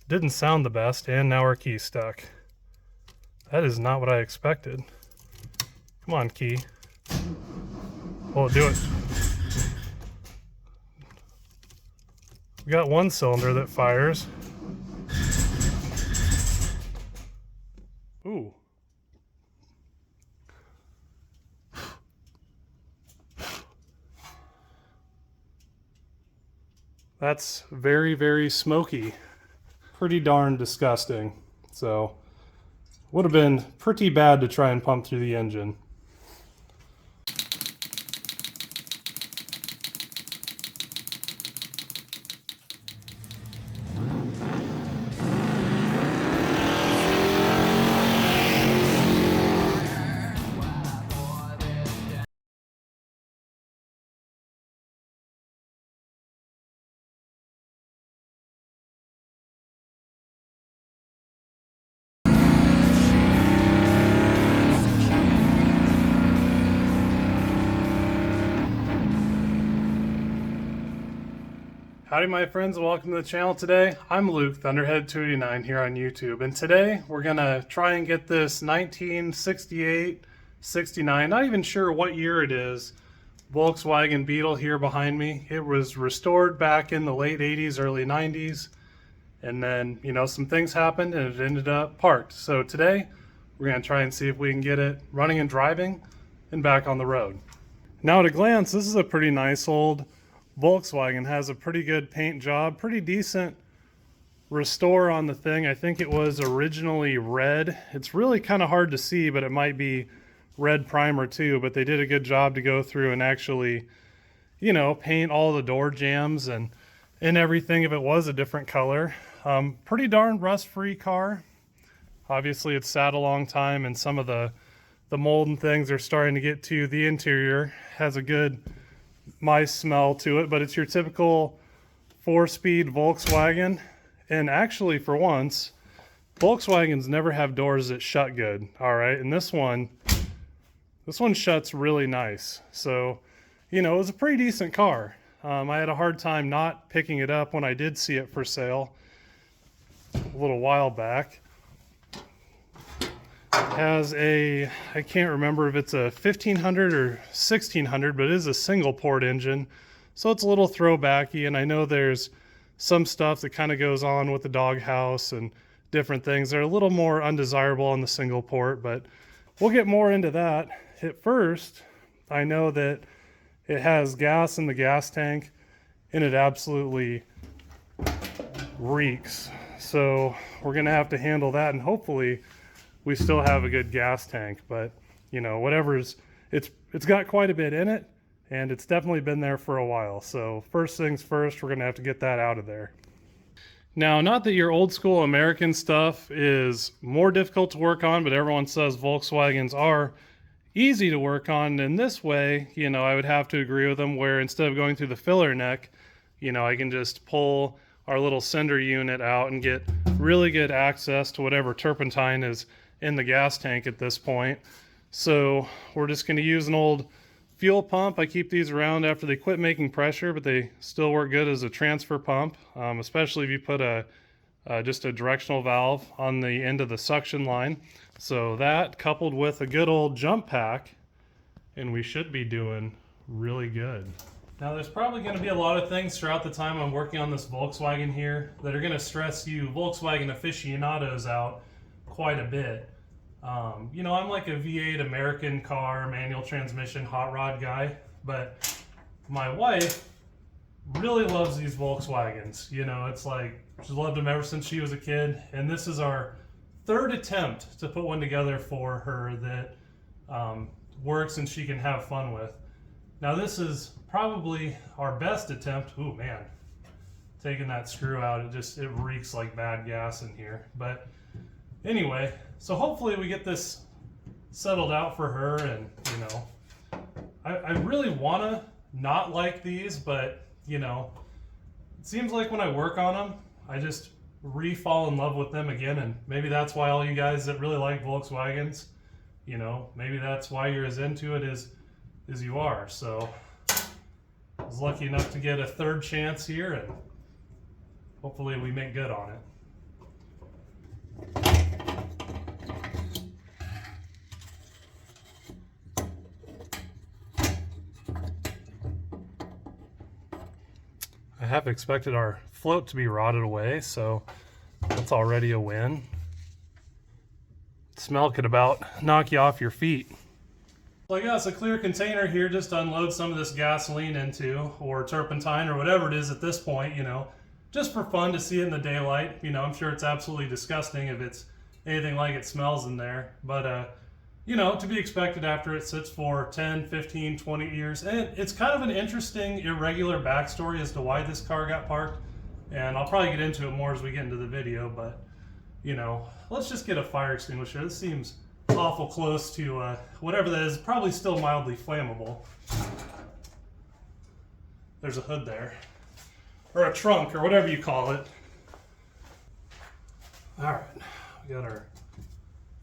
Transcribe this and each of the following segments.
Didn't sound the best, and now our key's stuck. That is not what I expected. Come on, key. Will it do it? We got one cylinder that fires. Ooh. That's very, very smoky. Pretty darn disgusting. So, would have been pretty bad to try and pump through the engine. Howdy my friends and welcome to the channel today. I'm Luke, Thunderhead289 here on YouTube, and today we're gonna try and get this 1968, 69, not even sure what year it is, Volkswagen Beetle here behind me. It was restored back in the late 80s, early 90s, and then, you know, some things happened and it ended up parked. So today we're gonna try and see if we can get it running and driving and back on the road. Now at a glance, this is a pretty nice old Volkswagen. Has a pretty good paint job, pretty decent restore on the thing. I think it was originally red. It's really kind of hard to see, but it might be red primer too, but they did a good job to go through and actually, you know, paint all the door jambs and everything if it was a different color. Pretty darn rust-free car. Obviously it's sat a long time and some of the mold and things are starting to get to the interior. Has a good mice smell to it, but it's your typical 4-speed Volkswagen. And actually, for once, Volkswagens never have doors that shut good. All right, and this one shuts really nice. So, you know, it was a pretty decent car. I had a hard time not picking it up when I did see it for sale a little while back. Has a, I can't remember if it's a 1500 or 1600, but it is a single port engine. So it's a little throwbacky, and I know there's some stuff that kind of goes on with the doghouse and different things. They're a little more undesirable on the single port, but we'll get more into that. At first, I know that it has gas in the gas tank, and it absolutely reeks. So we're gonna have to handle that, and hopefully we still have a good gas tank. But you know, whatever's, it's got quite a bit in it, and it's definitely been there for a while. So first things first, we're gonna have to get that out of there. Now, not that your old school American stuff is more difficult to work on, but everyone says Volkswagens are easy to work on. In this way, you know, I would have to agree with them, where instead of going through the filler neck, you know, I can just pull our little sender unit out and get really good access to whatever turpentine is in the gas tank at this point. So we're just going to use an old fuel pump. I keep these around after they quit making pressure, but they still work good as a transfer pump, especially if you put just a directional valve on the end of the suction line. So that coupled with a good old jump pack, and we should be doing really good. Now there's probably going to be a lot of things throughout the time I'm working on this Volkswagen here that are going to stress you Volkswagen aficionados out quite a bit. You know, I'm like a V8 American car, manual transmission, hot rod guy, but my wife really loves these Volkswagens. You know, it's like she's loved them ever since she was a kid, and this is our third attempt to put one together for her that works and she can have fun with. Now this is probably our best attempt. Ooh man, taking that screw out, it reeks like bad gas in here. But anyway, so hopefully we get this settled out for her. And you know, I really want to not like these, but you know, it seems like when I work on them, I just fall in love with them again. And maybe that's why all you guys that really like Volkswagens, you know, maybe that's why you're as into it as you are. So I was lucky enough to get a third chance here, and hopefully we make good on it. I have expected our float to be rotted away, so that's already a win. The smell could about knock you off your feet. So I got a clear container here just to unload some of this gasoline into, or turpentine, or whatever it is at this point, you know, just for fun to see it in the daylight. You know, I'm sure it's absolutely disgusting if it's anything like it smells in there, but you know, to be expected after it sits for 10, 15, 20 years. And it's kind of an interesting, irregular backstory as to why this car got parked, and I'll probably get into it more as we get into the video, but you know, let's just get a fire extinguisher. This seems awful close to whatever that is, probably still mildly flammable. There's a hood there, or a trunk, or whatever you call it. All right, we got our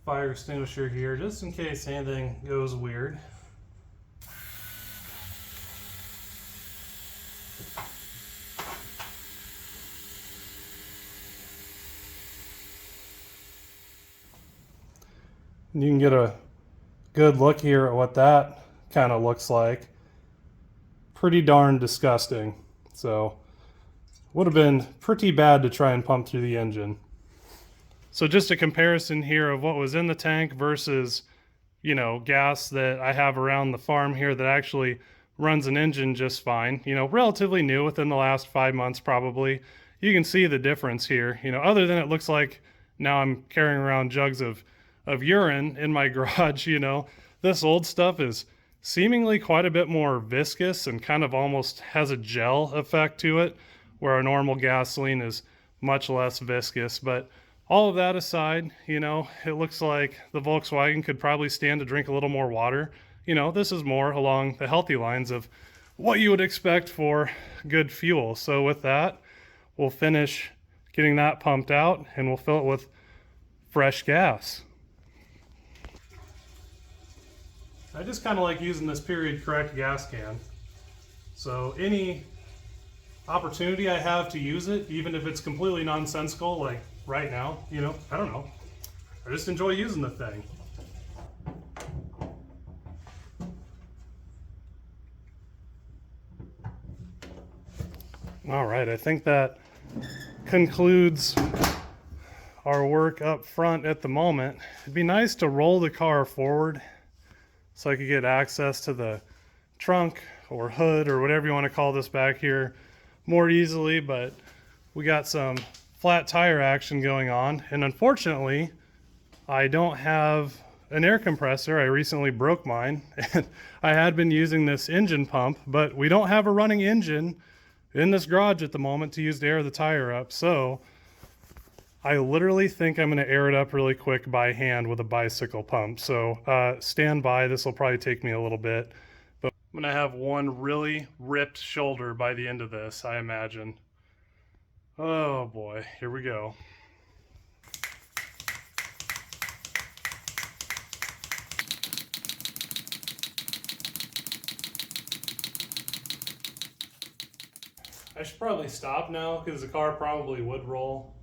fire extinguisher here just in case anything goes weird. You can get a good look here at what that kind of looks like. Pretty darn disgusting. So would have been pretty bad to try and pump through the engine. So just a comparison here of what was in the tank versus, you know, gas that I have around the farm here that actually runs an engine just fine. You know, relatively new, within the last 5 months probably. You can see the difference here. You know, other than it looks like now I'm carrying around jugs of urine in my garage, you know, this old stuff is seemingly quite a bit more viscous and kind of almost has a gel effect to it, where a normal gasoline is much less viscous. But all of that aside, you know, it looks like the Volkswagen could probably stand to drink a little more water. You know, this is more along the healthy lines of what you would expect for good fuel. So with that, we'll finish getting that pumped out and we'll fill it with fresh gas. I just kind of like using this period correct gas can. So any opportunity I have to use it, even if it's completely nonsensical, like right now, you know, I don't know. I just enjoy using the thing. All right, I think that concludes our work up front at the moment. It'd be nice to roll the car forward so I could get access to the trunk or hood or whatever you want to call this back here more easily, but we got some flat tire action going on, and unfortunately I don't have an air compressor. I recently broke mine and I had been using this engine pump, but we don't have a running engine in this garage at the moment to use to air the tire up. So I literally think I'm going to air it up really quick by hand with a bicycle pump. So stand by, this will probably take me a little bit, but I'm going to have one really ripped shoulder by the end of this, I imagine. Oh boy, here we go. I should probably stop now because the car probably would roll,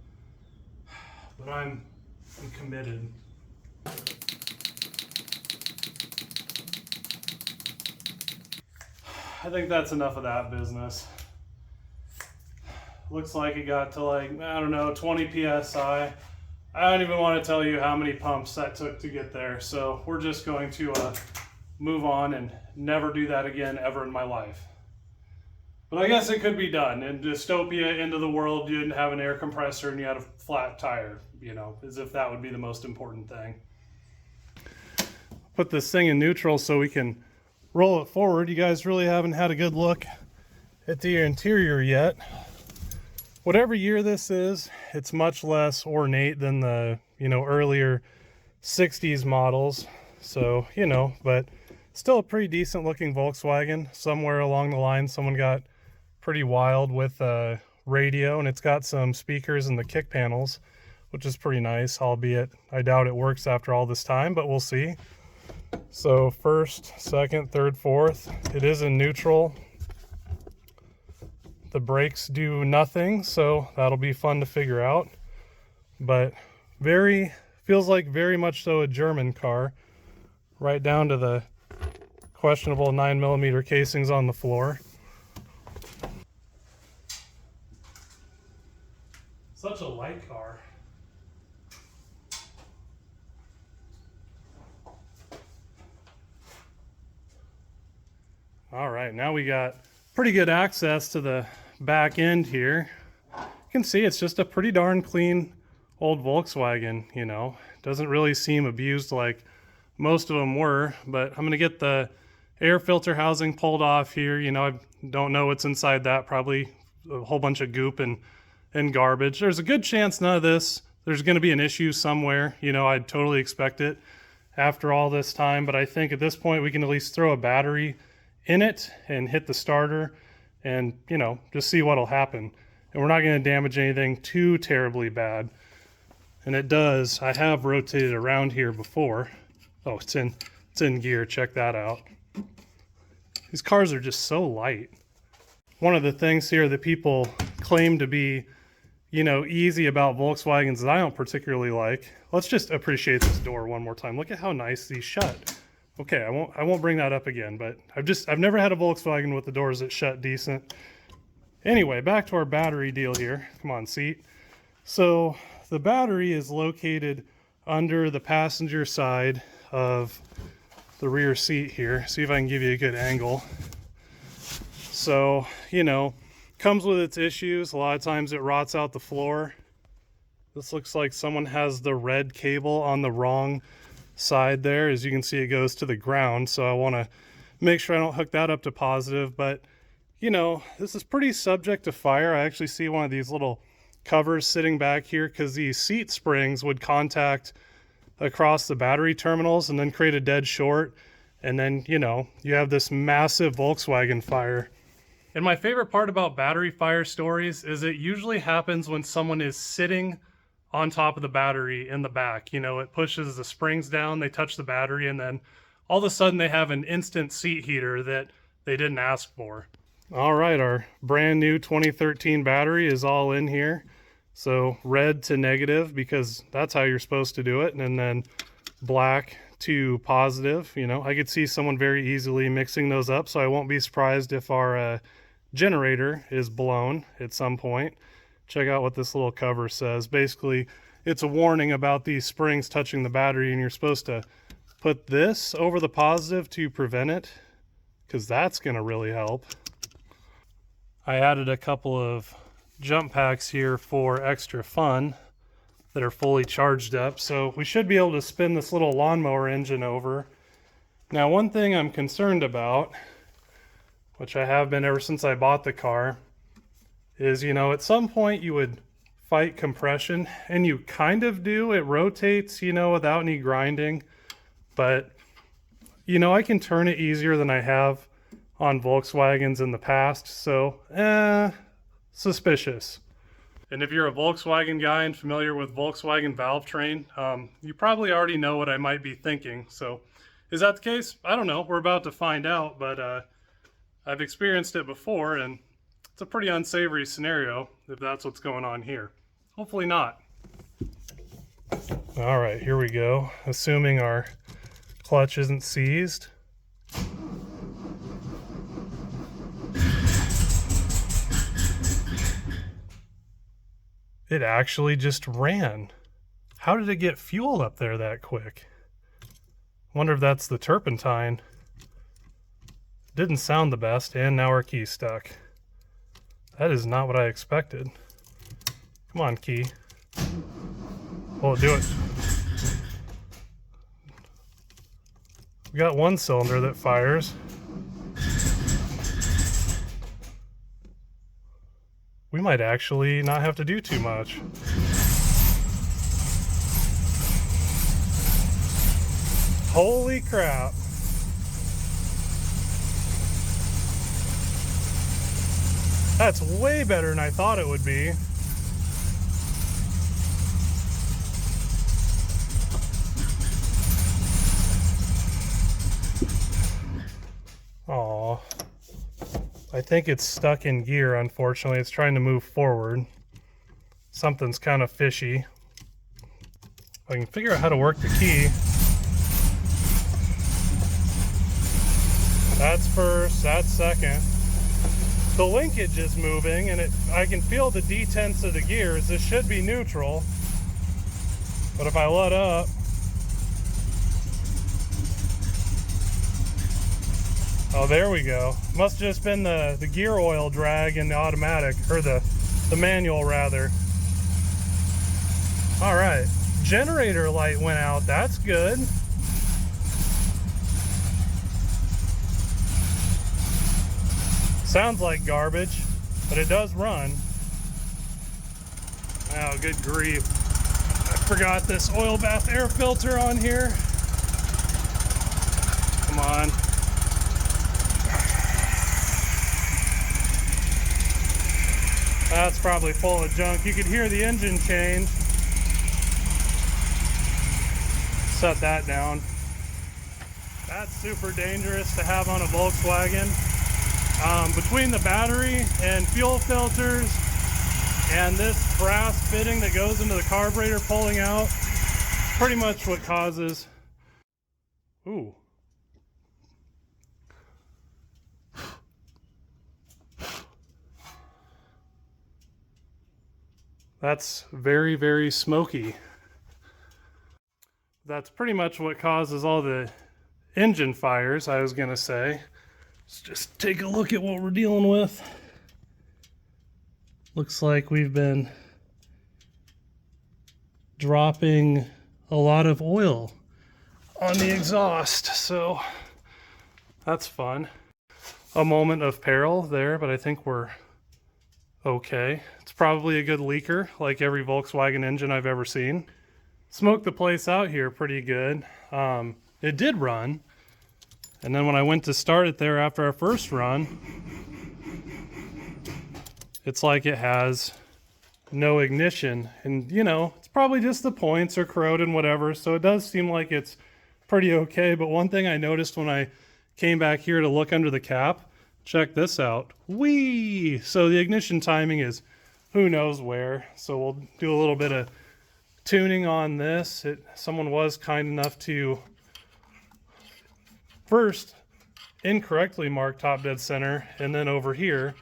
but I'm committed. I think that's enough of that business. Looks like it got to, like, I don't know, 20 psi. I don't even want to tell you how many pumps that took to get there. So we're just going to move on and never do that again ever in my life. But I guess it could be done. In dystopia, end of the world, you didn't have an air compressor and you had a flat tire, you know, as if that would be the most important thing. Put this thing in neutral so we can roll it forward. You guys really haven't had a good look at the interior yet. Whatever year this is, it's much less ornate than the, you know, earlier 60s models. So, you know, but still a pretty decent looking Volkswagen. Somewhere along the line, someone got pretty wild with a radio, and it's got some speakers in the kick panels, which is pretty nice, albeit I doubt it works after all this time, but we'll see. So first, second, third, fourth, it is in neutral. The brakes do nothing, so that'll be fun to figure out. But feels like very much so a German car, right down to the questionable 9mm casings on the floor. Such a light car. All right, now we got pretty good access to the back end here. You can see it's just a pretty darn clean old Volkswagen, you know. Doesn't really seem abused like most of them were, but I'm gonna get the air filter housing pulled off here. You know, I don't know what's inside that, probably a whole bunch of goop and garbage. There's a good chance none of this, there's gonna be an issue somewhere. You know, I'd totally expect it after all this time, but I think at this point we can at least throw a battery in it and hit the starter and, you know, just see what'll happen. And we're not going to damage anything too terribly bad. And it does. I have rotated around here before. Oh, it's in gear. Check that out. These cars are just so light. One of the things here that people claim to be, you know, easy about Volkswagens that I don't particularly like. Let's just appreciate this door one more time. Look at how nice these shut. Okay, I won't bring that up again, but I've never had a Volkswagen with the doors that shut decent. Anyway, back to our battery deal here. Come on, seat. So the battery is located under the passenger side of the rear seat here. See if I can give you a good angle. So, you know, comes with its issues. A lot of times it rots out the floor. This looks like someone has the red cable on the wrong side there. As you can see, it goes to the ground, so I want to make sure I don't hook that up to positive. But you know, this is pretty subject to fire. I actually see one of these little covers sitting back here because these seat springs would contact across the battery terminals and then create a dead short, and then, you know, you have this massive Volkswagen fire. And my favorite part about battery fire stories is it usually happens when someone is sitting on top of the battery in the back. You know, it pushes the springs down, they touch the battery, and then all of a sudden they have an instant seat heater that they didn't ask for. All right, our brand new 2013 battery is all in here. So red to negative, because that's how you're supposed to do it, and then black to positive. You know, I could see someone very easily mixing those up, so I won't be surprised if our generator is blown at some point. Check out what this little cover says. Basically, it's a warning about these springs touching the battery, and you're supposed to put this over the positive to prevent it, because that's going to really help. I added a couple of jump packs here for extra fun that are fully charged up, so we should be able to spin this little lawnmower engine over. Now, one thing I'm concerned about, which I have been ever since I bought the car, is, you know, at some point you would fight compression, and you kind of do. It rotates, you know, without any grinding, but, you know, I can turn it easier than I have on Volkswagens in the past, so, suspicious. And if you're a Volkswagen guy and familiar with Volkswagen valve train, you probably already know what I might be thinking. So, is that the case? I don't know. We're about to find out, but I've experienced it before, and it's a pretty unsavory scenario if that's what's going on here. Hopefully not. All right, here we go. Assuming our clutch isn't seized. It actually just ran. How did it get fuel up there that quick? Wonder if that's the turpentine. Didn't sound the best, and now our key's stuck. That is not what I expected. Come on, key. Will it do it? We got one cylinder that fires. We might actually not have to do too much. Holy crap. That's way better than I thought it would be. Aw. I think it's stuck in gear, unfortunately. It's trying to move forward. Something's kind of fishy. I can figure out how to work the key. That's first, that's second. the linkage is moving, and I can feel the detents of the gears. This should be neutral, but if I let up, oh, there we go. Must have just been the gear oil drag in the automatic, or the manual rather. All right, generator light went out. That's good. Sounds like garbage, but it does run. Oh, good grief. I forgot this oil bath air filter on here. Come on. That's probably full of junk. You could hear the engine change. Set that down. That's super dangerous to have on a Volkswagen. Between the battery and fuel filters and this brass fitting that goes into the carburetor pulling out, pretty much what causes... Ooh. That's very, very smoky. That's pretty much what causes all the engine fires, I was gonna say. Let's just take a look at what we're dealing with. Looks like we've been dropping a lot of oil on the exhaust, so that's fun. A moment of peril there, but I think we're okay. It's probably a good leaker, like every Volkswagen engine I've ever seen. Smoked the place out here pretty good. It did run. And then when I went to start it there after our first run, it's like it has no ignition. And you know, it's probably just the points or corroded and whatever, so it does seem like it's pretty okay. But one thing I noticed when I came back here to look under the cap, check this out. Whee! So the ignition timing is who knows where. So we'll do a little bit of tuning on this. Someone was kind enough to first incorrectly mark top dead center, and then over here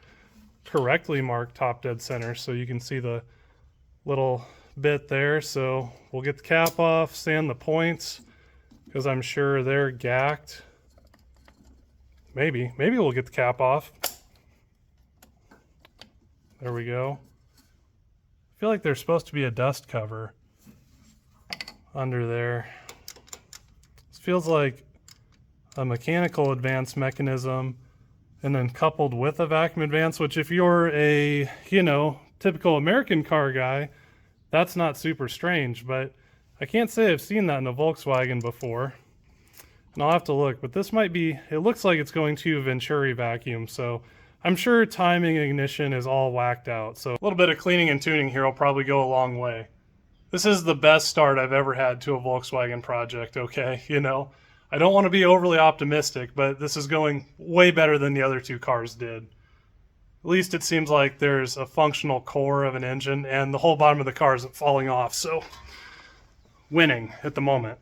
correctly mark top dead center, so you can see the little bit there. So we'll get the cap off, sand the points, because I'm sure they're gacked. Maybe we'll get the cap off. There we go. I feel like there's supposed to be a dust cover under there. This feels like a mechanical advance mechanism, and then coupled with a vacuum advance, which if you're a, you know, typical American car guy, that's not super strange, but I can't say I've seen that in a Volkswagen before. And I'll have to look, but this might be, it looks like it's going to Venturi vacuum, so I'm sure timing and ignition is all whacked out. So a little bit of cleaning and tuning here will probably go a long way. This is the best start I've ever had to a Volkswagen project, okay? You know, I don't want to be overly optimistic, but this is going way better than the other two cars did. At least it seems like there's a functional core of an engine, and the whole bottom of the car isn't falling off, so winning at the moment.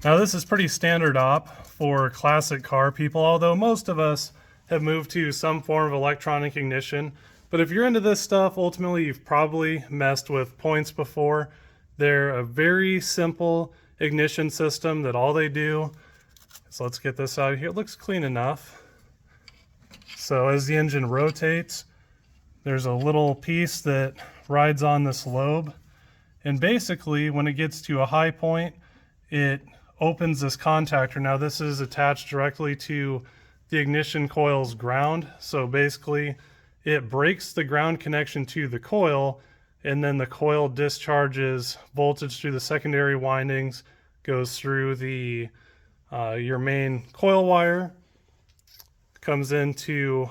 Now this is pretty standard op for classic car people, although most of us have moved to some form of electronic ignition. But if you're into this stuff, ultimately you've probably messed with points before. They're a very simple ignition system that all they do, so let's get this out of here. It looks clean enough. So as the engine rotates, there's a little piece that rides on this lobe, and basically when it gets to a high point, it opens this contactor. Now this is attached directly to the ignition coil's ground, so basically it breaks the ground connection to the coil, and then the coil discharges voltage through the secondary windings, goes through the your main coil wire, comes into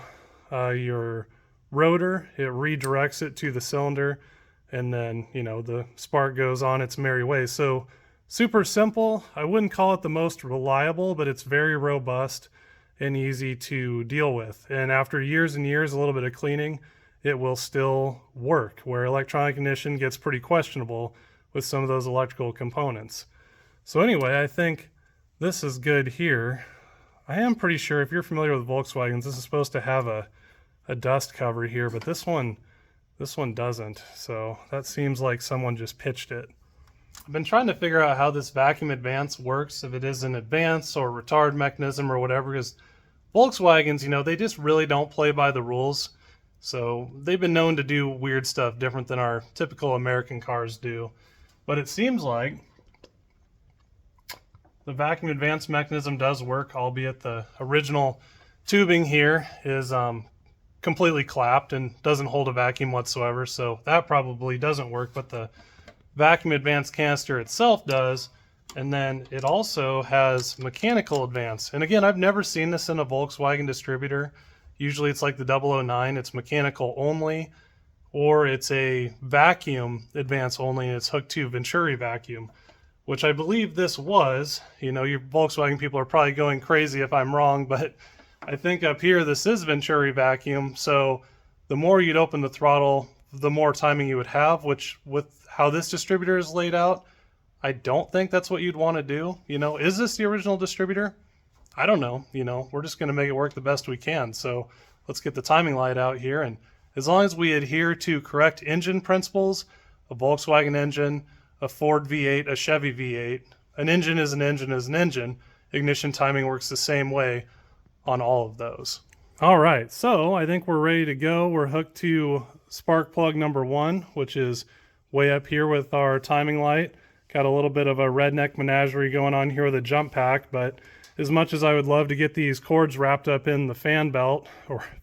your rotor, it redirects it to the cylinder, and then, you know, the spark goes on its merry way. So super simple. I wouldn't call it the most reliable, but it's very robust and easy to deal with. And after years and years, a little bit of cleaning, it will still work, where electronic ignition gets pretty questionable with some of those electrical components. So anyway, I think this is good here. I am pretty sure, if you're familiar with Volkswagens, this is supposed to have a a dust cover here, but this one doesn't. So that seems like someone just pitched it. I've been trying to figure out how this vacuum advance works, if it is an advance or retard mechanism or whatever, because Volkswagens, you know, they just really don't play by the rules. So they've been known to do weird stuff different than our typical American cars do. But it seems like the vacuum advance mechanism does work, albeit the original tubing here is completely clapped and doesn't hold a vacuum whatsoever. So that probably doesn't work, but the vacuum advance canister itself does. And then it also has mechanical advance. And again, I've never seen this in a Volkswagen distributor. Usually it's like the 009, it's mechanical only, or it's a vacuum advance only and it's hooked to Venturi vacuum, which I believe this was. You know, your Volkswagen people are probably going crazy if I'm wrong, but I think up here this is Venturi vacuum. So the more you'd open the throttle, the more timing you would have, which with how this distributor is laid out, I don't think that's what you'd want to do. You know, is this the original distributor? I don't know. You know, we're just going to make it work the best we can. So let's get the timing light out here. And as long as we adhere to correct engine principles, a Volkswagen engine, a Ford V8, a Chevy V8, an engine is an engine is an engine. Ignition timing works the same way on all of those. All right, so I think we're ready to go. We're hooked to spark plug number 1, which is way up here with our timing light. Got a little bit of a redneck menagerie going on here with a jump pack, but as much as I would love to get these cords wrapped up in the fan belt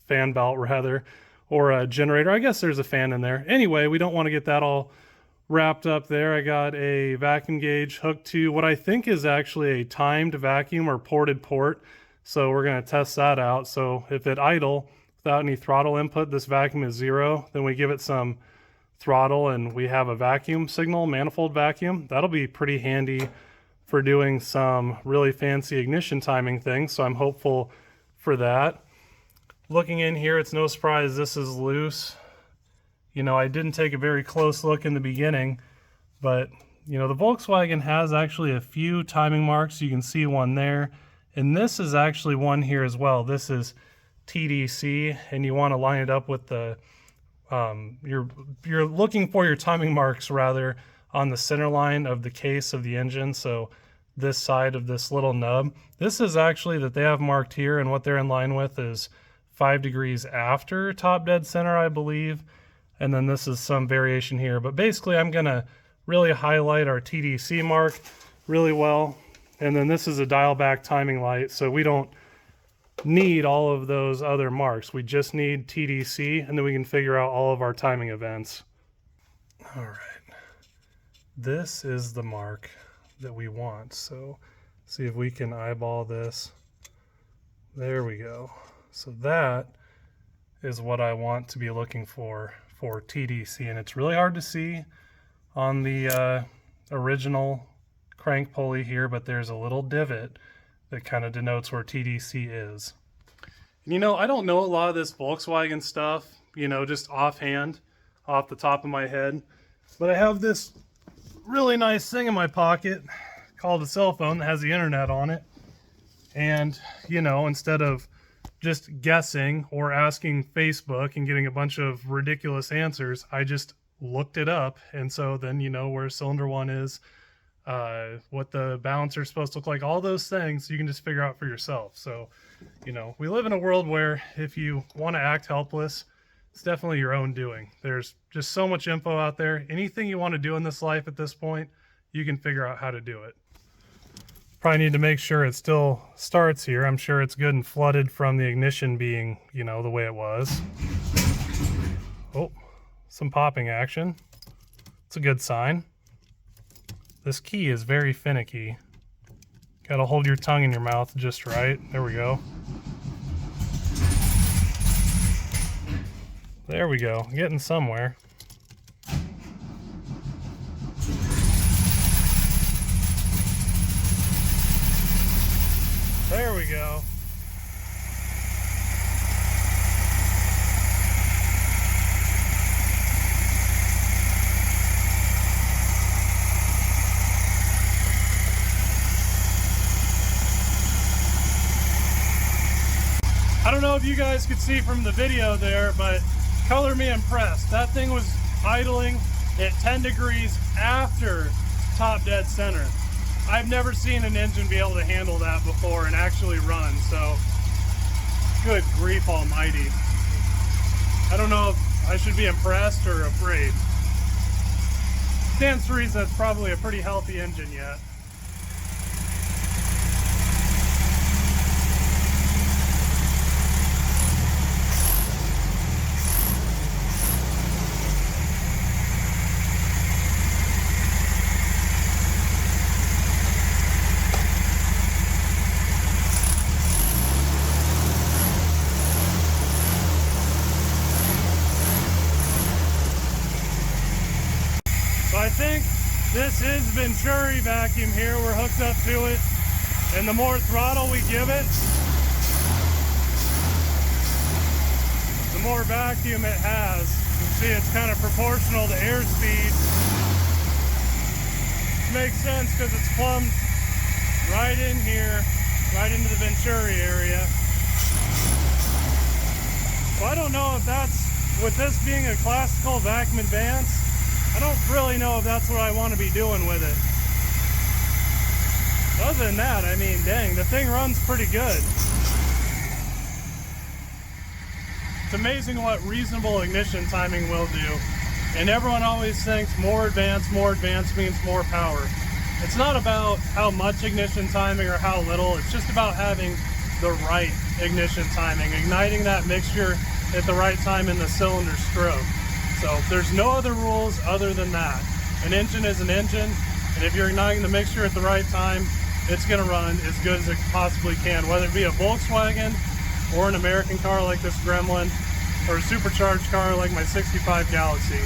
rather, or a generator, I guess there's a fan in there. Anyway, we don't want to get that all wrapped up there. I got a vacuum gauge hooked to what I think is actually a timed vacuum or ported port. So we're going to test that out. So if it idle without any throttle input, this vacuum is 0, then we give it some throttle and we have a vacuum signal, manifold vacuum. That'll be pretty handy for doing some really fancy ignition timing things. So I'm hopeful for that. Looking in here, it's no surprise this is loose. You know, I didn't take a very close look in the beginning, but you know, the Volkswagen has actually a few timing marks. You can see one there, and this is actually one here as well. This is TDC, and you want to line it up with the you're looking for your timing marks rather on the center line of the case of the engine. So this side of this little nub, this is actually that they have marked here, and what they're in line with is 5 degrees after top dead center, I believe. And then this is some variation here, but basically I'm gonna really highlight our TDC mark really well. And then this is a dial back timing light, so we don't need all of those other marks. We just need TDC, and then we can figure out all of our timing events. All right, this is the mark that we want. So see if we can eyeball this. There we go. So that is what I want to be looking for TDC, and it's really hard to see on the original crank pulley here, but there's a little divot that kind of denotes where TDC is. And you know, I don't know a lot of this Volkswagen stuff, you know, just offhand, off the top of my head, but I have this really nice thing in my pocket called a cell phone that has the internet on it. And, you know, instead of just guessing or asking Facebook and getting a bunch of ridiculous answers, I just looked it up. And so then you know where cylinder 1 is, what the balancer is supposed to look like, all those things you can just figure out for yourself. So, you know, we live in a world where if you want to act helpless, it's definitely your own doing. There's just so much info out there. Anything you want to do in this life at this point, you can figure out how to do it. Probably need to make sure it still starts here. I'm sure it's good and flooded from the ignition being, you know, the way it was. Oh, some popping action. It's a good sign. This key is very finicky. Got to hold your tongue in your mouth just right. There we go. There we go. Getting somewhere. There we go. I don't know know if you guys could see from the video there, but color me impressed. That thing was idling at 10 degrees after top dead center. I've never seen an engine be able to handle that before and actually run, so good grief almighty. I don't know if I should be impressed or afraid. Stands to reason it's probably a pretty healthy engine yet. I think this is Venturi vacuum here. We're hooked up to it, and the more throttle we give it, the more vacuum it has. You can see it's kind of proportional to airspeed. Makes sense because it's plumbed right in here, right into the Venturi area. So I don't know if that's, with this being a classical vacuum advance, I don't really know if that's what I want to be doing with it. Other than that, I mean, dang, the thing runs pretty good. It's amazing what reasonable ignition timing will do. And everyone always thinks more advanced means more power. It's not about how much ignition timing or how little, it's just about having the right ignition timing, igniting that mixture at the right time in the cylinder stroke. So there's no other rules other than that. An engine is an engine, and if you're igniting the mixture at the right time, it's going to run as good as it possibly can, whether it be a Volkswagen or an American car like this Gremlin, or a supercharged car like my 65 Galaxy.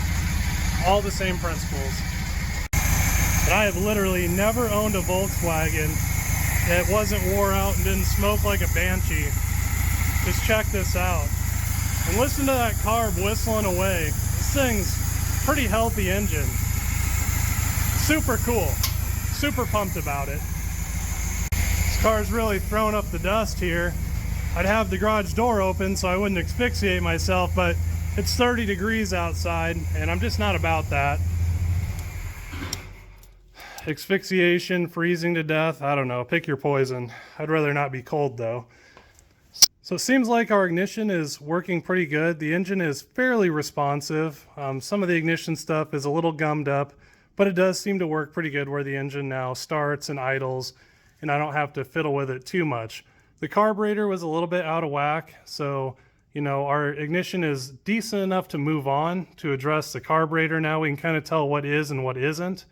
All the same principles. But I have literally never owned a Volkswagen that wasn't wore out and didn't smoke like a banshee. Just check this out. And listen to that carb whistling away. This thing's pretty healthy engine. Super cool. Super pumped about it. This car's really thrown up the dust here. I'd have the garage door open so I wouldn't asphyxiate myself, but it's 30 degrees outside and I'm just not about that. Asphyxiation, freezing to death, I don't know, pick your poison. I'd rather not be cold though. So it seems like our ignition is working pretty good. The engine is fairly responsive. Some of the ignition stuff is a little gummed up, but it does seem to work pretty good where the engine now starts and idles, and I don't have to fiddle with it too much. The carburetor was a little bit out of whack, so you know, our ignition is decent enough to move on to address the carburetor. Now we can kind of tell what is and what isn't.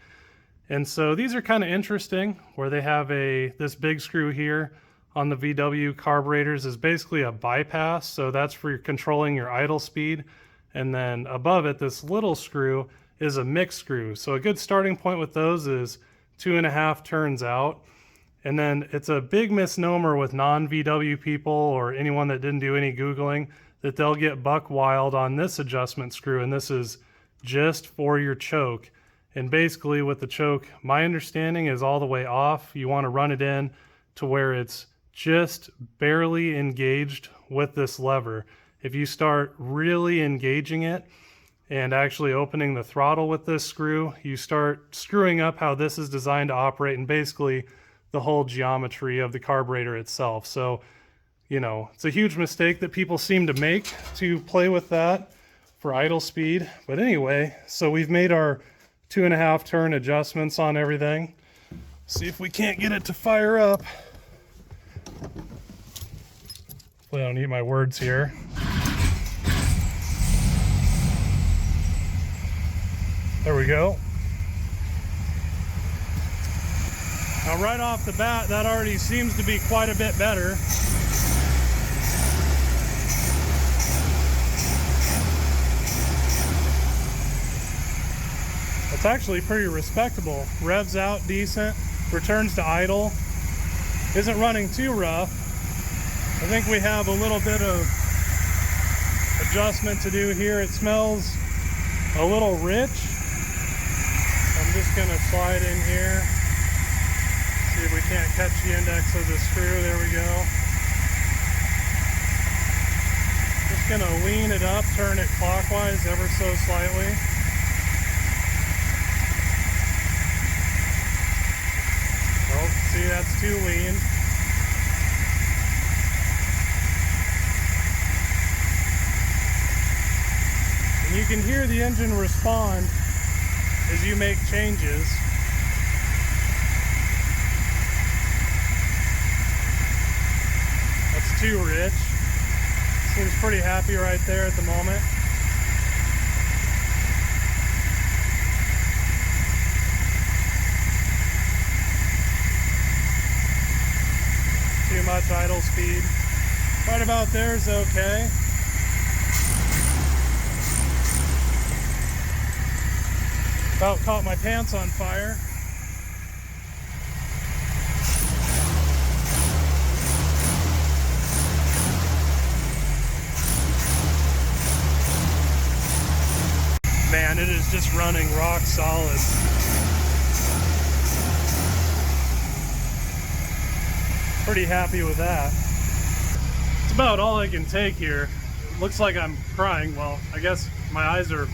And so these are kind of interesting, where they have this big screw here on the VW carburetors is basically a bypass, so that's for controlling your idle speed. And then above it, this little screw is a mix screw. So a good starting point with those is 2.5 turns out. And then it's a big misnomer with non-VW people or anyone that didn't do any Googling that they'll get buck wild on this adjustment screw, and this is just for your choke. And basically with the choke, my understanding is all the way off. You want to run it in to where it's just barely engaged with this lever. If you start really engaging it and actually opening the throttle with this screw, you start screwing up how this is designed to operate and basically the whole geometry of the carburetor itself. So, you know, it's a huge mistake that people seem to make to play with that for idle speed. But anyway, so we've made our 2.5 turn adjustments on everything. See if we can't get it to fire up. Hopefully I don't eat my words here. There we go. Now right off the bat, that already seems to be quite a bit better. It's actually pretty respectable. Revs out decent, returns to idle. Isn't running too rough. I think we have a little bit of adjustment to do here. It smells a little rich. I'm just gonna slide in here. See if we can't catch the index of the screw. There we go. just going to lean it up, turn it clockwise ever so slightly. Oh, see, that's too lean. And you can hear the engine respond as you make changes. That's too rich. Seems pretty happy right there at the moment. Too much idle speed. Right about there is okay. About caught my pants on fire. Man, it is just running rock solid. Pretty happy with that. It's about all I can take here. Looks like I'm crying. Well, I guess my eyes are,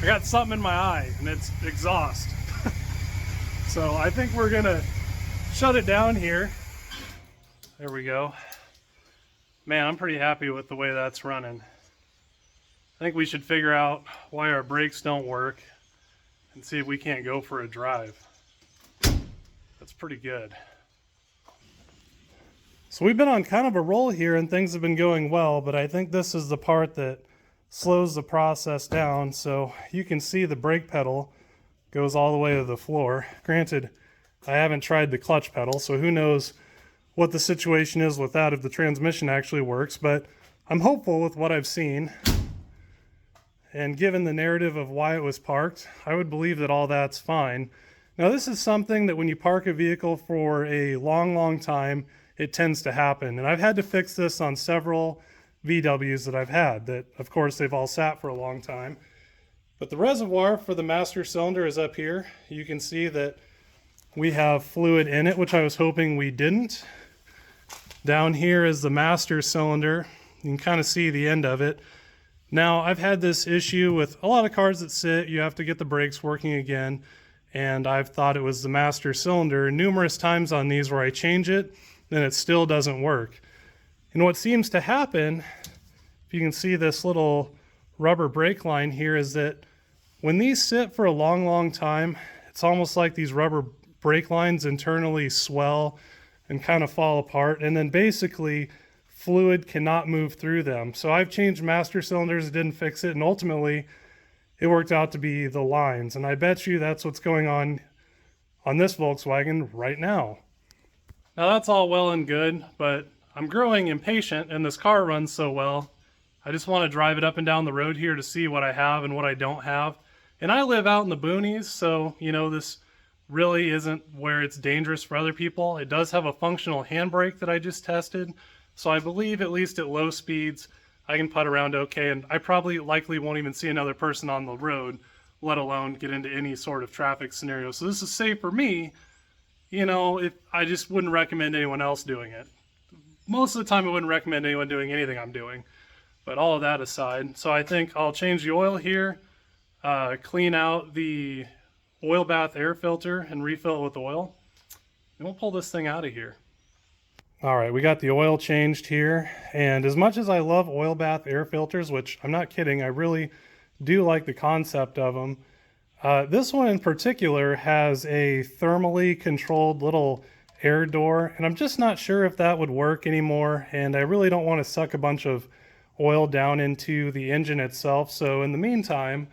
I got something in my eye and it's exhaust. So I think we're gonna shut it down here. There we go. Man, I'm pretty happy with the way that's running. I think we should figure out why our brakes don't work and see if we can't go for a drive. That's pretty good. So we've been on kind of a roll here and things have been going well, but I think this is the part that slows the process down. So you can see the brake pedal goes all the way to the floor. Granted, I haven't tried the clutch pedal, so who knows what the situation is with that if the transmission actually works, but I'm hopeful with what I've seen. And given the narrative of why it was parked, I would believe that all that's fine. Now this is something that when you park a vehicle for a long time, it tends to happen. And I've had to fix this on several VWs that I've had that, of course, they've all sat for a long time. But the reservoir for the master cylinder is up here. You can see that we have fluid in it, which I was hoping we didn't. Down here is the master cylinder. You can kind of see the end of it. Now, I've had this issue with a lot of cars that sit, you have to get the brakes working again, and I've thought it was the master cylinder numerous times on these where I change it, then it still doesn't work. And what seems to happen, if you can see this little rubber brake line here, is that when these sit for a long time, it's almost like these rubber brake lines internally swell and kind of fall apart, and then basically fluid cannot move through them. So I've changed master cylinders, it didn't fix it, and ultimately it worked out to be the lines. And I bet you that's what's going on this Volkswagen right now. Now that's all well and good, but I'm growing impatient and this car runs so well. I just want to drive it up and down the road here to see what I have and what I don't have. And I live out in the boonies, so you know, this really isn't where it's dangerous for other people. It does have a functional handbrake that I just tested. So I believe at least at low speeds, I can putt around okay, and I probably likely won't even see another person on the road, let alone get into any sort of traffic scenario. So this is safe for me. You know, if I just wouldn't recommend anyone else doing it. Most of the time I wouldn't recommend anyone doing anything I'm doing, but all of that aside. So I think I'll change the oil here, clean out the oil bath air filter and refill it with oil, and we'll pull this thing out of here. All right, we got the oil changed here, and as much as I love oil bath air filters, which I'm not kidding, I really do like the concept of them, this one in particular has a thermally controlled little air door, and I'm just not sure if that would work anymore, and I really don't want to suck a bunch of oil down into the engine itself. So in the meantime,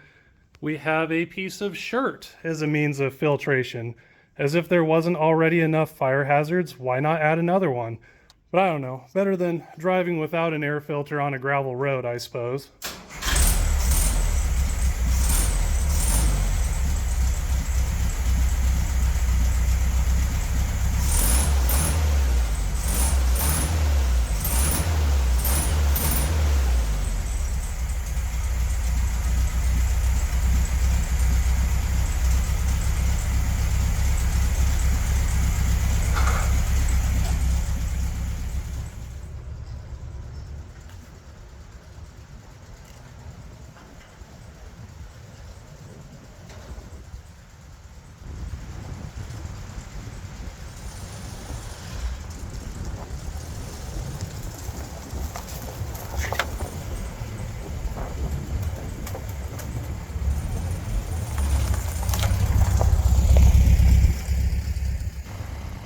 we have a piece of shirt as a means of filtration. As if there wasn't already enough fire hazards, why not add another one? But I don't know, better than driving without an air filter on a gravel road, I suppose.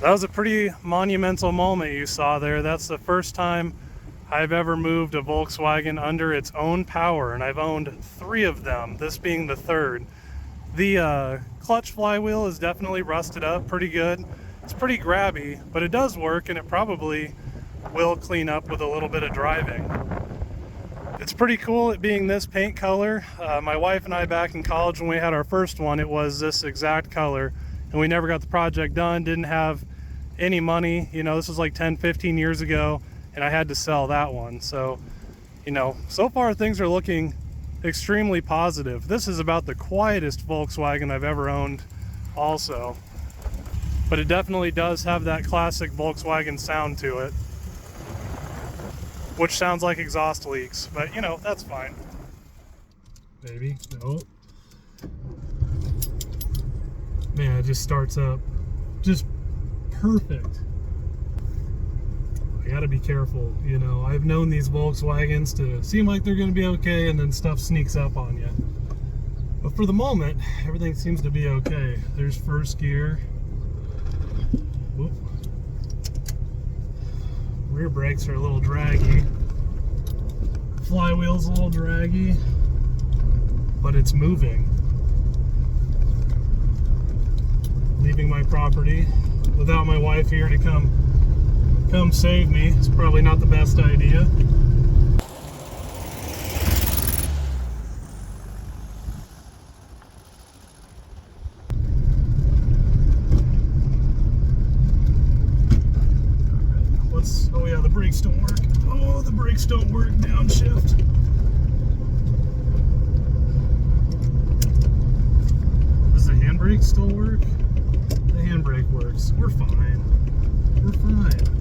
That was a pretty monumental moment you saw there. That's the first time I've ever moved a Volkswagen under its own power, and I've owned 3 of them, this being the 3rd. The clutch flywheel is definitely rusted up pretty good. It's pretty grabby, but it does work, and it probably will clean up with a little bit of driving. It's pretty cool it being this paint color. My wife and I, back in college when we had our first one, it was this exact color, and we never got the project done, didn't have any money. You know, this was like 10-15 years ago, and I had to sell that one. So, you know, so far things are looking extremely positive. This is about the quietest Volkswagen I've ever owned also, but it definitely does have that classic Volkswagen sound to it, which sounds like exhaust leaks, but you know, that's fine. Maybe, no. Man, it just starts up just perfect. I gotta be careful, you know. I've known these Volkswagens to seem like they're gonna be okay, and then stuff sneaks up on you. But for the moment, everything seems to be okay. There's first gear. Whoop. Rear brakes are a little draggy. Flywheel's a little draggy, but it's moving. Leaving my property without my wife here to come save me. It's probably not the best idea. Oh yeah, the brakes don't work. Oh, the brakes don't work. Downshift. Does the handbrake still work? The handbrake works. We're fine. We're fine.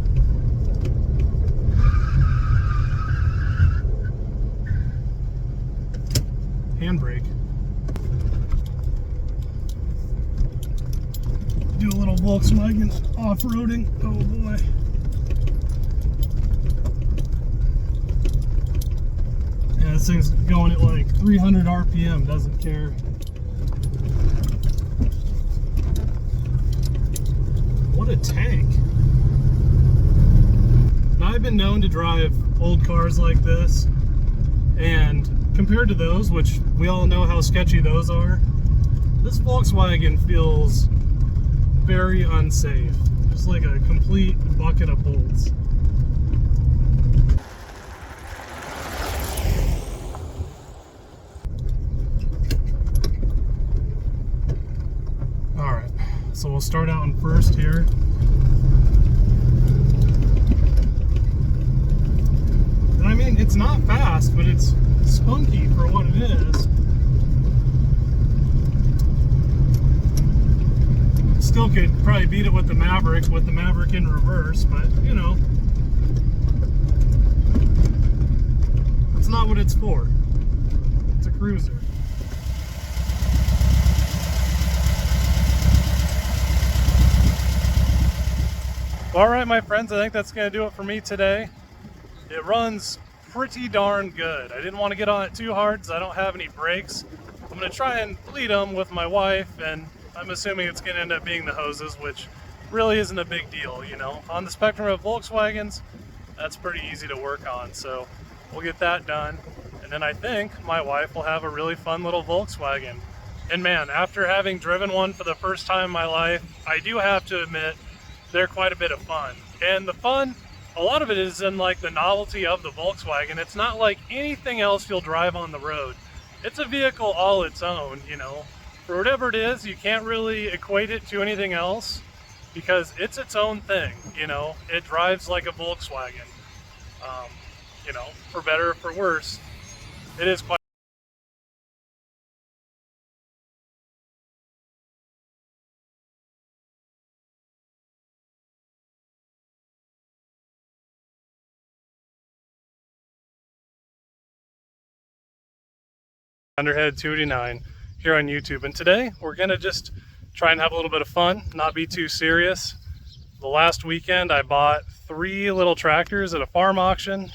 Handbrake. Do a little Volkswagen off-roading. Oh boy. Yeah, this thing's going at like 300 RPM, doesn't care. What a tank. Now, I've been known to drive old cars like this, and compared to those, which we all know how sketchy those are, this Volkswagen feels very unsafe. Just like a complete bucket of bolts. Alright, so we'll start out in first here. And I mean, it's not fast, but it's spunky for what it is. Still could probably beat it with the Maverick in reverse, but you know, that's not what it's for. It's a cruiser. All right, my friends, I think that's going to do it for me today. It runs pretty darn good. I didn't want to get on it too hard because I don't have any brakes. I'm going to try and bleed them with my wife, and I'm assuming it's going to end up being the hoses, which really isn't a big deal, you know. On the spectrum of Volkswagens, that's pretty easy to work on, so we'll get that done. And then I think my wife will have a really fun little Volkswagen. And man, after having driven one for the first time in my life, I do have to admit, they're quite a bit of fun. And the fun, a lot of it is in like the novelty of the Volkswagen. It's not like anything else you'll drive on the road. It's a vehicle all its own, you know. For whatever it is, you can't really equate it to anything else because it's its own thing, you know. It drives like a Volkswagen. You know, for better or for worse, it is quite Underhead 289 here on YouTube. And today we're gonna just try and have a little bit of fun, not be too serious. The last weekend I bought 3 little tractors at a farm auction.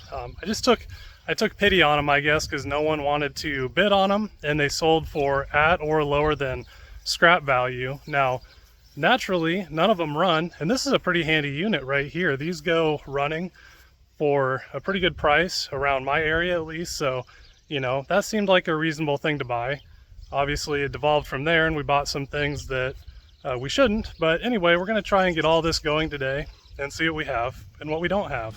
I took pity on them, I guess, because no one wanted to bid on them, and they sold for at or lower than scrap value. Now, Naturally, none of them run, and this is a pretty handy unit right here. These go running for a pretty good price around my area at least, so you know, that seemed like a reasonable thing to buy. Obviously it devolved from there and we bought some things that we shouldn't, but anyway, we're going to try and get all this going today and see what we have and what we don't have.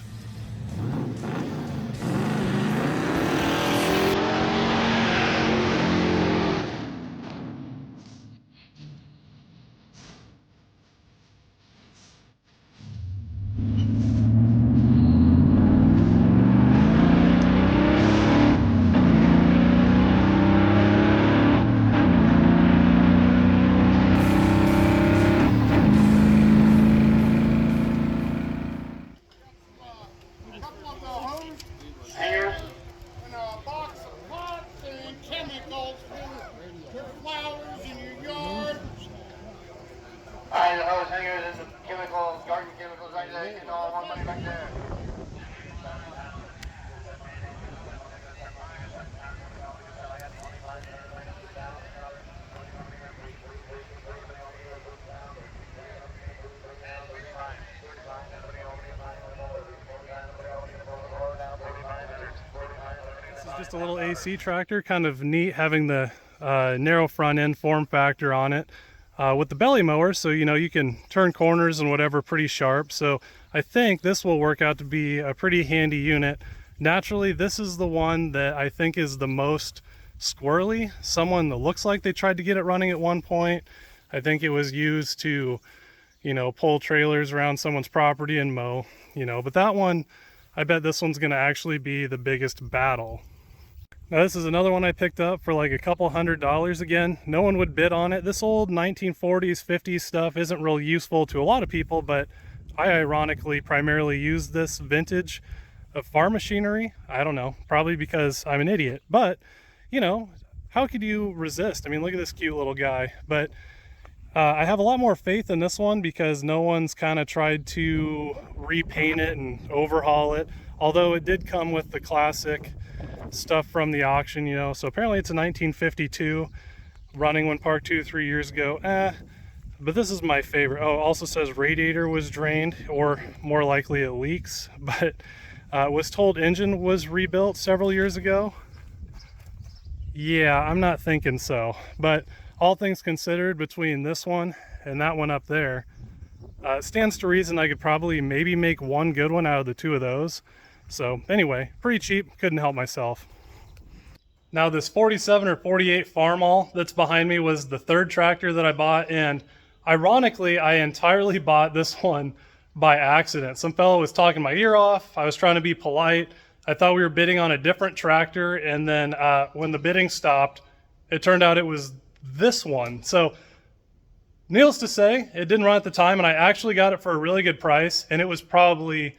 Just a little AC tractor, kind of neat having the narrow front end form factor on it with the belly mower, so you know you can turn corners and whatever pretty sharp. So I think this will work out to be a pretty handy unit. Naturally, this is the one that I think is the most squirrely. Someone that looks like they tried to get it running at one point. I think it was used to, you know, pull trailers around someone's property and mow, you know, but that one, I bet this one's going to actually be the biggest battle. Now this is another one I picked up for like a couple $100 again. No one would bid on it. This old 1940s, 50s stuff isn't real useful to a lot of people, but I ironically primarily use this vintage of farm machinery. I don't know, probably because I'm an idiot, but you know, how could you resist? I mean, look at this cute little guy. But I have a lot more faith in this one because no one's kind of tried to repaint it and overhaul it, although it did come with the classic stuff from the auction, you know. So apparently it's a 1952 running when parked 2-3 years ago. But this is my favorite. Oh, it also says radiator was drained, or more likely it leaks, but was told engine was rebuilt several years ago. Yeah, I'm not thinking so, but all things considered, between this one and that one up there, it stands to reason I could probably maybe make one good one out of the two of those. So anyway, pretty cheap, couldn't help myself. Now this 47 or 48 Farmall that's behind me was the third tractor that I bought, and ironically I entirely bought this one by accident. Some fellow was talking my ear off. I was trying to be polite. I thought we were bidding on a different tractor, and then when the bidding stopped, it turned out it was this one. So needless to say, it didn't run at the time, and I actually got it for a really good price, and it was probably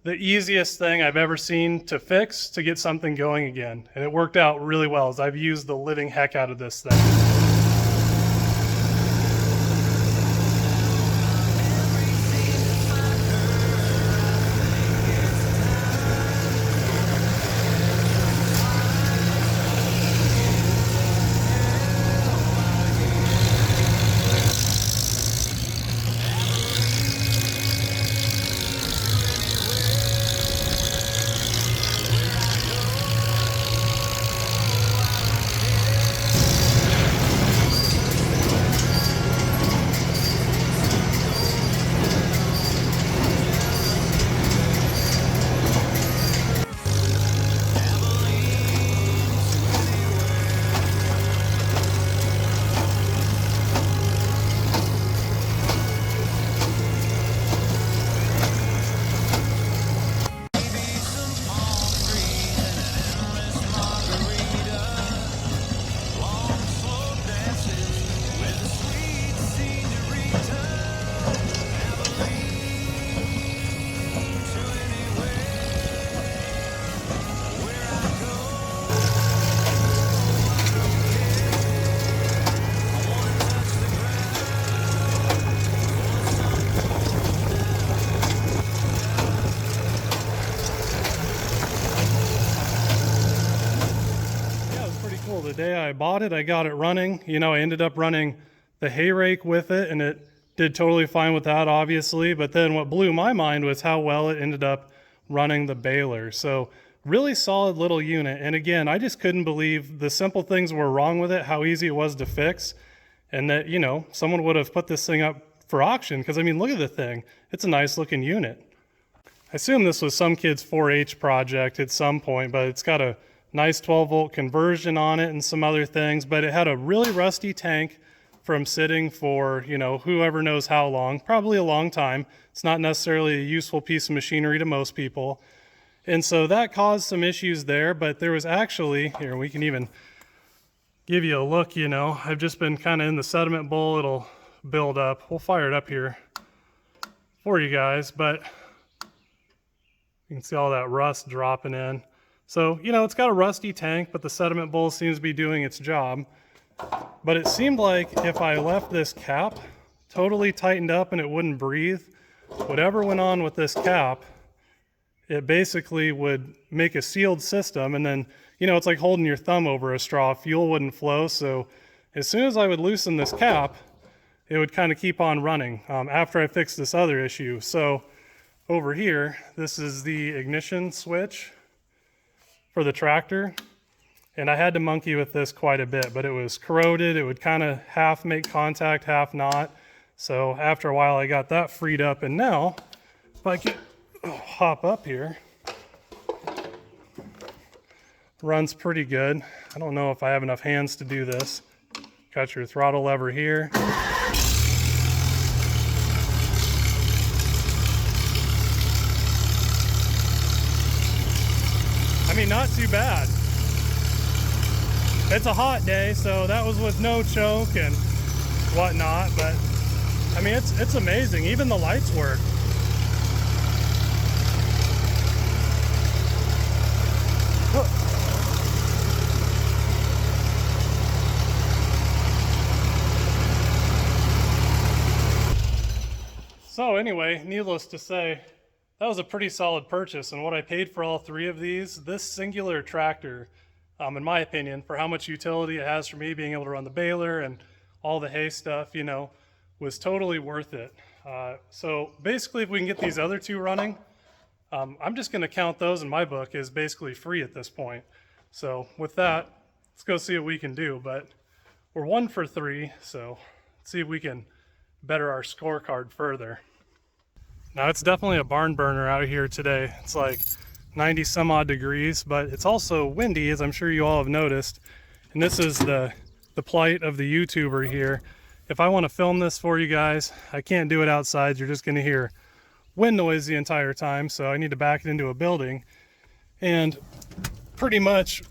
the easiest thing I've ever seen to fix to get something going again. And it worked out really well, as I've used the living heck out of this thing. The day I bought it, I got it running. You know, I ended up running the hay rake with it, and it did totally fine with that, obviously, but then what blew my mind was how well it ended up running the baler. So really solid little unit. And again, I just couldn't believe the simple things were wrong with it, how easy it was to fix, and that, you know, someone would have put this thing up for auction. Because I mean, look at the thing. It's a nice looking unit. I assume this was some kid's 4-H project at some point, but it's got a nice 12-volt conversion on it and some other things, but it had a really rusty tank from sitting for, you know, whoever knows how long, probably a long time. It's not necessarily a useful piece of machinery to most people. And so that caused some issues there, but there was actually, here, we can even give you a look, you know, I've just been kind of in the sediment bowl, it'll build up. We'll fire it up here for you guys, but you can see all that rust dropping in. So, you know, it's got a rusty tank, but the sediment bowl seems to be doing its job. But it seemed like if I left this cap totally tightened up and it wouldn't breathe, whatever went on with this cap, it basically would make a sealed system, and then, you know, it's like holding your thumb over a straw. Fuel wouldn't flow. So as soon as I would loosen this cap, it would kind of keep on running after I fixed this other issue. So over here, this is the ignition switch for the tractor. And I had to monkey with this quite a bit, but it was corroded. It would kind of half make contact, half not. So after a while, I got that freed up. And now, if I can hop up here, runs pretty good. I don't know if I have enough hands to do this. Got your throttle lever here. I mean, not too bad. It's a hot day, so that was with no choke and whatnot, but I mean, it's amazing. Even the lights work. So anyway, needless to say, that was a pretty solid purchase, and what I paid for all three of these, this singular tractor, in my opinion, for how much utility it has for me being able to run the baler and all the hay stuff, you know, was totally worth it. So basically, if we can get these other two running, I'm just going to count those in my book as basically free at this point. So with that, let's go see what we can do. But we're 1 for 3, so let's see if we can better our scorecard further. Now, it's definitely a barn burner out here today. It's like 90 some odd degrees, but it's also windy, as I'm sure you all have noticed. And this is the plight of the YouTuber here. If I want to film this for you guys, I can't do it outside. You're just going to hear wind noise the entire time, so I need to back it into a building and pretty much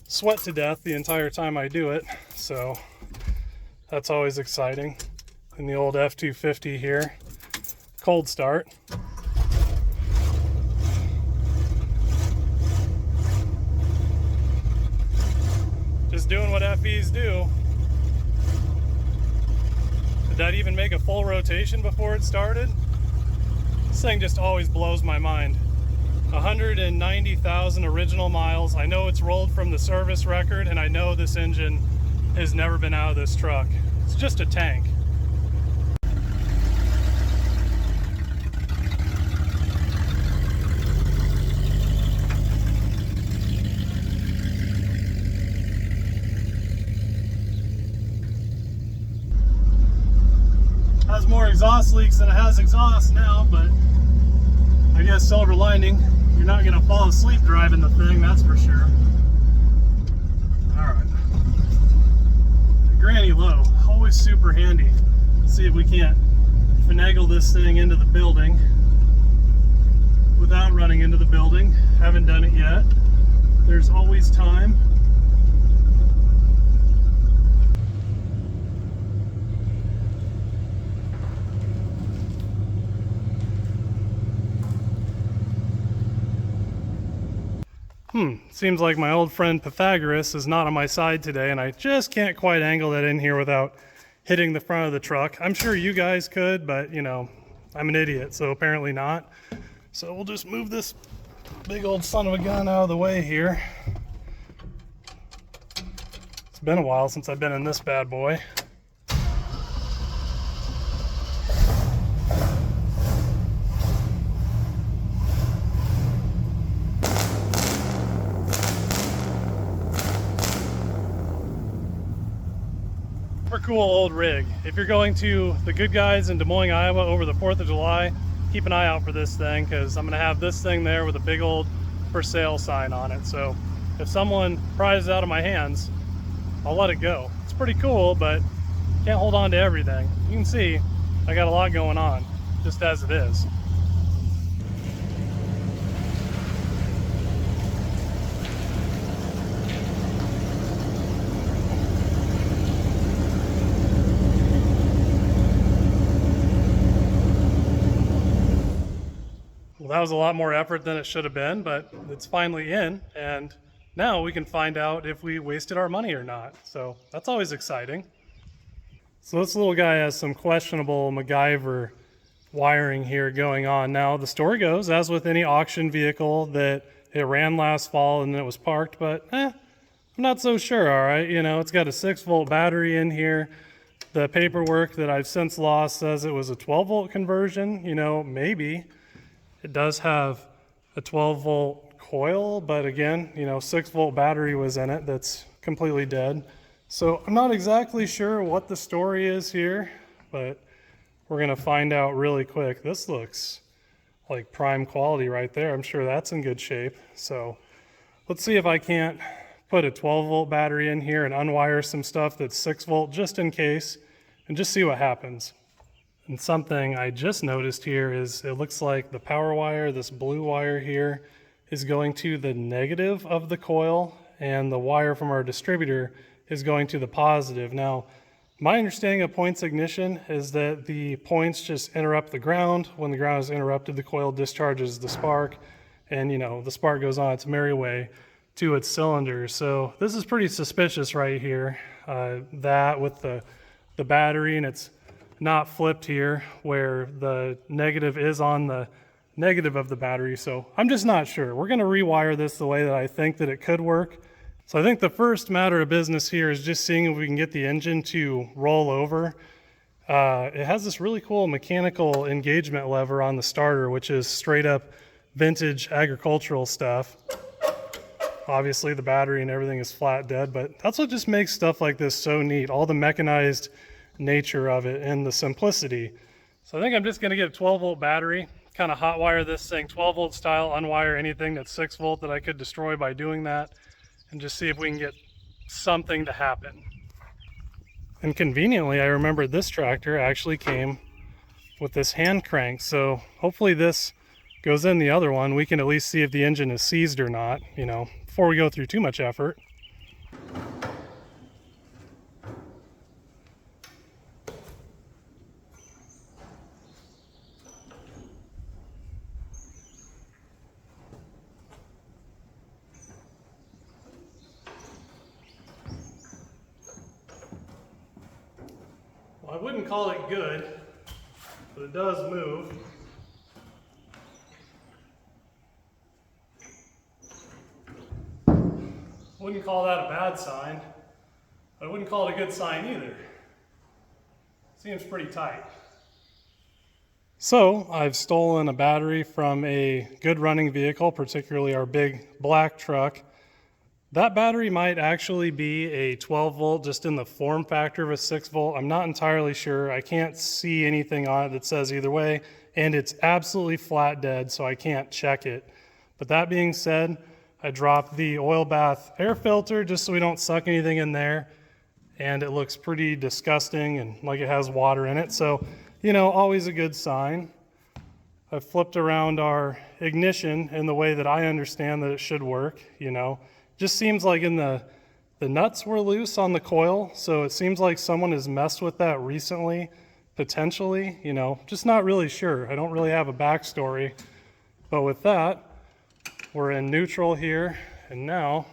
sweat to death the entire time I do it. So that's always exciting. In the old F-250 here, cold start. Just doing what FEs do. Did that even make a full rotation before it started? This thing just always blows my mind. 190,000 original miles. I know it's rolled from the service record, and I know this engine has never been out of this truck. It's just a tank. Has more exhaust leaks than it has exhaust now, but I guess silver lining, you're not going to fall asleep driving the thing, that's for sure. Alright. Granny low, always super handy. Let's see if we can't finagle this thing into the building without running into the building. Haven't done it yet. There's always time. Seems like my old friend Pythagoras is not on my side today, and I just can't quite angle that in here without hitting the front of the truck. I'm sure you guys could, but you know, I'm an idiot, so apparently not. So we'll just move this big old son of a gun out of the way here. It's been a while since I've been in this bad boy. cool old rig. If you're going to the Good Guys in Des Moines, Iowa over the 4th of July, keep an eye out for this thing, because I'm gonna have this thing there with a big old for sale sign on it. So if someone pries it out of my hands, I'll let it go. It's pretty cool, but can't hold on to everything. You can see I got a lot going on, just as it is. Well, that was a lot more effort than it should have been, but it's finally in, and now we can find out if we wasted our money or not. So that's always exciting. So this little guy has some questionable MacGyver wiring here going on. Now the story goes, as with any auction vehicle, that it ran last fall and then it was parked, but I'm not so sure, all right? You know, it's got a 6-volt battery in here. The paperwork that I've since lost says it was a 12-volt conversion. You know, maybe. It does have a 12-volt coil, but again, you know, 6-volt battery was in it that's completely dead. So I'm not exactly sure what the story is here, but we're gonna find out really quick. This looks like prime quality right there. I'm sure that's in good shape. So let's see if I can't put a 12-volt battery in here and unwire some stuff that's 6-volt just in case, and just see what happens. And something I just noticed here is it looks like the power wire, this blue wire here, is going to the negative of the coil, and the wire from our distributor is going to the positive. Now, my understanding of points ignition is that the points just interrupt the ground. When the ground is interrupted, the coil discharges the spark, and you know, the spark goes on its merry way to its cylinder. So this is pretty suspicious right here. That with the battery, and it's not flipped here where the negative is on the negative of the battery. So I'm just not sure. We're going to rewire this the way that I think that it could work. So I think the first matter of business here is just seeing if we can get the engine to roll over. It has this really cool mechanical engagement lever on the starter, which is straight up vintage agricultural stuff. Obviously the battery and everything is flat dead, but that's what just makes stuff like this so neat. All the mechanized nature of it and the simplicity. So I think I'm just going to get a 12-volt battery, kind of hot wire this thing 12-volt style, unwire anything that's 6-volt that I could destroy by doing that, and just see if we can get something to happen. And conveniently, I remembered this tractor actually came with this hand crank, so hopefully this goes in the other one. We can at least see if the engine is seized or not, you know, before we go through too much effort. Well, I wouldn't call it good, but it does move. Wouldn't call that a bad sign, but I wouldn't call it a good sign either. Seems pretty tight. So I've stolen a battery from a good running vehicle, particularly our big black truck. That battery might actually be a 12-volt, just in the form factor of a 6-volt. I'm not entirely sure. I can't see anything on it that says either way, and it's absolutely flat dead, so I can't check it. But that being said, I dropped the oil bath air filter just so we don't suck anything in there, and it looks pretty disgusting and like it has water in it. So, you know, always a good sign. I've flipped around our ignition in the way that I understand that it should work, you know. Just seems like the nuts were loose on the coil, so it seems like someone has messed with that recently, potentially, you know, just not really sure. I don't really have a backstory, but with that, we're in neutral here, and now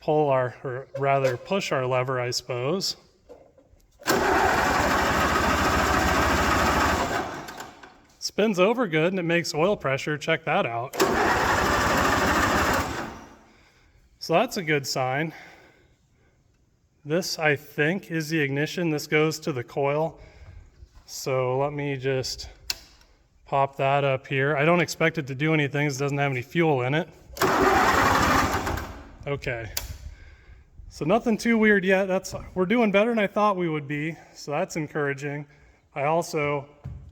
push our lever, I suppose. Spins over good, and it makes oil pressure. Check that out. So that's a good sign. This, I think, is the ignition. This goes to the coil. So let me just pop that up here. I don't expect it to do anything. It doesn't have any fuel in it. Okay. So nothing too weird yet. We're doing better than I thought we would be, so that's encouraging. I also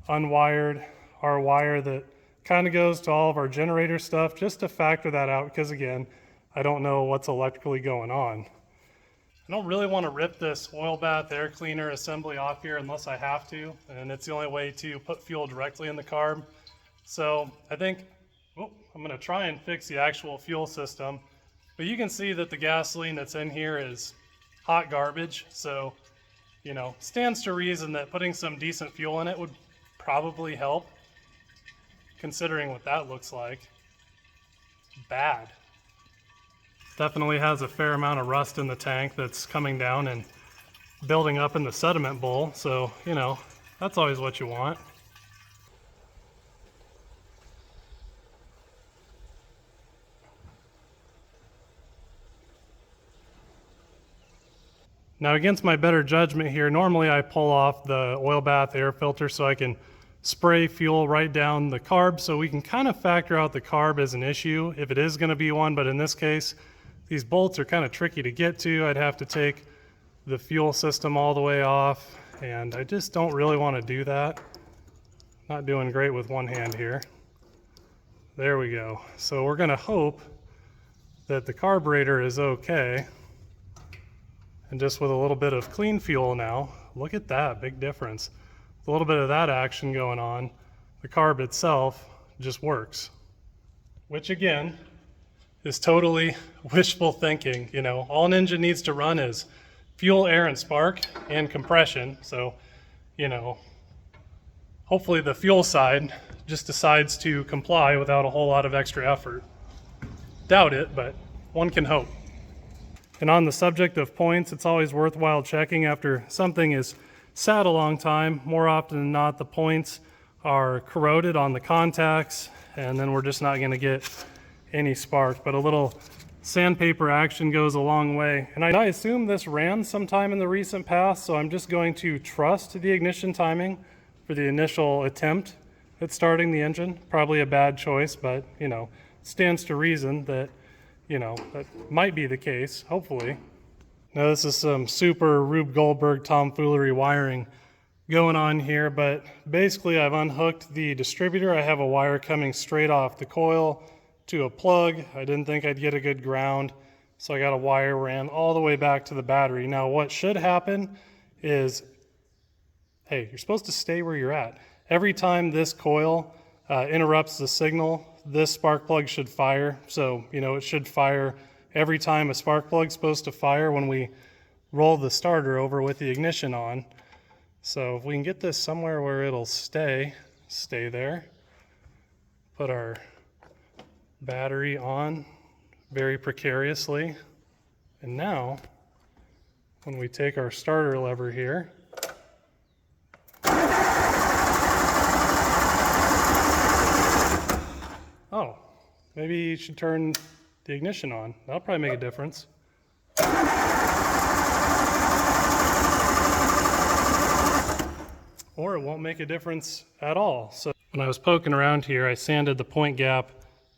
unwired our wire that kind of goes to all of our generator stuff just to factor that out because again, I don't know what's electrically going on. I don't really want to rip this oil bath air cleaner assembly off here unless I have to, and it's the only way to put fuel directly in the carb. So I think, I'm going to try and fix the actual fuel system. But you can see that the gasoline that's in here is hot garbage. So, you know, stands to reason that putting some decent fuel in it would probably help, considering what that looks like. Bad. Definitely has a fair amount of rust in the tank that's coming down and building up in the sediment bowl. So, you know, that's always what you want. Now against my better judgment here, normally I pull off the oil bath air filter so I can spray fuel right down the carb so we can kind of factor out the carb as an issue if it is going to be one, but in this case, these bolts are kind of tricky to get to. I'd have to take the fuel system all the way off, and I just don't really want to do that. Not doing great with one hand here. There we go. So we're going to hope that the carburetor is okay. And just with a little bit of clean fuel now, look at that, big difference. With a little bit of that action going on, the carb itself just works. Which again, is totally wishful thinking. You know, all an engine needs to run is fuel, air, and spark, and compression. So, you know, hopefully the fuel side just decides to comply without a whole lot of extra effort. Doubt it, but one can hope. And on the subject of points, it's always worthwhile checking after something is sat a long time. More often than not, the points are corroded on the contacts, and then we're just not going to get any spark. But a little sandpaper action goes a long way. And I assume this ran sometime in the recent past, so I'm just going to trust the ignition timing for the initial attempt at starting the engine. Probably a bad choice, but, you know, stands to reason that, you know, that might be the case, hopefully. Now this is some super Rube Goldberg tomfoolery wiring going on here, but basically I've unhooked the distributor. I have a wire coming straight off the coil to a plug. I didn't think I'd get a good ground, so I got a wire ran all the way back to the battery. Now what should happen is, hey, you're supposed to stay where you're at. Every time this coil interrupts the signal, this spark plug should fire. So, you know, it should fire every time a spark plug's supposed to fire when we roll the starter over with the ignition on. So if we can get this somewhere where it'll stay there. Put our battery on very precariously. And now, when we take our starter lever here, oh, maybe you should turn the ignition on. That'll probably make a difference. Or it won't make a difference at all. So when I was poking around here, I sanded the point gap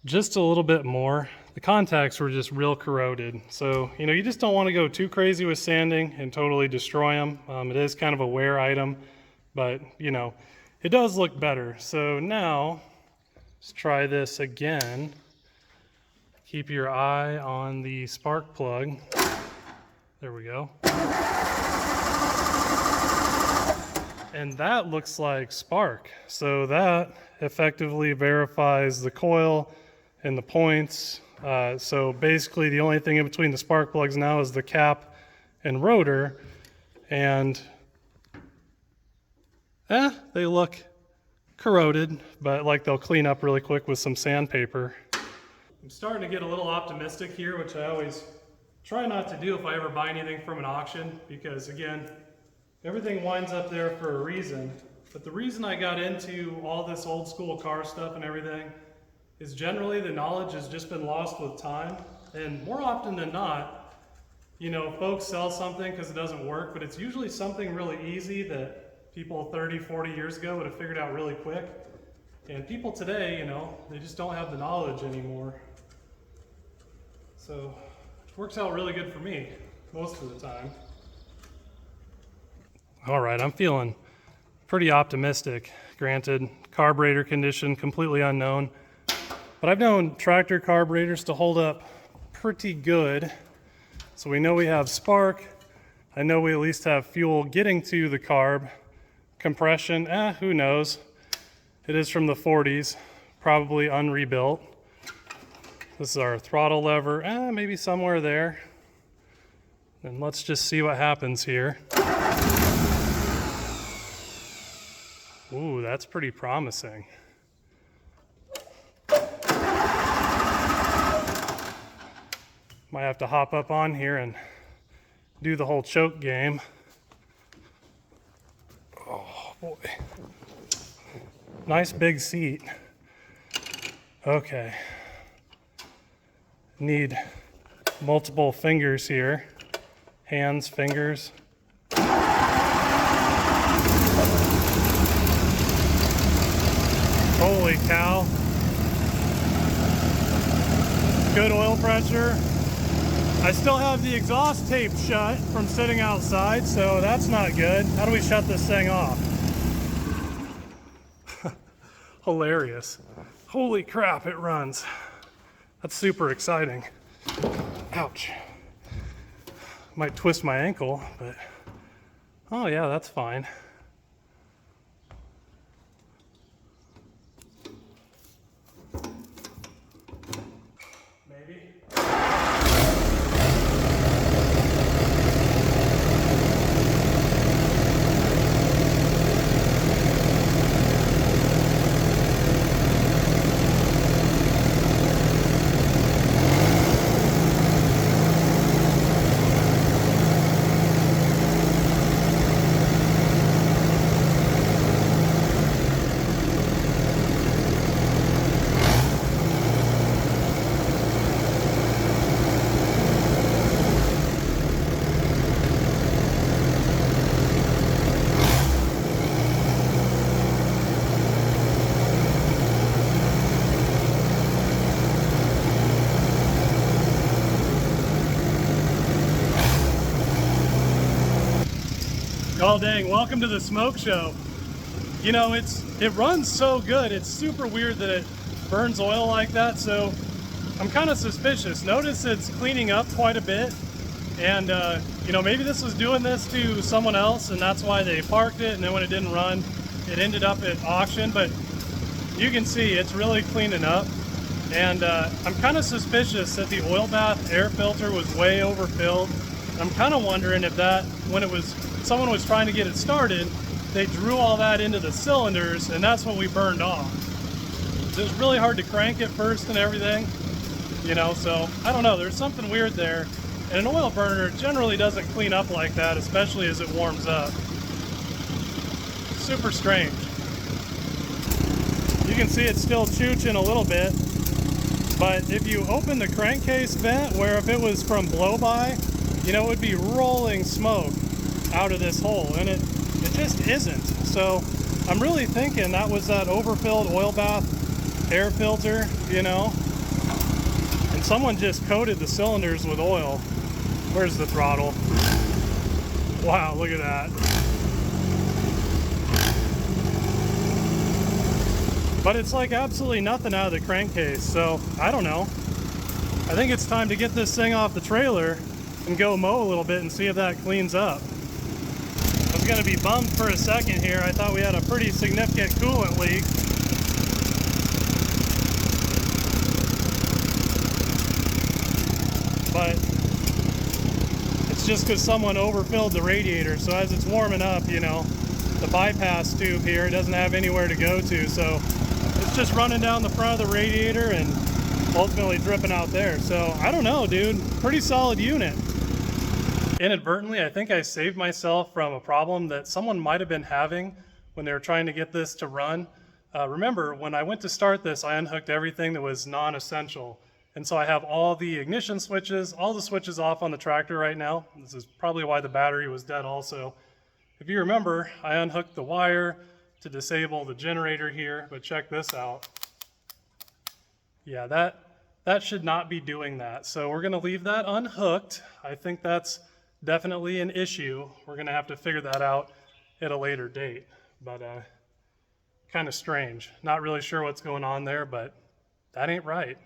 just a little bit more. The contacts were just real corroded. So, you know, you just don't want to go too crazy with sanding and totally destroy them. It is kind of a wear item, but, you know, it does look better. So now, let's try this again. Keep your eye on the spark plug. There we go. And that looks like spark. So that effectively verifies the coil and the points. So basically the only thing in between the spark plugs now is the cap and rotor. And they look corroded, but like they'll clean up really quick with some sandpaper. I'm starting to get a little optimistic here, which I always try not to do if I ever buy anything from an auction, because again, everything winds up there for a reason. But the reason I got into all this old school car stuff and everything is generally the knowledge has just been lost with time. And more often than not, you know, folks sell something because it doesn't work, but it's usually something really easy that people 30, 40 years ago would have figured out really quick. And people today, you know, they just don't have the knowledge anymore. So it works out really good for me. most of the time. All right, I'm feeling pretty optimistic. Granted, carburetor condition completely unknown, but I've known tractor carburetors to hold up pretty good. So we know we have spark. I know we at least have fuel getting to the carb. Compression, who knows? It is from the 40s, probably unrebuilt. This is our throttle lever, maybe somewhere there. And let's just see what happens here. Ooh, that's pretty promising. Might have to hop up on here and do the whole choke game. Oh boy. Nice big seat. Okay. Need multiple fingers here. Hands, fingers. Holy cow. Good oil pressure. I still have the exhaust tape shut from sitting outside, so that's not good. How do we shut this thing off? Hilarious. Holy crap, it runs. That's super exciting. Ouch. Might twist my ankle, but oh yeah, that's fine. Maybe. Oh dang, welcome to the smoke show. You know, it runs so good, it's super weird that it burns oil like that, so I'm kind of suspicious. Notice it's cleaning up quite a bit, and you know, maybe this was doing this to someone else and that's why they parked it, and then when it didn't run, it ended up at auction, but you can see it's really cleaning up. And I'm kind of suspicious that the oil bath air filter was way overfilled. I'm kind of wondering if that, when someone was trying to get it started, they drew all that into the cylinders and that's what we burned off. It was really hard to crank it first and everything, you know, so I don't know, there's something weird there. And an oil burner generally doesn't clean up like that, especially as it warms up. Super strange. You can see it's still chooching a little bit, but if you open the crankcase vent, where if it was from blow-by, you know, it would be rolling smoke out of this hole, and it just isn't. So I'm really thinking that was that overfilled oil bath air filter, you know, and someone just coated the cylinders with oil. Where's the throttle? Wow, look at that. But it's like absolutely nothing out of the crankcase, so I don't know. I think it's time to get this thing off the trailer and go mow a little bit and see if that cleans up. I was gonna be bummed for a second here. I thought we had a pretty significant coolant leak. But it's just because someone overfilled the radiator. So as it's warming up, you know, the bypass tube here doesn't have anywhere to go to. So it's just running down the front of the radiator and ultimately dripping out there. So I don't know, dude. Pretty solid unit. Inadvertently, I think I saved myself from a problem that someone might have been having when they were trying to get this to run. Remember, when I went to start this, I unhooked everything that was non-essential. And so I have all the ignition switches, all the switches off on the tractor right now. This is probably why the battery was dead also. If you remember, I unhooked the wire to disable the generator here, but check this out. Yeah, that should not be doing that. So we're gonna leave that unhooked. I think that's definitely an issue. We're gonna have to figure that out at a later date, but kind of strange. Not really sure what's going on there, but that ain't right.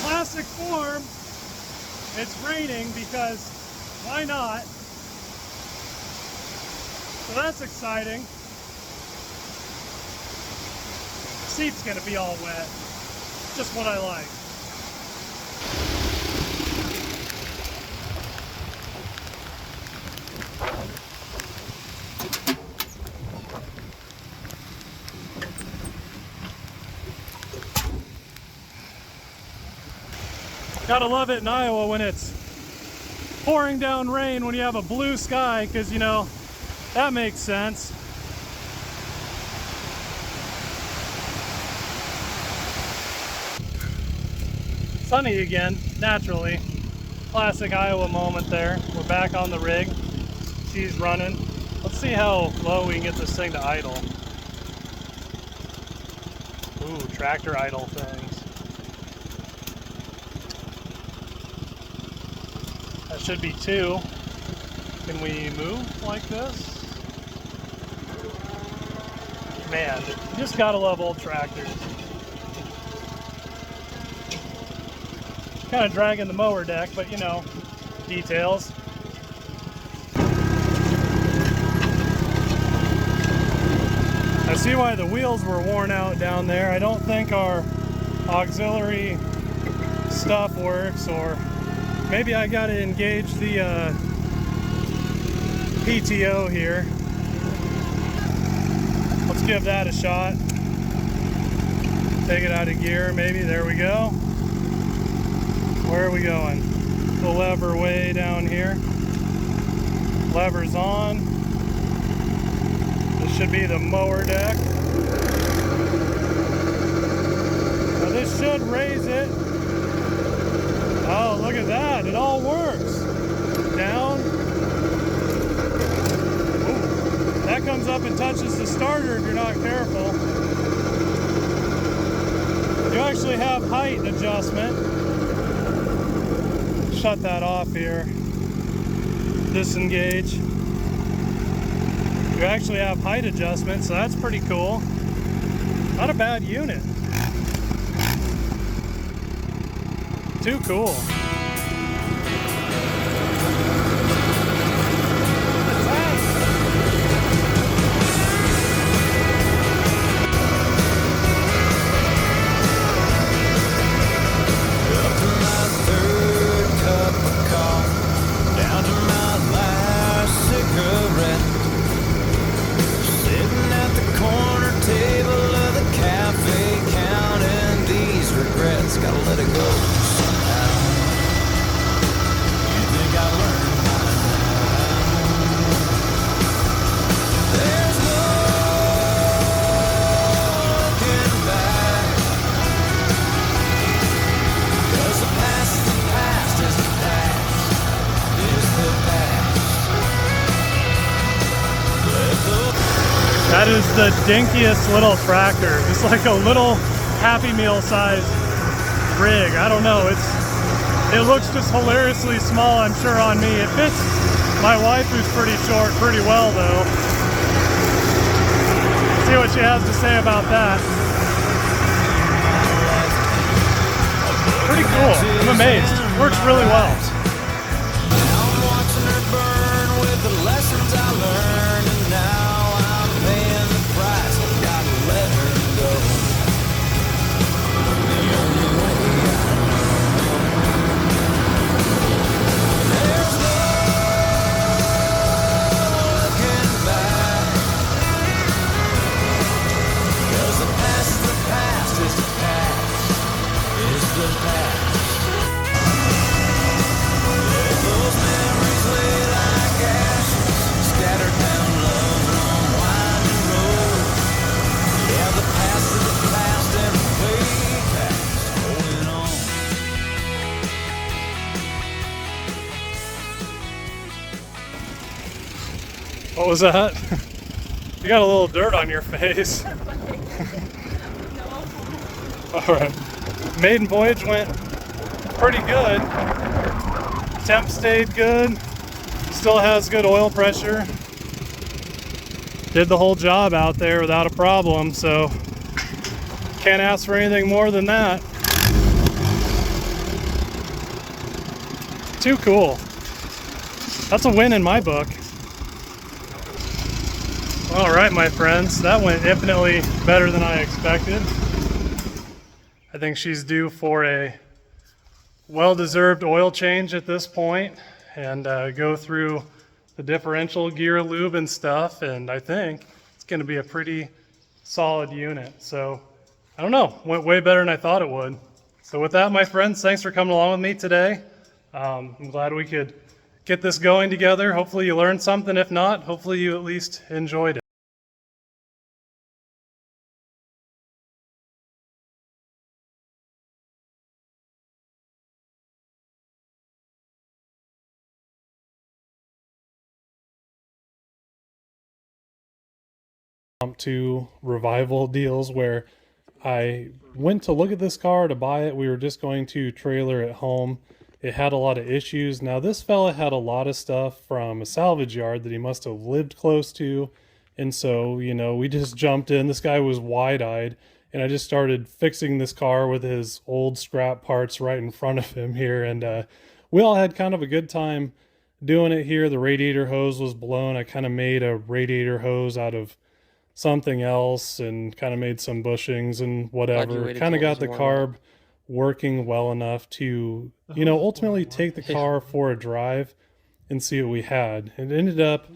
Classic form, it's raining because why not? So that's exciting. The seat's gonna be all wet. Just what I like. Gotta love it in Iowa when it's pouring down rain when you have a blue sky, because you know, that makes sense. Sunny again, naturally. Classic Iowa moment there. We're back on the rig. She's running. Let's see how low we can get this thing to idle. Ooh, tractor idle things. That should be 2. Can we move like this? Man, you just gotta love old tractors. Kind of dragging the mower deck, but you know, details. I see why the wheels were worn out down there. I don't think our auxiliary stuff works, or maybe I gotta engage the PTO here. Let's give that a shot. Take it out of gear, maybe. There we go. Where are we going? The lever way down here. Lever's on. This should be the mower deck. Now this should raise it. Oh, look at that. It all works. Down. Ooh. That comes up and touches the starter if you're not careful. You actually have height adjustment. Shut that off here. Disengage. You actually have height adjustment, so that's pretty cool. Not a bad unit. Too cool. Gotta let it go somehow. You think I learned by now? There's no looking back, 'cause the past is the past is the past is the past. That is the dinkiest little tractor. Just like a little Happy Meal size rig. I don't know, it looks just hilariously small, I'm sure, on me. It fits my wife, who's pretty short, pretty well though. see what she has to say about that. Pretty cool. I'm amazed. Works really well. I'm watching her burn with the lessons I learned, and now I'm paying the price. I've got to let her go. The only way there's no looking back, 'cause the past is the past is the past is the past. Those memories lay like ashes, scattered down love's long winding road. Yeah, the past is the past and way past, holding on. What was that? You got a little dirt on your face. Alright. Maiden voyage went pretty good. Temp stayed good. Still has good oil pressure. Did the whole job out there without a problem, so can't ask for anything more than that. Too cool. That's a win in my book. Alright, my friends, that went infinitely better than I expected. I think she's due for a well-deserved oil change at this point, and go through the differential gear lube and stuff, and I think it's going to be a pretty solid unit. So I don't know, went way better than I thought it would. So with that, my friends, thanks for coming along with me today. I'm glad we could get this going together. Hopefully you learned something. If not, hopefully you at least enjoyed it. To revival deals where I went to look at this car to buy it. We were just going to trailer it home. It had a lot of issues. Now this fella had a lot of stuff from a salvage yard that he must have lived close to, and so, you know, we just jumped in. This guy was wide-eyed, and I just started fixing this car with his old scrap parts right in front of him here, and we all had kind of a good time doing it here. The radiator hose was blown. I kind of made a radiator hose out of something else and kind of made some bushings and whatever. Kind of got the carb working well enough to, you know, ultimately take the car for a drive and see what we had. It ended up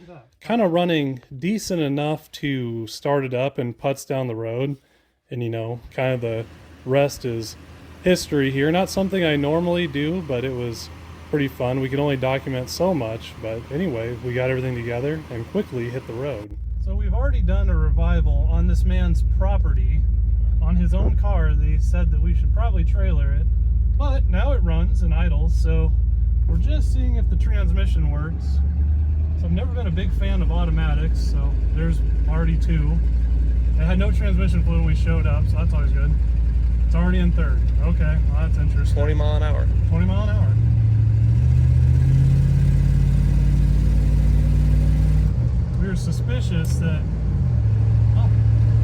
kind of running decent enough to start it up and putts down the road. And, you know, kind of the rest is history here. Not something I normally do, but it was pretty fun. We could only document so much, but anyway, we got everything together and quickly hit the road. So we've already done a revival on this man's property, on his own car. They said that we should probably trailer it, but now it runs and idles, so we're just seeing if the transmission works. So I've never been a big fan of automatics, so there's already two. It had no transmission fluid when we showed up, so that's always good. It's already in third. Okay, well, that's interesting. 20 mile an hour. 20 mile an hour. We were suspicious that, oh,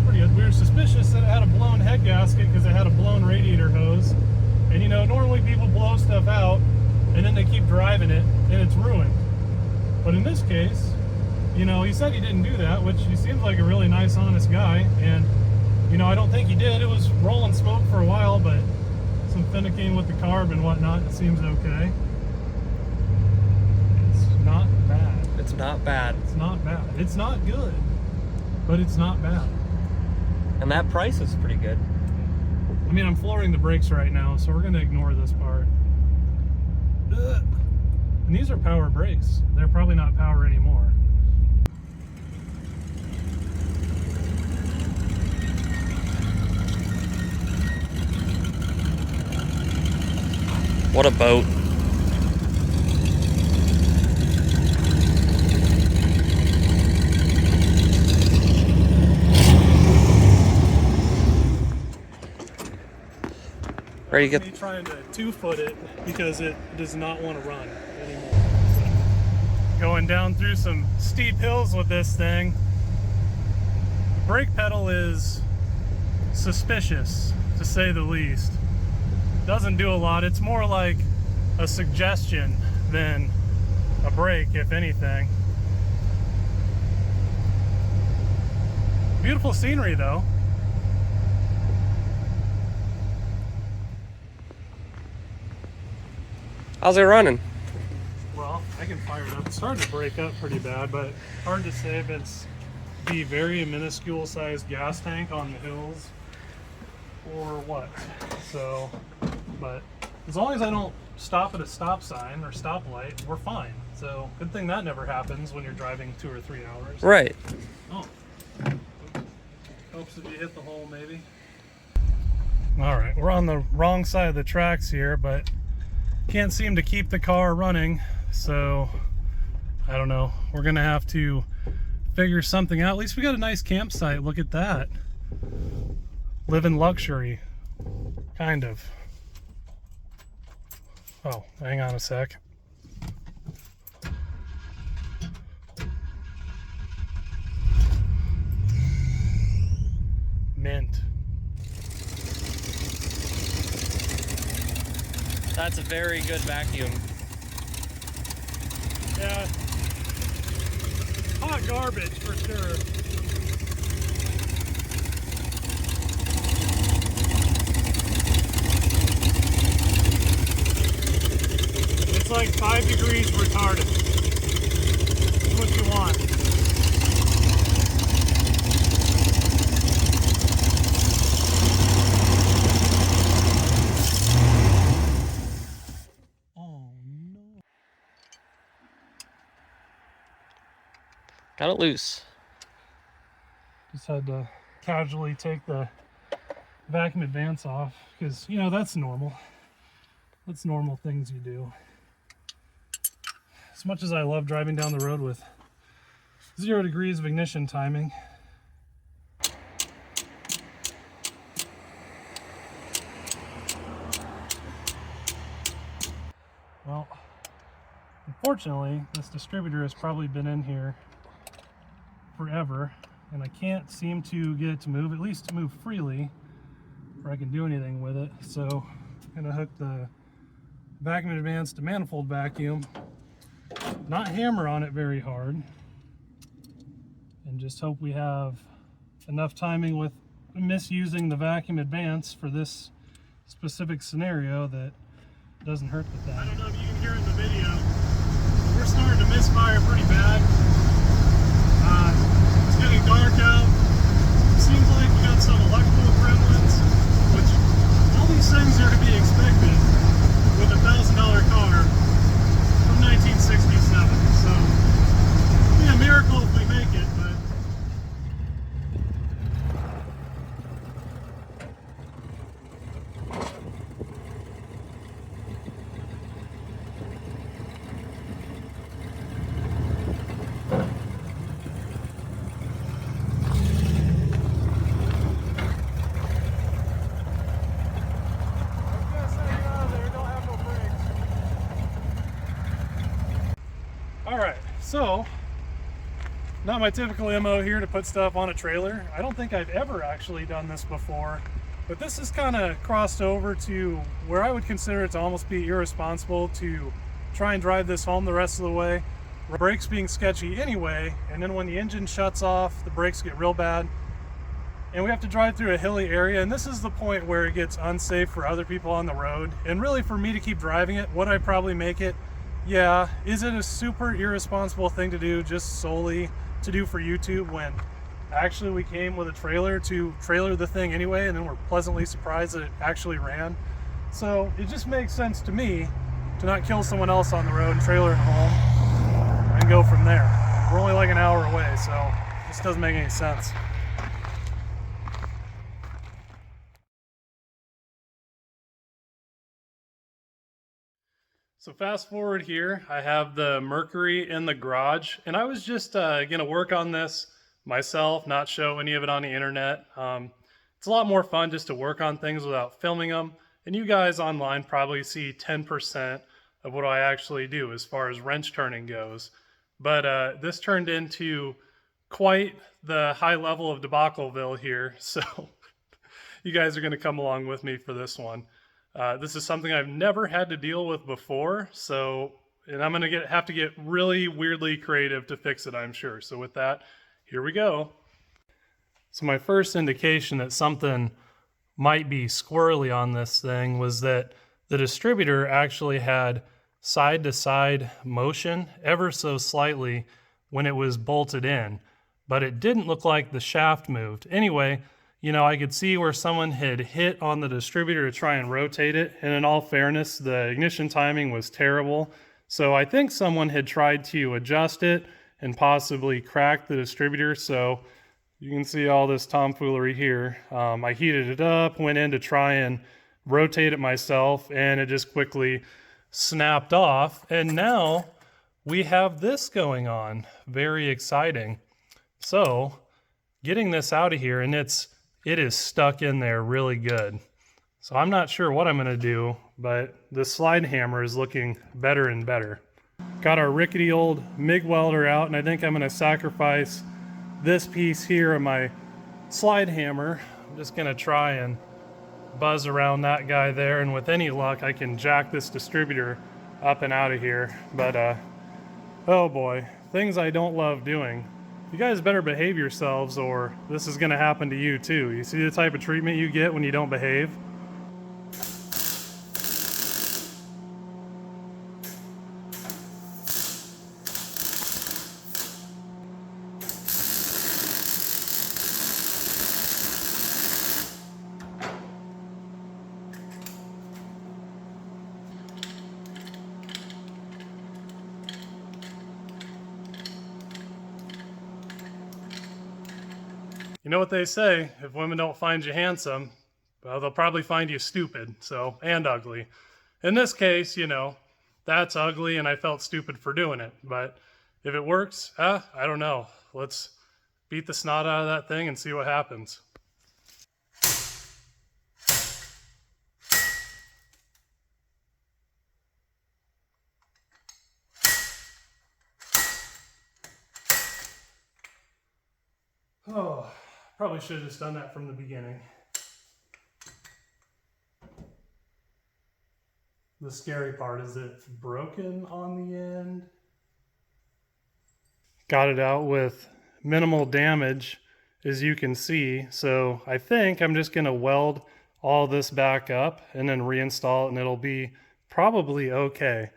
pretty good. We were suspicious that it had a blown head gasket because it had a blown radiator hose. And you know, normally people blow stuff out and then they keep driving it and it's ruined. But in this case, you know, he said he didn't do that, which he seems like a really nice, honest guy. And, you know, I don't think he did. It was rolling smoke for a while, but some finicking with the carb and whatnot, it seems okay. It's not bad. It's not bad. It's not bad. It's not good, but it's not bad. And that price is pretty good. I mean, I'm flooring the brakes right now, so we're going to ignore this part. Ugh. And these are power brakes. They're probably not power anymore. What a boat. Ready to Me get... trying to 2-foot it because it does not want to run anymore. Going down through some steep hills with this thing. The brake pedal is suspicious, to say the least. Doesn't do a lot. It's more like a suggestion than a brake, if anything. Beautiful scenery though. How's it running? Well, I can fire it up. It's starting to break up pretty bad, but hard to say if it's the very minuscule sized gas tank on the hills or what. So, but as long as I don't stop at a stop sign or stoplight, we're fine. So good thing that never happens when you're driving 2 or 3 hours. Right. Oh. Helps if you hit the hole, maybe. All right, we're on the wrong side of the tracks here, but can't seem to keep the car running. So I don't know. We're gonna have to figure something out. At least we got a nice campsite. Look at that. Live in luxury, kind of. Oh, hang on a sec. Mint. That's a very good vacuum. Yeah. Hot garbage for sure. It's like 5 degrees retarded. That's what you want. Got it loose. Just had to casually take the vacuum advance off because, you know, that's normal. That's normal things you do. As much as I love driving down the road with 0 degrees of ignition timing, well, unfortunately, this distributor has probably been in here forever, and I can't seem to get it to move, at least to move freely, where I can do anything with it. So I'm gonna hook the vacuum advance to manifold vacuum, not hammer on it very hard, and just hope we have enough timing with misusing the vacuum advance for this specific scenario that doesn't hurt the thing. I don't know if you can hear in the video, we're starting to misfire pretty bad. It's getting dark out. Seems like we got some electrical gremlins, which all these things are to be expected with a $1,000 car from 1967. So it'll be a miracle if we make it, but alright, so not my typical MO here to put stuff on a trailer. I don't think I've ever actually done this before, but this is kind of crossed over to where I would consider it to almost be irresponsible to try and drive this home the rest of the way. Brakes being sketchy anyway, and then when the engine shuts off, the brakes get real bad, and we have to drive through a hilly area, and this is the point where it gets unsafe for other people on the road, and really for me to keep driving it. Would I probably make it? Yeah. Is it a super irresponsible thing to do just solely to do for YouTube when actually we came with a trailer to trailer the thing anyway, and then we're pleasantly surprised that it actually ran? So it just makes sense to me to not kill someone else on the road and trailer it home and go from there. We're only like an hour away, so this doesn't make any sense. So fast forward here, I have the Mercury in the garage, and I was just gonna work on this myself, not show any of it on the internet. It's a lot more fun just to work on things without filming them, and you guys online probably see 10% of what I actually do as far as wrench turning goes. But this turned into quite the high level of Debacleville here, so you guys are going to come along with me for this one. This is something I've never had to deal with before, and I'm going to have to get really weirdly creative to fix it, I'm sure. So with that, here we go. So my first indication that something might be squirrely on this thing was that the distributor actually had side-to-side motion ever so slightly when it was bolted in, but it didn't look like the shaft moved. Anyway, I could see where someone had hit on the distributor to try and rotate it, and in all fairness, the ignition timing was terrible. So I think someone had tried to adjust it and possibly crack the distributor. So you can see all this tomfoolery here. I heated it up, went in to try and rotate it myself, and it just quickly snapped off. And now we have this going on. Very exciting. So getting this out of here, and it is stuck in there really good. So I'm not sure what I'm going to do, but the slide hammer is looking better and better. Got our rickety old MIG welder out, and I think I'm going to sacrifice this piece here of my slide hammer. I'm just going to try and buzz around that guy there, and with any luck I can jack this distributor up and out of here. But oh boy, things I don't love doing. You guys better behave yourselves or this is going to happen to you too. You see the type of treatment you get when you don't behave? You know what they say, if women don't find you handsome, well, they'll probably find you stupid, and ugly. In this case, that's ugly and I felt stupid for doing it. But if it works, I don't know. Let's beat the snot out of that thing and see what happens. Oh, probably should have just done that from the beginning. The scary part is it's broken on the end. Got it out with minimal damage, as you can see. So I think I'm just going to weld all this back up and then reinstall it, and it'll be probably okay.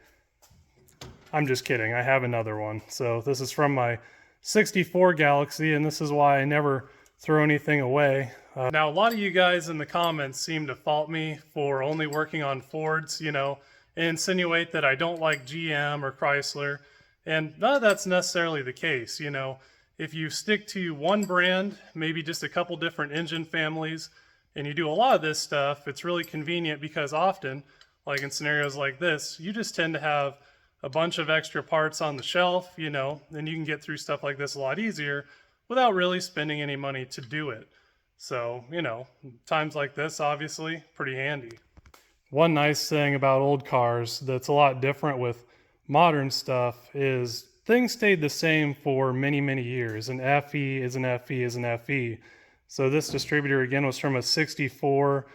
I'm just kidding. I have another one. So this is from my 64 Galaxy, and this is why I never throw anything away. Now, a lot of you guys in the comments seem to fault me for only working on Fords, and insinuate that I don't like GM or Chrysler, and none of that's necessarily the case. If you stick to one brand, maybe just a couple different engine families, and you do a lot of this stuff, it's really convenient because often, like in scenarios like this, you just tend to have a bunch of extra parts on the shelf, and you can get through stuff like this a lot easier without really spending any money to do it. So, times like this, obviously, pretty handy. One nice thing about old cars that's a lot different with modern stuff is things stayed the same for many, many years. An FE is an FE is an FE. So this distributor, again, was from a 64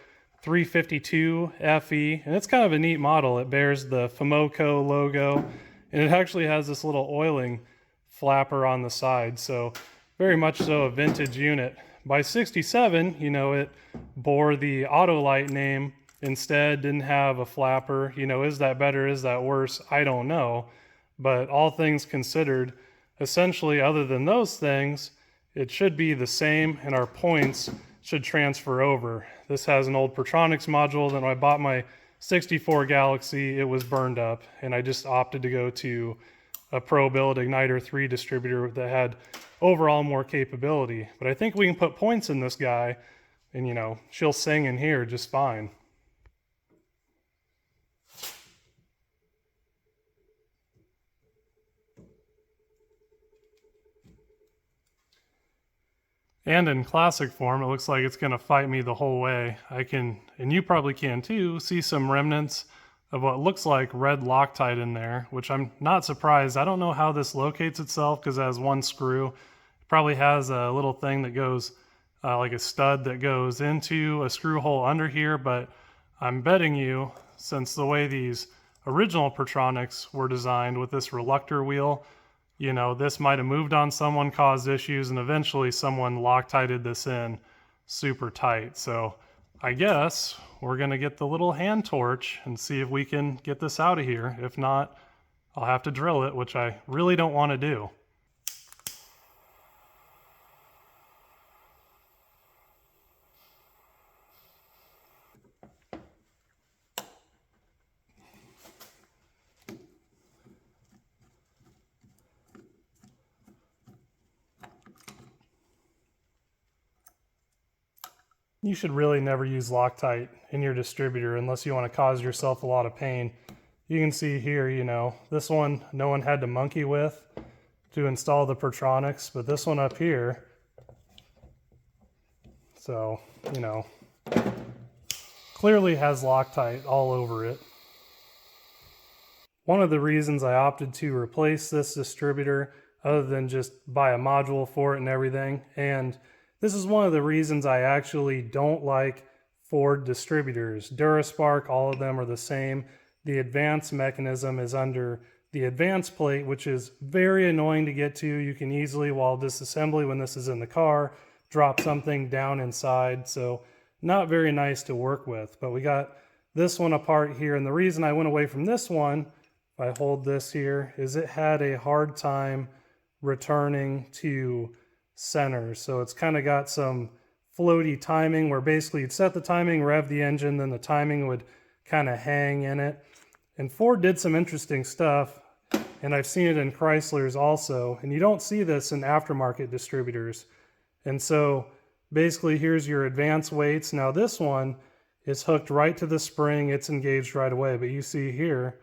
352 FE, and it's kind of a neat model. It bears the Famoco logo, and it actually has this little oiling flapper on the side, so very much so a vintage unit. By 67, it bore the Autolite name instead, didn't have a flapper. Is that better, is that worse? I don't know, but all things considered, essentially, other than those things, it should be the same, and our points should transfer over. This has an old Pertronix module. Then when I bought my 64 Galaxy, it was burned up, and I just opted to go to a Pro Build Igniter 3 distributor that had overall more capability. But I think we can put points in this guy, and she'll sing in here just fine. And in classic form, it looks like it's going to fight me the whole way. I can, and you probably can too, see some remnants of what looks like red Loctite in there, which I'm not surprised. I don't know how this locates itself because it has one screw. It Probably has a little thing that goes like a stud that goes into a screw hole under here, but I'm betting you, since the way these original Protronics were designed with this reluctor wheel, you know, this might have moved on someone, caused issues, and eventually someone Loctited this in super tight. So I guess we're gonna get the little hand torch and see if we can get this out of here. If not, I'll have to drill it, which I really don't want to do. You should really never use Loctite in your distributor unless you want to cause yourself a lot of pain. You can see here, you know, this one no one had to monkey with to install the Protronics, but this one up here, so, you know, clearly has Loctite all over it. One of the reasons I opted to replace this distributor, other than just buy a module for it and everything, and this is one of the reasons I actually don't like Ford distributors. Duraspark, all of them are the same. The advance mechanism is under the advance plate, which is very annoying to get to. You can easily, while disassembly, when this is in the car, drop something down inside. So not very nice to work with. But we got this one apart here. And the reason I went away from this one, if I hold this here, is it had a hard time returning to center. So it's kind of got some floaty timing where basically you'd set the timing, rev the engine, then the timing would kind of hang in it. And Ford did some interesting stuff, and I've seen it in Chryslers also, and you don't see this in aftermarket distributors. And so basically here's your advance weights. Now this one is hooked right to the spring, it's engaged right away, but you see here,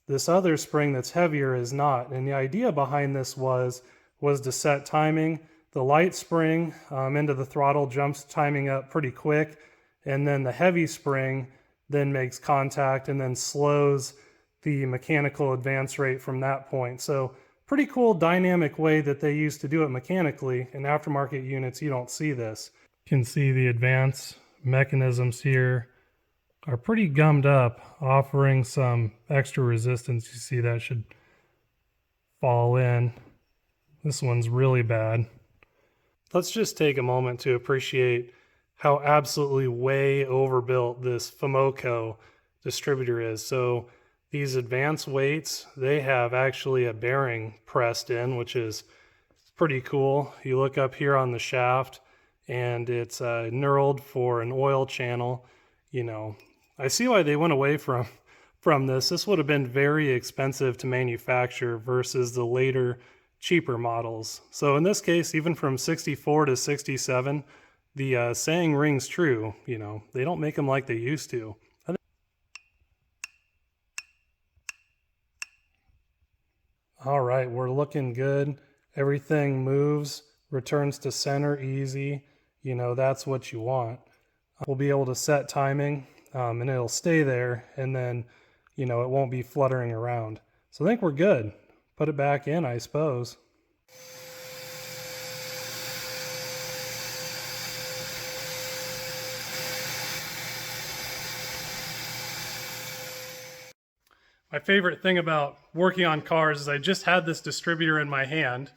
this other spring that's heavier is not. And the idea behind this was to set timing. The light spring into the throttle jumps timing up pretty quick, and then the heavy spring then makes contact and then slows the mechanical advance rate from that point. So pretty cool dynamic way that they used to do it mechanically. In aftermarket units, you don't see this. You can see the advance mechanisms here are pretty gummed up, offering some extra resistance. You see that should fall in. This one's really bad. Let's just take a moment to appreciate how absolutely way overbuilt this Famoco distributor is. So these advanced weights, they have actually a bearing pressed in, which is pretty cool. You look up here on the shaft and it's knurled for an oil channel. You know, I see why they went away from this. This would have been very expensive to manufacture versus the later cheaper models. So in this case, even from 64 to 67, the saying rings true. You know, they don't make them like they used to. All right, we're looking good. Everything moves, returns to center easy. You know, that's what you want. We'll be able to set timing and it'll stay there, and then, you know, it won't be fluttering around. So I think we're good. Put it back in, I suppose. My favorite thing about working on cars is I just had this distributor in my hand,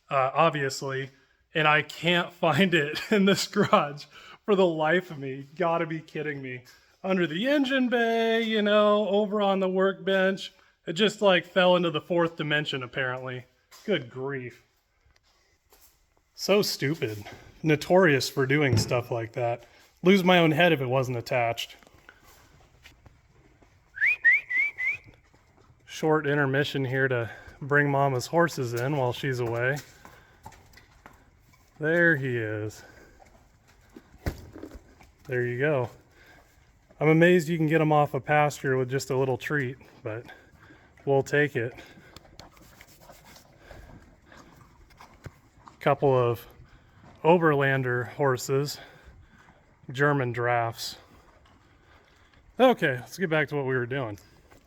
obviously, and I can't find it in this garage for the life of me. Gotta be kidding me. Under the engine bay, you know, over on the workbench. It just like fell into the fourth dimension, apparently. Good grief. So stupid. Notorious for doing stuff like that. Lose my own head if it wasn't attached. Short intermission here to bring Mama's horses in while she's away. There he is. There you go. I'm amazed you can get them off a pasture with just a little treat, but we'll take it. Couple of Oberlander horses, German drafts. Okay, let's get back to what we were doing.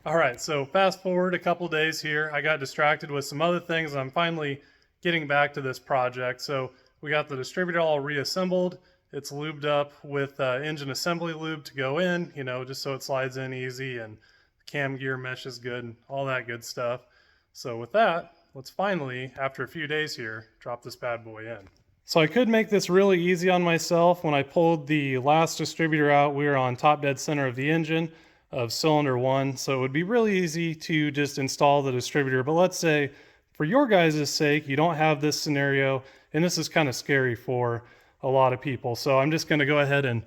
All right, so fast forward a couple days here. I got distracted with some other things. I'm finally getting back to this project, so we got the distributor all reassembled. It's lubed up with engine assembly lube to go in, you know, just so it slides in easy and the cam gear meshes good and all that good stuff. So with that, let's finally, after a few days here, drop this bad boy in. So I could make this really easy on myself. When I pulled the last distributor out, we were on top dead center of the engine of cylinder 1, so it would be really easy to just install the distributor. But let's say, for your guys' sake, you don't have this scenario, and this is kind of scary for a lot of people. So I'm just going to go ahead and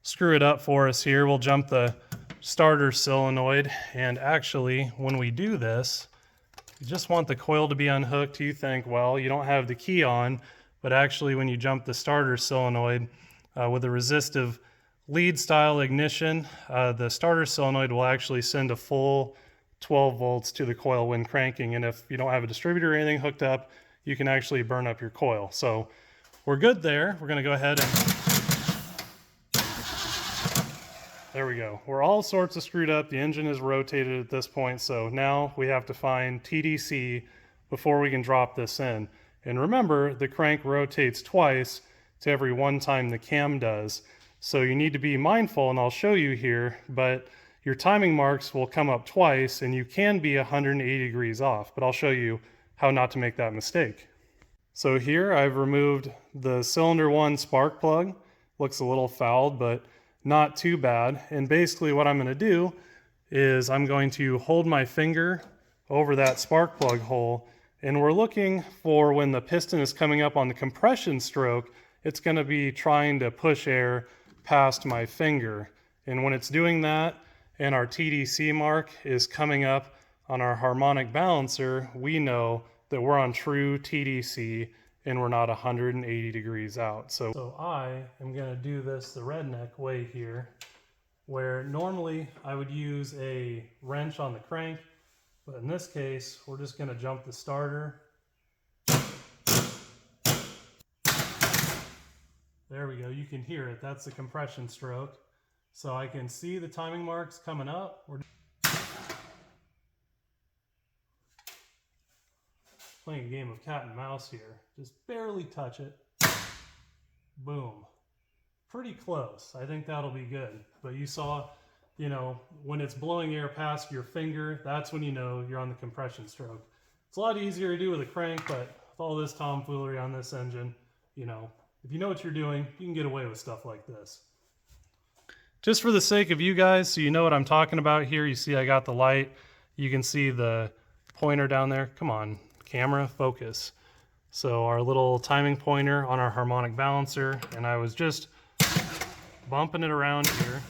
screw it up for us here. We'll jump the starter solenoid, and actually, when we do this, you just want the coil to be unhooked. You think, well, you don't have the key on, but actually when you jump the starter solenoid with a resistive lead style ignition, the starter solenoid will actually send a full 12 volts to the coil when cranking. And if you don't have a distributor or anything hooked up, you can actually burn up your coil. So we're good there. We're gonna go ahead and, there we go. We're all sorts of screwed up. The engine is rotated at this point. So now we have to find TDC before we can drop this in. And remember, the crank rotates twice to every one time the cam does. So you need to be mindful, and I'll show you here, but your timing marks will come up twice and you can be 180 degrees off, but I'll show you how not to make that mistake. So here I've removed the cylinder 1 spark plug. Looks a little fouled, but not too bad. And basically what I'm going to do is I'm going to hold my finger over that spark plug hole, and we're looking for when the piston is coming up on the compression stroke, it's going to be trying to push air past my finger. And when it's doing that and our TDC mark is coming up on our harmonic balancer, we know that we're on true TDC and we're not 180 degrees out. So I am going to do this the redneck way here, where normally I would use a wrench on the crank, but in this case, we're just going to jump the starter. There we go. You can hear it. That's the compression stroke. So I can see the timing marks coming up. We're playing a game of cat and mouse here. Just barely touch it. Boom. Pretty close. I think that'll be good. But you saw, you know, when it's blowing air past your finger, that's when you know you're on the compression stroke. It's a lot easier to do with a crank, but with all this tomfoolery on this engine, you know, if you know what you're doing, you can get away with stuff like this. Just for the sake of you guys, so you know what I'm talking about here, you see I got the light. You can see the pointer down there. Come on, camera, focus. So our little timing pointer on our harmonic balancer, and I was just bumping it around here.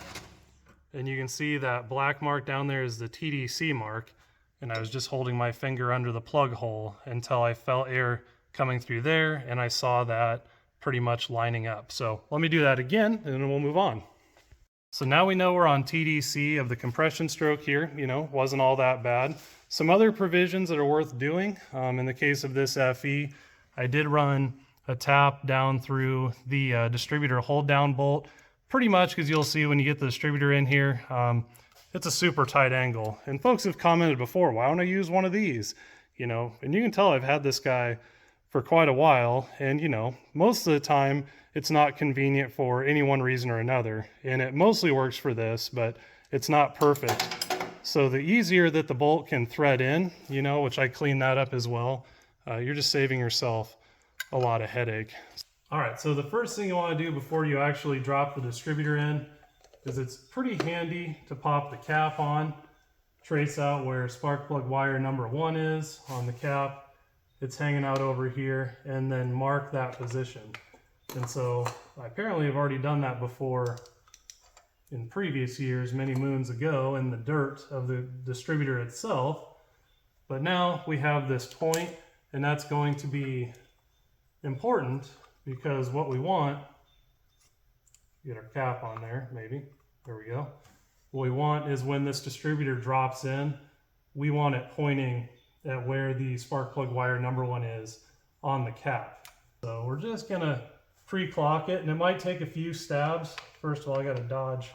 And you can see that black mark down there is the TDC mark. And I was just holding my finger under the plug hole until I felt air coming through there, and I saw that pretty much lining up. So let me do that again, and then we'll move on. So now we know we're on TDC of the compression stroke here. You know, wasn't all that bad. Some other provisions that are worth doing. In the case of this FE, I did run a tap down through the distributor hold down bolt, pretty much because you'll see when you get the distributor in here, it's a super tight angle. And folks have commented before, why don't I use one of these? You know, and you can tell I've had this guy for quite a while, and you know, most of the time it's not convenient for any one reason or another, and it mostly works for this, but it's not perfect. So the easier that the bolt can thread in, you know, which I clean that up as well, you're just saving yourself a lot of headache. All right, so the first thing you want to do before you actually drop the distributor in is it's pretty handy to pop the cap on, trace out where spark plug wire number 1 is on the cap. It's hanging out over here, and then mark that position. And so I apparently have already done that before in previous years, many moons ago, in the dirt of the distributor itself. But now we have this point, and that's going to be important because what we want, get our cap on there, maybe, there we go. What we want is when this distributor drops in, we want it pointing at where the spark plug wire number 1 is on the cap. So we're just gonna pre-clock it, and it might take a few stabs. First of all, I gotta dodge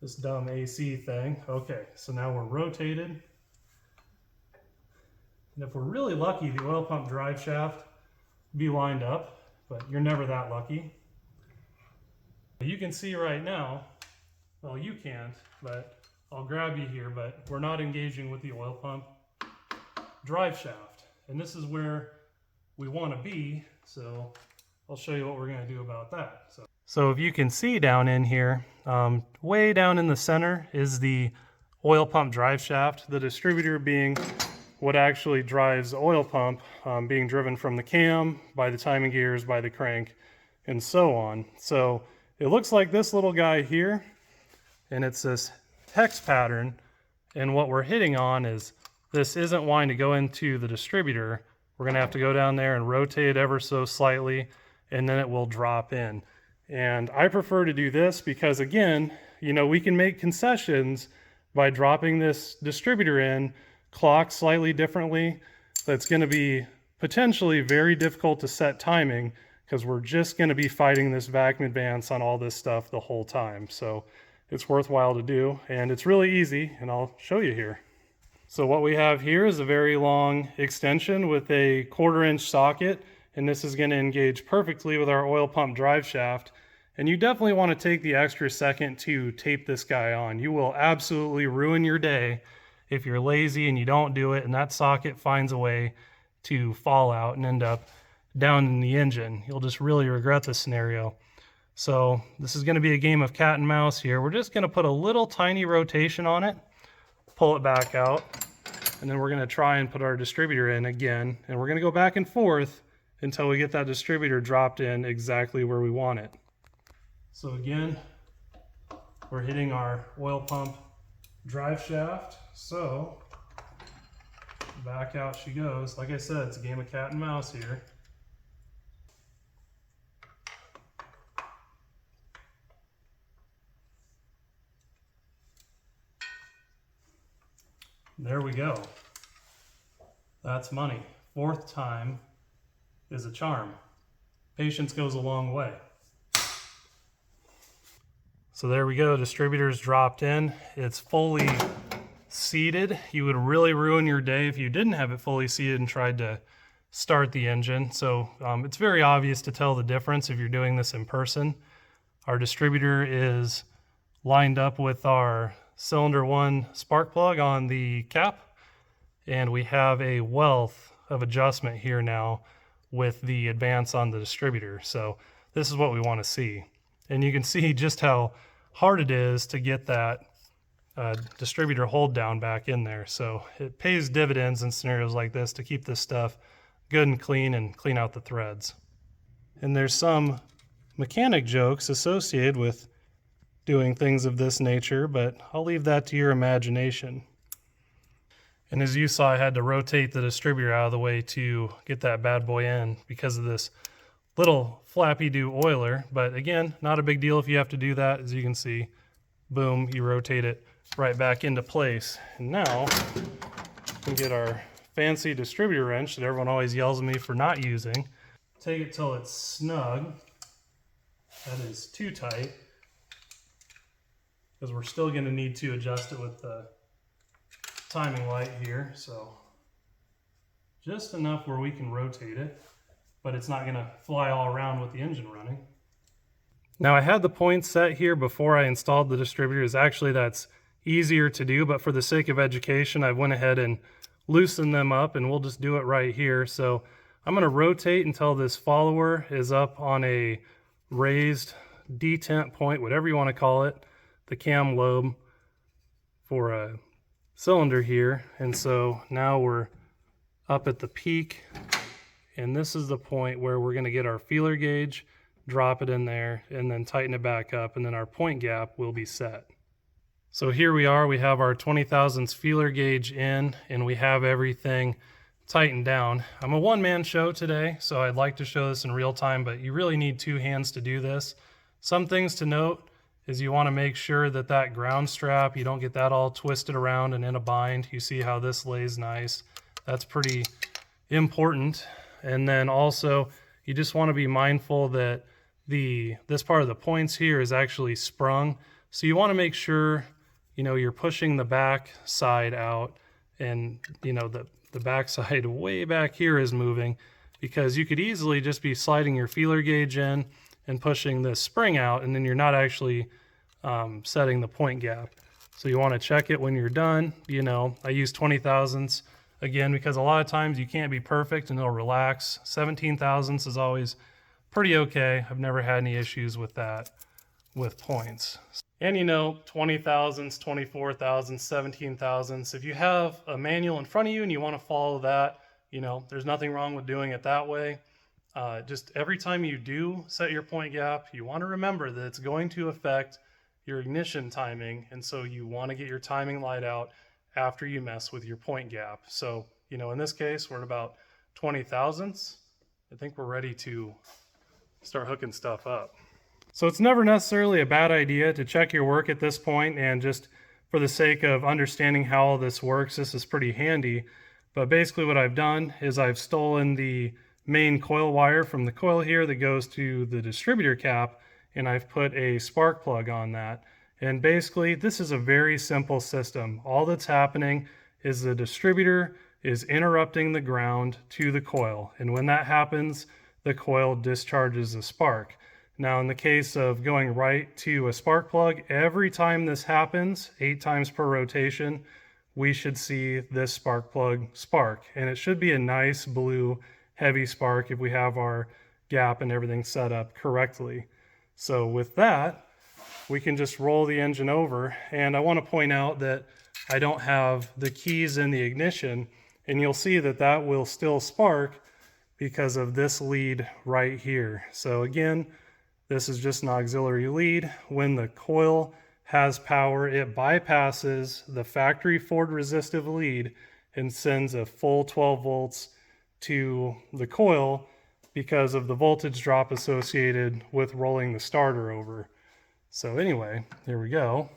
this dumb AC thing. Okay, so now we're rotated. And if we're really lucky, the oil pump drive shaft will be lined up, but you're never that lucky. You can see right now, well, you can't, but I'll grab you here, but we're not engaging with the oil pump drive shaft. And this is where we want to be, so I'll show you what we're going to do about that. So if you can see down in here, way down in the center is the oil pump drive shaft, the distributor being what actually drives the oil pump, being driven from the cam, by the timing gears, by the crank, and so on. So it looks like this little guy here, and it's this hex pattern, and what we're hitting on is this isn't wanting to go into the distributor. We're gonna have to go down there and rotate it ever so slightly, and then it will drop in. And I prefer to do this because, again, you know, we can make concessions by dropping this distributor in, clock slightly differently. That's gonna be potentially very difficult to set timing, because we're just going to be fighting this vacuum advance on all this stuff the whole time. So it's worthwhile to do, and it's really easy, and I'll show you here. So what we have here is a very long extension with a 1/4-inch socket, and this is going to engage perfectly with our oil pump drive shaft. And you definitely want to take the extra second to tape this guy on. You will absolutely ruin your day if you're lazy and you don't do it, and that socket finds a way to fall out and end up down in the engine. You'll just really regret this scenario. So this is going to be a game of cat and mouse here. We're just going to put a little tiny rotation on it, pull it back out, and then we're going to try and put our distributor in again, and we're going to go back and forth until we get that distributor dropped in exactly where we want it. So again, we're hitting our oil pump drive shaft, so back out she goes. Like I said, it's a game of cat and mouse here. There we go. That's money. 4th time is a charm. Patience goes a long way. So there we go, distributor's dropped in. It's fully seated. You would really ruin your day if you didn't have it fully seated and tried to start the engine. So it's very obvious to tell the difference if you're doing this in person. Our distributor is lined up with our cylinder 1 spark plug on the cap, and we have a wealth of adjustment here now with the advance on the distributor. So this is what we want to see, and you can see just how hard it is to get that distributor hold down back in there. So it pays dividends in scenarios like this to keep this stuff good and clean out the threads. And there's some mechanic jokes associated with doing things of this nature, but I'll leave that to your imagination. And as you saw, I had to rotate the distributor out of the way to get that bad boy in because of this little flappy-do oiler. But again, not a big deal if you have to do that. As you can see, boom, you rotate it right back into place. And now we can get our fancy distributor wrench that everyone always yells at me for not using. Take it till it's snug. That is too tight, because we're still going to need to adjust it with the timing light here. So just enough where we can rotate it, but it's not going to fly all around with the engine running. Now I had the points set here before I installed the distributors. Actually, that's easier to do, but for the sake of education, I went ahead and loosened them up, and we'll just do it right here. So I'm going to rotate until this follower is up on a raised detent point, whatever you want to call it, the cam lobe for a cylinder here. And so now we're up at the peak, and this is the point where we're going to get our feeler gauge, drop it in there, and then tighten it back up, and then our point gap will be set. So here we are, we have our 20 thousandths feeler gauge in, and we have everything tightened down. I'm a one-man show today, so I'd like to show this in real time, but you really need 2 hands to do this. Some things to note is you want to make sure that that ground strap, you don't get that all twisted around and in a bind. You see how this lays nice. That's pretty important. And then also, you just want to be mindful that this part of the points here is actually sprung. So you want to make sure, you know, you're pushing the back side out, and, you know, the the backside way back here is moving, because you could easily just be sliding your feeler gauge in and pushing this spring out, and then you're not actually setting the point gap. So you want to check it when you're done. You know, I use 20 thousandths again because a lot of times you can't be perfect and it'll relax. 17 thousandths is always pretty okay. I've never had any issues with that with points. And you know, 20 thousandths, 24 thousandths, 17 thousandths. If you have a manual in front of you and you want to follow that, you know, there's nothing wrong with doing it that way. Just every time you do set your point gap, you want to remember that it's going to affect your ignition timing, and so you want to get your timing light out after you mess with your point gap. So, you know, in this case, we're at about 20 thousandths. I think we're ready to start hooking stuff up. So it's never necessarily a bad idea to check your work at this point, and just for the sake of understanding how all this works, this is pretty handy. But basically what I've done is I've stolen the main coil wire from the coil here that goes to the distributor cap, and I've put a spark plug on that. And basically this is a very simple system. All that's happening is the distributor is interrupting the ground to the coil, and when that happens, the coil discharges a spark. Now in the case of going right to a spark plug, every time this happens, 8 times per rotation, we should see this spark plug spark, and it should be a nice blue heavy spark if we have our gap and everything set up correctly. So with that, we can just roll the engine over, and I want to point out that I don't have the keys in the ignition, and you'll see that that will still spark because of this lead right here. So again, this is just an auxiliary lead. When the coil has power, it bypasses the factory Ford resistive lead and sends a full 12 volts to the coil because of the voltage drop associated with rolling the starter over. So anyway, there we go.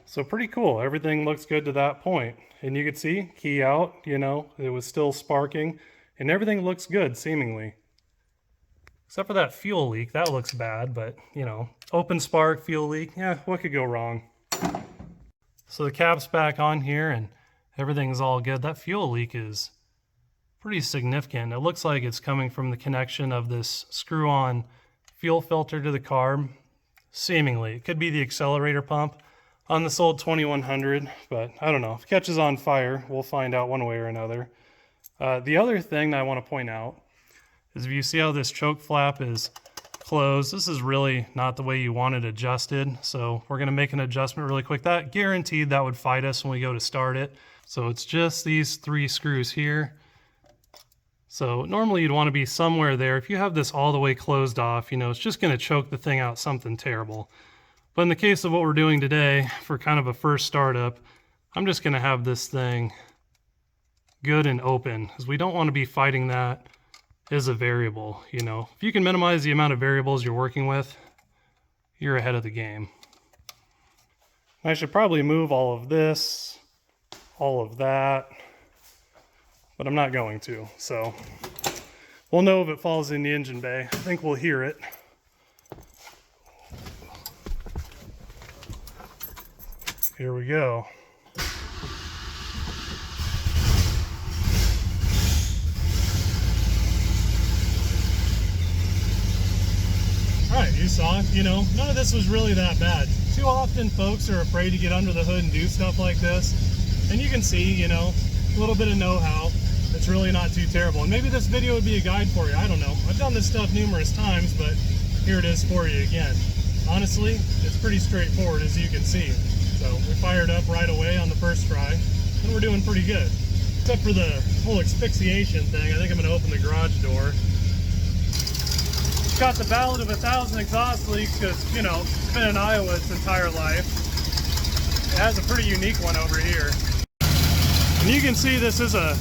So pretty cool. Everything looks good to that point. And you could see, key out, you know, it was still sparking, and everything looks good seemingly. Except for that fuel leak, that looks bad, but you know, open spark, fuel leak, yeah, what could go wrong? So the cap's back on here and everything's all good. That fuel leak is pretty significant. It looks like it's coming from the connection of this screw-on fuel filter to the carb. Seemingly, it could be the accelerator pump on this old 2100, but I don't know. If it catches on fire, we'll find out one way or another. The other thing that I want to point out is if you see how this choke flap is closed, this is really not the way you want it adjusted. So we're going to make an adjustment really quick. That guaranteed that would fight us when we go to start it. So it's just these 3 screws here. So normally you'd want to be somewhere there. If you have this all the way closed off, you know, it's just going to choke the thing out something terrible. But in the case of what we're doing today, for kind of a first startup, I'm just going to have this thing good and open, because we don't want to be fighting that as a variable. You know, if you can minimize the amount of variables you're working with, you're ahead of the game. I should probably move all of this, all of that, but I'm not going to. So we'll know if it falls in the engine bay. I think we'll hear it. Here we go. Alright, you saw it. You know, none of this was really that bad. Too often folks are afraid to get under the hood and do stuff like this. And you can see, you know, a little bit of know-how. It's really not too terrible. And maybe this video would be a guide for you. I don't know. I've done this stuff numerous times, but here it is for you again. Honestly, it's pretty straightforward, as you can see. So we fired up right away on the first try, and we're doing pretty good. Except for the whole asphyxiation thing. I think I'm going to open the garage door. Got the ballad of 1,000 exhaust leaks because, you know, it's been in Iowa its entire life. It has a pretty unique one over here. And you can see this is a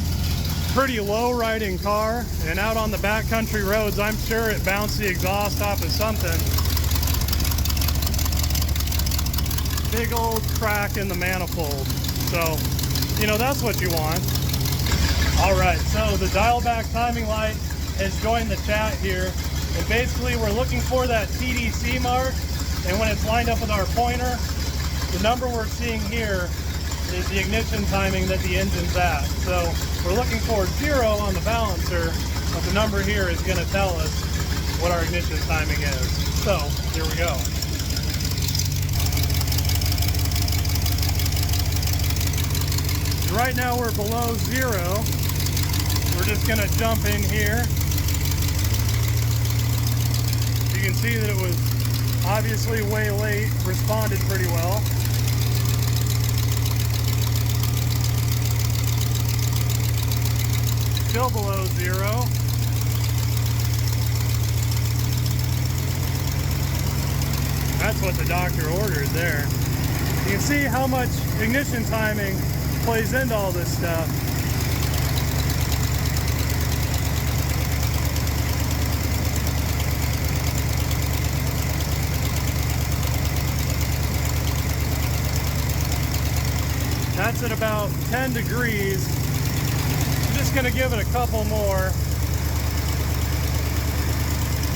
pretty low riding car, and out on the backcountry roads, I'm sure it bounced the exhaust off of something. Big old crack in the manifold. So, you know, that's what you want. Alright, so the dial back timing light has joined the chat here. And basically we're looking for that TDC mark, and when it's lined up with our pointer, the number we're seeing here is the ignition timing that the engine's at. So we're looking for 0 on the balancer, but the number here is going to tell us what our ignition timing is. So here we go. Right now we're below 0. We're just going to jump in here. You can see that it was obviously way late, responded pretty well. Still below 0. That's what the doctor ordered there. You can see how much ignition timing plays into all this stuff. That's at about 10 degrees. I'm just gonna give it a couple more.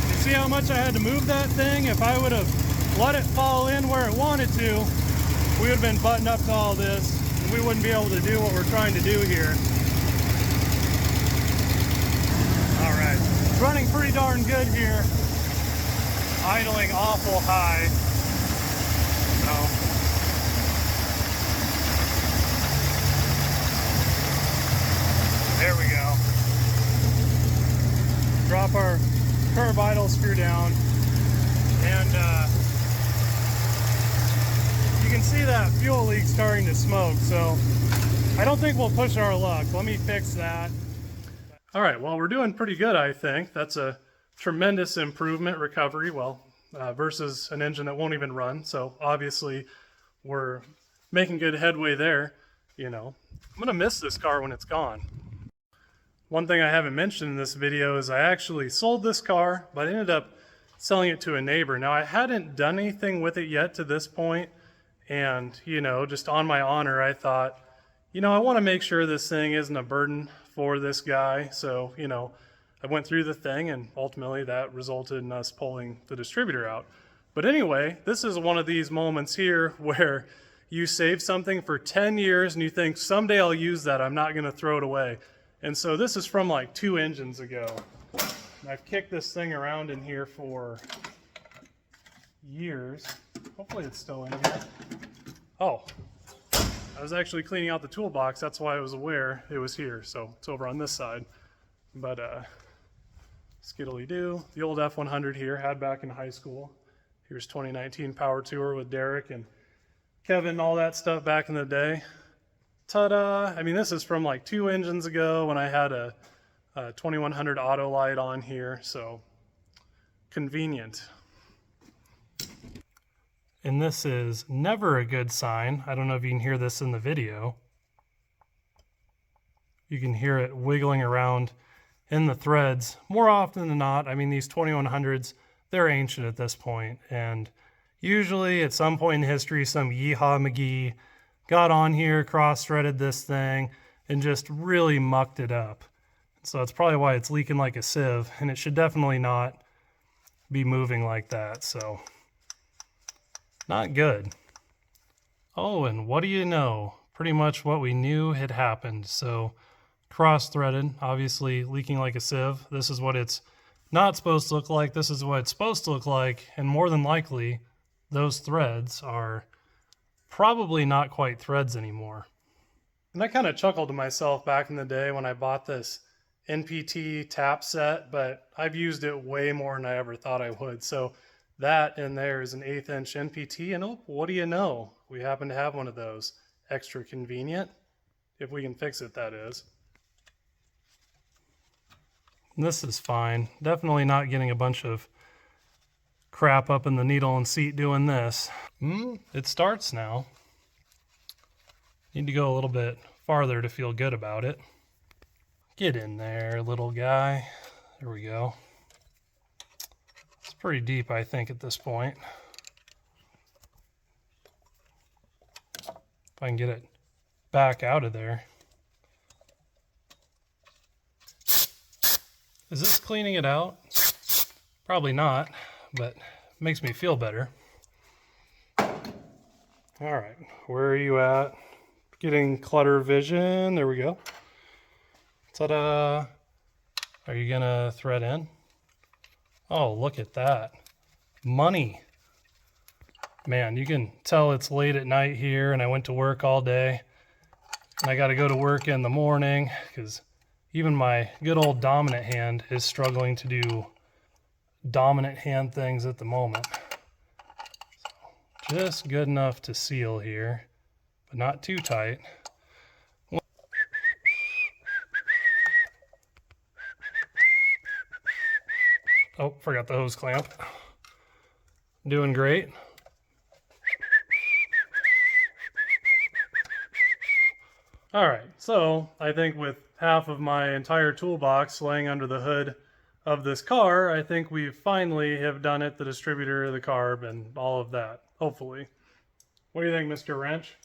You see how much I had to move that thing? If I would have let it fall in where it wanted to, we would have been buttoned up to all this, and we wouldn't be able to do what we're trying to do here. All right, it's running pretty darn good here. Idling awful high. So. There we go. Drop our curve idle screw down, and you can see that fuel leak starting to smoke, so I don't think we'll push our luck. Let me fix that. All right, well, we're doing pretty good, I think. That's a tremendous improvement, recovery, well, versus an engine that won't even run, so obviously we're making good headway there. You know, I'm gonna miss this car when it's gone. One thing I haven't mentioned in this video is I actually sold this car, but I ended up selling it to a neighbor. Now, I hadn't done anything with it yet to this point, and, you know, just on my honor, I thought, you know, I want to make sure this thing isn't a burden for this guy. So, you know, I went through the thing, and ultimately that resulted in us pulling the distributor out. But anyway, this is one of these moments here where you save something for 10 years and you think, someday I'll use that, I'm not going to throw it away. And so this is from like 2 engines ago. And I've kicked this thing around in here for years. Hopefully it's still in here. Oh, I was actually cleaning out the toolbox. That's why I was aware it was here. So it's over on this side. But skiddly-doo. The old F100 here, had back in high school. Here's 2019 Power Tour with Derek and Kevin, all that stuff back in the day. Ta-da! I mean, this is from like 2 engines ago when I had a 2100 auto light on here, so convenient. And this is never a good sign. I don't know if you can hear this in the video. You can hear it wiggling around in the threads more often than not. I mean, these 2100s, they're ancient at this point, and usually at some point in history, some yeehaw McGee got on here, cross-threaded this thing, and just really mucked it up. So that's probably why it's leaking like a sieve, and it should definitely not be moving like that, so not good. Oh, and what do you know? Pretty much what we knew had happened. So cross-threaded, obviously leaking like a sieve. This is what it's not supposed to look like. This is what it's supposed to look like, and more than likely, those threads are probably not quite threads anymore. And I kind of chuckled to myself back in the day when I bought this NPT tap set, but I've used it way more than I ever thought I would. So that in there is an 1/8 inch NPT, and oh, what do you know? We happen to have one of those. Extra convenient, if we can fix it, that is. And this is fine. Definitely not getting a bunch of crap up in the needle and seat doing this. It starts now. Need to go a little bit farther to feel good about it. Get in there, little guy. There we go. It's pretty deep, I think, at this point. If I can get it back out of there. Is this cleaning it out? Probably not, but makes me feel better. All right, where are you at? Getting clutter vision. There we go. Ta-da! Are you gonna thread in? Oh, look at that. Money. Man, you can tell it's late at night here and I went to work all day. And I gotta go to work in the morning because even my good old dominant hand is struggling to do dominant hand things at the moment. So, just good enough to seal here, but not too tight. Oh, forgot the hose clamp. Doing great. All right, so I think with half of my entire toolbox laying under the hood of this car, I think we finally have done it, the distributor, the carb, and all of that, hopefully. What do you think, Mr. Wrench?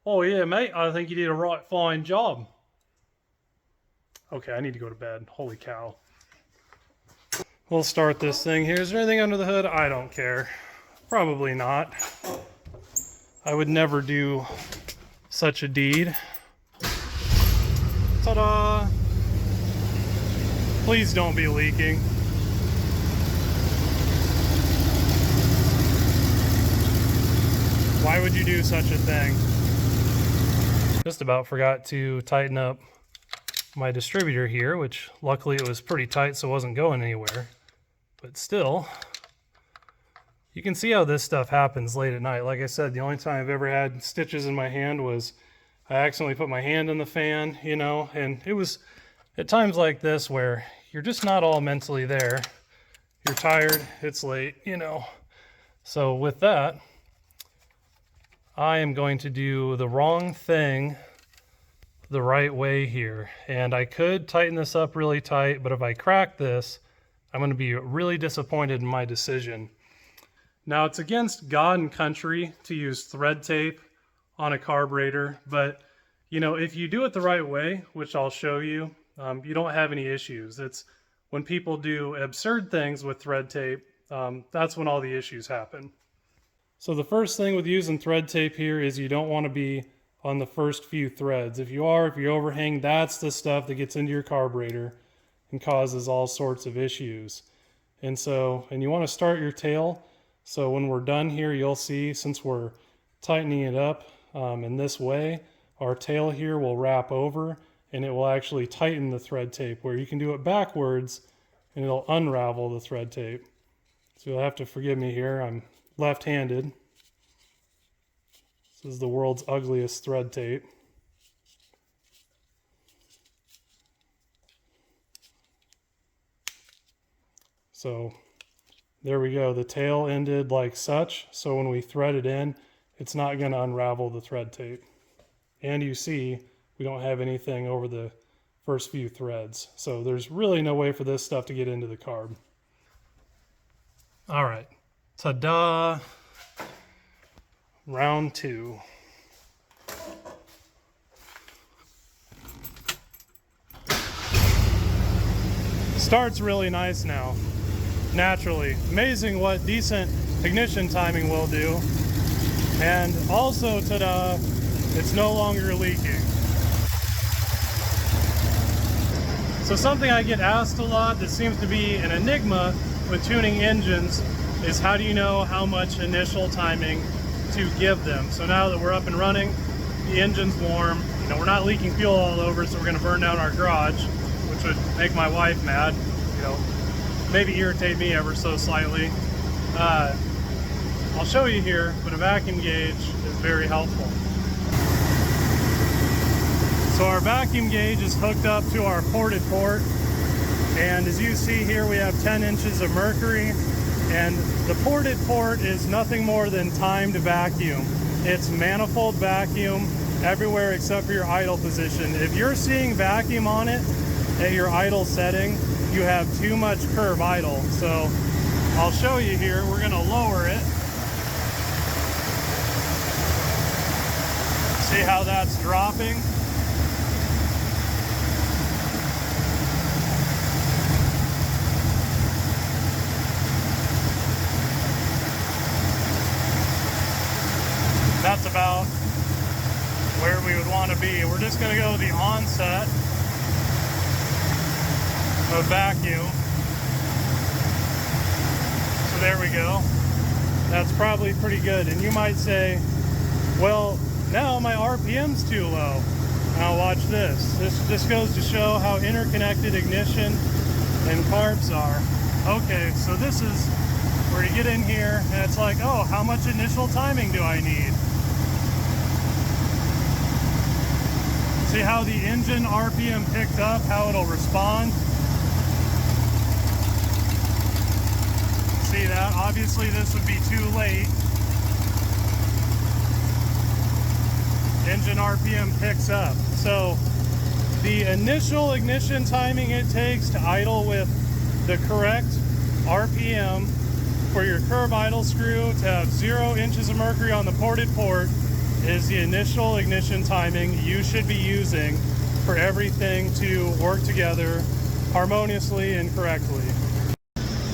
Oh yeah, mate, I think you did a right fine job. Okay, I need to go to bed. Holy cow. We'll start this thing here. Is there anything under the hood? I don't care. Probably not. I would never do such a deed. Ta-da! Please don't be leaking. Why would you do such a thing? Just about forgot to tighten up my distributor here, which luckily it was pretty tight so it wasn't going anywhere. But still, you can see how this stuff happens late at night. Like I said, the only time I've ever had stitches in my hand was I accidentally put my hand in the fan, you know, and it was at times like this where you're just not all mentally there. You're tired, it's late, you know. So with that, I am going to do the wrong thing the right way here. And I could tighten this up really tight, but if I crack this, I'm going to be really disappointed in my decision. Now, it's against God and country to use thread tape on a carburetor, but you know, if you do it the right way, which I'll show you, you don't have any issues. It's when people do absurd things with thread tape, that's when all the issues happen. So the first thing with using thread tape here is you don't want to be on the first few threads. If you overhang, that's the stuff that gets into your carburetor and causes all sorts of issues. And you want to start your tail. So when we're done here, you'll see, since we're tightening it up in this way, our tail here will wrap over and it will actually tighten the thread tape, where you can do it backwards and it'll unravel the thread tape. So you'll have to forgive me here. I'm left-handed. This is the world's ugliest thread tape. So there we go. The tail ended like such. So when we thread it in, it's not going to unravel the thread tape. And you see, we don't have anything over the first few threads. So there's really no way for this stuff to get into the carb. All right. Ta-da! Round 2. Starts really nice now. Naturally. Amazing what decent ignition timing will do. And also, ta-da, it's no longer leaking. So something I get asked a lot that seems to be an enigma with tuning engines is, how do you know how much initial timing to give them? So now that we're up and running, the engine's warm, you know, we're not leaking fuel all over, so we're gonna burn down our garage, which would make my wife mad, you know, maybe irritate me ever so slightly. I'll show you here, but a vacuum gauge is very helpful. So our vacuum gauge is hooked up to our ported port, and as you see here, we have 10 inches of mercury, and the ported port is nothing more than timed vacuum. It's manifold vacuum everywhere except for your idle position. If you're seeing vacuum on it at your idle setting, you have too much curve idle. So I'll show you here. We're going to lower it. See how that's dropping? just going to go with the onset of vacuum. So there we go. That's probably pretty good. And you might say, well, now my RPM's too low. Now watch this. This just goes to show how interconnected ignition and carbs are. Okay, so this is where you get in here and it's like, oh, how much initial timing do I need? See how the engine RPM picked up, how it'll respond? See that? Obviously this would be too late. Engine RPM picks up. So the initial ignition timing it takes to idle with the correct RPM for your curb idle screw to have 0 inches of mercury on the ported port is the initial ignition timing you should be using for everything to work together harmoniously and correctly.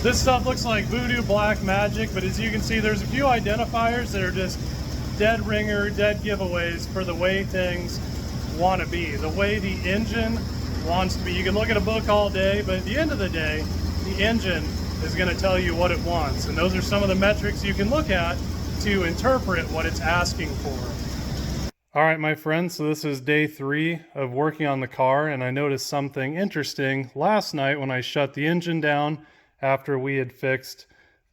This stuff looks like voodoo black magic, but as you can see, there's a few identifiers that are just dead ringer, dead giveaways for the way things want to be, the way the engine wants to be. You can look at a book all day, but at the end of the day, the engine is going to tell you what it wants. And those are some of the metrics you can look at to interpret what it's asking for. All right, my friends, so this is day 3 of working on the car, and I noticed something interesting last night when I shut the engine down after we had fixed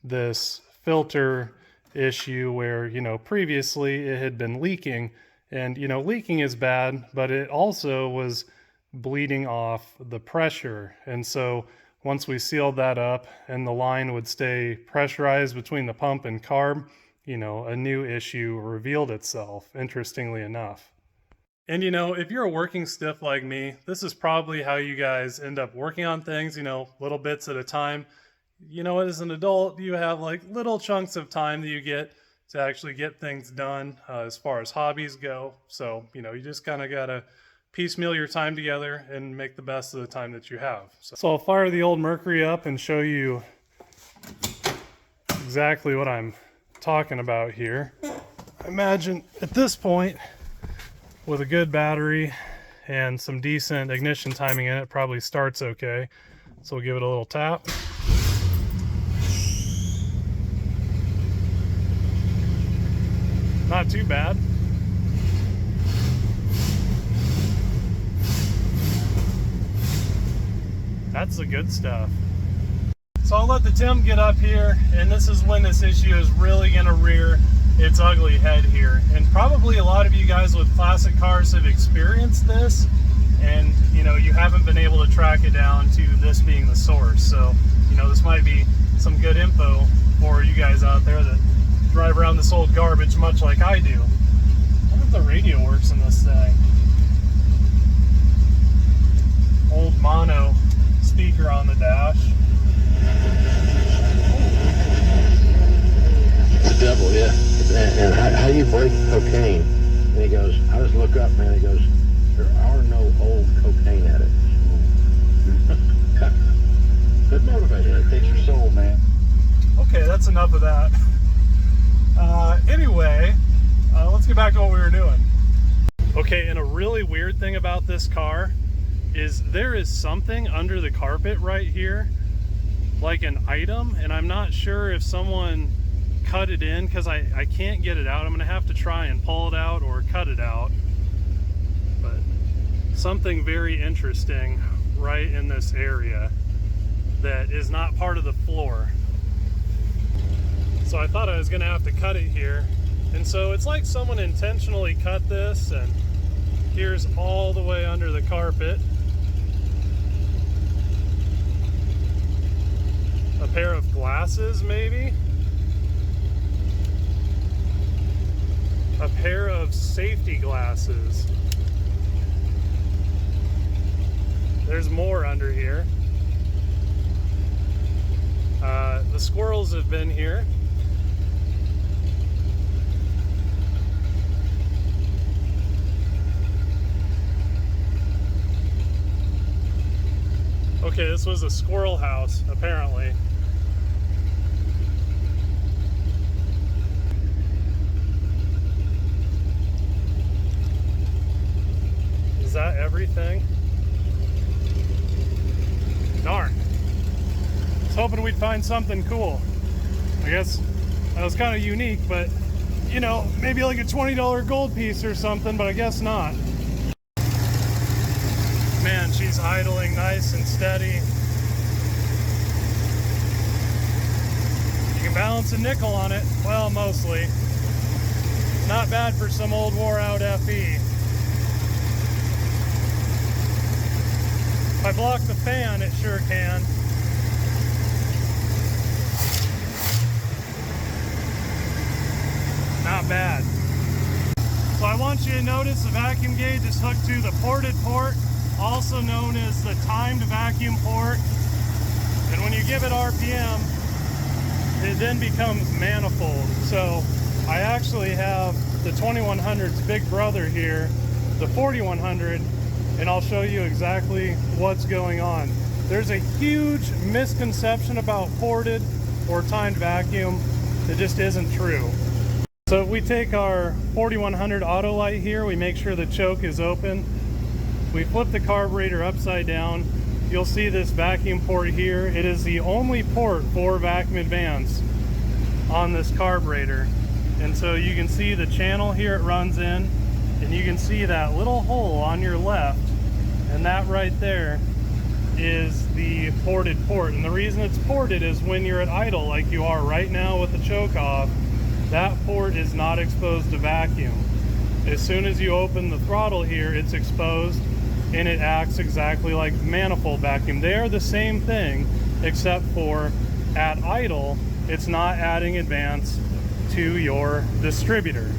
this filter issue where, you know, previously it had been leaking. And, you know, leaking is bad, but it also was bleeding off the pressure. And so once we sealed that up and the line would stay pressurized between the pump and carb, you know, a new issue revealed itself, interestingly enough. And, you know, if you're a working stiff like me, this is probably how you guys end up working on things, you know, little bits at a time. You know, as an adult, you have like little chunks of time that you get to actually get things done as far as hobbies go. So, you know, you just kind of got to piecemeal your time together and make the best of the time that you have. So I'll fire the old Mercury up and show you exactly what I'm talking about here. I imagine at this point, with a good battery and some decent ignition timing in it, probably starts okay. So we'll give it a little tap. Not too bad. That's the good stuff. So I'll let the Tim get up here, and this is when this issue is really going to rear its ugly head here. And probably a lot of you guys with classic cars have experienced this, and you know, you haven't been able to track it down to this being the source. So, you know, this might be some good info for you guys out there that drive around this old garbage much like I do. I wonder if the radio works in this thing. Old mono speaker on the dash. It's the devil, yeah. And how do you break cocaine? And he goes, I just look up, man. He goes, there are no old cocaine addicts. Good motivator. It takes your soul, man. Okay, that's enough of that. Anyway, let's get back to what we were doing. Okay, and a really weird thing about this car is there is something under the carpet right here, like an item, and I'm not sure if someone cut it in because I can't get it out. I'm gonna have to try and pull it out or cut it out. But something very interesting right in this area that is not part of the floor. So I thought I was gonna have to cut it here. And so it's like someone intentionally cut this, and here's all the way under the carpet a pair of glasses, maybe a pair of safety glasses. There's more under here. The squirrels have been here. Okay, this was a squirrel house, apparently. Is that everything? Darn. I was hoping we'd find something cool. I guess that was kind of unique, but you know, maybe like a $20 gold piece or something, but I guess not. Man, she's idling nice and steady. You can balance a nickel on it. Well, mostly. Not bad for some old wore out FE. If I block the fan, it sure can. Not bad. So I want you to notice the vacuum gauge is hooked to the ported port, also known as the timed vacuum port. And when you give it RPM, it then becomes manifold. So I actually have the 2100's big brother here, the 4100, and I'll show you exactly what's going on. There's a huge misconception about ported or timed vacuum that just isn't true. So if we take our 4100 auto light here, we make sure the choke is open. We flip the carburetor upside down. You'll see this vacuum port here. It is the only port for vacuum advance on this carburetor. And so you can see the channel here it runs in, and you can see that little hole on your left, and that right there is the ported port. And the reason it's ported is when you're at idle like you are right now with the choke off, that port is not exposed to vacuum. As soon as you open the throttle here, it's exposed, and it acts exactly like manifold vacuum. They are the same thing, except for at idle, it's not adding advance to your distributor.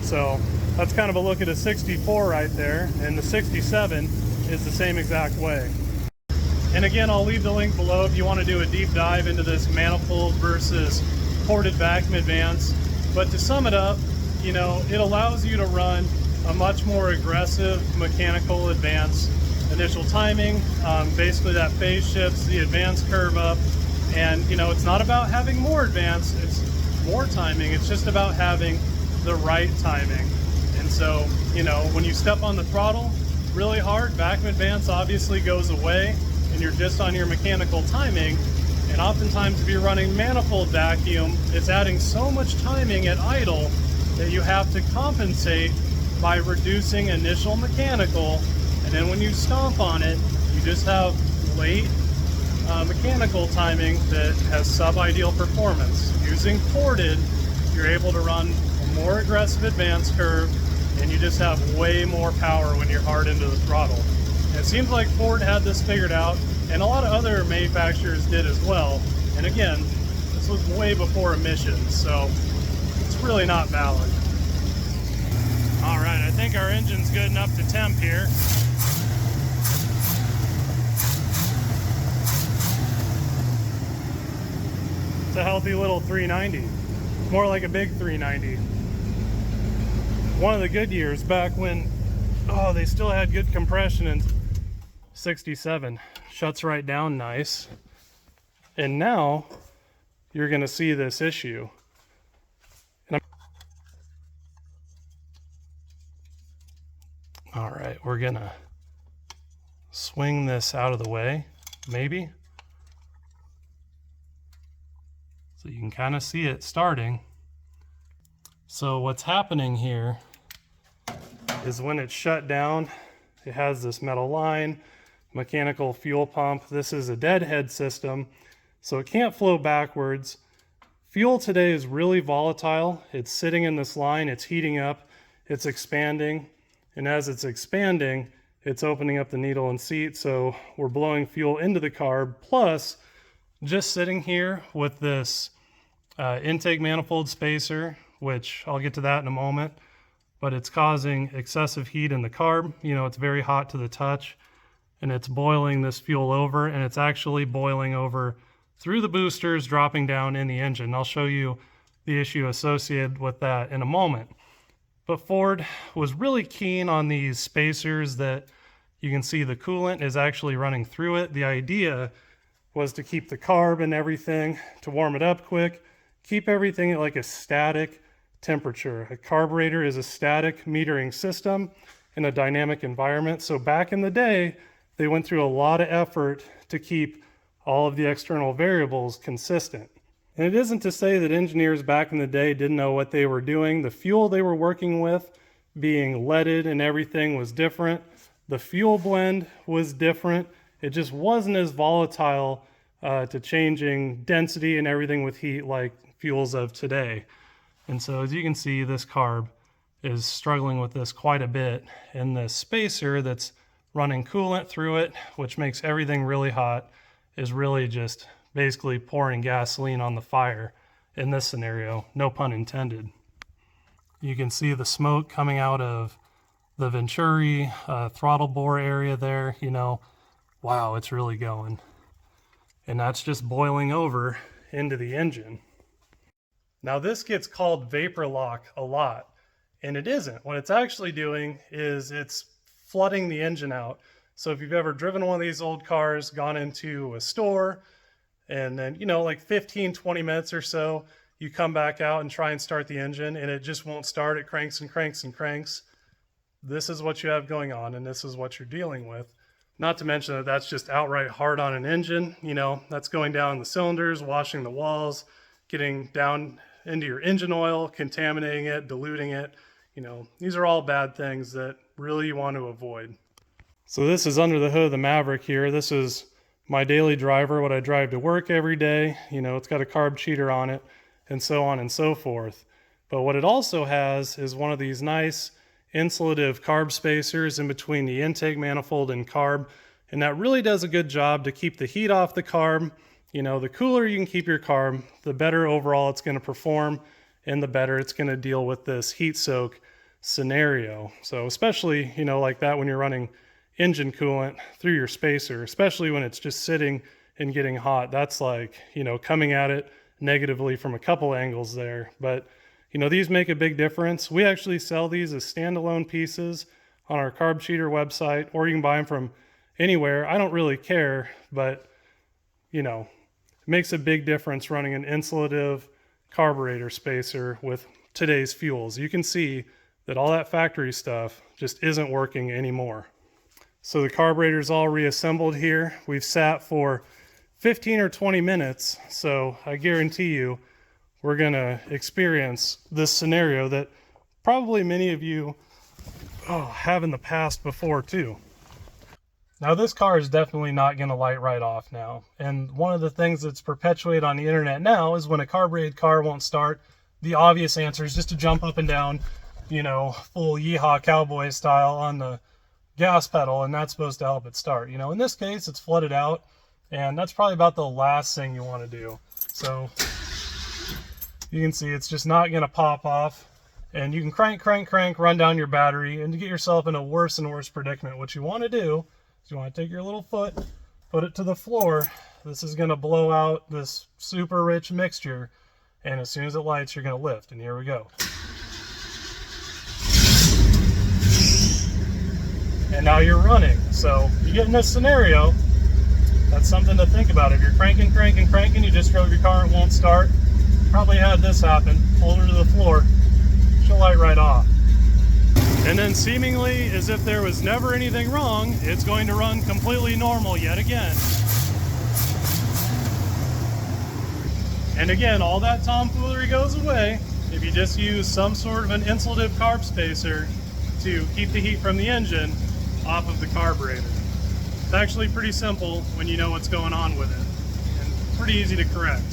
So that's kind of a look at a 64 right there, and the 67 is the same exact way. And again, I'll leave the link below if you want to do a deep dive into this manifold versus ported vacuum advance. But to sum it up, you know, it allows you to run a much more aggressive mechanical advance. Initial timing, basically that phase shifts the advance curve up, and you know, it's not about having more advance, it's more timing, it's just about having the right timing. And so, you know, when you step on the throttle really hard, vacuum advance obviously goes away, and you're just on your mechanical timing. And oftentimes if you're running manifold vacuum, it's adding so much timing at idle that you have to compensate by reducing initial mechanical, and then when you stomp on it, you just have late mechanical timing that has sub-ideal performance. Using ported, you're able to run a more aggressive advance curve, and you just have way more power when you're hard into the throttle. And it seems like Ford had this figured out, and a lot of other manufacturers did as well. And again, this was way before emissions, so it's really not valid. All right, I think our engine's good enough to temp here. It's a healthy little 390, more like a big 390. One of the good years back when, oh, they still had good compression in 67. Shuts right down nice. And now you're gonna see this issue. All right, we're gonna swing this out of the way, maybe. So you can kind of see it starting. So what's happening here is when it's shut down, it has this metal line, mechanical fuel pump. This is a deadhead system, so it can't flow backwards. Fuel today is really volatile. It's sitting in this line, it's heating up, it's expanding. And as it's expanding, it's opening up the needle and seat, so we're blowing fuel into the carb. Plus, just sitting here with this intake manifold spacer, which I'll get to that in a moment, but it's causing excessive heat in the carb. You know, it's very hot to the touch, and it's boiling this fuel over, and it's actually boiling over through the boosters, dropping down in the engine. I'll show you the issue associated with that in a moment. But Ford was really keen on these spacers that you can see the coolant is actually running through it. The idea was to keep the carb and everything, to warm it up quick, keep everything at like a static temperature. A carburetor is a static metering system, in a dynamic environment. So back in the day, they went through a lot of effort to keep all of the external variables consistent. And it isn't to say that engineers back in the day didn't know what they were doing. The fuel they were working with, being leaded and everything, was different. The fuel blend was different. It just wasn't as volatile to changing density and everything with heat like fuels of today. And so as you can see, this carb is struggling with this quite a bit, and the spacer that's running coolant through it, which makes everything really hot, is really just basically pouring gasoline on the fire in this scenario, no pun intended. You can see the smoke coming out of the Venturi throttle bore area there, you know, wow, it's really going. And that's just boiling over into the engine. Now this gets called vapor lock a lot, and it isn't. What it's actually doing is it's flooding the engine out. So if you've ever driven one of these old cars, gone into a store, and then, you know, like 15, 20 minutes or so, you come back out and try and start the engine and it just won't start. It cranks and cranks and cranks. This is what you have going on, and this is what you're dealing with. Not to mention that that's just outright hard on an engine. You know, that's going down the cylinders, washing the walls, getting down into your engine oil, contaminating it, diluting it. You know, these are all bad things that really you want to avoid. So this is under the hood of the Maverick here. This is my daily driver, what I drive to work every day. You know, it's got a carb cheater on it and so on and so forth. But what it also has is one of these nice insulative carb spacers in between the intake manifold and carb. And that really does a good job to keep the heat off the carb. You know, the cooler you can keep your carb, the better overall it's going to perform, and the better it's going to deal with this heat soak scenario. So especially, you know, like that when you're running engine coolant through your spacer, especially when it's just sitting and getting hot, that's like, you know, coming at it negatively from a couple angles there. But, you know, these make a big difference. We actually sell these as standalone pieces on our Carb Cheater website, or you can buy them from anywhere. I don't really care, but, you know, it makes a big difference running an insulative carburetor spacer with today's fuels. You can see that all that factory stuff just isn't working anymore. So the carburetor's all reassembled here. We've sat for 15 or 20 minutes, so I guarantee you we're gonna experience this scenario that probably many of you have in the past before too. Now this car is definitely not gonna light right off now. And one of the things that's perpetuated on the internet now is when a carbureted car won't start, the obvious answer is just to jump up and down, you know, full yeehaw cowboy style on the gas pedal, and that's supposed to help it start. You know, in this case, it's flooded out, and that's probably about the last thing you want to do. So you can see it's just not going to pop off, and you can crank, run down your battery, and to get yourself in a worse and worse predicament, what you want to do is you want to take your little foot, put it to the floor. This is going to blow out this super rich mixture, and as soon as it lights, you're going to lift, and here we go. And now you're running. So you get in this scenario, that's something to think about. If you're cranking, you just drove your car and it won't start, probably had this happen, hold her to the floor, she'll light right off. And then seemingly as if there was never anything wrong, it's going to run completely normal yet again. And again, all that tomfoolery goes away if you just use some sort of an insulative carb spacer to keep the heat from the engine off of the carburetor. It's actually pretty simple when you know what's going on with it, and pretty easy to correct.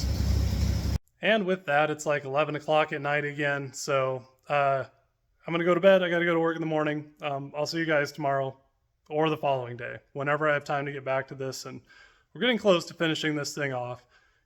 And with that, it's like 11 o'clock at night again, so I'm gonna go to bed. I gotta go to work in the morning. I'll see you guys tomorrow or the following day, whenever I have time to get back to this. And we're getting close to finishing this thing off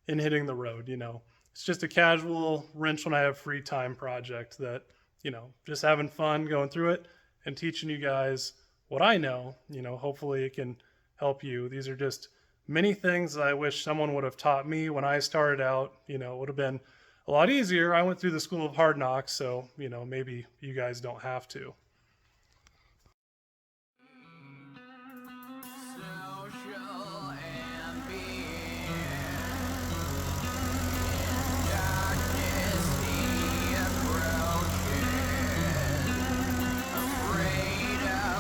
and hitting the road. You know, it's just a casual wrench when I have free time project that, you know, just having fun going through it and teaching you guys what I know. You know, hopefully it can help you. These are just many things that I wish someone would have taught me when I started out. You know, it would have been a lot easier. I went through the school of hard knocks, so, you know, maybe you guys don't have to. Darkness he approaches, afraid of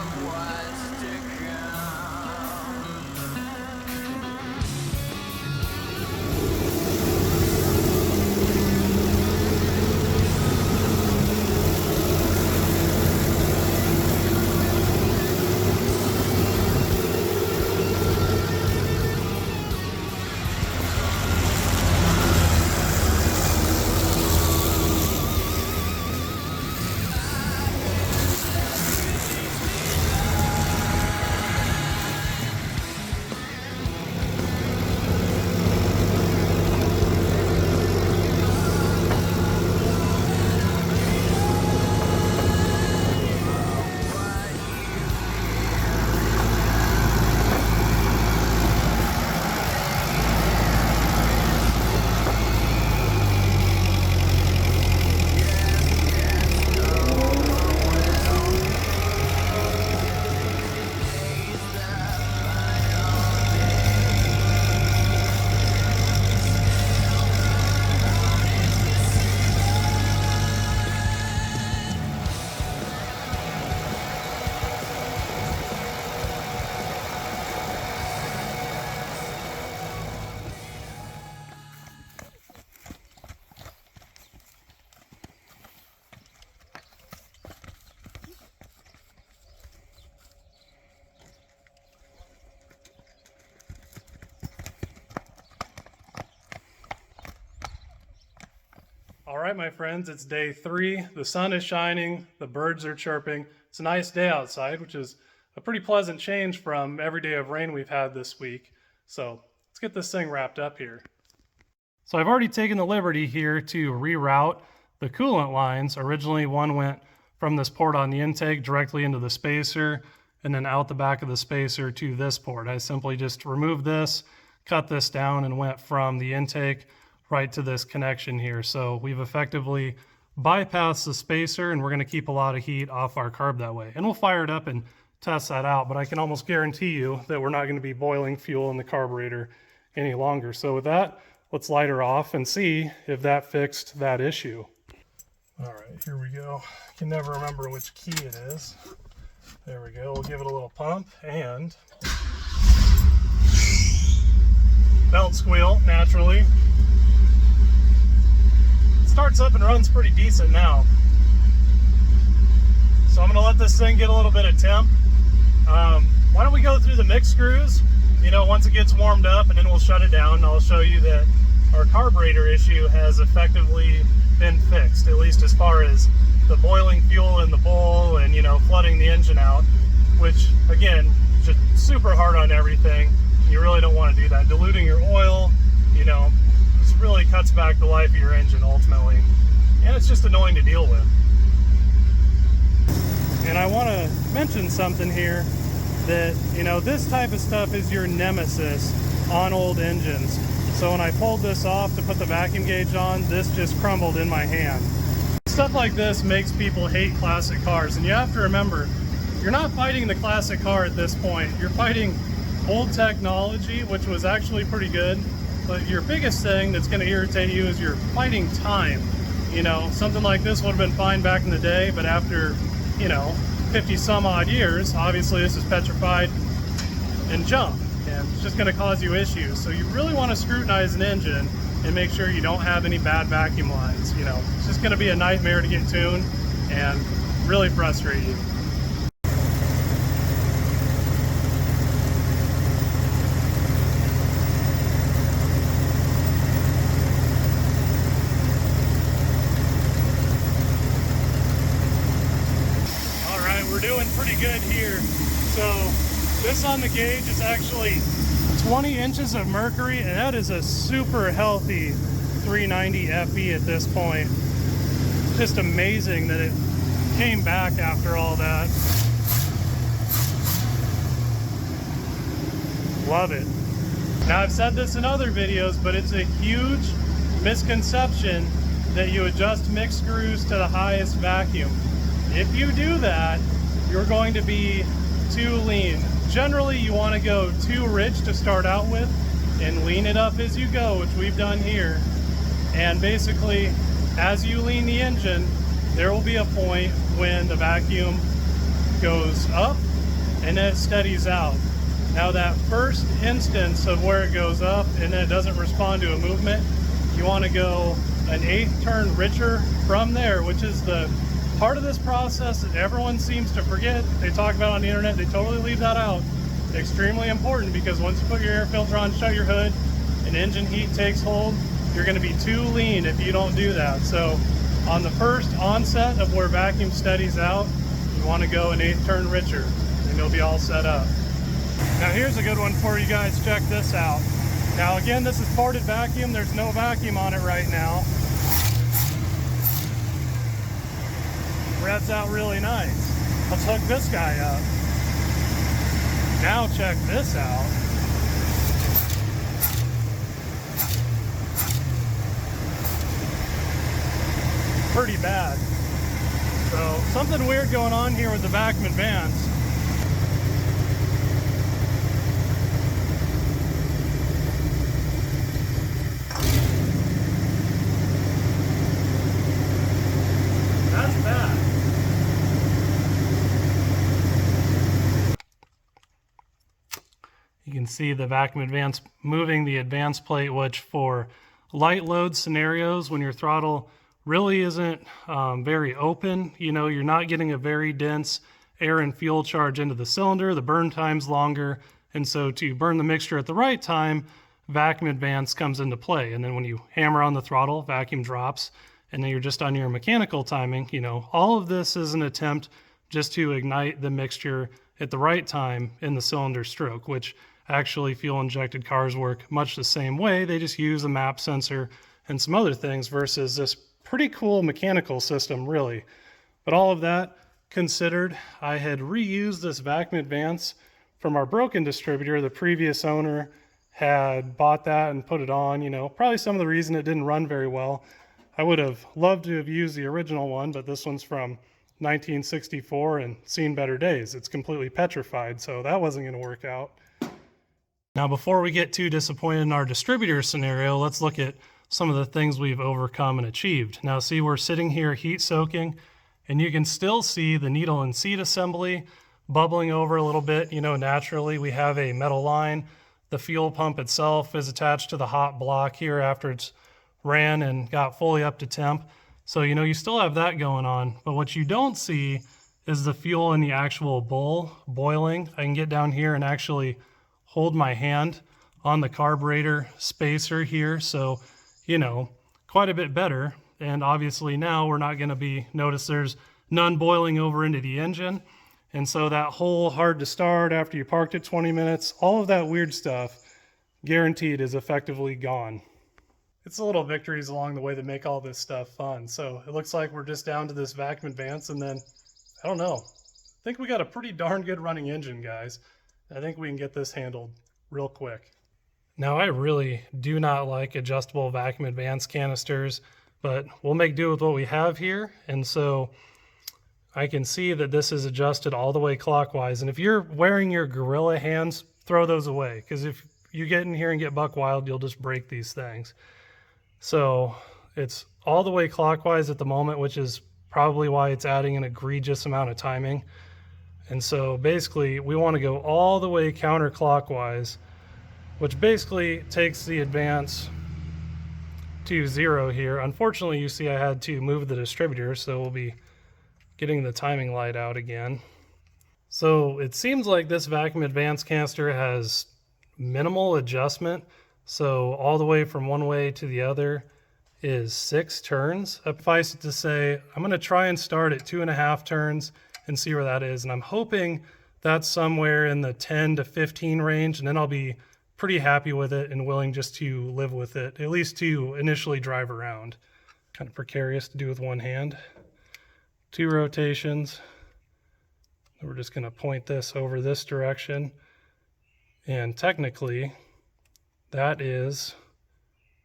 All right, my friends, it's day 3. The sun is shining, the birds are chirping. It's a nice day outside, which is a pretty pleasant change from every day of rain we've had this week. So let's get this thing wrapped up here. So I've already taken the liberty here to reroute the coolant lines. Originally, one went from this port on the intake directly into the spacer and then out the back of the spacer to this port. I simply just removed this, cut this down, and went from the intake right to this connection here. So we've effectively bypassed the spacer, and we're going to keep a lot of heat off our carb that way. And we'll fire it up and test that out, but I can almost guarantee you that we're not going to be boiling fuel in the carburetor any longer. So with that, let's light her off and see if that fixed that issue. All right, here we go. I can never remember which key it is. There we go. We'll give it a little pump and belt squeal naturally. It starts up and runs pretty decent now. So I'm going to let this thing get a little bit of temp. Why don't we go through the mix screws, once it gets warmed up, and then we'll shut it down, and I'll show you that our carburetor issue has effectively been fixed, at least as far as the boiling fuel in the bowl and, flooding the engine out, which, again, is just super hard on everything. You really don't want to do that. Diluting your oil, this really cuts back the life of your engine ultimately, and it's just annoying to deal with. And I want to mention something here that, this type of stuff is your nemesis on old engines. So when I pulled this off to put the vacuum gauge on, this just crumbled in my hand. Stuff like this makes people hate classic cars, and you have to remember, you're not fighting the classic car at this point. You're fighting old technology, which was actually pretty good, but your biggest thing that's going to irritate you is you're fighting time. Something like this would have been fine back in the day, but after 50 some odd years, obviously this is petrified and junk, and it's just going to cause you issues. So you really want to scrutinize an engine and make sure you don't have any bad vacuum lines. It's just going to be a nightmare to get tuned and really frustrate you. Doing pretty good here. So this on the gauge is actually 20 inches of mercury, and that is a super healthy 390 FE at this point. Just amazing that it came back after all that. Love it. Now, I've said this in other videos, but it's a huge misconception that you adjust mix screws to the highest vacuum. If you do that, you're going to be too lean. Generally, you want to go too rich to start out with and lean it up as you go, which we've done here. And basically, as you lean the engine, there will be a point when the vacuum goes up and then it steadies out. Now, that first instance of where it goes up and then it doesn't respond to a movement, you want to go an 1/8 turn richer from there, which is the part of this process that everyone seems to forget. They talk about on the internet, they totally leave that out. Extremely important, because once you put your air filter on, shut your hood, and engine heat takes hold, you're going to be too lean if you don't do that. So on the first onset of where vacuum steadies out, you want to go an 1/8 turn richer, and you'll be all set up. Now here's a good one for you guys. Check this out. Now again, this is ported vacuum. There's no vacuum on it right now. Revs out really nice. Let's hook this guy up. Now check this out. Pretty bad. So something weird going on here with the vacuum advance. That's bad. You can see the vacuum advance moving the advance plate, which for light load scenarios, when your throttle really isn't very open, you're not getting a very dense air and fuel charge into the cylinder, the burn time's longer, and so to burn the mixture at the right time, vacuum advance comes into play. And then when you hammer on the throttle, vacuum drops, and then you're just on your mechanical timing, you know, all of this is an attempt just to ignite the mixture at the right time in the cylinder stroke, which actually fuel injected cars work much the same way. They just use a map sensor and some other things versus this pretty cool mechanical system, really. But all of that considered, I had reused this vacuum advance from our broken distributor. The previous owner had bought that and put it on, you know, probably some of the reason it didn't run very well. I would have loved to have used the original one, but this one's from 1964 and seen better days. It's completely petrified, so that wasn't going to work out. Now, before we get too disappointed in our distributor scenario, let's look at some of the things we've overcome and achieved. Now, see, we're sitting here heat soaking, and you can still see the needle and seat assembly bubbling over a little bit. You know, naturally, we have a metal line. The fuel pump itself is attached to the hot block here after it's ran and got fully up to temp. So, you know, you still have that going on. But what you don't see is the fuel in the actual bowl boiling. I can get down here and actually hold my hand on the carburetor spacer here. So, you know, quite a bit better. And obviously now we're not going to be, notice there's none boiling over into the engine. And so that whole hard to start after you parked it 20 minutes, all of that weird stuff, guaranteed is effectively gone. It's the little victories along the way that make all this stuff fun. So it looks like we're just down to this vacuum advance, and then, I don't know, I think we got a pretty darn good running engine, guys. I think we can get this handled real quick. Now, I really do not like adjustable vacuum advance canisters, but we'll make do with what we have here. And so I can see that this is adjusted all the way clockwise. And if you're wearing your gorilla hands, throw those away, because if you get in here and get buck wild, you'll just break these things. So it's all the way clockwise at the moment, which is probably why it's adding an egregious amount of timing. And so basically we want to go all the way counterclockwise, which basically takes the advance to 0 here. Unfortunately, you see I had to move the distributor, so we'll be getting the timing light out again. So it seems like this vacuum advance canister has minimal adjustment. So all the way from one way to the other is 6 turns. Suffice it to say, I'm going to try and start at 2.5 turns and see where that is. And I'm hoping that's somewhere in the 10 to 15 range, and then I'll be pretty happy with it and willing just to live with it, at least to initially drive around. Kind of precarious to do with one hand. 2 rotations. We're just going to point this over this direction. And technically, that is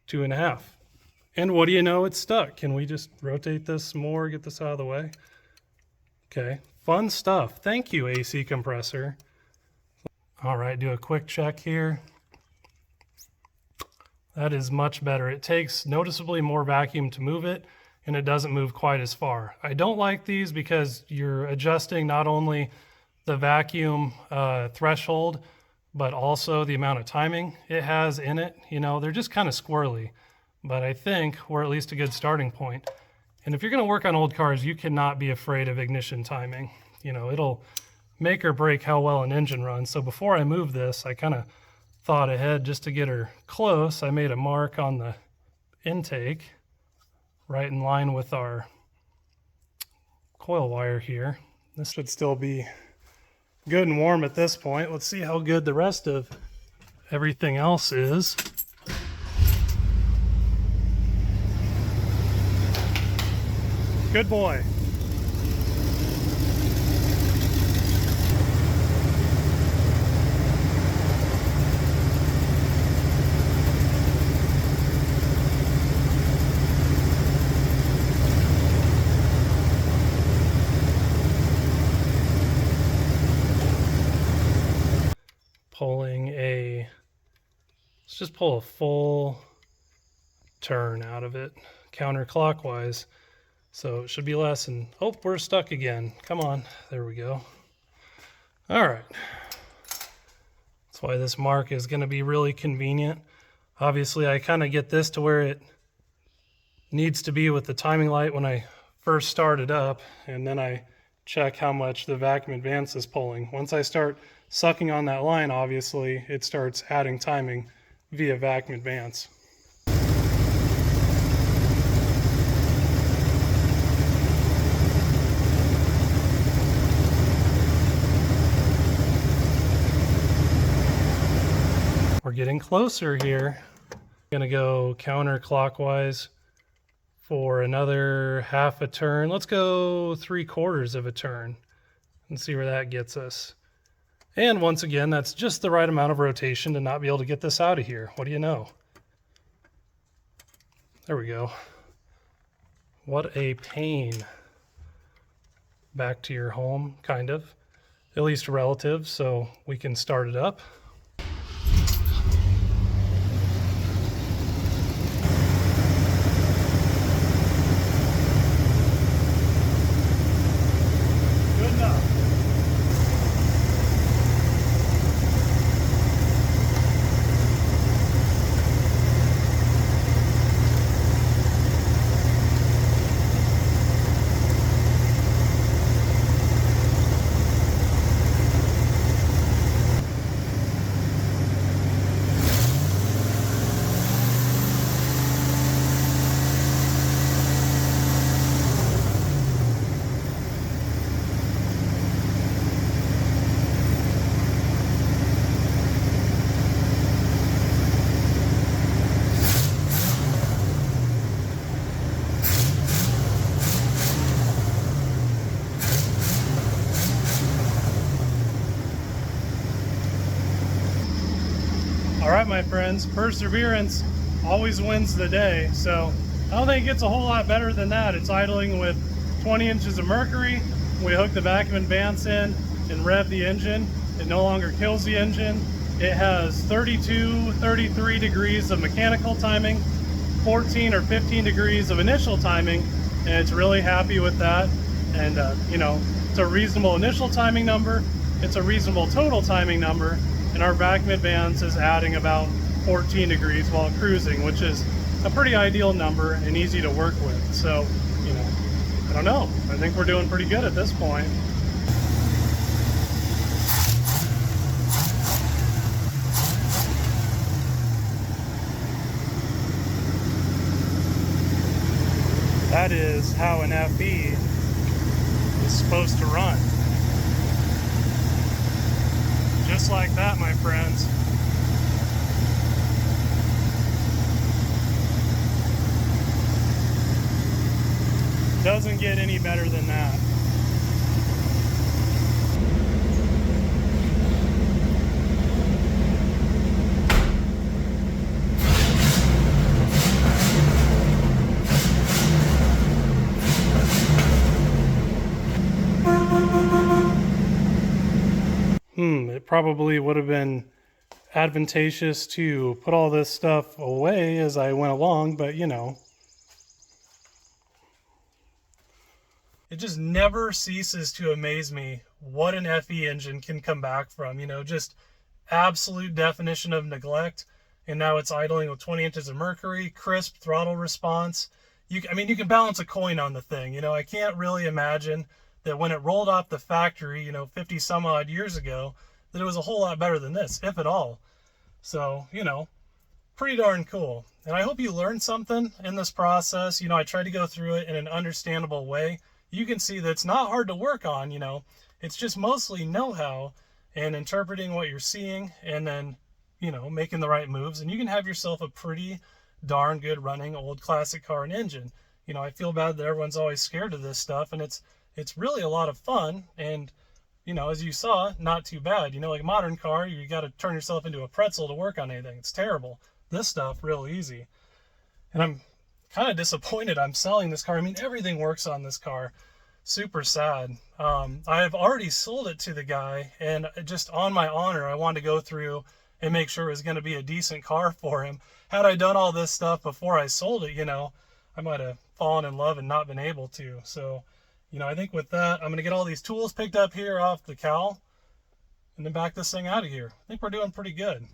2.5. And what do you know? It's stuck. Can we just rotate this some more, get this out of the way? Okay, fun stuff. Thank you, AC compressor. All right, do a quick check here. That is much better. It takes noticeably more vacuum to move it, and it doesn't move quite as far. I don't like these because you're adjusting not only the vacuum threshold, but also the amount of timing it has in it. You know, they're just kind of squirrely, but I think we're at least a good starting point. And if you're going to work on old cars, you cannot be afraid of ignition timing. You know, it'll make or break how well an engine runs. So before I move this, I kind of thought ahead just to get her close. I made a mark on the intake right in line with our coil wire here. This should still be good and warm at this point. Let's see how good the rest of everything else is. Good boy. Let's just pull a full turn out of it counterclockwise. So it should be less, and oh, we're stuck again. Come on, there we go. All right. That's why this mark is going to be really convenient. Obviously, I kind of get this to where it needs to be with the timing light when I first start it up, and then I check how much the vacuum advance is pulling. Once I start sucking on that line, obviously, it starts adding timing via vacuum advance. getting closer here. Gonna go counterclockwise for another half a turn. Let's go 3/4 of a turn and see where that gets us. And once again, that's just the right amount of rotation to not be able to get this out of here. What do you know? There we go. What a pain. Back to your home, kind of. At least relative, so we can start it up. Good enough. All right, my friends, perseverance always wins the day. So I don't think it gets a whole lot better than that. It's idling with 20 inches of mercury. We hook the vacuum advance in and rev the engine. It no longer kills the engine. It has 32, 33 degrees of mechanical timing, 14 or 15 degrees of initial timing, and it's really happy with that. And you know, it's a reasonable initial timing number. It's a reasonable total timing number. And our vacuum advance is adding about 14 degrees while cruising, which is a pretty ideal number and easy to work with. So, you know, I don't know. I think we're doing pretty good at this point. That is how an FE is supposed to run. Just like that, my friends. Doesn't get any better than that. It probably would have been advantageous to put all this stuff away as I went along, but you know. It just never ceases to amaze me what an FE engine can come back from, you know, just absolute definition of neglect. And now it's idling with 20 inches of mercury, crisp throttle response. I mean, you can balance a coin on the thing, you know. I can't really imagine that when it rolled off the factory, you know, 50 some odd years ago, that it was a whole lot better than this, if at all. So, you know, pretty darn cool. And I hope you learned something in this process. You know, I tried to go through it in an understandable way. You can see that it's not hard to work on, you know. It's just mostly know-how and interpreting what you're seeing and then, you know, making the right moves. And you can have yourself a pretty darn good running old classic car and engine. You know, I feel bad that everyone's always scared of this stuff, and it's really a lot of fun. And you know, as you saw, not too bad. You know, like a modern car, you got to turn yourself into a pretzel to work on anything. It's terrible. This stuff, real easy. And I'm kind of disappointed I'm selling this car. I mean, everything works on this car. Super sad. I've already sold it to the guy, and just on my honor, I wanted to go through and make sure it was going to be a decent car for him. Had I done all this stuff before I sold it, you know, I might have fallen in love and not been able to. So, you know, I think with that, I'm going to get all these tools picked up here off the cowl and then back this thing out of here. I think we're doing pretty good.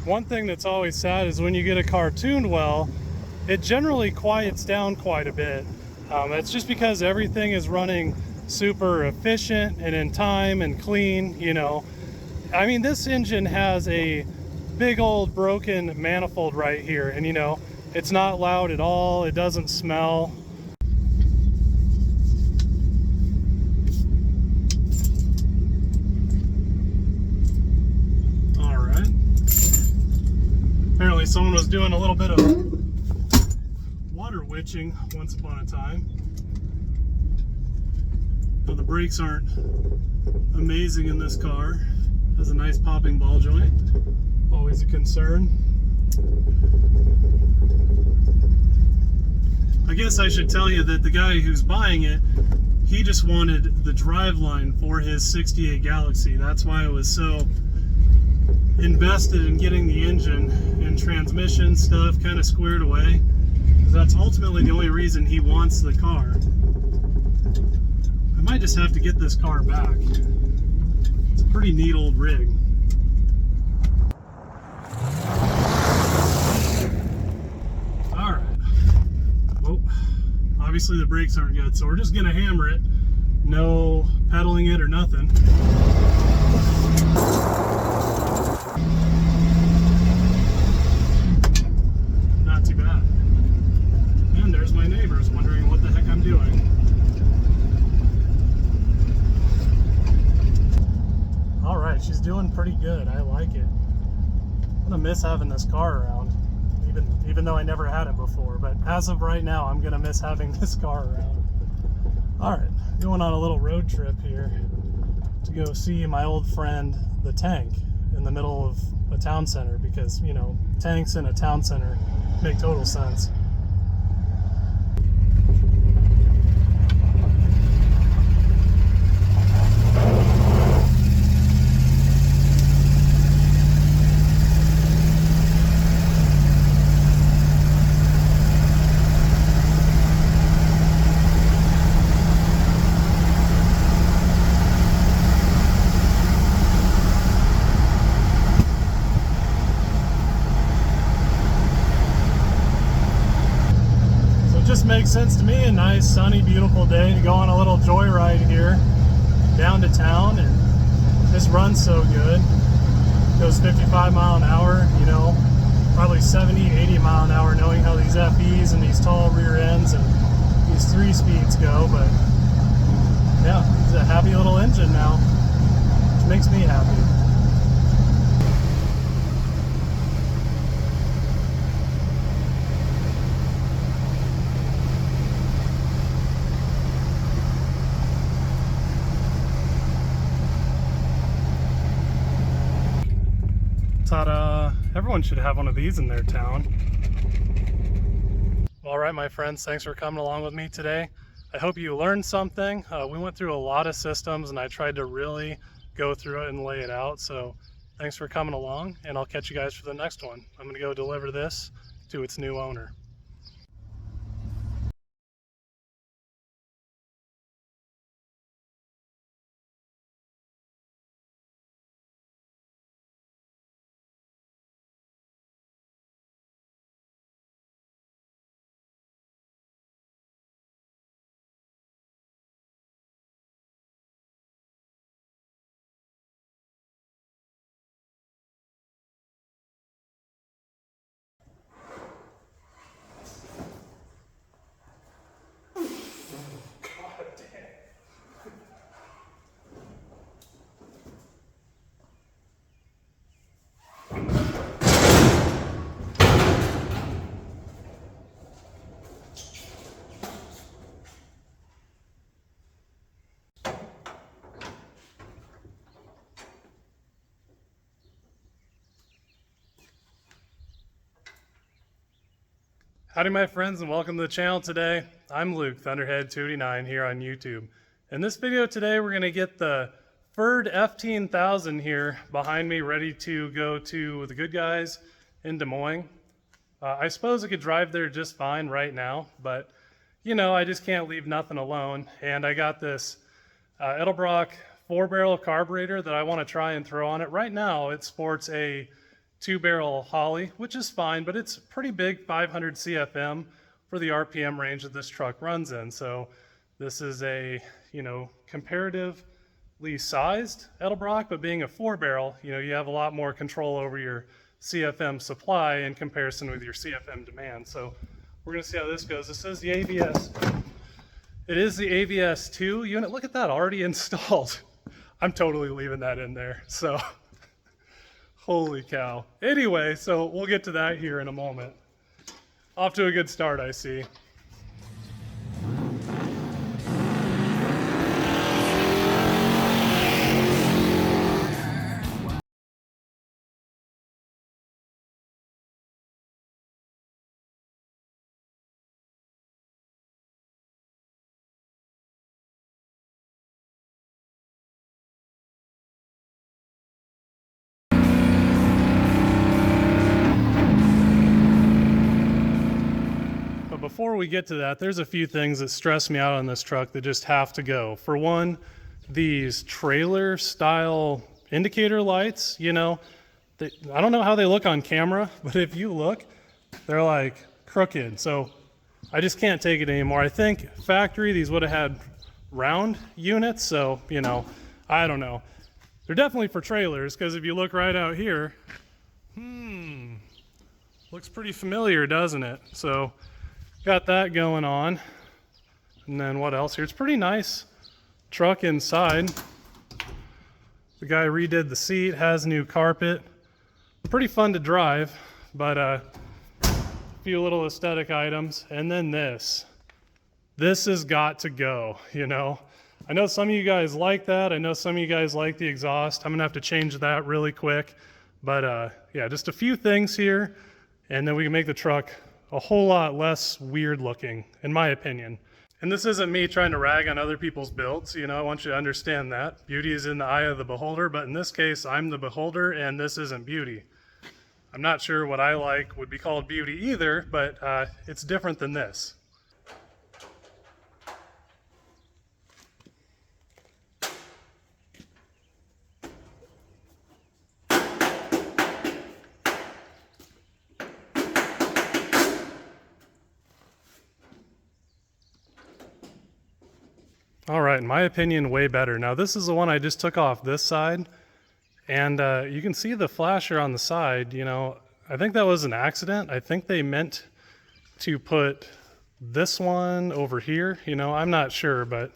One thing that's always sad is when you get a car tuned well, it generally quiets down quite a bit. That's just because everything is running super efficient and in time and clean, you know. I mean, this engine has a big old broken manifold right here, and you know, it's not loud at all, it doesn't smell. Alright. Apparently someone was doing a little bit of water witching once upon a time. Well, the brakes aren't amazing in this car. Has a nice popping ball joint. Always a concern. I guess I should tell you that the guy who's buying it, he just wanted the driveline for his 68 Galaxy. That's why I was so invested in getting the engine and transmission stuff kind of squared away. That's ultimately the only reason he wants the car. I might just have to get this car back. It's a pretty neat old rig. Alright. Well, obviously the brakes aren't good, so we're just gonna hammer it. No pedaling it or nothing. Not too bad. And there's my neighbors wondering what the heck I'm doing. Alright, she's doing pretty good. I like it. I'm gonna miss having this car around, even though I never had it before. But as of right now, I'm gonna miss having this car around. Alright, going on a little road trip here to go see my old friend, the tank, in the middle of a town center, because, you know, tanks in a town center make total sense. Makes sense to me. A nice sunny beautiful day to go on a little joyride here down to town, and this runs so good. Goes 55 mile an hour, you know, probably 70-80 mile an hour, knowing how these FEs and these tall rear ends and these 3-speeds go. But yeah, it's a happy little engine now, which makes me happy. Ta-da! Everyone should have one of these in their town. All right, my friends, thanks for coming along with me today. I hope you learned something. We went through a lot of systems, and I tried to really go through it and lay it out. So thanks for coming along, and I'll catch you guys for the next one. I'm going to go deliver this to its new owner. Howdy my friends, and welcome to the channel today. I'm Luke, Thunderhead289 here on YouTube. In this video today, we're going to get the Ford F-1000 here behind me, ready to go to the good guys in Des Moines. I suppose I could drive there just fine right now, but you know, I just can't leave nothing alone. And I got this Edelbrock 4-barrel carburetor that I want to try and throw on it. Right now, it sports a 2-barrel Holley, which is fine, but it's pretty big, 500 CFM for the RPM range that this truck runs in. So this is a, you know, comparatively sized Edelbrock, but being a 4-barrel, you know, you have a lot more control over your CFM supply in comparison with your CFM demand. So we're going to see how this goes. This is the AVS. It is the AVS2 unit. Look at that, already installed. I'm totally leaving that in there. So holy cow. Anyway, so we'll get to that here in a moment. Off to a good start, I see. Before we get to that, there's a few things that stress me out on this truck that just have to go. For one, these trailer style indicator lights, you know, I don't know how they look on camera, but if you look, they're like crooked. So I just can't take it anymore. I think factory, these would have had round units. So, you know, I don't know. They're definitely for trailers, because if you look right out here, looks pretty familiar, doesn't it? So got that going on. And then what else here? It's pretty nice truck inside. The guy redid the seat, has new carpet. Pretty fun to drive, but a few little aesthetic items. And then this has got to go, you know. I know some of you guys like that. I know some of you guys like the exhaust. I'm gonna have to change that really quick. But yeah, just a few things here, and then we can make the truck a whole lot less weird looking, in my opinion. And this isn't me trying to rag on other people's builds, you know, I want you to understand that. Beauty is in the eye of the beholder, but in this case, I'm the beholder and this isn't beauty. I'm not sure what I like would be called beauty either, but it's different than this. All right, in my opinion, way better. Now this is the one I just took off this side, and you can see the flasher on the side. You know, I think that was an accident. I think they meant to put this one over here. You know, I'm not sure, but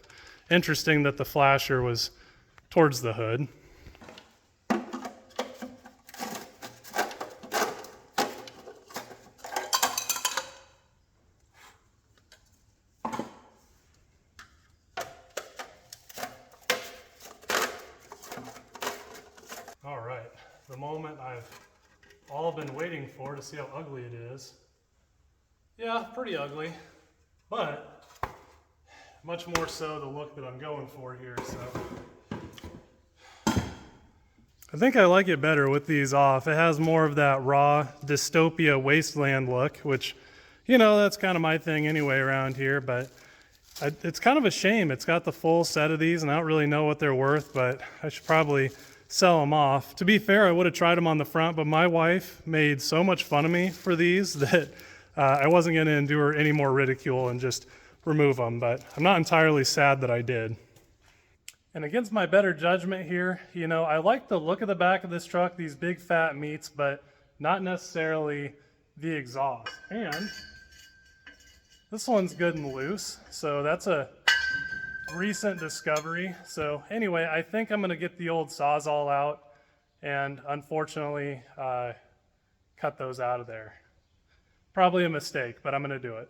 interesting that the flasher was towards the hood. All right, the moment I've all been waiting for to see how ugly it is. Yeah, pretty ugly, but much more so the look that I'm going for here, so. I think I like it better with these off. It has more of that raw dystopia wasteland look, which, you know, that's kind of my thing anyway around here, but it's kind of a shame. It's got the full set of these, and I don't really know what they're worth, but I should probably sell them off. To be fair, I would have tried them on the front, but my wife made so much fun of me for these that I wasn't going to endure any more ridicule and just remove them, but I'm not entirely sad that I did. And against my better judgment here, you know, I like the look of the back of this truck, these big fat meats, but not necessarily the exhaust. And this one's good and loose, so that's a recent discovery. So anyway, I think I'm going to get the old Sawzall out and unfortunately cut those out of there. Probably a mistake, but I'm going to do it.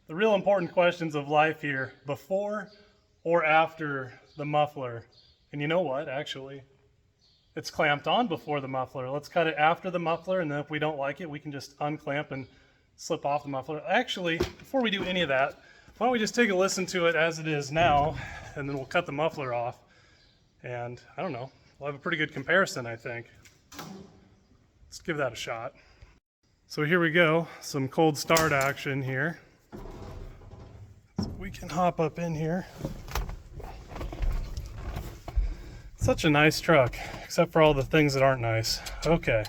The real important questions of life here: before or after the muffler? And you know what, actually, it's clamped on before the muffler. Let's cut it after the muffler, and then if we don't like it, we can just unclamp and slip off the muffler. Actually, before we do any of that, why don't we just take a listen to it as it is now, and then we'll cut the muffler off. And I don't know, we'll have a pretty good comparison, I think. Let's give that a shot. So here we go, some cold start action here. So we can hop up in here. Such a nice truck, except for all the things that aren't nice. Okay,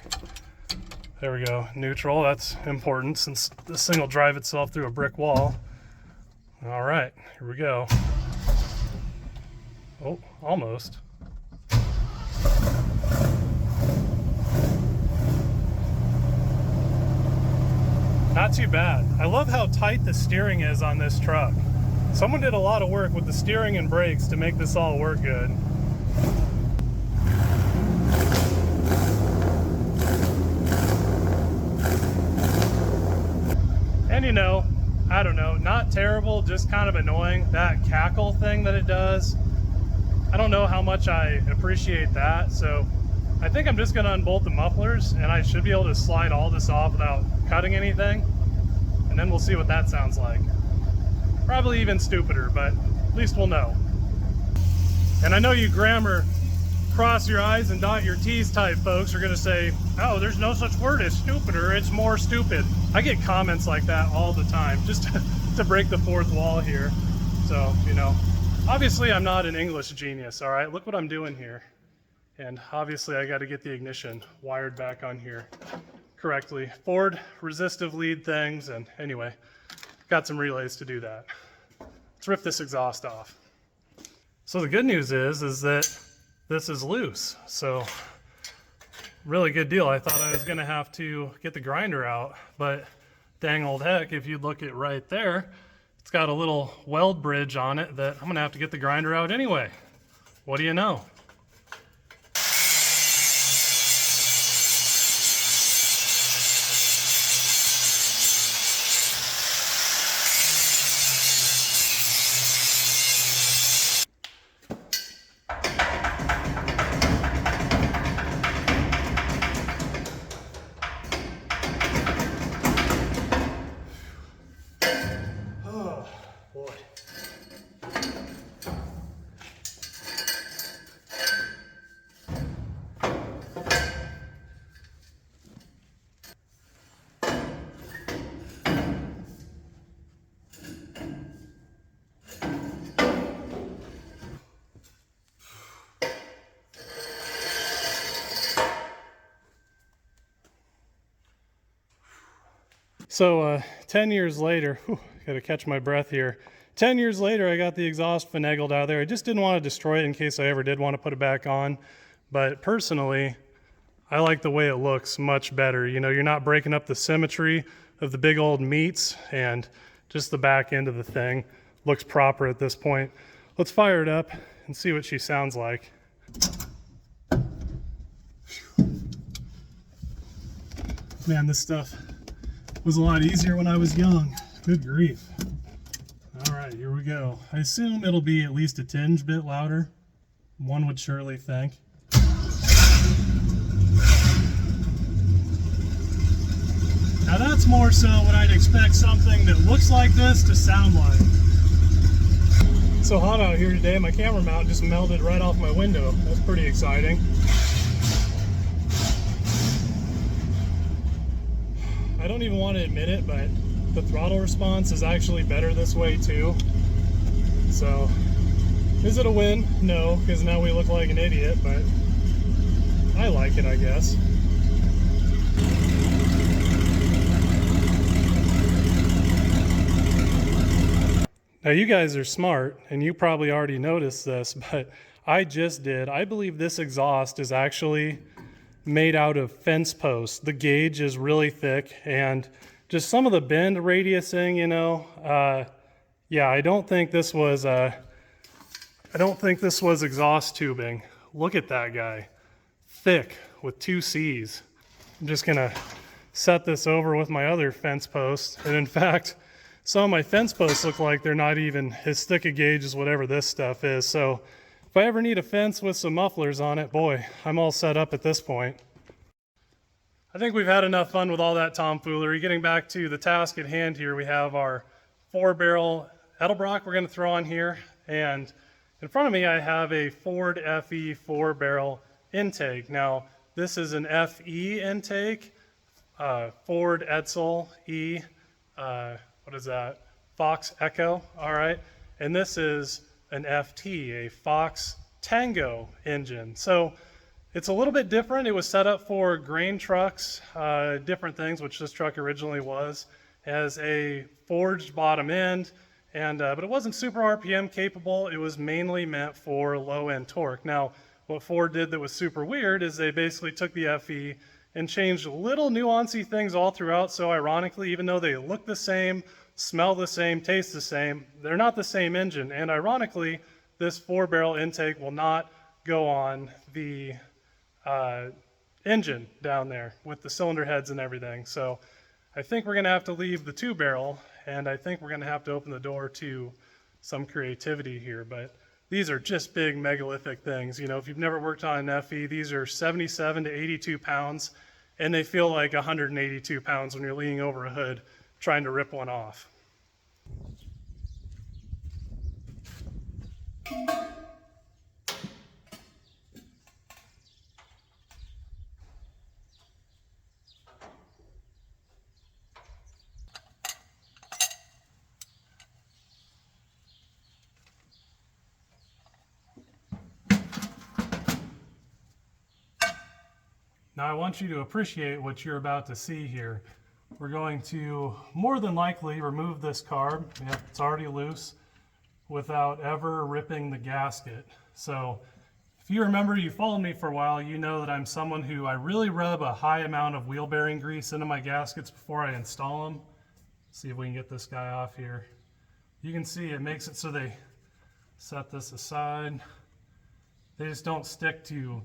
there we go, neutral, that's important since this thing will drive itself through a brick wall. All right, here we go. Oh, almost. Not too bad. I love how tight the steering is on this truck. Someone did a lot of work with the steering and brakes to make this all work good. And you know, I don't know, not terrible, just kind of annoying. That cackle thing that it does, I don't know how much I appreciate that. So I think I'm just gonna unbolt the mufflers and I should be able to slide all this off without cutting anything. And then we'll see what that sounds like. Probably even stupider, but at least we'll know. And I know you grammar, cross your I's and dot your T's type folks are gonna say, oh, there's no such word as stupider, it's more stupid. I get comments like that all the time, just to break the fourth wall here. So, you know, obviously I'm not an English genius, all right? Look what I'm doing here. And obviously I gotta get the ignition wired back on here correctly. Ford resistive lead things, and anyway, got some relays to do that. Let's rip this exhaust off. So the good news is that this is loose. So really good deal. I thought I was gonna have to get the grinder out, but dang old heck, if you look at right there, it's got a little weld bridge on it that I'm gonna have to get the grinder out anyway. What do you know? So 10 years later, gotta catch my breath here. 10 years later, I got the exhaust finagled out of there. I just didn't want to destroy it in case I ever did want to put it back on. But personally, I like the way it looks much better. You know, you're not breaking up the symmetry of the big old meats, and just the back end of the thing looks proper at this point. Let's fire it up and see what she sounds like. Man, this stuff was a lot easier when I was young. Good grief. All right, here we go. I assume it'll be at least a tinge bit louder. One would surely think. Now that's more so what I'd expect something that looks like this to sound like. It's so hot out here today, my camera mount just melted right off my window. That's pretty exciting. I don't even want to admit it, but the throttle response is actually better this way too. So, is it a win? No, because now we look like an idiot, but I like it, I guess. Now you guys are smart, and you probably already noticed this, but I just did. I believe this exhaust is actually made out of fence posts. The gauge is really thick, and just some of the bend radiusing, you know, yeah, I don't think this was exhaust tubing. Look at that guy, thick with 2 C's. I'm just gonna set this over with my other fence posts, and in fact, some of my fence posts look like they're not even as thick a gauge as whatever this stuff is. So if I ever need a fence with some mufflers on it, boy, I'm all set up at this point. I think we've had enough fun with all that tomfoolery. Getting back to the task at hand here, we have our 4-barrel Edelbrock we're going to throw on here. And in front of me, I have a Ford FE 4-barrel intake. Now, this is an FE intake, Ford Edsel E, what is that? Fox Echo, all right. And this is an FT, a Fox Tango engine. So it's a little bit different. It was set up for grain trucks, different things, which this truck originally was, as a forged bottom end, and but it wasn't super RPM capable. It was mainly meant for low end torque. Now, what Ford did that was super weird is they basically took the FE, and changed little nuancy things all throughout. So ironically, even though they look the same, smell the same, taste the same, they're not the same engine. And ironically, this 4-barrel intake will not go on the engine down there with the cylinder heads and everything. So I think we're going to have to leave the 2-barrel, and I think we're going to have to open the door to some creativity here. But these are just big megalithic things. You know, if you've never worked on an FE, these are 77 to 82 pounds, and they feel like 182 pounds when you're leaning over a hood trying to rip one off. Now I want you to appreciate what you're about to see here. We're going to more than likely remove this carb, it's already loose, without ever ripping the gasket. So if you remember, you followed me for a while, you know that I'm someone who I really rub a high amount of wheel bearing grease into my gaskets before I install them. See if we can get this guy off here. You can see it makes it so they set this aside. They just don't stick to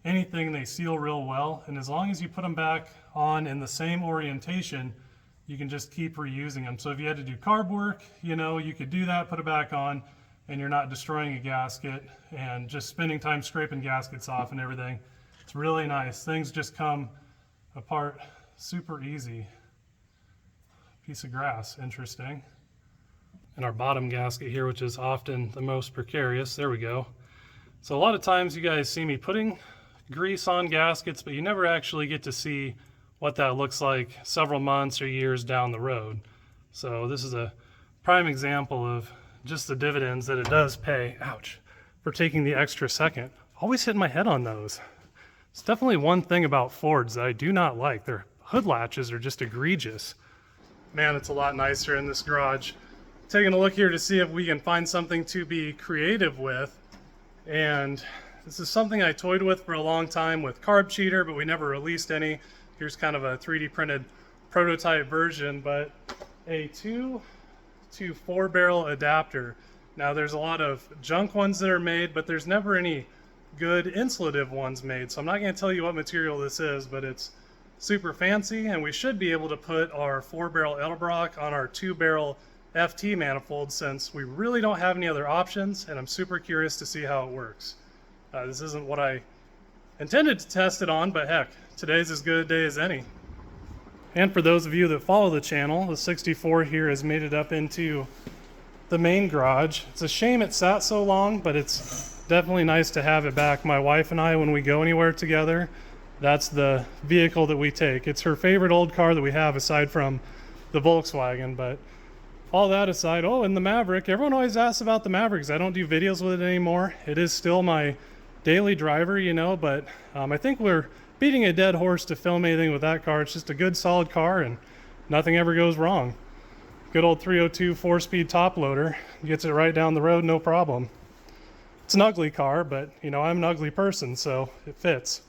anything, they seal real well, and as long as you put them back on in the same orientation, you can just keep reusing them. So if you had to do carb work, you know, you could do that, put it back on, and you're not destroying a gasket and just spending time scraping gaskets off and everything. It's really nice. Things just come apart super easy. Piece of grass, interesting. And our bottom gasket here, which is often the most precarious, there we go. So a lot of times you guys see me putting grease on gaskets, but you never actually get to see what that looks like several months or years down the road. So this is a prime example of just the dividends that it does pay, ouch, for taking the extra second. Always hitting my head on those. It's definitely one thing about Fords that I do not like. Their hood latches are just egregious. Man, it's a lot nicer in this garage. Taking a look here to see if we can find something to be creative with, and this is something I toyed with for a long time with carb cheater, but we never released any. Here's kind of a 3D printed prototype version, but a 2 to 4 barrel adapter. Now there's a lot of junk ones that are made, but there's never any good insulative ones made. So I'm not going to tell you what material this is, but it's super fancy, and we should be able to put our 4-barrel Edelbrock on our 2-barrel FT manifold, since we really don't have any other options, and I'm super curious to see how it works. This isn't what I intended to test it on, but heck, today's as good a day as any. And for those of you that follow the channel, the 64 here has made it up into the main garage. It's a shame it sat so long, but it's definitely nice to have it back. My wife and I, when we go anywhere together, that's the vehicle that we take. It's her favorite old car that we have aside from the Volkswagen, but all that aside, oh, and the Maverick. Everyone always asks about the Maverick because I don't do videos with it anymore. It is still my daily driver, you know, but I think we're beating a dead horse to film anything with that car. It's just a good, solid car, and nothing ever goes wrong. Good old 302 4-speed top loader. Gets it right down the road, no problem. It's an ugly car, but, you know, I'm an ugly person, so it fits.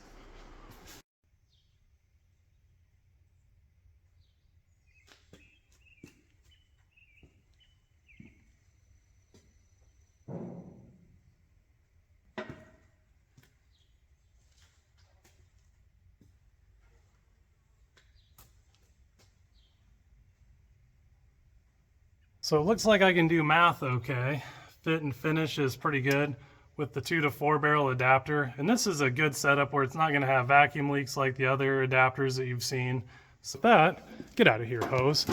So it looks like I can do math okay. Fit and finish is pretty good with the 2 to 4 barrel adapter. And this is a good setup where it's not gonna have vacuum leaks like the other adapters that you've seen. So that, get out of here, hose.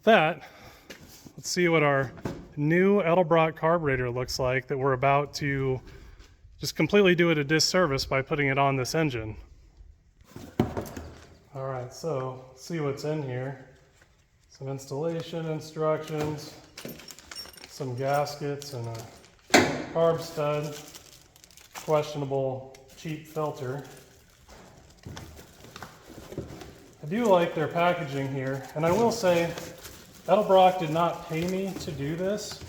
That, let's see what our new Edelbrock carburetor looks like that we're about to just completely do it a disservice by putting it on this engine. All right, so let's see what's in here. Some installation instructions, some gaskets, and a carb stud, questionable cheap filter. I do like their packaging here, and I will say Edelbrock did not pay me to do this.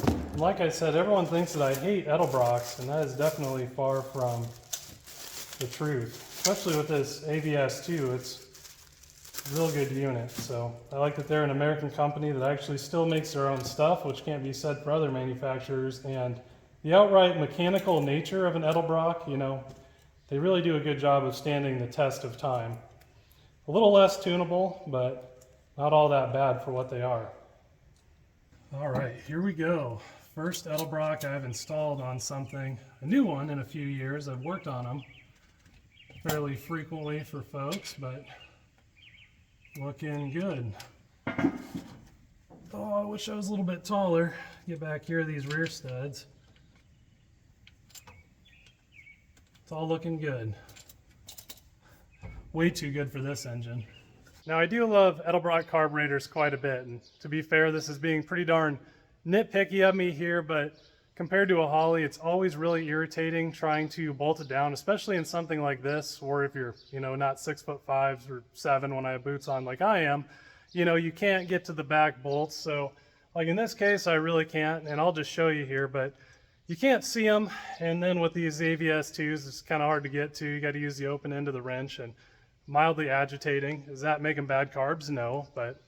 And like I said, everyone thinks that I hate Edelbrocks, and that is definitely far from the truth. especially with this AVS too, it's a real good unit. So I like that they're an American company that actually still makes their own stuff, which can't be said for other manufacturers. And the outright mechanical nature of an Edelbrock, you know, they really do a good job of standing the test of time. A little less tunable, but not all that bad for what they are. All right, here we go. First Edelbrock I've installed on something, a new one in a few years. I've worked on them fairly frequently for folks, but looking good. Oh, I wish I was a little bit taller. Get back here, these rear studs. It's all looking good. Way too good for this engine. Now I do love Edelbrock carburetors quite a bit, and to be fair, this is being pretty darn nitpicky of me here, but compared to a Holley, it's always really irritating trying to bolt it down, especially in something like this, or if you're, you know, not 6'5" or 7 when I have boots on like I am, you know, you can't get to the back bolts. So like in this case, I really can't, and I'll just show you here, but you can't see them. And then with these AVS2s, it's kind of hard to get to. You got to use the open end of the wrench, and mildly agitating. Does that make them bad carbs? No, but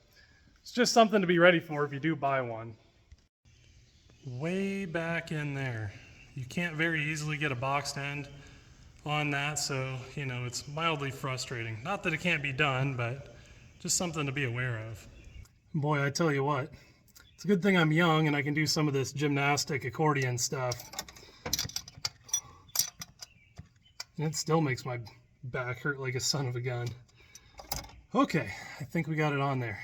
it's just something to be ready for if you do buy one. Way back in there, you can't very easily get a boxed end on that, so you know it's mildly frustrating. Not that it can't be done, but just something to be aware of. Boy, I tell you what, it's a good thing I'm young and I can do some of this gymnastic accordion stuff. And it still makes my back hurt like a son of a gun. Okay, I think we got it on there.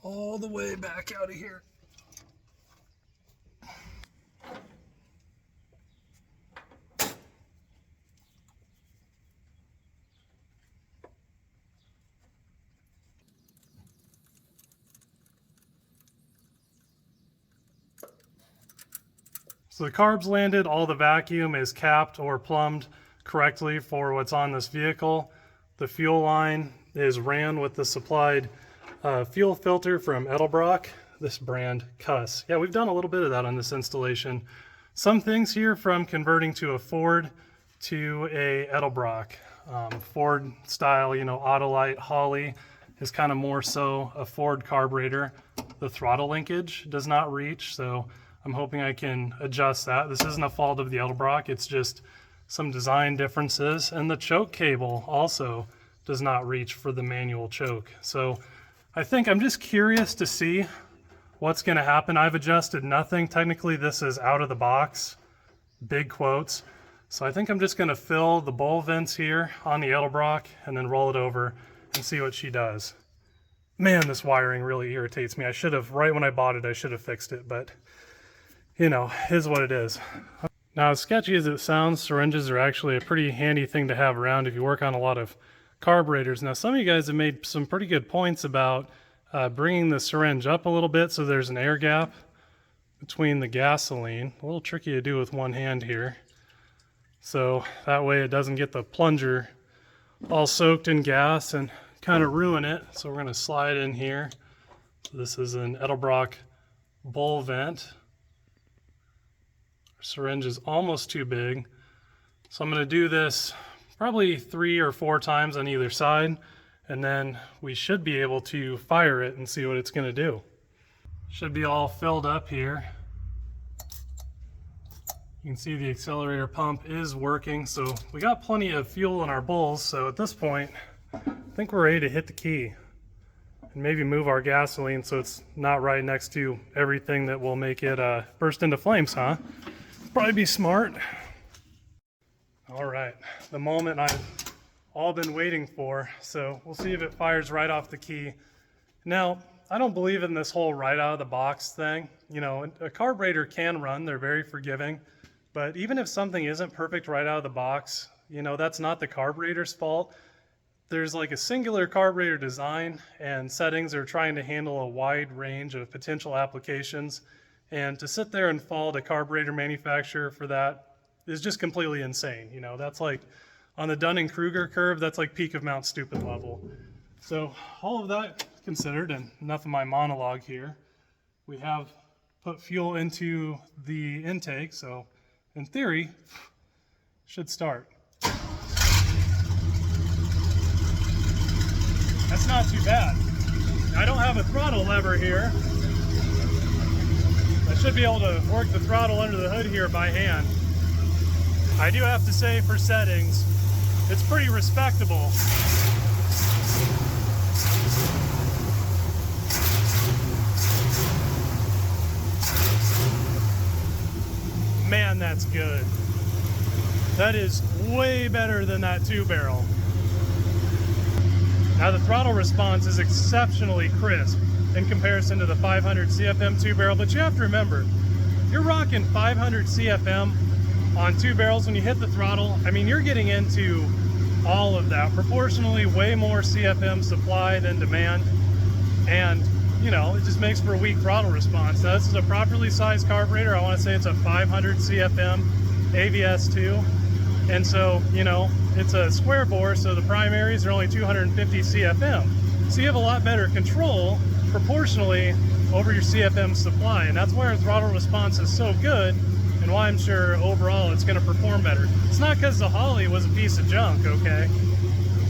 All the way back out of here. So the carbs landed, all the vacuum is capped or plumbed correctly for what's on this vehicle. The fuel line is ran with the supplied fuel filter from Edelbrock, this brand Cuss. Yeah, we've done a little bit of that on this installation. Some things here from converting to a Ford to a Edelbrock. Ford style, you know, Autolite Holley is kind of more so a Ford carburetor. The throttle linkage does not reach, so I'm hoping I can adjust that. This isn't a fault of the Edelbrock, it's just some design differences. And the choke cable also does not reach for the manual choke. So I think I'm just curious to see what's gonna happen. I've adjusted nothing. Technically this is out of the box, big quotes. So I think I'm just gonna fill the bowl vents here on the Edelbrock and then roll it over and see what she does. Man, this wiring really irritates me. I should have, right when I bought it, I should have fixed it, but you know, is what it is. Now, as sketchy as it sounds, syringes are actually a pretty handy thing to have around if you work on a lot of carburetors. Now, some of you guys have made some pretty good points about bringing the syringe up a little bit so there's an air gap between the gasoline. A little tricky to do with one hand here. So that way it doesn't get the plunger all soaked in gas and kind of ruin it. So we're going to slide in here. This is an Edelbrock bowl vent. Syringe is almost too big, so I'm going to do this probably 3 or 4 times on either side, and then we should be able to fire it and see what it's going to do. Should be all filled up here. You can see the accelerator pump is working, so we got plenty of fuel in our bowls. So at this point I think we're ready to hit the key and maybe move our gasoline so it's not right next to everything that will make it burst into flames, huh? Probably be smart. All right, the moment I've all been waiting for. So we'll see if it fires right off the key. Now, I don't believe in this whole right out of the box thing. You know, a carburetor can run, they're very forgiving, but even if something isn't perfect right out of the box, you know, that's not the carburetor's fault. There's like a singular carburetor design, and settings are trying to handle a wide range of potential applications. And to sit there and fault a carburetor manufacturer for that is just completely insane. You know, that's like on the Dunning-Kruger curve, that's like peak of Mount Stupid level. So all of that considered, and enough of my monologue here, we have put fuel into the intake. So in theory, should start. That's not too bad. I don't have a throttle lever here. I should be able to work the throttle under the hood here by hand. I do have to say, for settings, it's pretty respectable. Man, that's good. That is way better than that 2-barrel. Now the throttle response is exceptionally crisp in comparison to the 500 CFM 2-barrel, but you have to remember, you're rocking 500 CFM on 2 barrels when you hit the throttle. I mean, you're getting into all of that, proportionally way more CFM supply than demand, and you know, it just makes for a weak throttle response. Now this is a properly sized carburetor. I want to say it's a 500 CFM AVS2, and so, you know, it's a square bore, so the primaries are only 250 CFM. So you have a lot better control proportionally over your CFM supply, and that's why our throttle response is so good, and why I'm sure overall it's going to perform better. It's not because the Holly was a piece of junk, okay?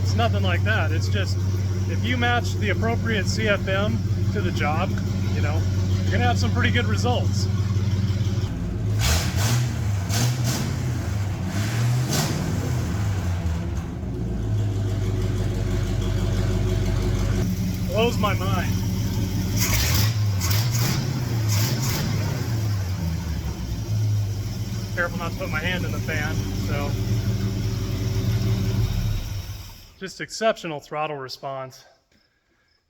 It's nothing like that. It's just, if you match the appropriate CFM to the job, you know, you're going to have some pretty good results. Blows my mind. Careful not to put my hand in the fan. So, just exceptional throttle response.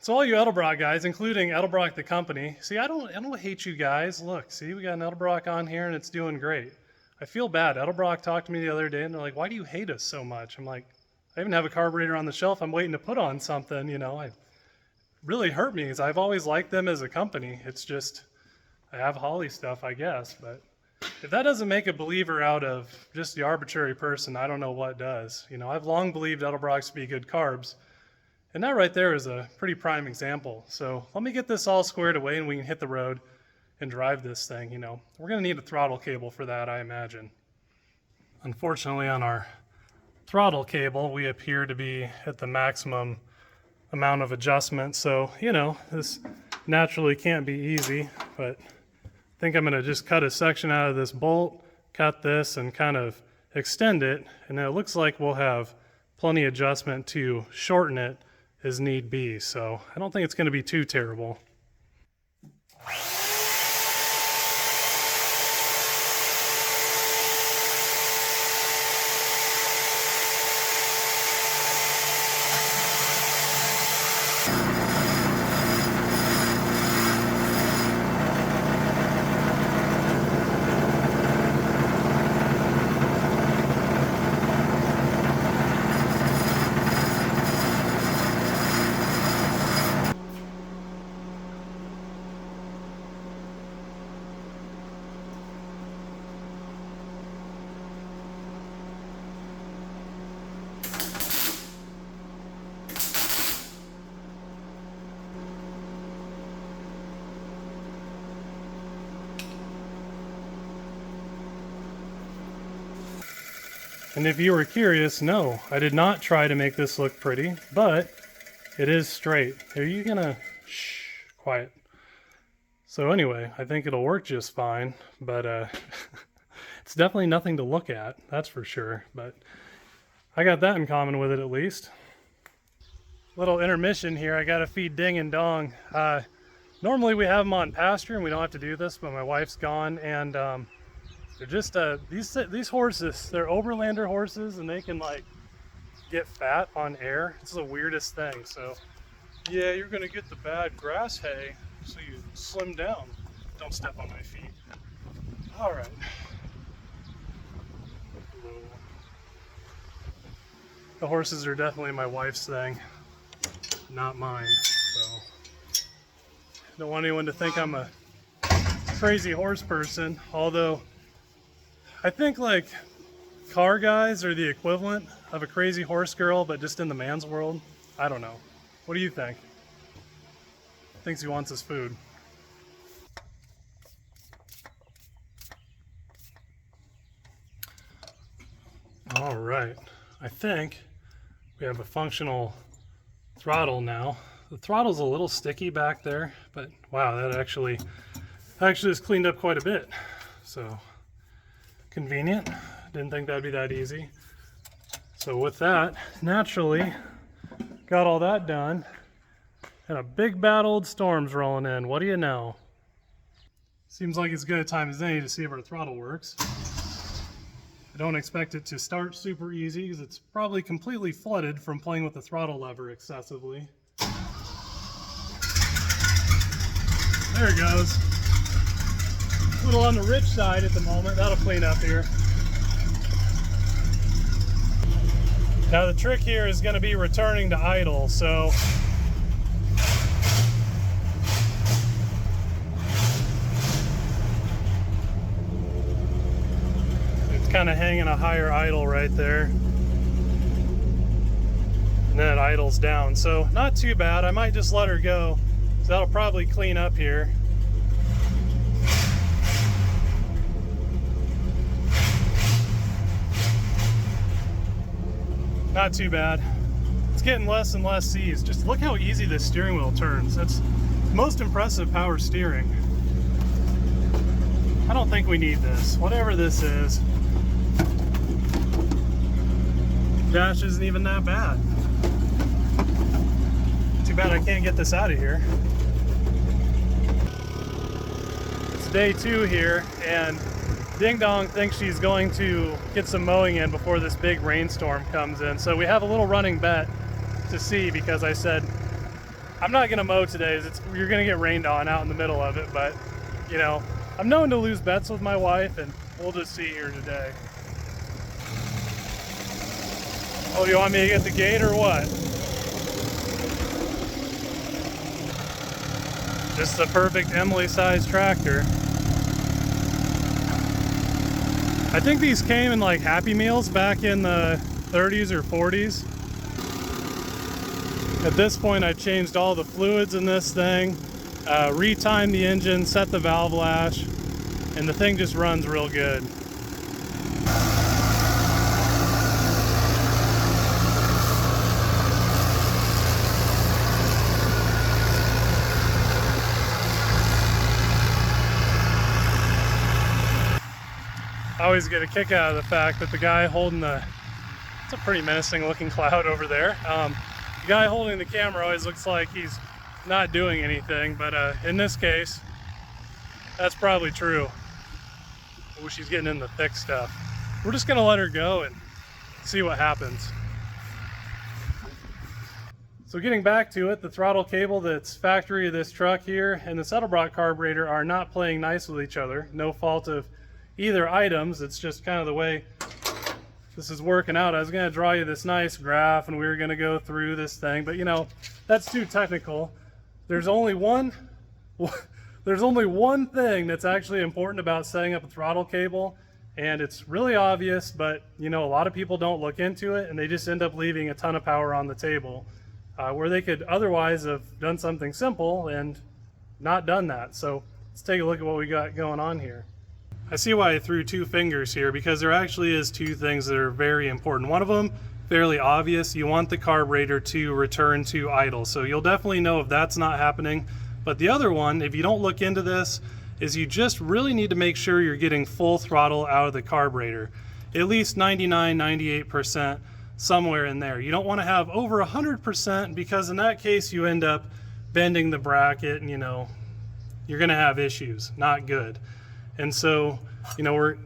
So all you Edelbrock guys, including Edelbrock the company, see, I don't hate you guys. Look, see, we got an Edelbrock on here and it's doing great. I feel bad. Edelbrock talked to me the other day and they're like, "Why do you hate us so much?" I'm like, I even have a carburetor on the shelf. I'm waiting to put on something, you know. I really hurt me because I've always liked them as a company. It's just, I have Holly stuff, I guess, but if that doesn't make a believer out of just the arbitrary person, I don't know what does. You know, I've long believed Edelbrocks to be good carbs, and that right there is a pretty prime example. So let me get this all squared away and we can hit the road and drive this thing. You know, we're going to need a throttle cable for that, I imagine. Unfortunately, on our throttle cable, we appear to be at the maximum amount of adjustment. So, you know, this naturally can't be easy, but I think I'm going to just cut a section out of this bolt, cut this, and kind of extend it, and it looks like we'll have plenty of adjustment to shorten it as need be. So I don't think it's going to be too terrible. And if you were curious, no, I did not try to make this look pretty, but it is straight. Are you gonna, shh, quiet. So anyway, I think it'll work just fine, but it's definitely nothing to look at, that's for sure. But I got that in common with it at least. Little intermission here, I gotta feed Ding and Dong. Normally we have them on pasture and we don't have to do this, but my wife's gone, and they're just, these horses, they're Overlander horses, and they can like get fat on air. It's the weirdest thing. So yeah, you're gonna get the bad grass hay, so you slim down. Don't step on my feet. All right. The horses are definitely my wife's thing, not mine. So don't want anyone to think I'm a crazy horse person, although I think like car guys are the equivalent of a crazy horse girl, but just in the man's world. I don't know. What do you think? Thinks he wants his food. All right. I think we have a functional throttle now. The throttle's a little sticky back there, but wow, that actually has cleaned up quite a bit. So convenient. Didn't think that'd be that easy. So with that, naturally, got all that done, and a big bad old storm's rolling in. What do you know? Seems like as good a time as any to see if our throttle works. I don't expect it to start super easy because it's probably completely flooded from playing with the throttle lever excessively. There it goes. A little on the rich side at the moment. That'll clean up here. Now the trick here is going to be returning to idle. So it's kind of hanging a higher idle right there. And then it idles down. So not too bad. I might just let her go. So that'll probably clean up here. Not too bad. It's getting less and less C's. Just look how easy this steering wheel turns. That's most impressive power steering. I don't think we need this. Whatever this is. Dash isn't even that bad. Too bad I can't get this out of here. It's day 2 here, and Ding Dong thinks she's going to get some mowing in before this big rainstorm comes in. So we have a little running bet to see, because I said, I'm not gonna mow today. You're gonna get rained on out in the middle of it, but you know, I'm known to lose bets with my wife, and we'll just see here today. Oh, you want me to get the gate or what? Just the perfect Emily-sized tractor. I think these came in like Happy Meals back in the 30s or 40s. At this point, I changed all the fluids in this thing, retimed the engine, set the valve lash, and the thing just runs real good. I always get a kick out of the fact that the guy holding it's a pretty menacing looking cloud over there. The guy holding the camera always looks like he's not doing anything, but in this case, that's probably true. Oh, she's getting in the thick stuff. We're just gonna let her go and see what happens. So getting back to it, the throttle cable that's factory of this truck here and the Settlebrock carburetor are not playing nice with each other. No fault of either items, it's just kind of the way this is working out. I was going to draw you this nice graph and we were going to go through this thing, but you know, that's too technical. There's only one thing that's actually important about setting up a throttle cable, and it's really obvious, but you know, a lot of people don't look into it and they just end up leaving a ton of power on the table, where they could otherwise have done something simple and not done that. So let's take a look at what we got going on here. I see why I threw 2 fingers here, because there actually is 2 things that are very important. One of them, fairly obvious, you want the carburetor to return to idle. So you'll definitely know if that's not happening. But the other one, if you don't look into this, is you just really need to make sure you're getting full throttle out of the carburetor. At least 99, 98%, somewhere in there. You don't want to have over 100%, because in that case you end up bending the bracket and you know, you're going to have issues. Not good. And so, you know, we're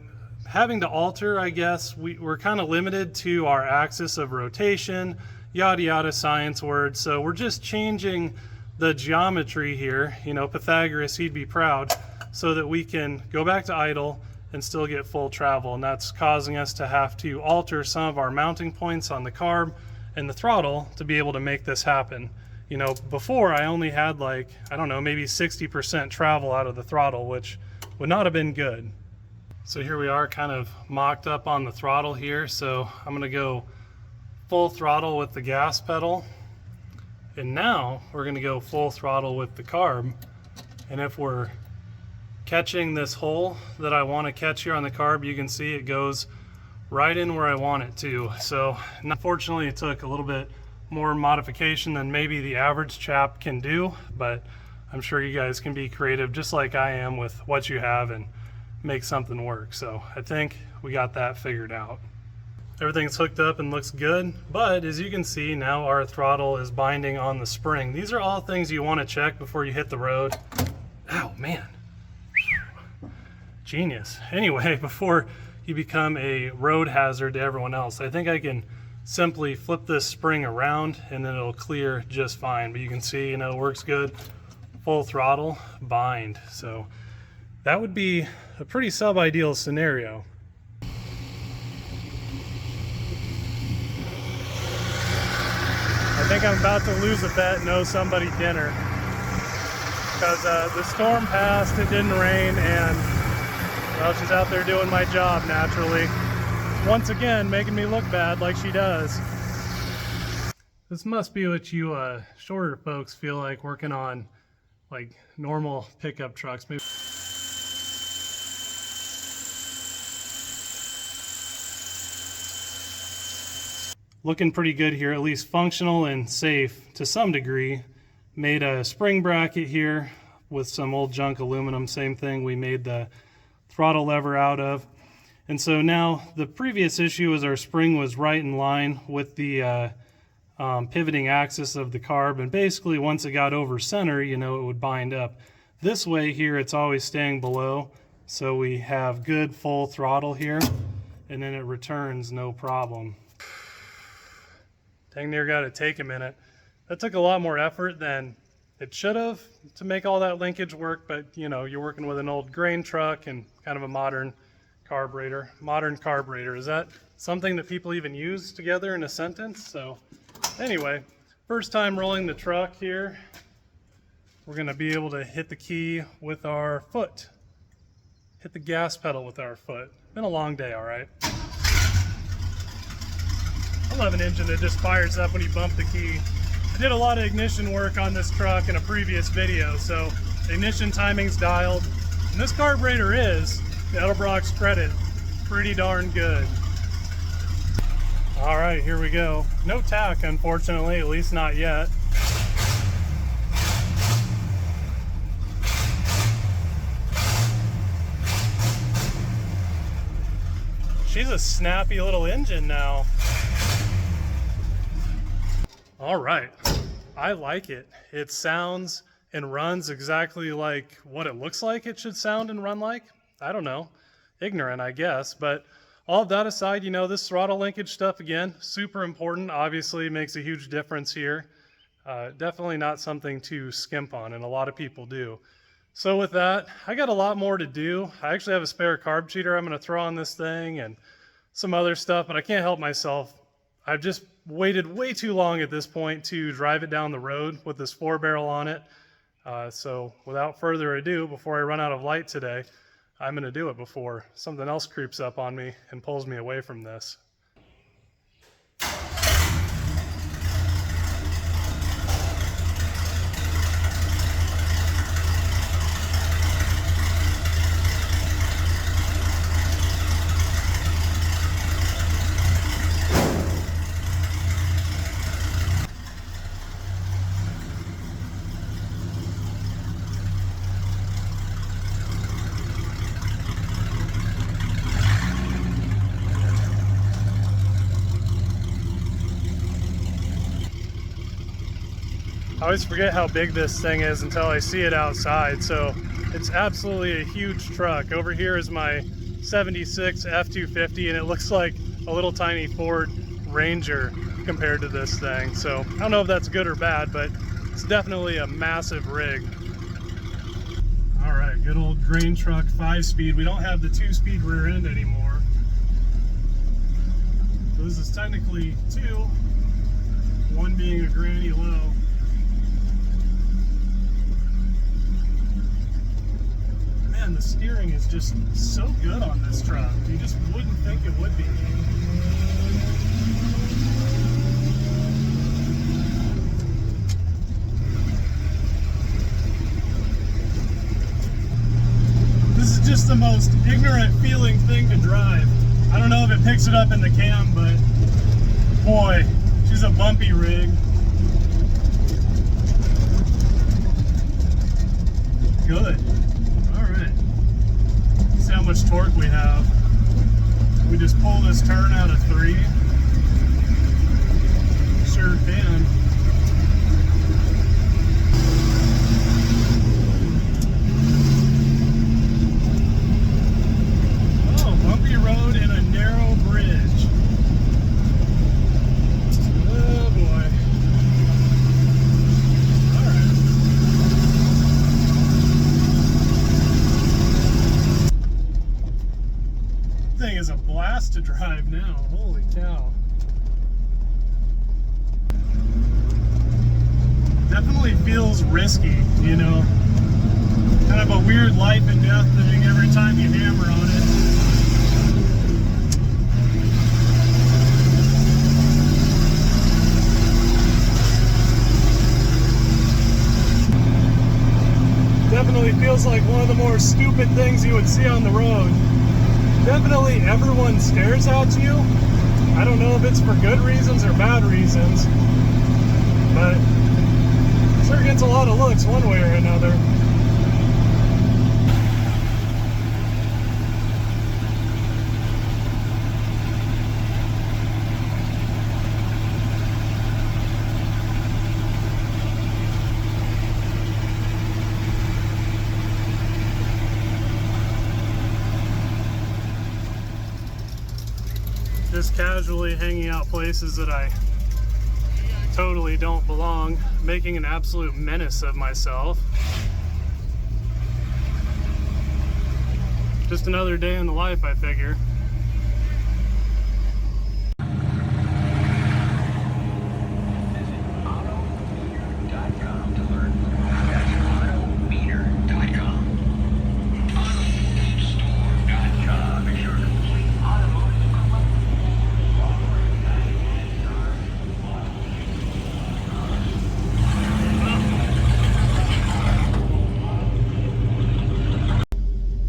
having to alter, I guess, we're kind of limited to our axis of rotation, yada yada science words. So we're just changing the geometry here, you know, Pythagoras, he'd be proud, so that we can go back to idle and still get full travel. And that's causing us to have to alter some of our mounting points on the carb and the throttle to be able to make this happen. You know, before I only had like, I don't know, maybe 60% travel out of the throttle, which would not have been good. So here we are, kind of mocked up on the throttle here. So I'm gonna go full throttle with the gas pedal. And now we're gonna go full throttle with the carb. And if we're catching this hole that I wanna catch here on the carb, you can see it goes right in where I want it to. So unfortunately it took a little bit more modification than maybe the average chap can do, but I'm sure you guys can be creative just like I am with what you have and make something work. So I think we got that figured out. Everything's hooked up and looks good, but as you can see now our throttle is binding on the spring. These are all things you want to check before you hit the road. Ow, man. Genius. Anyway, before you become a road hazard to everyone else, I think I can simply flip this spring around and then it'll clear just fine. But you can see, you know, it works good. Full throttle, bind. So that would be a pretty sub-ideal scenario. I think I'm about to lose a bet and owe somebody dinner, because the storm passed, it didn't rain, and well, she's out there doing my job naturally. Once again, making me look bad like she does. This must be what you shorter folks feel like working on, like normal pickup trucks. Maybe. Looking pretty good here, at least functional and safe to some degree. Made a spring bracket here with some old junk aluminum, same thing we made the throttle lever out of. And so now the previous issue was our spring was right in line with the pivoting axis of the carb, and basically once it got over center, you know, it would bind up. This way here it's always staying below, so we have good full throttle here, and then it returns no problem. Dang near got to take a minute. That took a lot more effort than it should have to make all that linkage work, but you know, you're working with an old grain truck and kind of a modern carburetor. Modern carburetor, is that something that people even use together in a sentence? So anyway, first time rolling the truck here, we're gonna be able to hit the key with our foot. Hit the gas pedal with our foot. Been a long day, all right. I love an engine that just fires up when you bump the key. I did a lot of ignition work on this truck in a previous video, so the ignition timing's dialed. And this carburetor is, to Edelbrock's credit, pretty darn good. All right, here we go. No tack, unfortunately, at least not yet. She's a snappy little engine now. All right, I like it. It sounds and runs exactly like what it looks like it should sound and run like. I don't know, ignorant, I guess. But all of that aside, you know, this throttle linkage stuff, again, super important. Obviously makes a huge difference here. Definitely not something to skimp on, and a lot of people do. So with that, I got a lot more to do. I actually have a spare carb cheater I'm gonna throw on this thing and some other stuff, but I can't help myself. I've just waited way too long at this point to drive it down the road with this 4-barrel on it. So without further ado, before I run out of light today, I'm going to do it before something else creeps up on me and pulls me away from this. I always forget how big this thing is until I see it outside, so it's absolutely a huge truck. Over here is my 76 F-250, and it looks like a little tiny Ford Ranger compared to this thing. So I don't know if that's good or bad, but it's definitely a massive rig. All right, good old grain truck 5-speed. We don't have the 2-speed rear end anymore. So this is technically 2, one being a granny low. Man, the steering is just so good on this truck. You just wouldn't think it would be. This is just the most ignorant feeling thing to drive. I don't know if it picks it up in the cam, but boy, She's a bumpy rig. Good. All right. See how much torque we have. We just pull this turn out of 3. Sure can. Oh, bumpy road and a narrow bridge. Oh boy. All right. Thing is a blast to drive now. Holy cow. Definitely feels risky, you know. Kind of a weird life and death thing every time you hammer on it. Definitely feels like one of the more stupid things you would see on the road. Definitely everyone stares at you. I don't know if it's for good reasons or bad reasons, but it sure gets a lot of looks one way or another. Just casually hanging out places that I totally don't belong, making an absolute menace of myself. Just another day in the life, I figure. Autometer.com to learn more. That's autometer.com. Autostore.com. Make sure to complete automotive equipment.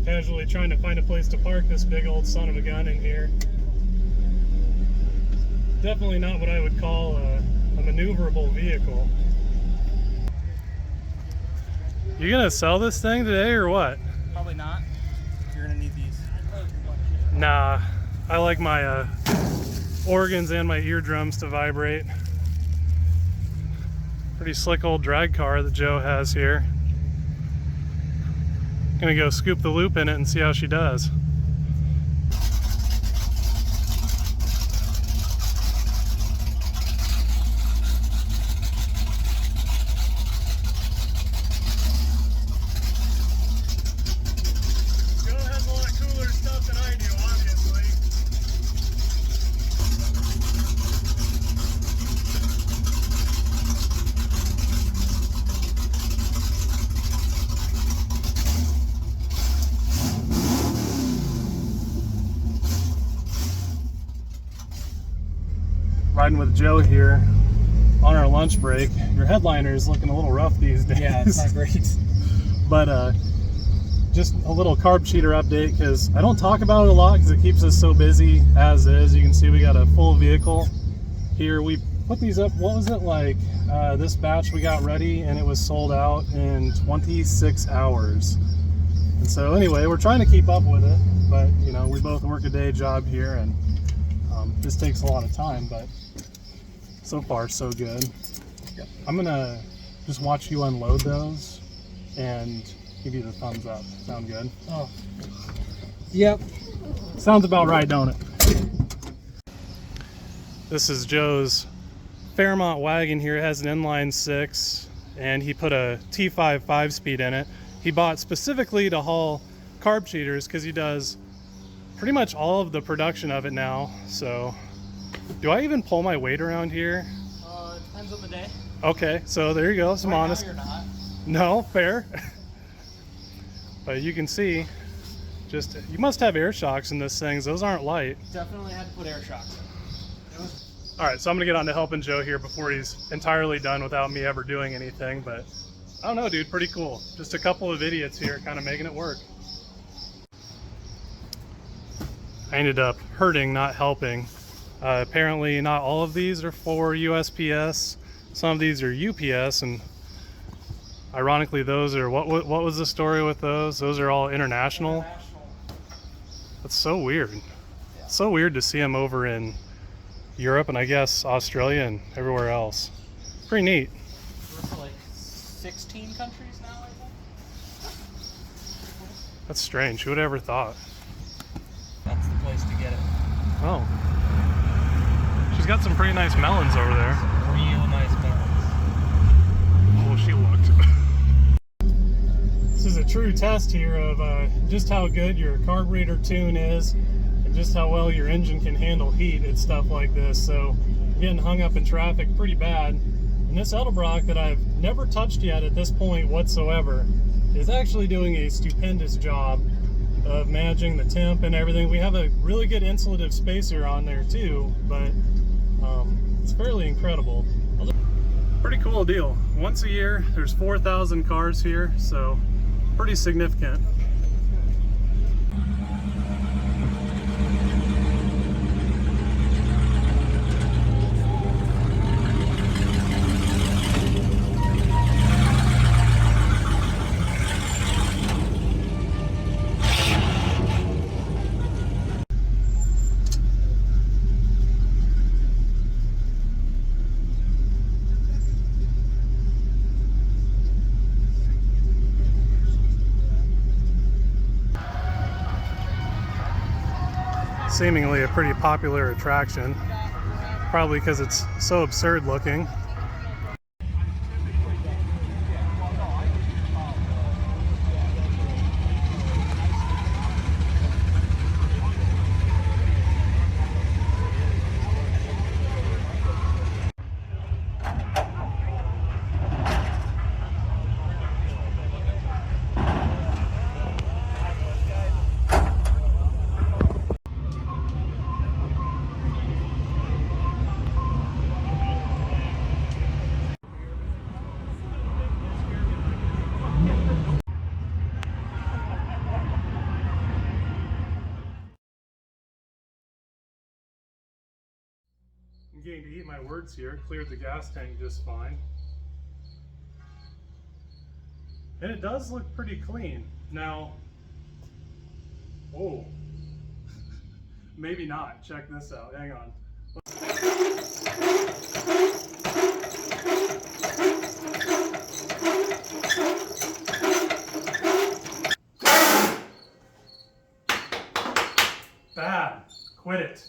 Casually trying to find a place to park this big old son of a gun in here. Definitely not what I would call a maneuverable vehicle. You gonna sell this thing today or what? Probably not. You're gonna need these. Nah, I like my organs and my eardrums to vibrate. Pretty slick old drag car that Joe has here. Gonna go scoop the loop in it and see how she does. Joe has a lot cooler stuff than I do, obviously. Riding with Joe here on our lunch break. Your headliner is looking a little rough these days. Yeah, it's not great. But just a little carb cheater update, because I don't talk about it a lot because it keeps us so busy as is. You can see we got a full vehicle here. We put these up, what was it like? This batch we got ready and it was sold out in 26 hours. And so anyway, we're trying to keep up with it, but you know, we both work a day job here and this takes a lot of time, but so far so good. Yep. I'm gonna just watch you unload those and give you the thumbs up. Sound good? Oh. Yep. Sounds about right, don't it? This is Joe's Fairmont wagon here. It has an inline 6 and he put a T5 5-speed in it. He bought specifically to haul carb cheaters because he does pretty much all of the production of it now. So do I even pull my weight around here? It depends on the day. Okay, so there you go, some Right now honest. you're not. No, fair. But you can see, just you must have air shocks in this thing. Those aren't light. Definitely had to put air shocks in. All right, so I'm gonna get on to helping Joe here before he's entirely done without me ever doing anything. But I don't know, dude, pretty cool. Just a couple of idiots here kind of making it work. I ended up hurting, not helping. Apparently not all of these are for USPS. Some of these are UPS, and ironically those are, what was the story with those? Those are all international. That's so weird. It's so weird to see them over in Europe and I guess Australia and everywhere else. Pretty neat. We're for like 16 countries now, I think. That's strange. Who would have ever thought? That's the place to get it. Oh. She's got some pretty nice melons over there. Real nice balance. Oh, she looked. This is a true test here of just how good your carburetor tune is and just how well your engine can handle heat and stuff like this. So I'm getting hung up in traffic pretty bad. And this Edelbrock that I've never touched yet at this point whatsoever is actually doing a stupendous job of managing the temp and everything. We have a really good insulative spacer on there too, but it's fairly incredible. Pretty cool deal. Once a year, there's 4,000 cars here, so pretty significant. Seemingly a pretty popular attraction, probably because it's so absurd looking. I'm getting to eat my words here. Cleared the gas tank just fine. And it does look pretty clean. Now, oh, maybe not. Check this out. Hang on. Bad. Quit it.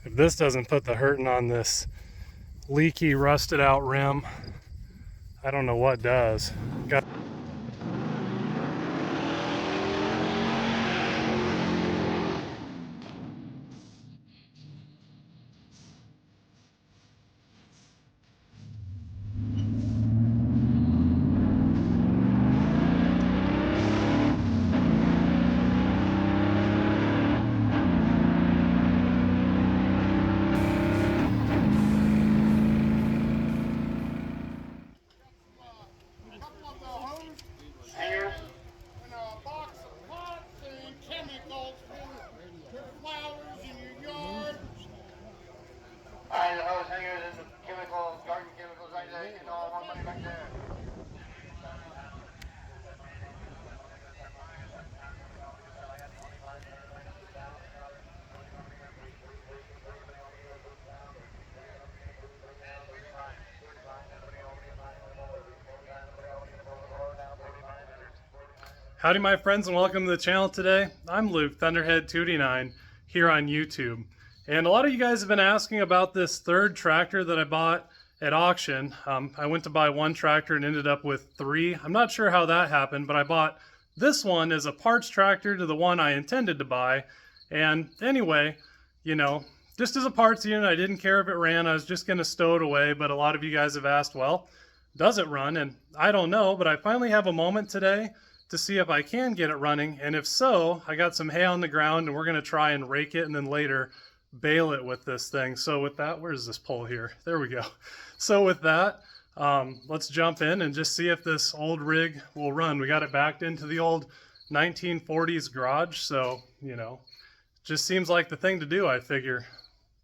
If this doesn't put the hurting on this leaky, rusted out rim, I don't know what does. Howdy my friends and welcome to the channel today. I'm Luke, Thunderhead289 here on YouTube. And a lot of you guys have been asking about this third tractor that I bought at auction. I went to buy one tractor and ended up with three. I'm not sure how that happened, but I bought this one as a parts tractor to the one I intended to buy. And anyway, you know, just as a parts unit, I didn't care if it ran. I was just going to stow it away, but a lot of you guys have asked, well, does it run? And I don't know, but I finally have a moment today to see if I can get it running, and if so, I got some hay on the ground and we're going to try and rake it and then later bale it with this thing. So with that, where's this pole here? There we go. So with that, Let's jump in and just see if this old rig will run. We got it backed into the old 1940s garage, so, you know, just seems like the thing to do, I figure.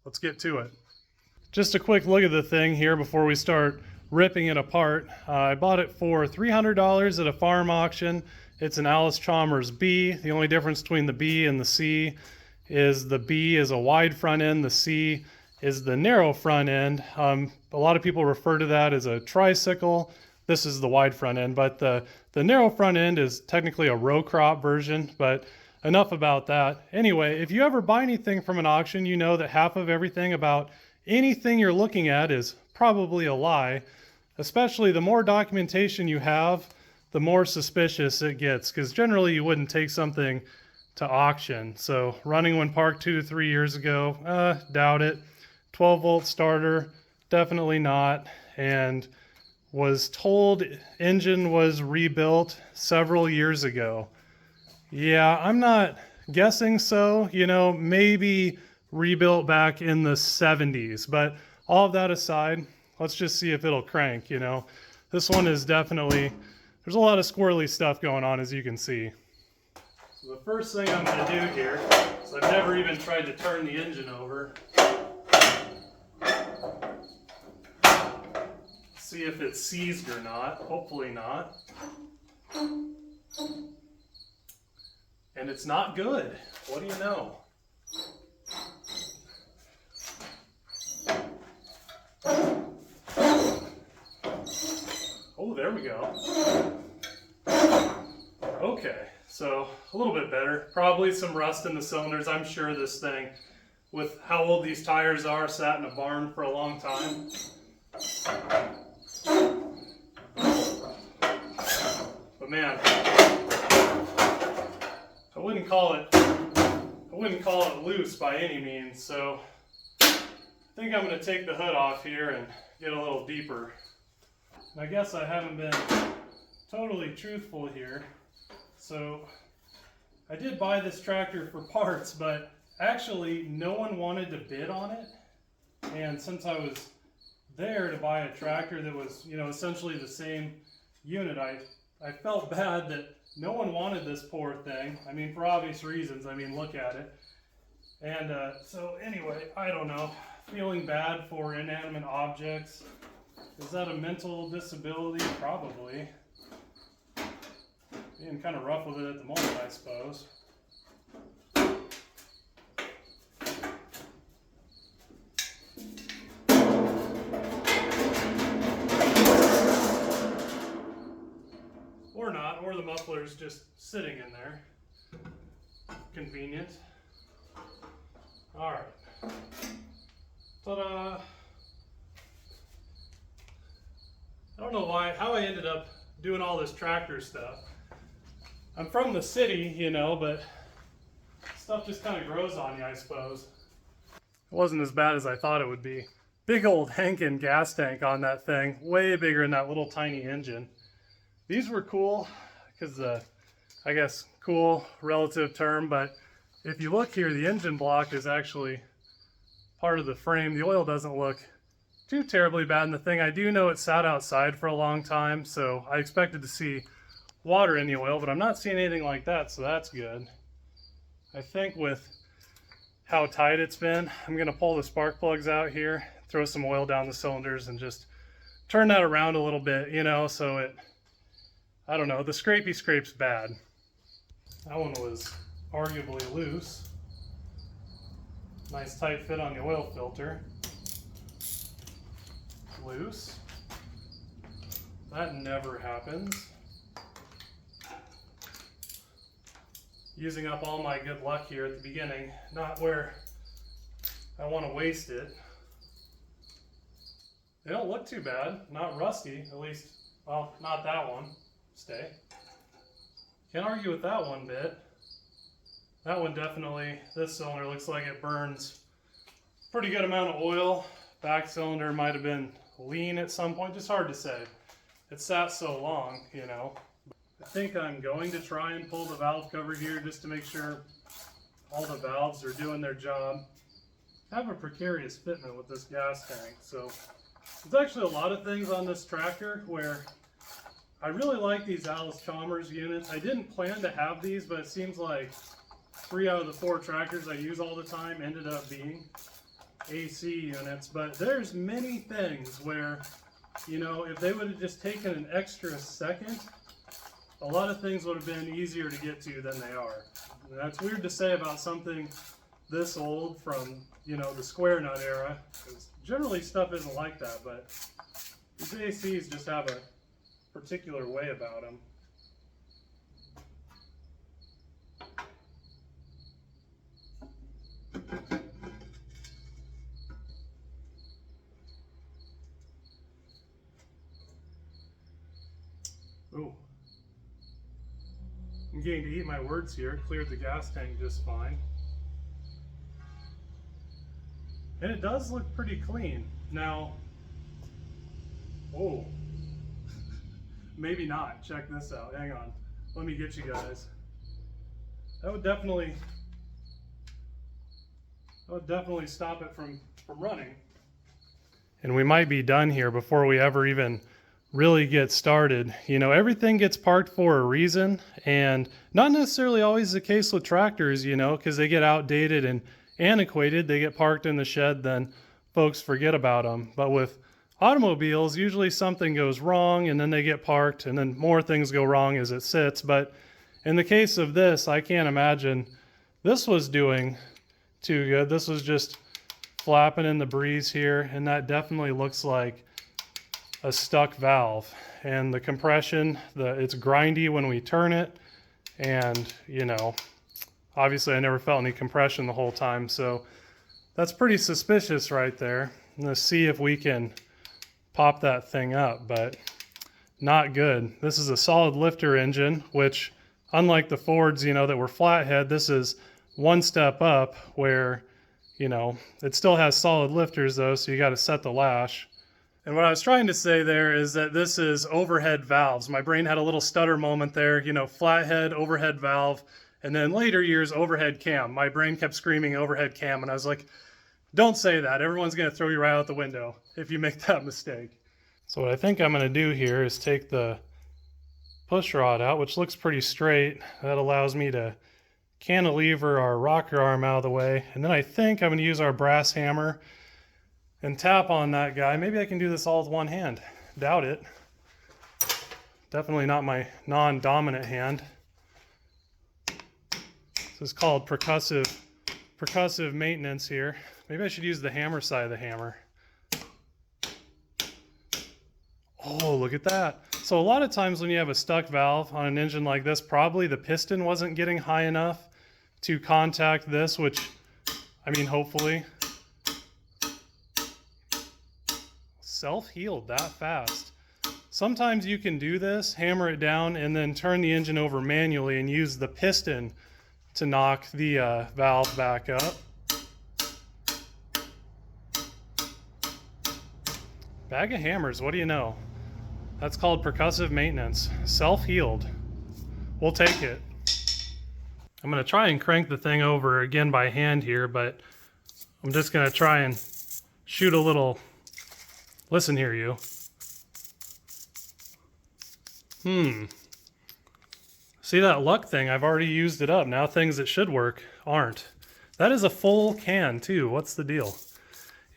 Let's get to it. Just a quick look at the thing here before we start ripping it apart. I bought it for $300 at a farm auction. It's an Allis Chalmers B. The only difference between the B and the C is the B is a wide front end, the C is the narrow front end. A lot of people refer to that as a tricycle. This is the wide front end, but the narrow front end is technically a row crop version, but enough about that. Anyway, if you ever buy anything from an auction, you know that half of everything about anything you're looking at is probably a lie. Especially the more documentation you have, the more suspicious it gets, because generally you wouldn't take something to auction. So running when parked 2 to 3 years ago, doubt it. 12-volt starter, definitely not. And was told engine was rebuilt several years ago. Yeah, I'm not guessing so. You know, maybe rebuilt back in the 70s. But all of that aside, let's just see if it'll crank, you know. This one is definitely, there's a lot of squirrely stuff going on, as you can see. So the first thing I'm going to do here, is I've never even tried to turn the engine over. See if it's seized or not. Hopefully not. And it's not good. What do you know? Oh, there we go. Okay, so a little bit better. Probably some rust in the cylinders. I'm sure this thing, with how old these tires are, sat in a barn for a long time. But man, I wouldn't call it loose by any means. So I think I'm going to take the hood off here and get a little deeper. I guess I haven't been totally truthful here. So I did buy this tractor for parts, but actually no one wanted to bid on it. And since I was there to buy a tractor that was, you know, essentially the same unit, I felt bad that no one wanted this poor thing. I mean, for obvious reasons. I mean, look at it. And so anyway, I don't know. Feeling bad for inanimate objects. Is that a mental disability? Probably. Being kind of rough with it at the moment, I suppose. Or not, or the muffler's just sitting in there. Convenient. Alright. Ta-da! I don't know how I ended up doing all this tractor stuff. I'm from the city, you know, but stuff just kind of grows on you, I suppose. It wasn't as bad as I thought it would be. Big old Henkin gas tank on that thing, way bigger than that little tiny engine. These were cool, because I guess cool, relative term, but if you look here, the engine block is actually part of the frame. The oil doesn't look too terribly bad in the thing. I do know it sat outside for a long time, so I expected to see water in the oil, but I'm not seeing anything like that, so that's good. I think with how tight it's been, I'm going to pull the spark plugs out here, throw some oil down the cylinders, and just turn that around a little bit, you know, so it, I don't know, the scrapey scrape's bad. That one was arguably loose. Nice tight fit on the oil filter. Loose. That never happens. Using up all my good luck here at the beginning, not where I want to waste it. They don't look too bad, not rusty, at least, well, not that one. Stay. Can't argue with that one bit. That one definitely, this cylinder looks like it burns pretty good amount of oil. Back cylinder might have been lean at some point, just hard to say. It sat so long, you know. I think I'm going to try and pull the valve cover here just to make sure all the valves are doing their job. I have a precarious fitment with this gas tank, so There's actually a lot of things on this tractor where I really like these Allis Chalmers units. I didn't plan to have these, but it seems like 3 out of the 4 tractors I use all the time ended up being AC units. But there's many things where, you know, if they would have just taken an extra second, a lot of things would have been easier to get to than they are. And that's weird to say about something this old from, you know, the square nut era, because generally stuff isn't like that, but these ACs just have a particular way about them. Ooh. I'm getting to eat my words here. Cleared the gas tank just fine. And it does look pretty clean. Now, oh, maybe not. Check this out. Hang on. Let me get you guys. That would definitely stop it from running. And we might be done here before we ever even really get started. You know, everything gets parked for a reason, and not necessarily always the case with tractors, you know, because they get outdated and antiquated, they get parked in the shed, then folks forget about them. But with automobiles, usually something goes wrong and then they get parked, and then more things go wrong as it sits. But in the case of this, I can't imagine this was doing too good. This was just flapping in the breeze here, and that definitely looks like a stuck valve. And the compression, it's grindy when we turn it, and you know, obviously I never felt any compression the whole time, so that's pretty suspicious right there. Let's see if we can pop that thing up, but not good. This is a solid lifter engine, which unlike the Fords, you know, that were flathead, this is one step up where, you know, it still has solid lifters though, so you got to set the lash. And what I was trying to say there is that this is overhead valves. My brain had a little stutter moment there, you know, flathead, overhead valve, and then later years, overhead cam. My brain kept screaming overhead cam, and I was like, don't say that. Everyone's going to throw you right out the window if you make that mistake. So what I think I'm going to do here is take the push rod out, which looks pretty straight. That allows me to cantilever our rocker arm out of the way. And then I think I'm going to use our brass hammer and tap on that guy. Maybe I can do this all with one hand. Doubt it. Definitely not my non-dominant hand. This is called percussive maintenance here. Maybe I should use the hammer side of the hammer. Oh, look at that. So a lot of times when you have a stuck valve on an engine like this, probably the piston wasn't getting high enough to contact this, which, I mean, hopefully self-healed that fast. Sometimes you can do this, hammer it down, and then turn the engine over manually and use the piston to knock the valve back up. Bag of hammers, what do you know? That's called percussive maintenance. Self-healed. We'll take it. I'm going to try and crank the thing over again by hand here, but I'm just going to try and shoot a little. Listen here, you. See that luck thing? I've already used it up. Now things that should work aren't. That is a full can too. What's the deal?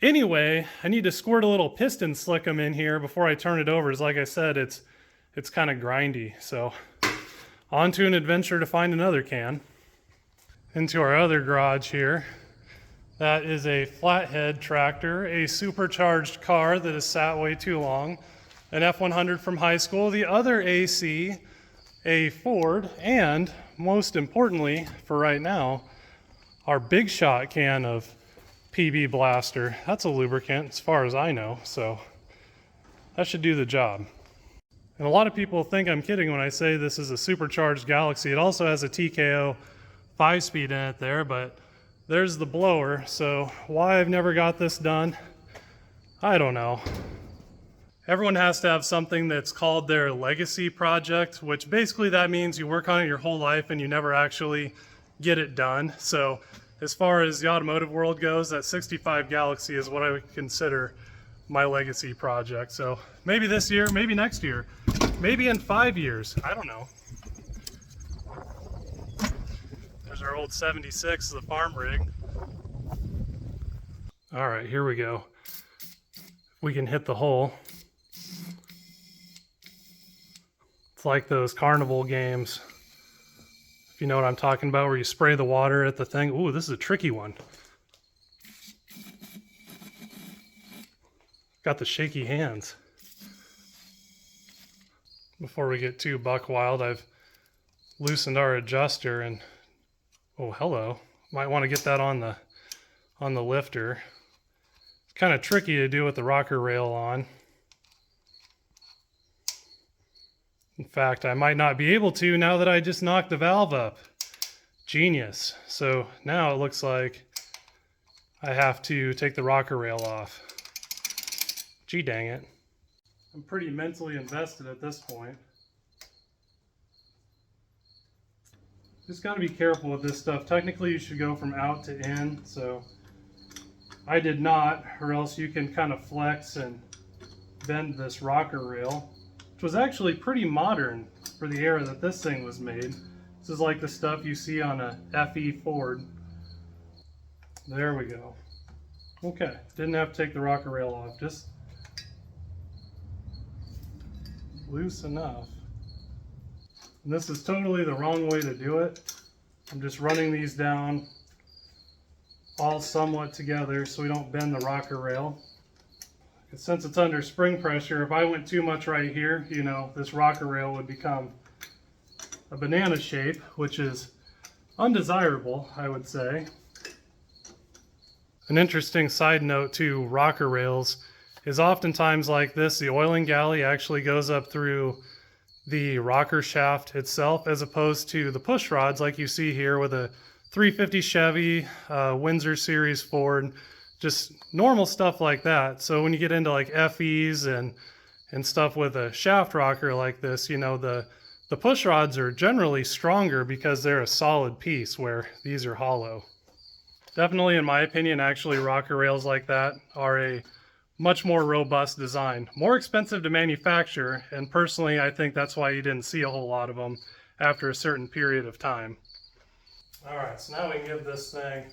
Anyway, I need to squirt a little piston slickum in here before I turn it over. As like I said, it's kind of grindy. So on to an adventure to find another can. Into our other garage here. That is a flathead tractor, a supercharged car that has sat way too long, an F100 from high school, the other AC, a Ford, and most importantly for right now, our big shot can of PB Blaster. That's a lubricant as far as I know, so that should do the job. And a lot of people think I'm kidding when I say this is a supercharged Galaxy. It also has a TKO 5-speed in it there, but there's the blower, so why I've never got this done, I don't know. Everyone has to have something that's called their legacy project, which basically that means you work on it your whole life and you never actually get it done. So as far as the automotive world goes, that 65 Galaxy is what I would consider my legacy project. So maybe this year, maybe next year, maybe in 5 years. I don't know. There's our old 76, the farm rig. All right, here we go. We can hit the hole. It's like those carnival games, if you know what I'm talking about, where you spray the water at the thing. Ooh, this is a tricky one. Got the shaky hands. Before we get too buck wild, I've loosened our adjuster and, oh, hello. Might want to get that on the lifter. It's kind of tricky to do with the rocker rail on. In fact, I might not be able to now that I just knocked the valve up. Genius. So now it looks like I have to take the rocker rail off. Gee dang it. I'm pretty mentally invested at this point. Just got to be careful with this stuff. Technically you should go from out to in, so I did not, or else you can kind of flex and bend this rocker rail, which was actually pretty modern for the era that this thing was made. This is like the stuff you see on a FE Ford. There we go. Okay, didn't have to take the rocker rail off, just loose enough. And this is totally the wrong way to do it. I'm just running these down all somewhat together so we don't bend the rocker rail. Since it's under spring pressure, if I went too much right here, you know, this rocker rail would become a banana shape, which is undesirable, I would say. An interesting side note to rocker rails is oftentimes like this, the oiling galley actually goes up through the rocker shaft itself as opposed to the push rods like you see here with a 350 Chevy, Windsor Series Ford, just normal stuff like that. So when you get into like FEs and stuff with a shaft rocker like this, you know, the push rods are generally stronger because they're a solid piece where these are hollow. Definitely, in my opinion, actually rocker rails like that are a much more robust design. More expensive to manufacture, and personally I think that's why you didn't see a whole lot of them after a certain period of time. Alright, so now we can give this thing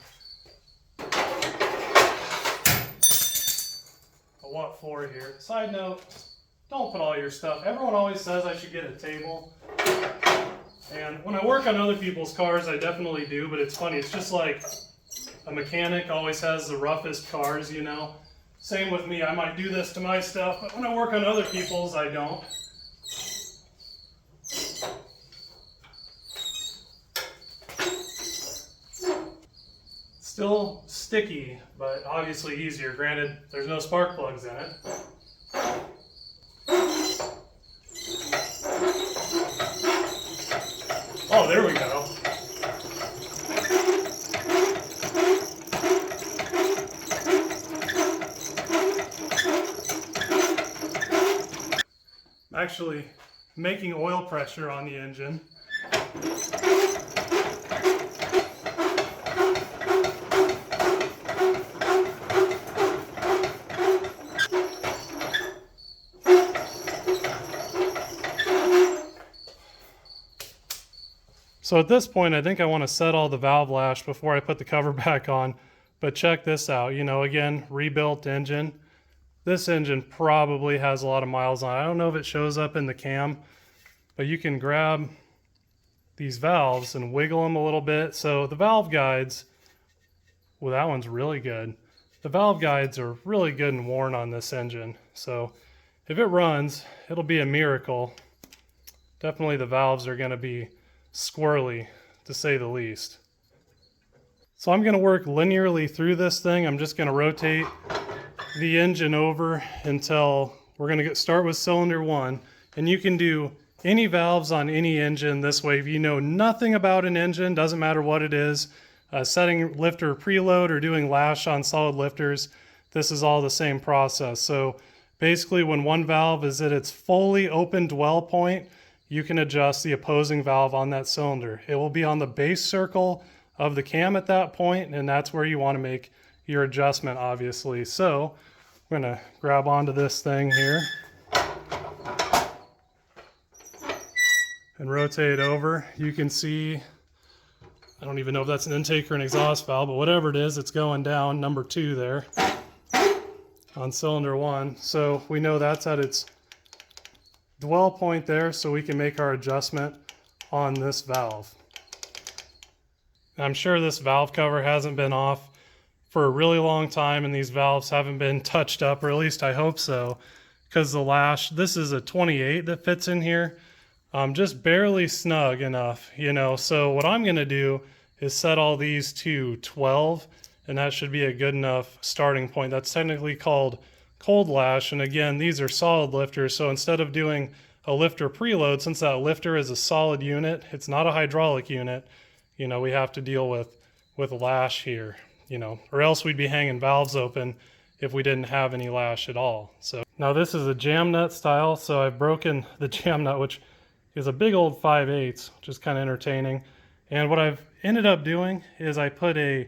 a what for here. Side note, don't put all your stuff. Everyone always says I should get a table. And when I work on other people's cars, I definitely do, but it's funny. It's just like a mechanic always has the roughest cars, you know. Same with me. I might do this to my stuff, but when I work on other people's, I don't. Still sticky, but obviously easier. Granted, there's no spark plugs in it. Oh, there we go. Actually making oil pressure on the engine. So at this point, I think I want to set all the valve lash before I put the cover back on. But check this out, you know, again, rebuilt engine. This engine probably has a lot of miles on it. I don't know if it shows up in the cam, but you can grab these valves and wiggle them a little bit. So the valve guides, well, that one's really good. The valve guides are really good and worn on this engine. So if it runs, it'll be a miracle. Definitely the valves are going to be squirrely, to say the least. So I'm going to work linearly through this thing. I'm just going to rotate the engine over until we're going to start with cylinder 1, and you can do any valves on any engine this way. If you know nothing about an engine, doesn't matter what it is, setting lifter preload or doing lash on solid lifters, this is all the same process. So basically when one valve is at its fully open dwell point, you can adjust the opposing valve on that cylinder. It will be on the base circle of the cam at that point, and that's where you want to make your adjustment, obviously. So I'm gonna grab onto this thing here and rotate it over. You can see, I don't even know if that's an intake or an exhaust valve, but whatever it is, it's going down, number 2 there on cylinder 1. So we know that's at its dwell point there, so we can make our adjustment on this valve. I'm sure this valve cover hasn't been off for a really long time, and these valves haven't been touched up, or at least I hope so, because the lash, this is a 28 that fits in here, just barely snug enough, you know. So what I'm going to do is set all these to 12, and that should be a good enough starting point. That's technically called cold lash, and again, these are solid lifters, so instead of doing a lifter preload, since that lifter is a solid unit, it's not a hydraulic unit, you know, we have to deal with lash here, you know, or else we'd be hanging valves open if we didn't have any lash at all. So now this is a jam nut style, so I've broken the jam nut, which is a big old 5/8, which is kind of entertaining. And what I've ended up doing is I put a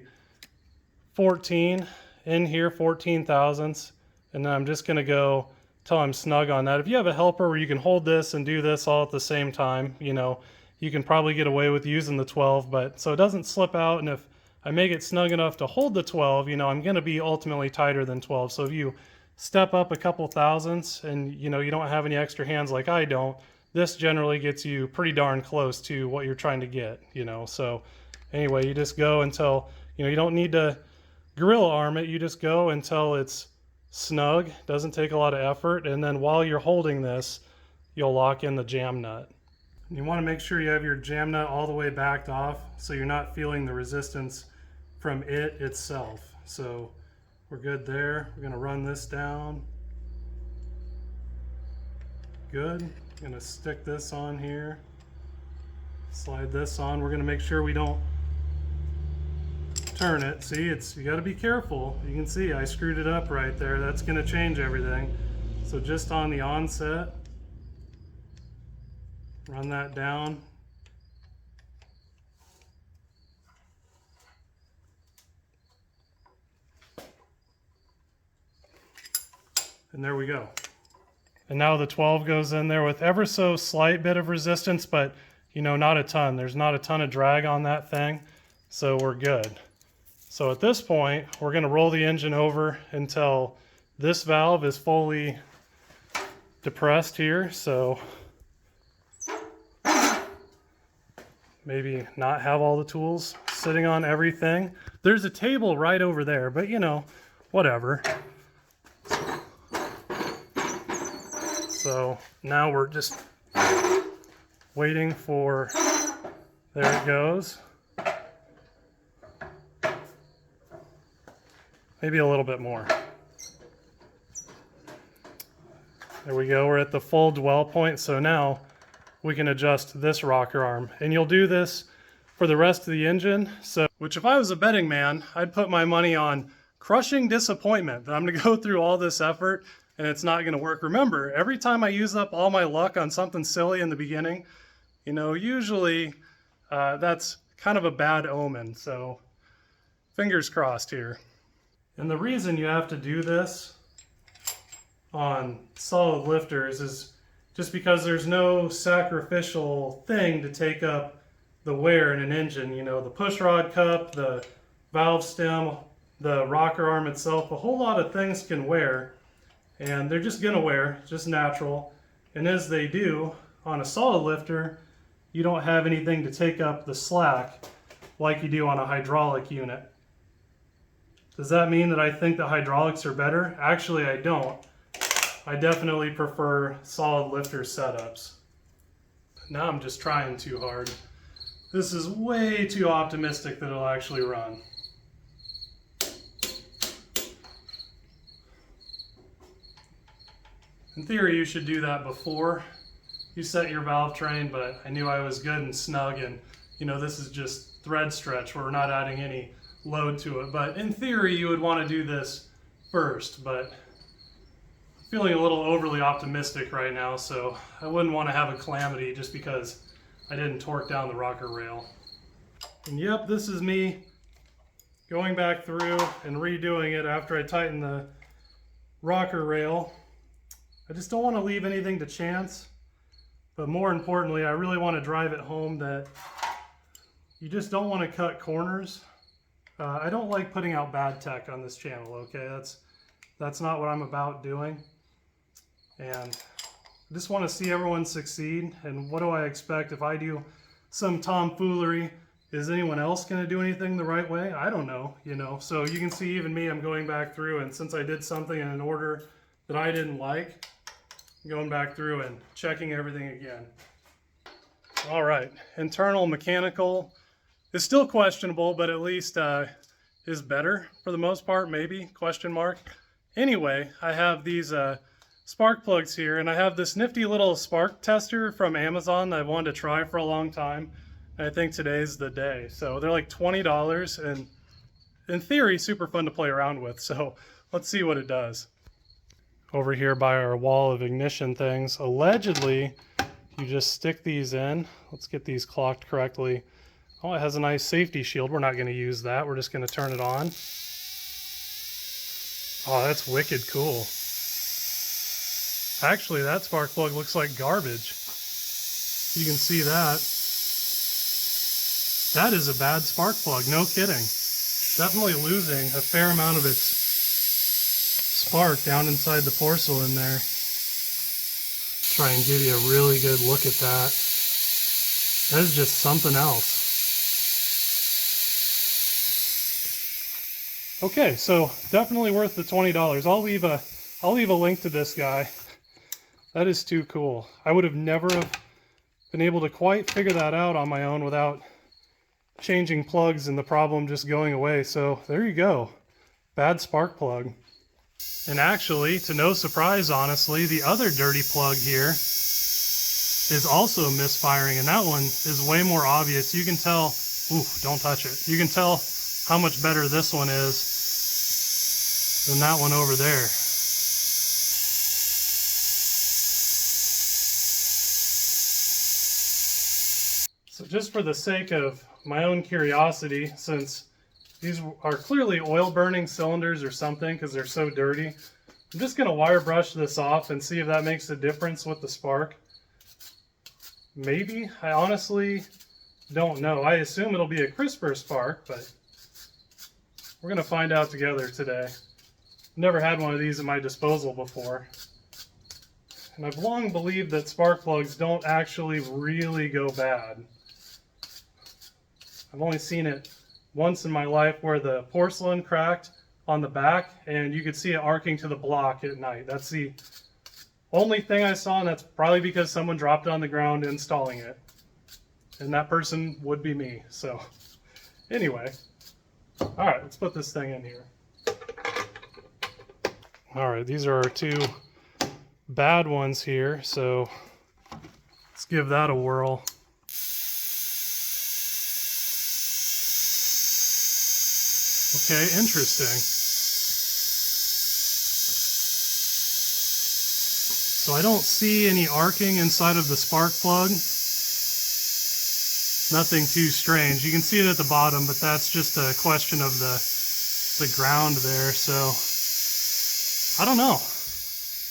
14 in here, 14 thousandths, and then I'm just going to go till I'm snug on that. If you have a helper where you can hold this and do this all at the same time, you know, you can probably get away with using the 12, but so it doesn't slip out, and if I make it snug enough to hold the 12, you know, I'm going to be ultimately tighter than 12. So if you step up a couple thousandths and, you know, you don't have any extra hands like I don't, this generally gets you pretty darn close to what you're trying to get, you know. So anyway, you just go until, you know, you don't need to gorilla arm it. You just go until it's snug, doesn't take a lot of effort, and then while you're holding this, you'll lock in the jam nut. You want to make sure you have your jam nut all the way backed off so you're not feeling the resistance from it itself. So we're good there. We're going to run this down. Good. I'm going to stick this on here. Slide this on. We're going to make sure we don't turn it. See, you got to be careful. You can see I screwed it up right there. That's going to change everything. So just on the onset, run that down. And there we go. And now the 12 goes in there with ever so slight bit of resistance, but you know, not a ton. There's not a ton of drag on that thing, so we're good. So at this point, we're going to roll the engine over until this valve is fully depressed here. So maybe not have all the tools sitting on everything. There's a table right over there, but you know, whatever. So now we're just waiting for, there it goes. Maybe a little bit more. There we go, we're at the full dwell point, so now we can adjust this rocker arm. And you'll do this for the rest of the engine. So, which if I was a betting man, I'd put my money on crushing disappointment that I'm gonna go through all this effort and it's not gonna work. Remember, every time I use up all my luck on something silly in the beginning, you know, usually that's kind of a bad omen. So fingers crossed here. And the reason you have to do this on solid lifters is just because there's no sacrificial thing to take up the wear in an engine. You know, the push rod cup, the valve stem, the rocker arm itself, a whole lot of things can wear, and they're just gonna wear, just natural. And as they do on a solid lifter, you don't have anything to take up the slack like you do on a hydraulic unit. Does that mean that I think the hydraulics are better? Actually, I don't. I definitely prefer solid lifter setups. Now I'm just trying too hard. This is way too optimistic that it'll actually run. In theory, you should do that before you set your valve train, but I knew I was good and snug, and you know, this is just thread stretch where we're not adding any load to it. But in theory, you would want to do this first, but I'm feeling a little overly optimistic right now, so I wouldn't want to have a calamity just because I didn't torque down the rocker rail. And yep, this is me going back through and redoing it after I tighten the rocker rail. I just don't want to leave anything to chance, but more importantly, I really want to drive it home that you just don't want to cut corners. I don't like putting out bad tech on this channel, okay? That's not what I'm about doing. And I just want to see everyone succeed. And what do I expect if I do some tomfoolery? Is anyone else going to do anything the right way? I don't know, you know. So you can see even me, I'm going back through, and since I did something in an order that I didn't like, I'm going back through and checking everything again. All right, internal mechanical is still questionable, but at least is better for the most part, maybe, question mark. Anyway, I have these spark plugs here, and I have this nifty little spark tester from Amazon that I've wanted to try for a long time. And I think today's the day. So they're like $20, and in theory, super fun to play around with. So let's see what it does. Over here by our wall of ignition things, allegedly, you just stick these in. Let's get these clocked correctly. Oh, it has a nice safety shield. We're not going to use that. We're just going to turn it on. Oh, that's wicked cool. Actually, that spark plug looks like garbage. You can see that. That is a bad spark plug, no kidding. Definitely losing a fair amount of its spark down inside the porcelain there. Try and give you a really good look at that. That is just something else. Okay, so definitely worth the $20. I'll leave a link to this guy. That is too cool. I would have never been able to quite figure that out on my own without changing plugs and the problem just going away. So there you go. Bad spark plug. And actually, to no surprise, honestly, the other dirty plug here is also misfiring, and that one is way more obvious. You can tell, ooh, don't touch it. You can tell how much better this one is than that one over there. So just for the sake of my own curiosity, since these are clearly oil burning cylinders or something because they're so dirty, I'm just going to wire brush this off and see if that makes a difference with the spark. Maybe. I honestly don't know. I assume it'll be a crisper spark, but we're going to find out together today. Never had one of these at my disposal before. And I've long believed that spark plugs don't actually really go bad. I've only seen it once in my life where the porcelain cracked on the back and you could see it arcing to the block at night. That's the only thing I saw, and that's probably because someone dropped it on the ground installing it. And that person would be me. So anyway, all right, let's put this thing in here. All right, these are our two bad ones here. So let's give that a whirl. Okay, interesting. So I don't see any arcing inside of the spark plug. Nothing too strange. You can see it at the bottom, but that's just a question of the ground there. So I don't know.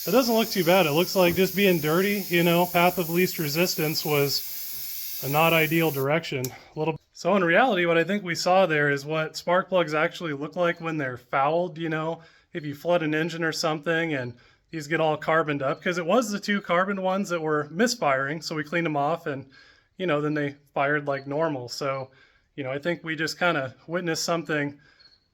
It doesn't look too bad. It looks like just being dirty, you know, path of least resistance was a not ideal direction. A little. So in reality, what I think we saw there is what spark plugs actually look like when they're fouled, you know, if you flood an engine or something and these get all carboned up, because it was the two carbon ones that were misfiring. So we cleaned them off and, you know, then they fired like normal. So, you know, I think we just kind of witnessed something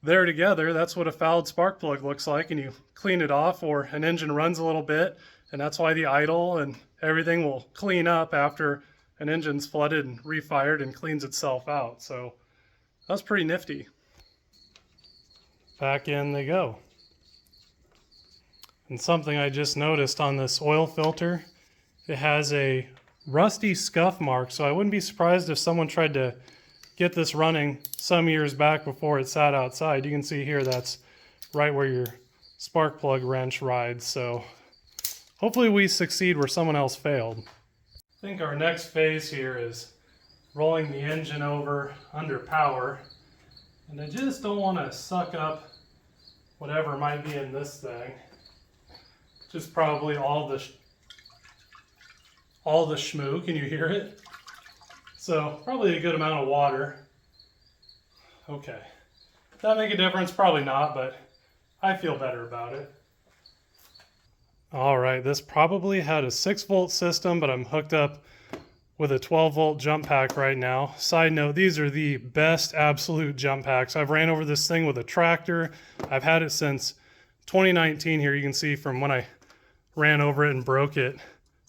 there together. That's what a fouled spark plug looks like, and you clean it off, or an engine runs a little bit, and that's why the idle and everything will clean up after an engine's flooded and refired and cleans itself out. So that's pretty nifty. Back in they go. And something I just noticed on this oil filter, it has a rusty scuff mark, so I wouldn't be surprised if someone tried to get this running some years back before it sat outside. You can see here that's right where your spark plug wrench rides. So hopefully we succeed where someone else failed. I think our next phase here is rolling the engine over under power. And I just don't want to suck up whatever might be in this thing. Just probably all the schmoo. Can you hear it? So probably a good amount of water. Okay. Does that make a difference? Probably not, but I feel better about it. All right, this probably had a 6-volt system, but I'm hooked up with a 12-volt jump pack right now. Side note, these are the best absolute jump packs. I've ran over this thing with a tractor. I've had it since 2019 here. You can see from when I ran over it and broke it.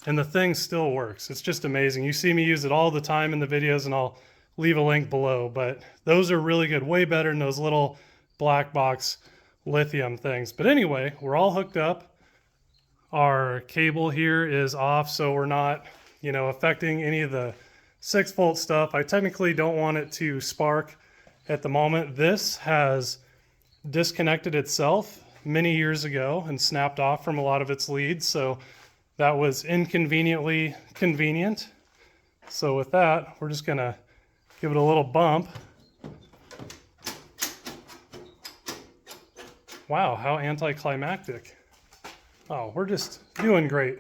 And the thing still works. It's just amazing. You see me use it all the time in the videos, and I'll leave a link below. But those are really good, way better than those little black box lithium things. But anyway, we're all hooked up. Our cable here is off, so we're not, you know, affecting any of the 6-volt stuff. I technically don't want it to spark at the moment. This has disconnected itself many years ago and snapped off from a lot of its leads, so that was inconveniently convenient. So with that, we're just gonna give it a little bump. Wow, how anticlimactic. Oh, we're just doing great.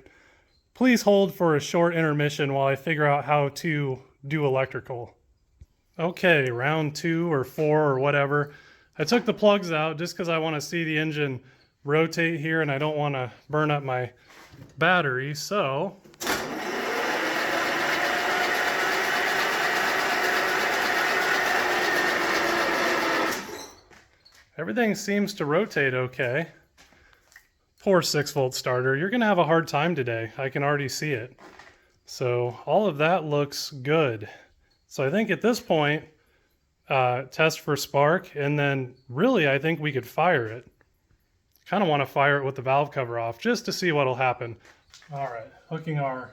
Please hold for a short intermission while I figure out how to do electrical. Okay, round 2 or 4 or whatever. I took the plugs out just because I want to see the engine rotate here and I don't want to burn up my battery, so everything seems to rotate okay. Poor 6-volt starter. You're going to have a hard time today. I can already see it. So all of that looks good. So I think at this point, test for spark, and then really I think we could fire it. Kind of want to fire it with the valve cover off just to see what'll happen. All right, hooking our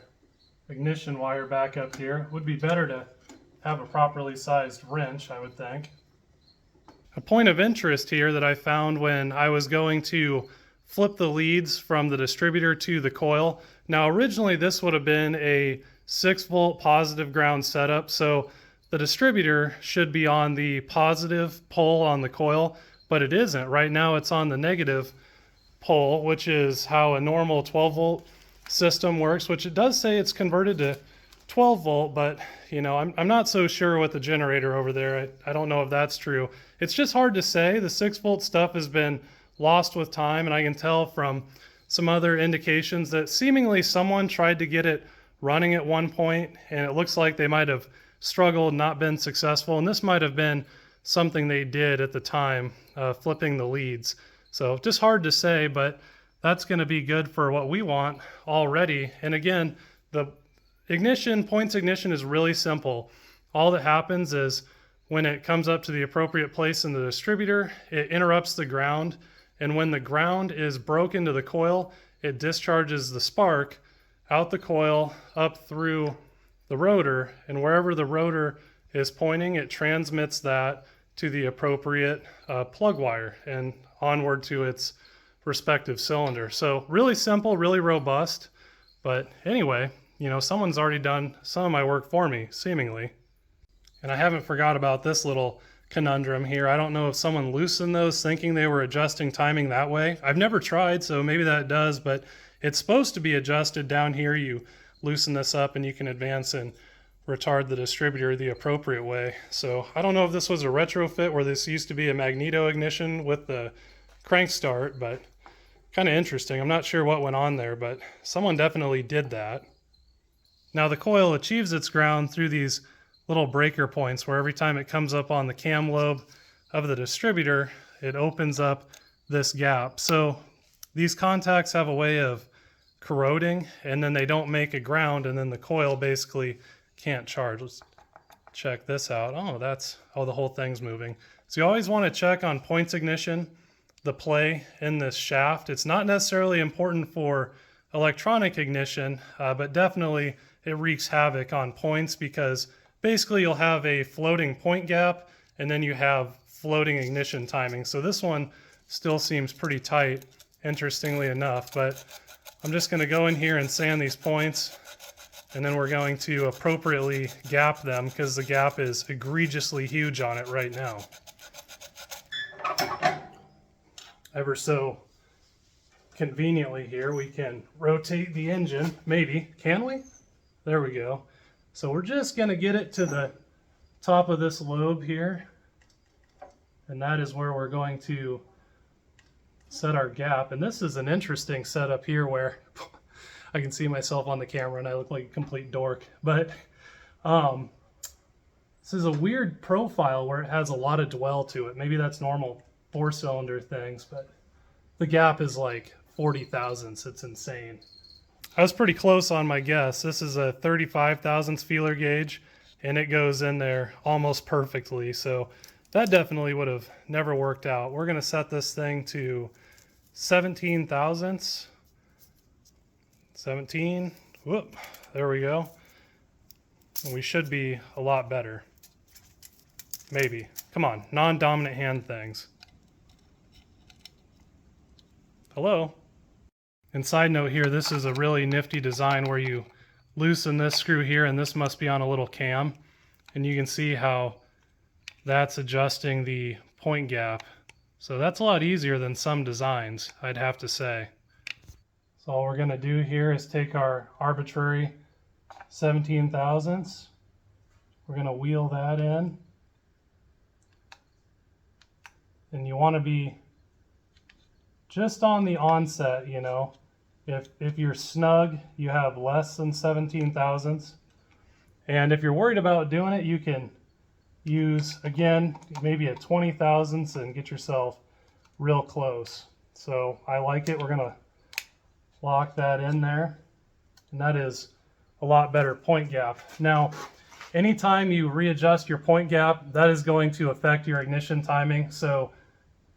ignition wire back up here. Would be better to have a properly sized wrench, I would think. A point of interest here that I found when I was going to flip the leads from the distributor to the coil. Now originally this would have been a 6-volt positive ground setup, so the distributor should be on the positive pole on the coil, but it isn't. Right now it's on the negative pole, which is how a normal 12-volt system works, which it does say it's converted to 12-volt, but you know, I'm not so sure with the generator over there. I don't know if that's true. It's just hard to say. The 6-volt stuff has been lost with time, and I can tell from some other indications that seemingly someone tried to get it running at one point, and it looks like they might have struggled, not been successful, and this might have been something they did at the time, flipping the leads. So just hard to say, but that's going to be good for what we want already. And again, the ignition, points ignition is really simple. All that happens is when it comes up to the appropriate place in the distributor, it interrupts the ground, and when the ground is broken to the coil, it discharges the spark out the coil up through the rotor, and wherever the rotor is pointing, it transmits that to the appropriate plug wire and onward to its respective cylinder. So really simple, really robust, but anyway, you know, someone's already done some of my work for me, seemingly. And I haven't forgot about this little conundrum here. I don't know if someone loosened those thinking they were adjusting timing that way. I've never tried, so maybe that does, but it's supposed to be adjusted down here. You loosen this up and you can advance and retard the distributor the appropriate way. So I don't know if this was a retrofit where this used to be a magneto ignition with the crank start, but kind of interesting. I'm not sure what went on there, but someone definitely did that. Now the coil achieves its ground through these little breaker points where every time it comes up on the cam lobe of the distributor, it opens up this gap. So these contacts have a way of corroding, and then they don't make a ground, and then the coil basically can't charge. Let's check this out. Oh, the whole thing's moving. So you always want to check on points ignition, the play in this shaft. It's not necessarily important for electronic ignition, but definitely it wreaks havoc on points because basically you'll have a floating point gap and then you have floating ignition timing. So this one still seems pretty tight, interestingly enough, but I'm just going to go in here and sand these points, and then we're going to appropriately gap them because the gap is egregiously huge on it right now. Ever so conveniently here, we can rotate the engine. Maybe. Can we? There we go. So we're just going to get it to the top of this lobe here. And that is where we're going to set our gap. And this is an interesting setup here where I can see myself on the camera and I look like a complete dork. But this is a weird profile where it has a lot of dwell to it. Maybe that's normal 4-cylinder things, but the gap is like 40 thousandths. It's insane. I was pretty close on my guess. This is a 35 thousandths feeler gauge, and it goes in there almost perfectly. So that definitely would have never worked out. We're going to set this thing to 17 thousandths. 17. Whoop. There we go. And we should be a lot better. Maybe. Come on. Non-dominant hand things. Hello. And side note here, this is a really nifty design where you loosen this screw here, and this must be on a little cam. And you can see how that's adjusting the point gap. So that's a lot easier than some designs, I'd have to say. So all we're going to do here is take our arbitrary 17 thousandths. We're going to wheel that in. And you want to be just on the onset, you know. If you're snug, you have less than 17 thousandths. And if you're worried about doing it, you can use, again, maybe a 20 thousandths and get yourself real close. So I like it. We're going to lock that in there. And that is a lot better point gap. Now, anytime you readjust your point gap, that is going to affect your ignition timing. So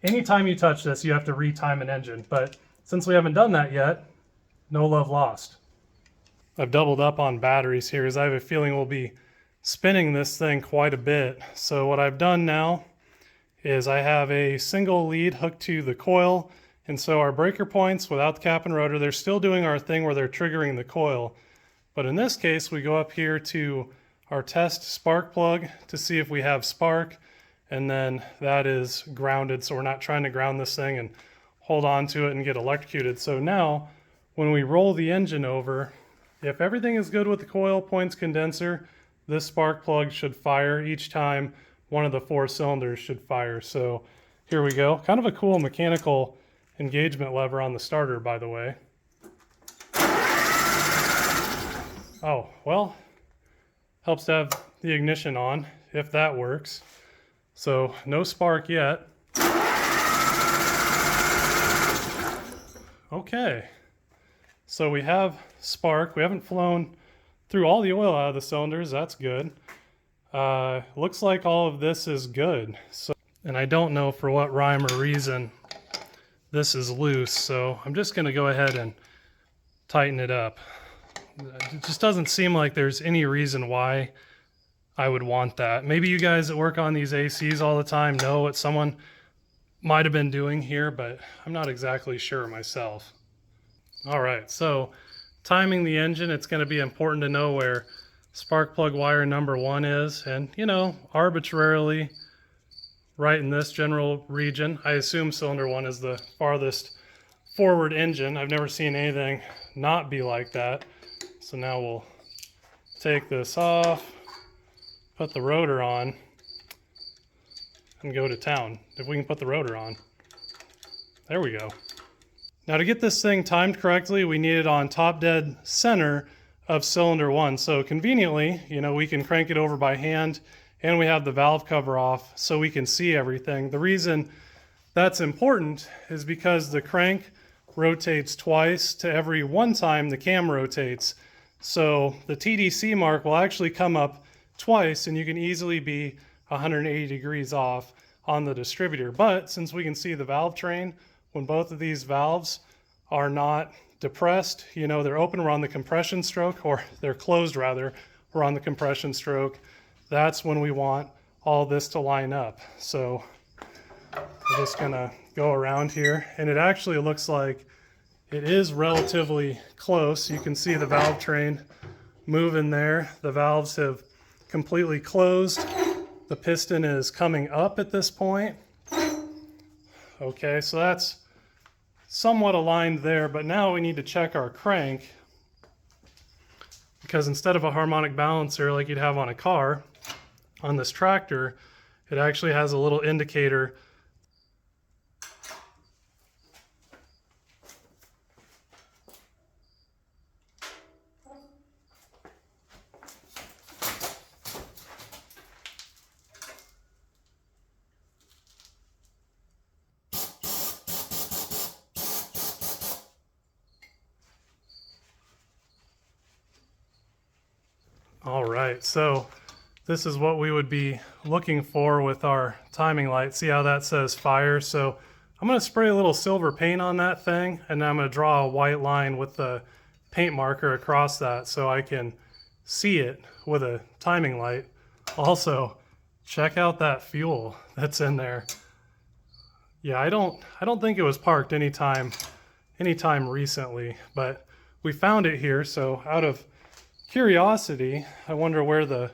anytime you touch this, you have to retime an engine. But since we haven't done that yet, no love lost. I've doubled up on batteries here as I have a feeling we'll be spinning this thing quite a bit. So what I've done now is I have a single lead hooked to the coil. And so our breaker points without the cap and rotor, they're still doing our thing where they're triggering the coil. But in this case, we go up here to our test spark plug to see if we have spark. And then that is grounded, so we're not trying to ground this thing and hold on to it and get electrocuted. So now, when we roll the engine over, if everything is good with the coil, points, condenser, this spark plug should fire each time one of the 4 cylinders should fire. So here we go. Kind of a cool mechanical engagement lever on the starter, by the way. Oh, well, helps to have the ignition on, if that works. So no spark yet. Okay, so we have spark. We haven't flown through all the oil out of the cylinders. That's good. Looks like all of this is good. So, and I don't know for what rhyme or reason this is loose. So I'm just going to go ahead and tighten it up. It just doesn't seem like there's any reason why I would want that. Maybe you guys that work on these ACs all the time know what someone might have been doing here, but I'm not exactly sure myself. All right, so timing the engine, it's going to be important to know where spark plug wire number 1 is, and you know, arbitrarily right in this general region. I assume cylinder 1 is the farthest forward engine. I've never seen anything not be like that. So now we'll take this off, put the rotor on, and go to town. If we can put the rotor on. There we go. Now to get this thing timed correctly, we need it on top dead center of cylinder 1. So conveniently, you know, we can crank it over by hand, and we have the valve cover off so we can see everything. The reason that's important is because the crank rotates twice to every 1 time the cam rotates. So the TDC mark will actually come up twice, and you can easily be 180 degrees off on the distributor. But since we can see the valve train, when both of these valves are not depressed, you know, they're open, we're on the compression stroke, or they're closed rather, we're on the compression stroke, that's when we want all this to line up. So we're just gonna go around here, and it actually looks like it is relatively close. You can see the valve train moving there. The valves have completely closed. The piston is coming up at this point. Okay, so that's somewhat aligned there, but now we need to check our crank, because instead of a harmonic balancer like you'd have on a car, on this tractor, it actually has a little indicator. All right, so this is what we would be looking for with our timing light. See how that says fire? So I'm going to spray a little silver paint on that thing, and then I'm going to draw a white line with the paint marker across that so I can see it with a timing light. Also, check out that fuel that's in there. Yeah, I don't think it was parked anytime recently, but we found it here, so out of curiosity, I wonder where the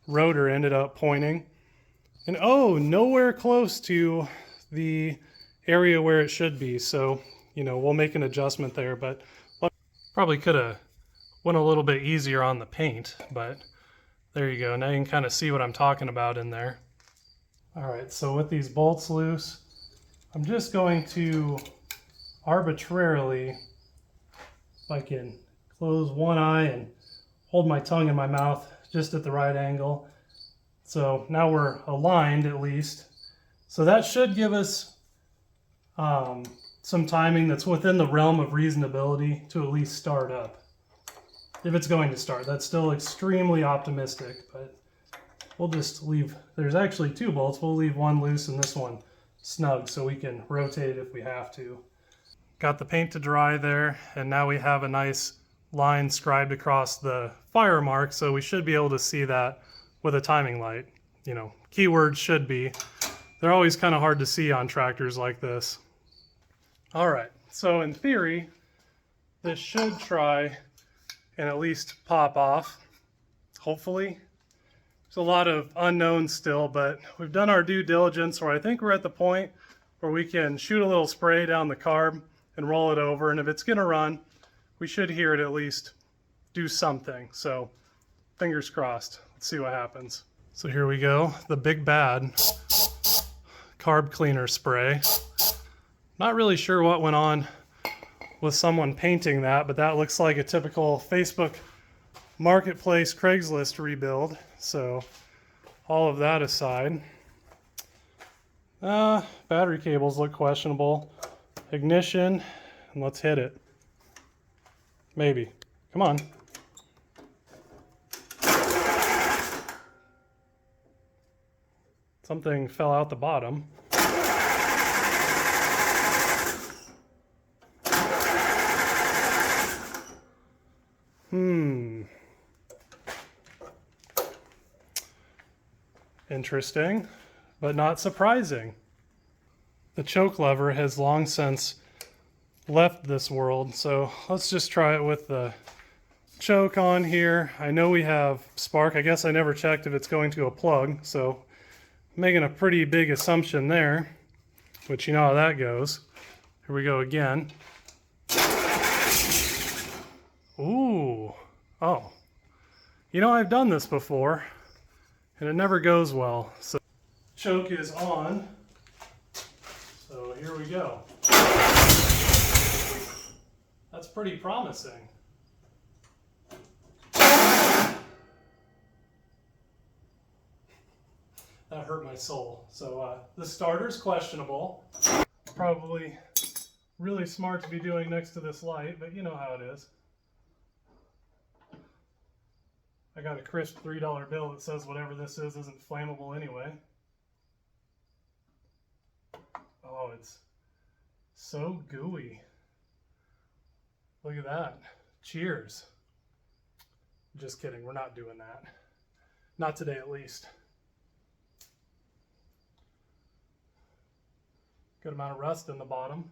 rotor ended up pointing. And oh, nowhere close to the area where it should be. So, you know, we'll make an adjustment there, but probably could have went a little bit easier on the paint, but there you go. Now you can kind of see what I'm talking about in there. All right, so with these bolts loose, I'm just going to arbitrarily, if I can close one eye and hold my tongue in my mouth just at the right angle. So now we're aligned at least. So that should give us some timing that's within the realm of reasonability to at least start up. If it's going to start, that's still extremely optimistic, but we'll just leave, there's actually two bolts, we'll leave one loose and this one snug so we can rotate it if we have to. Got the paint to dry there, and now we have a nice line scribed across the fire mark, so we should be able to see that with a timing light. You know, keywords should be. They're always kind of hard to see on tractors like this. All right, so in theory, this should try and at least pop off, hopefully. There's a lot of unknowns still, but we've done our due diligence where I think we're at the point where we can shoot a little spray down the carb and roll it over, and if it's gonna run, we should hear it at least do something. So fingers crossed. Let's see what happens. So here we go. The big bad carb cleaner spray. Not really sure what went on with someone painting that, but that looks like a typical Facebook Marketplace Craigslist rebuild. So all of that aside, battery cables look questionable. Ignition, and let's hit it. Maybe. Come on. Something fell out the bottom. Interesting, but not surprising. The choke lever has long since left this world, so let's just try it with the choke on here. I know we have spark. I guess I never checked if it's going to a plug, so I'm making a pretty big assumption there, which you know how that goes. Here we go again. Ooh, oh. You know, I've done this before, and it never goes well. So choke is on, so here we go. That's pretty promising. That hurt my soul. So the starter's questionable. Probably really smart to be doing next to this light, but you know how it is. I got a crisp $3 bill that says whatever this is isn't flammable anyway. Oh, it's so gooey. Look at that. Cheers. Just kidding, we're not doing that. Not today, at least. Good amount of rust in the bottom.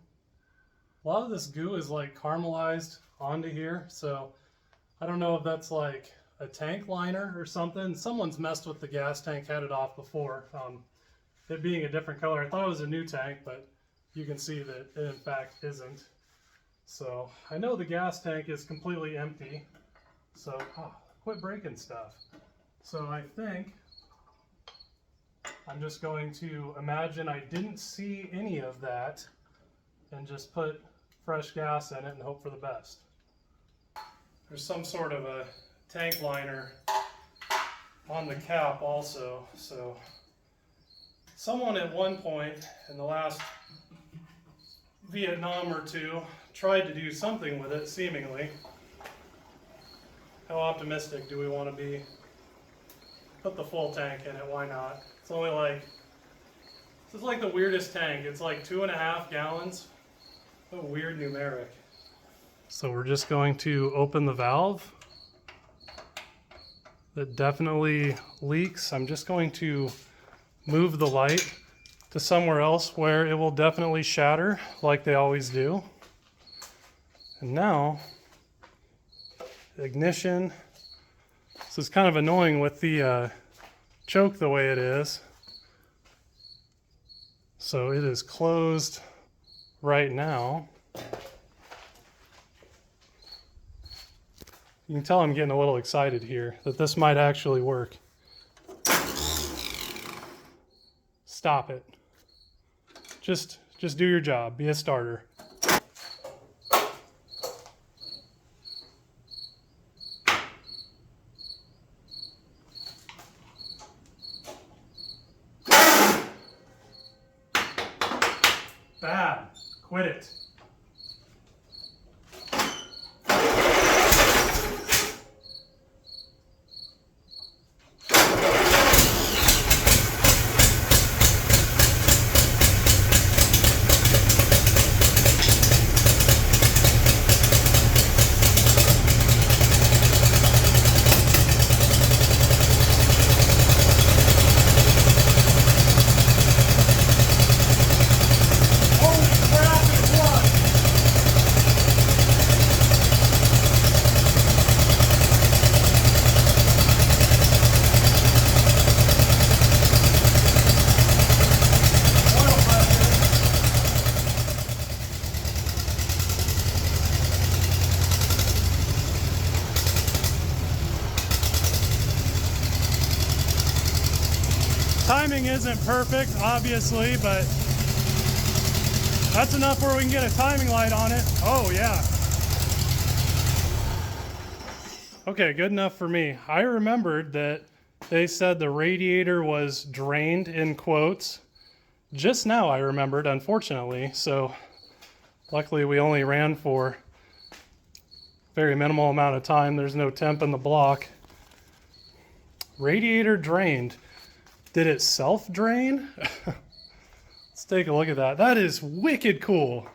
A lot of this goo is like caramelized onto here, so I don't know if that's like a tank liner or something. Someone's messed with the gas tank, had it off before. It being a different color, I thought it was a new tank, but you can see that it in fact isn't. So I know the gas tank is completely empty. So quit breaking stuff. So I think I'm just going to imagine I didn't see any of that and just put fresh gas in it and hope for the best. There's some sort of a tank liner on the cap also. So someone at one point in the last Vietnam or two tried to do something with it, seemingly. How optimistic do we want to be? Put the full tank in it, why not? It's only like, this is like the weirdest tank. It's like 2.5 gallons. A weird numeric. So we're just going to open the valve. That definitely leaks. I'm just going to move the light to somewhere else where it will definitely shatter like they always do. And now, ignition. This is kind of annoying with the choke the way it is. So it is closed right now. You can tell I'm getting a little excited here that this might actually work. Stop it. Just do your job. Be a starter. Bad. Quit it. Timing isn't perfect, obviously, but that's enough where we can get a timing light on it. Oh, yeah. Okay, good enough for me. I remembered that they said the radiator was drained, in quotes. Just now I remembered, unfortunately, so luckily we only ran for a very minimal amount of time. There's no temp in the block. Radiator drained. Did it self-drain? Let's take a look at that. That is wicked cool.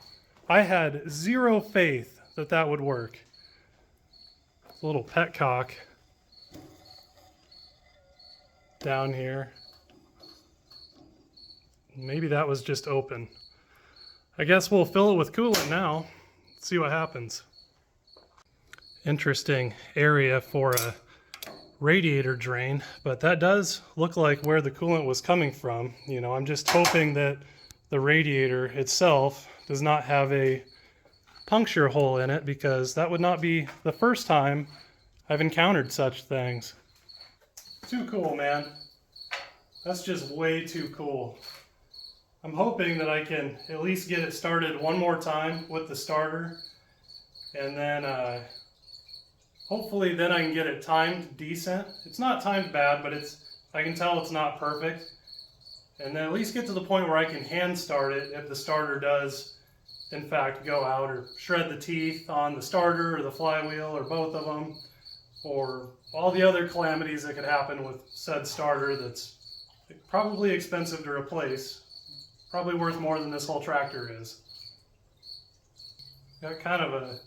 I had zero faith that that would work. It's a little petcock down here. Maybe that was just open. I guess we'll fill it with coolant now. See what happens. Interesting area for a radiator drain, but that does look like where the coolant was coming from. You know, I'm just hoping that the radiator itself does not have a puncture hole in it, because that would not be the first time I've encountered such things. Too cool, man. That's just way too cool. I'm hoping that I can at least get it started one more time with the starter, and then hopefully then I can get it timed decent. It's not timed bad, but I can tell it's not perfect. And then at least get to the point where I can hand start it if the starter does in fact go out, or shred the teeth on the starter or the flywheel or both of them, or all the other calamities that could happen with said starter that's probably expensive to replace. Probably worth more than this whole tractor is. Got kind of a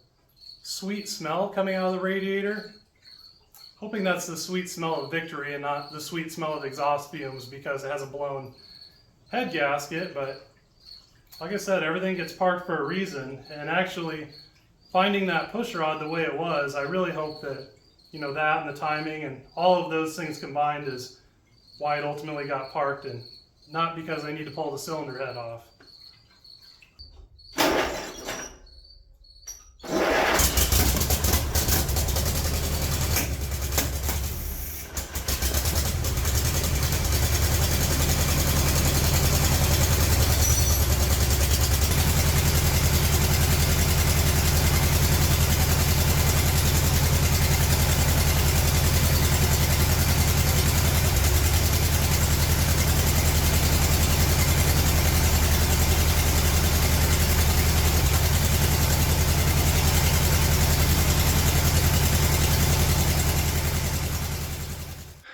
sweet smell coming out of the radiator. Hoping that's the sweet smell of victory and not the sweet smell of exhaust fumes, because it has a blown head gasket. But like I said, everything gets parked for a reason, and actually finding that push rod the way it was, I really hope that, you know, that and the timing and all of those things combined is why it ultimately got parked, and not because I need to pull the cylinder head off.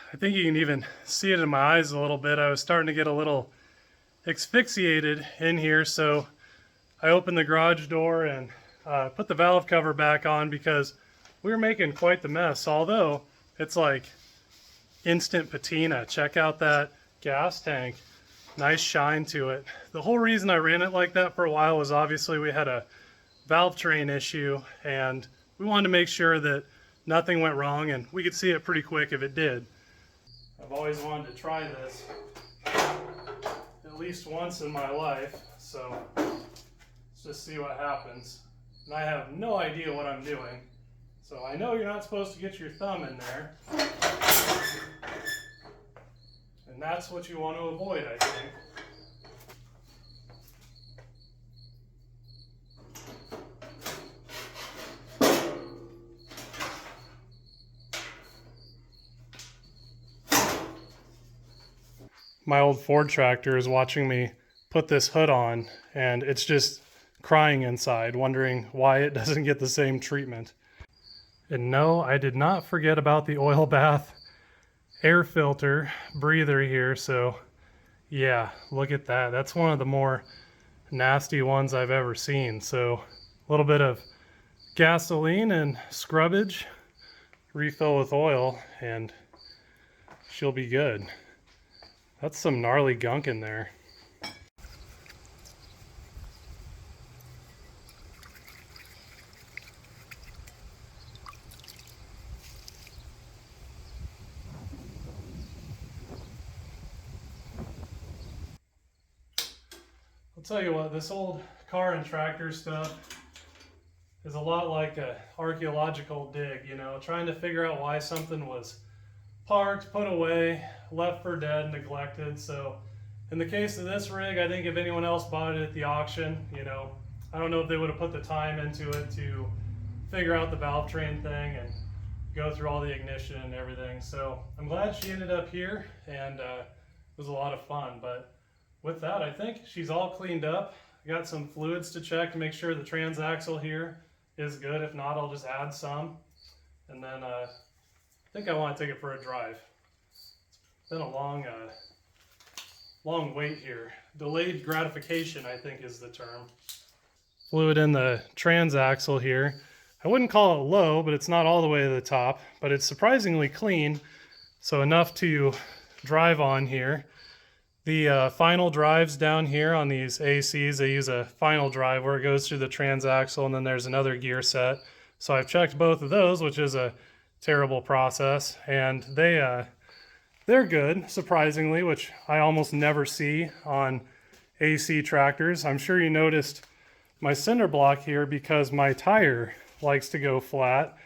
I think you can even see it in my eyes a little bit. I was starting to get a little asphyxiated in here, so I opened the garage door and put the valve cover back on because we were making quite the mess. Although it's like instant patina. Check out that gas tank. Nice shine to it. The whole reason I ran it like that for a while was obviously we had a valve train issue and we wanted to make sure that nothing went wrong, and we could see it pretty quick if it did. I've always wanted to try this at least once in my life, so let's just see what happens. And I have no idea what I'm doing, so I know you're not supposed to get your thumb in there, and that's what you want to avoid, I think. My old Ford tractor is watching me put this hood on, and it's just crying inside, wondering why it doesn't get the same treatment. And no, I did not forget about the oil bath air filter breather here, so yeah, look at that. That's one of the more nasty ones I've ever seen. So a little bit of gasoline and scrubbage, refill with oil, and she'll be good. That's some gnarly gunk in there. I'll tell you what, this old car and tractor stuff is a lot like an archaeological dig, you know, trying to figure out why something was parked, put away, left for dead, neglected. So in the case of this rig, I think if anyone else bought it at the auction, you know, I don't know if they would have put the time into it to figure out the valve train thing and go through all the ignition and everything. So I'm glad she ended up here, and it was a lot of fun. But with that, I think she's all cleaned up. I got some fluids to check to make sure the transaxle here is good. If not, I'll just add some. And then I think I want to take it for a drive. It's been a long wait here. Delayed gratification, I think, is the term. Fluid in the transaxle here. I wouldn't call it low, but it's not all the way to the top, but it's surprisingly clean, so enough to drive on here. The final drives down here on these ACs, they use a final drive where it goes through the transaxle, and then there's another gear set. So I've checked both of those, which is a terrible process, and they're good, surprisingly, which I almost never see on AC tractors. I'm sure you noticed my cinder block here because my tire likes to go flat,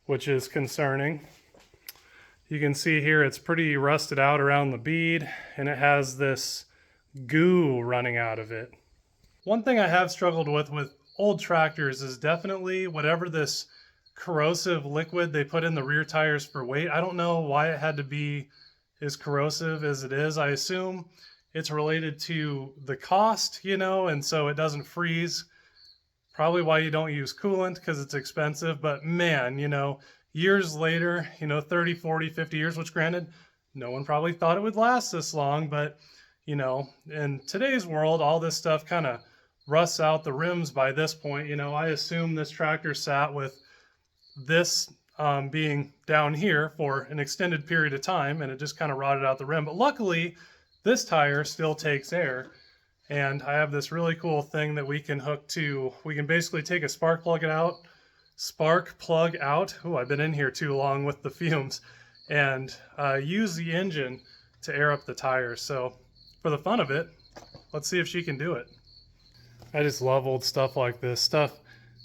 which is concerning. You can see here it's pretty rusted out around the bead, and it has this goo running out of it. One thing I have struggled with old tractors is definitely whatever this corrosive liquid they put in the rear tires for weight. I don't know why it had to be as corrosive as it is. I assume it's related to the cost, you know, and so it doesn't freeze. Probably why you don't use coolant, because it's expensive. But man, you know, years later, you know, 30, 40, 50 years, which granted, no one probably thought it would last this long, but you know, in today's world, all this stuff kind of rusts out the rims by this point. You know, I assume this tractor sat with this being down here for an extended period of time, and it just kind of rotted out the rim. But luckily, this tire still takes air, and I have this really cool thing that we can hook to. We can basically take a spark plug out. Oh, I've been in here too long with the fumes, and use the engine to air up the tires. So for the fun of it, let's see if she can do it. I just love old stuff like this. Stuff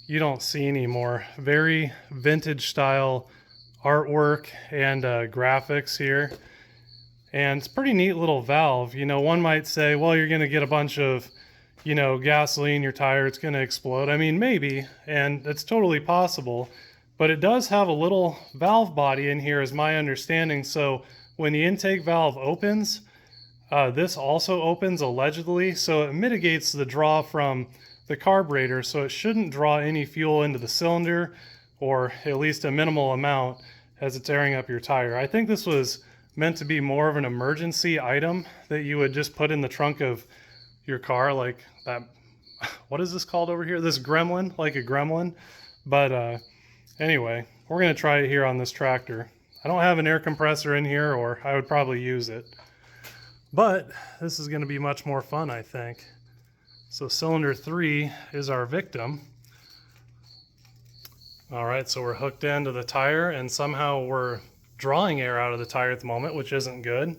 you don't see anymore. Very vintage style artwork and graphics here. And it's a pretty neat little valve. You know, one might say, well, you're going to get a bunch of, you know, gasoline in your tire, it's going to explode. I mean, maybe, and it's totally possible. But it does have a little valve body in here, is my understanding. So when the intake valve opens, this also opens allegedly, so it mitigates the draw from the carburetor, so it shouldn't draw any fuel into the cylinder, or at least a minimal amount as it's airing up your tire. I think this was meant to be more of an emergency item that you would just put in the trunk of your car, like that, what is this called over here? This Gremlin, like a Gremlin. But anyway, we're gonna try it here on this tractor. I don't have an air compressor in here, or I would probably use it. But this is gonna be much more fun, I think. So cylinder 3 is our victim. All right, so we're hooked into the tire, and somehow we're drawing air out of the tire at the moment, which isn't good.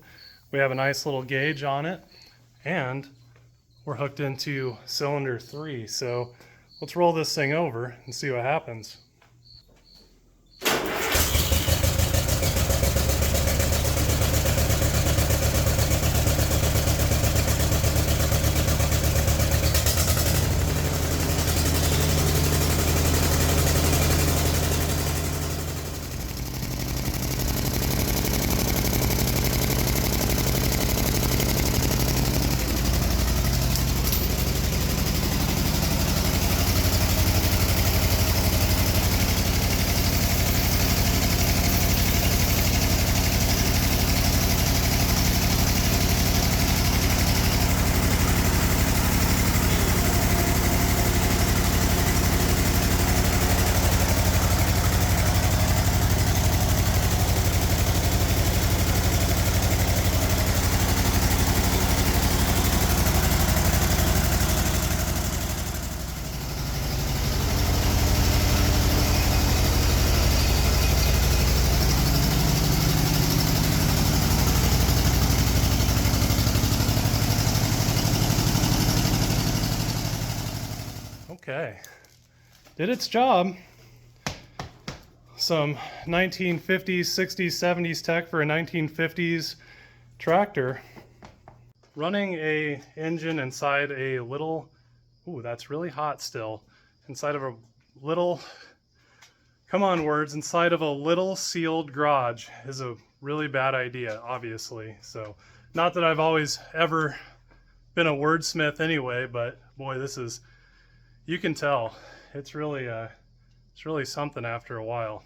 We have a nice little gauge on it, and we're hooked into cylinder 3. So let's roll this thing over and see what happens. Okay, did its job. Some 1950s, 60s, 70s tech for a 1950s tractor. Running a engine inside a little, ooh, that's really hot still, inside of a little, come on words, inside of a little sealed garage is a really bad idea, obviously. So, not that I've always ever been a wordsmith anyway, but boy, this is, you can tell it's really something after a while.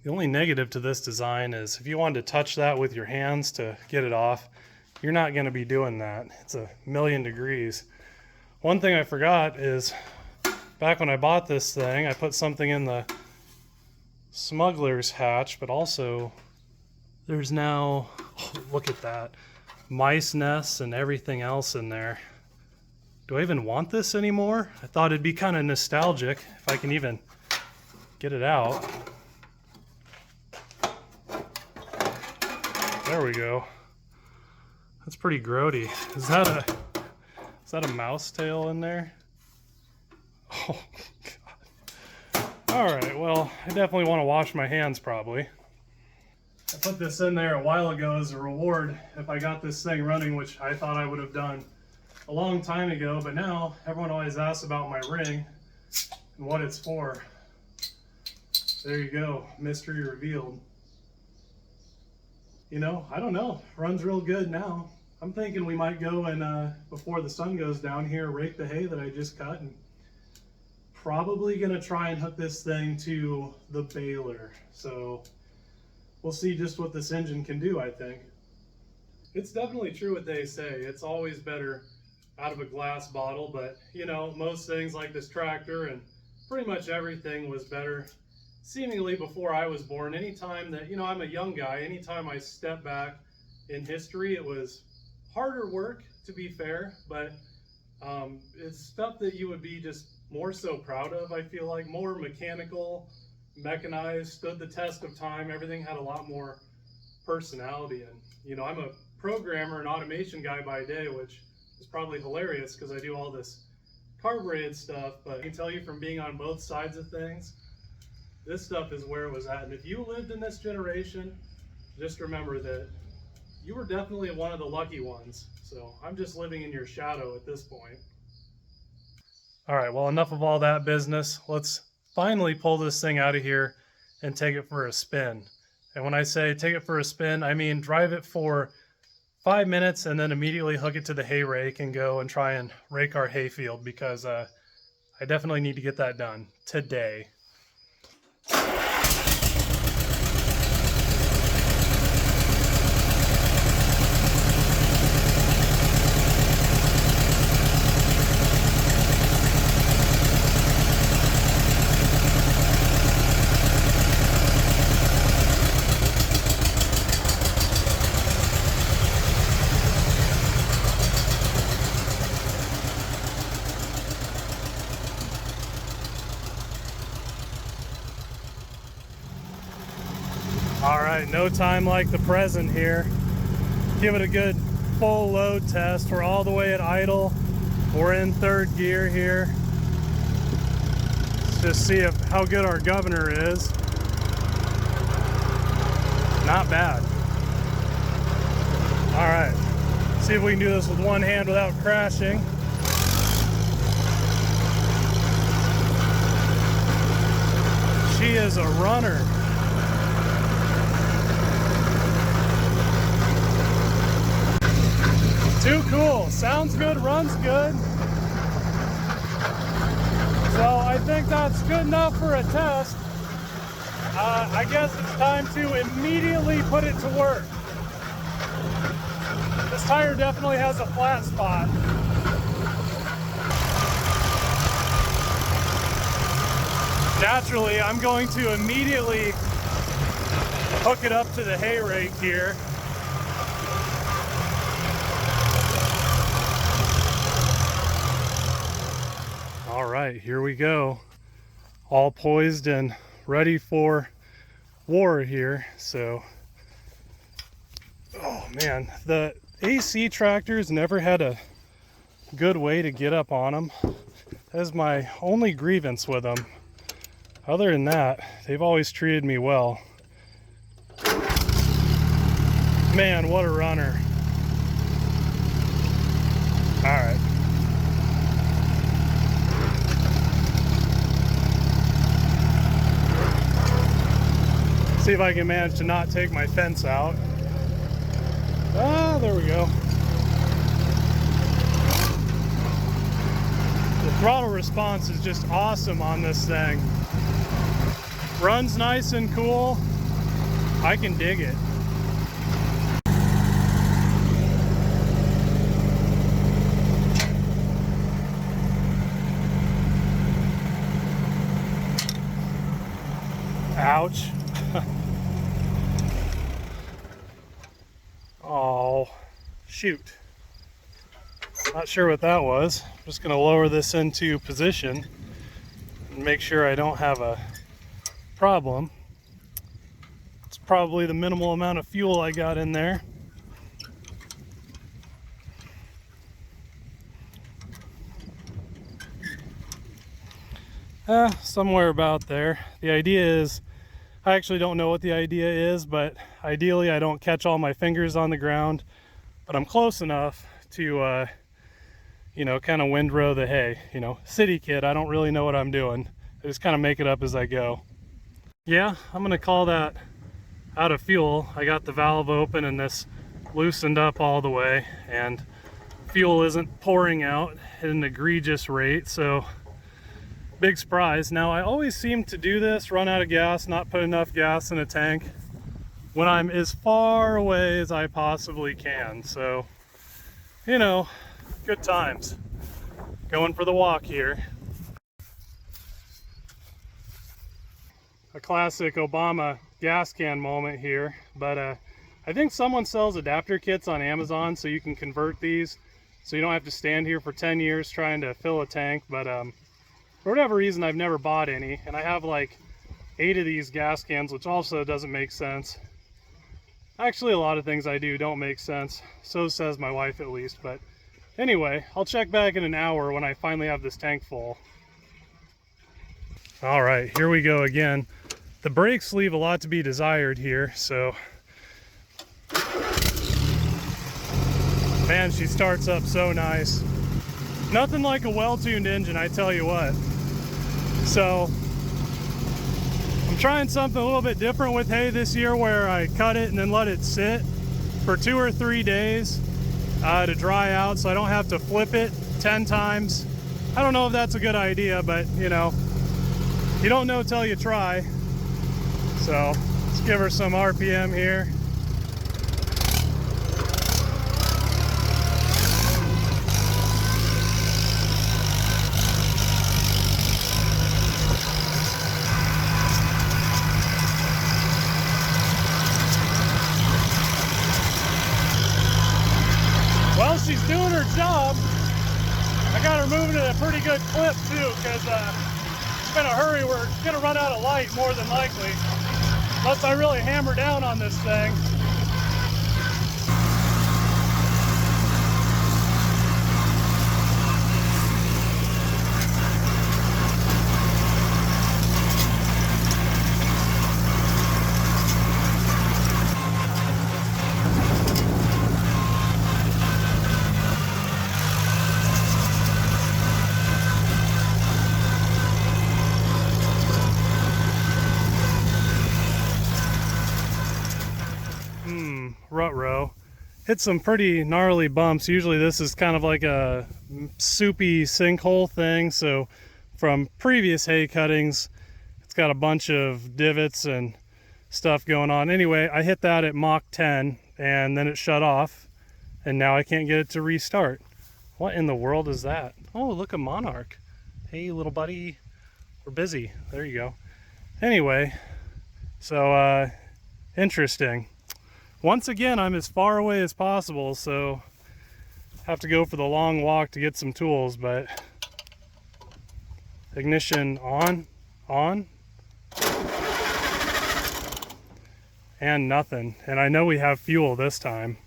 The only negative to this design is if you wanted to touch that with your hands to get it off, you're not going to be doing that. It's 1,000,000 degrees. One thing I forgot is back when I bought this thing, I put something in the smuggler's hatch, but also there's now, oh, look at that, mice nests and everything else in there. Do I even want this anymore? I thought it'd be kind of nostalgic if I can even get it out. There we go. That's pretty grody. Is that a mouse tail in there? Oh God. All right, well, I definitely want to wash my hands probably. I put this in there a while ago as a reward if I got this thing running, which I thought I would have done a long time ago, but now everyone always asks about my ring and what it's for. There you go, mystery revealed. You know, I don't know, runs real good now. I'm thinking we might go and before the sun goes down here, rake the hay that I just cut, and probably gonna try and hook this thing to the baler. So we'll see just what this engine can do, I think. It's definitely true what they say. It's always better out of a glass bottle, but you know, most things like this tractor and pretty much everything was better seemingly before I was born. Anytime that, you know, I'm a young guy, anytime I step back in history, it was harder work, to be fair, but it's stuff that you would be just more so proud of. I feel like more mechanical, mechanized, stood the test of time. Everything had a lot more personality, and you know, I'm a programmer and automation guy by day, which is probably hilarious because I do all this carbureted stuff, but I can tell you from being on both sides of things, this stuff is where it was at. And if you lived in this generation, just remember that you were definitely one of the lucky ones. So I'm just living in your shadow at this point. All right, well, enough of all that business. Let's finally pull this thing out of here and take it for a spin. And when I say take it for a spin, I mean drive it for 5 minutes and then immediately hook it to the hay rake and go and try and rake our hay field, because I definitely need to get that done today. All right, no time like the present here. Give it a good full load test. We're all the way at idle. We're in third gear here. Let's just see how good our governor is. Not bad. All right, see if we can do this with one hand without crashing. She is a runner. Too cool. Sounds good, runs good. So I think that's good enough for a test. I guess it's time to immediately put it to work. This tire definitely has a flat spot. Naturally, I'm going to immediately hook it up to the hay rake here. All right, here we go. All poised and ready for war here. So, oh man, the AC tractors never had a good way to get up on them. That is my only grievance with them. Other than that, they've always treated me well. Man, what a runner. All right. See if I can manage to not take my fence out. Ah, there we go. The throttle response is just awesome on this thing. Runs nice and cool. I can dig it. Ouch. Oh, shoot. Not sure what that was. I'm just going to lower this into position and make sure I don't have a problem. It's probably the minimal amount of fuel I got in there. Somewhere about there. The idea is, I actually don't know what the idea is, but ideally I don't catch all my fingers on the ground, but I'm close enough to, you know, kind of windrow the hay. You know, city kid, I don't really know what I'm doing. I just kind of make it up as I go. Yeah, I'm gonna call that out of fuel. I got the valve open and this loosened up all the way, and fuel isn't pouring out at an egregious rate, so big surprise. Now, I always seem to do this, run out of gas, not put enough gas in a tank when I'm as far away as I possibly can. So, you know, good times. Going for the walk here. A classic Obama gas can moment here, but I think someone sells adapter kits on Amazon so you can convert these so you don't have to stand here for 10 years trying to fill a tank, but for whatever reason, I've never bought any, and I have like 8 of these gas cans, which also doesn't make sense. Actually, a lot of things I do don't make sense. So says my wife, at least, but Anyway, I'll check back in an hour when I finally have this tank full. All right, here we go again. The brakes leave a lot to be desired here, so. Man, she starts up so nice. Nothing like a well-tuned engine, I tell you what. So, I'm trying something a little bit different with hay this year where I cut it and then let it sit for 2 or 3 days to dry out so I don't have to flip it 10 times. I don't know if that's a good idea, but you know, you don't know till you try. So let's give her some RPM here. Well, she's doing her job. I got her moving at a pretty good clip too, because it's in a hurry. We're gonna run out of light more than likely, unless I really hammer down on this thing. Rut-row. Hit some pretty gnarly bumps. Usually this is kind of like a soupy sinkhole thing, so from previous hay cuttings it's got a bunch of divots and stuff going on. Anyway, I hit that at Mach 10 and then it shut off and now I can't get it to restart. What in the world is that? Oh, look, a Monarch. Hey little buddy, we're busy. There you go. Anyway, so interesting. Once again, I'm as far away as possible, so have to go for the long walk to get some tools, but ignition on, and nothing. And I know we have fuel this time.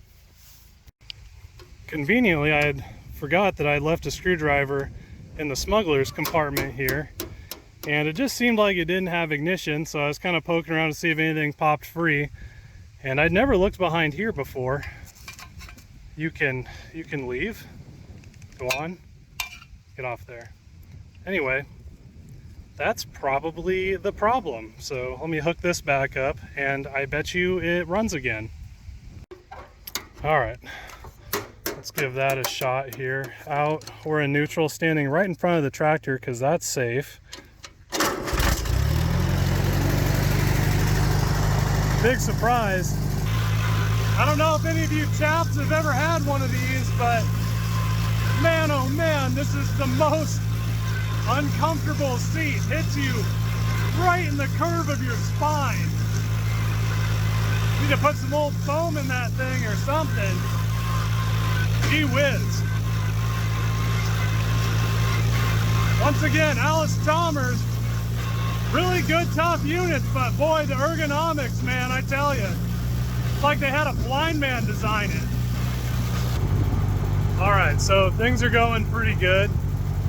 Conveniently, I had forgot that I left a screwdriver in the smuggler's compartment here, and it just seemed like it didn't have ignition, so I was kind of poking around to see if anything popped free. And I'd never looked behind here before. You can leave. Go on. Get off there. Anyway, that's probably the problem. So let me hook this back up and I bet you it runs again. All right, let's give that a shot here. Out, we're in neutral, standing right in front of the tractor because that's safe. Big surprise. I don't know if any of you chaps have ever had one of these, but man, oh man, this is the most uncomfortable seat. Hits you right in the curve of your spine. Need to put some old foam in that thing or something. Gee whiz. Once again, Allis Chalmers. Really good, tough units, but boy, the ergonomics, man, I tell you. It's like they had a blind man design it. All right, so things are going pretty good.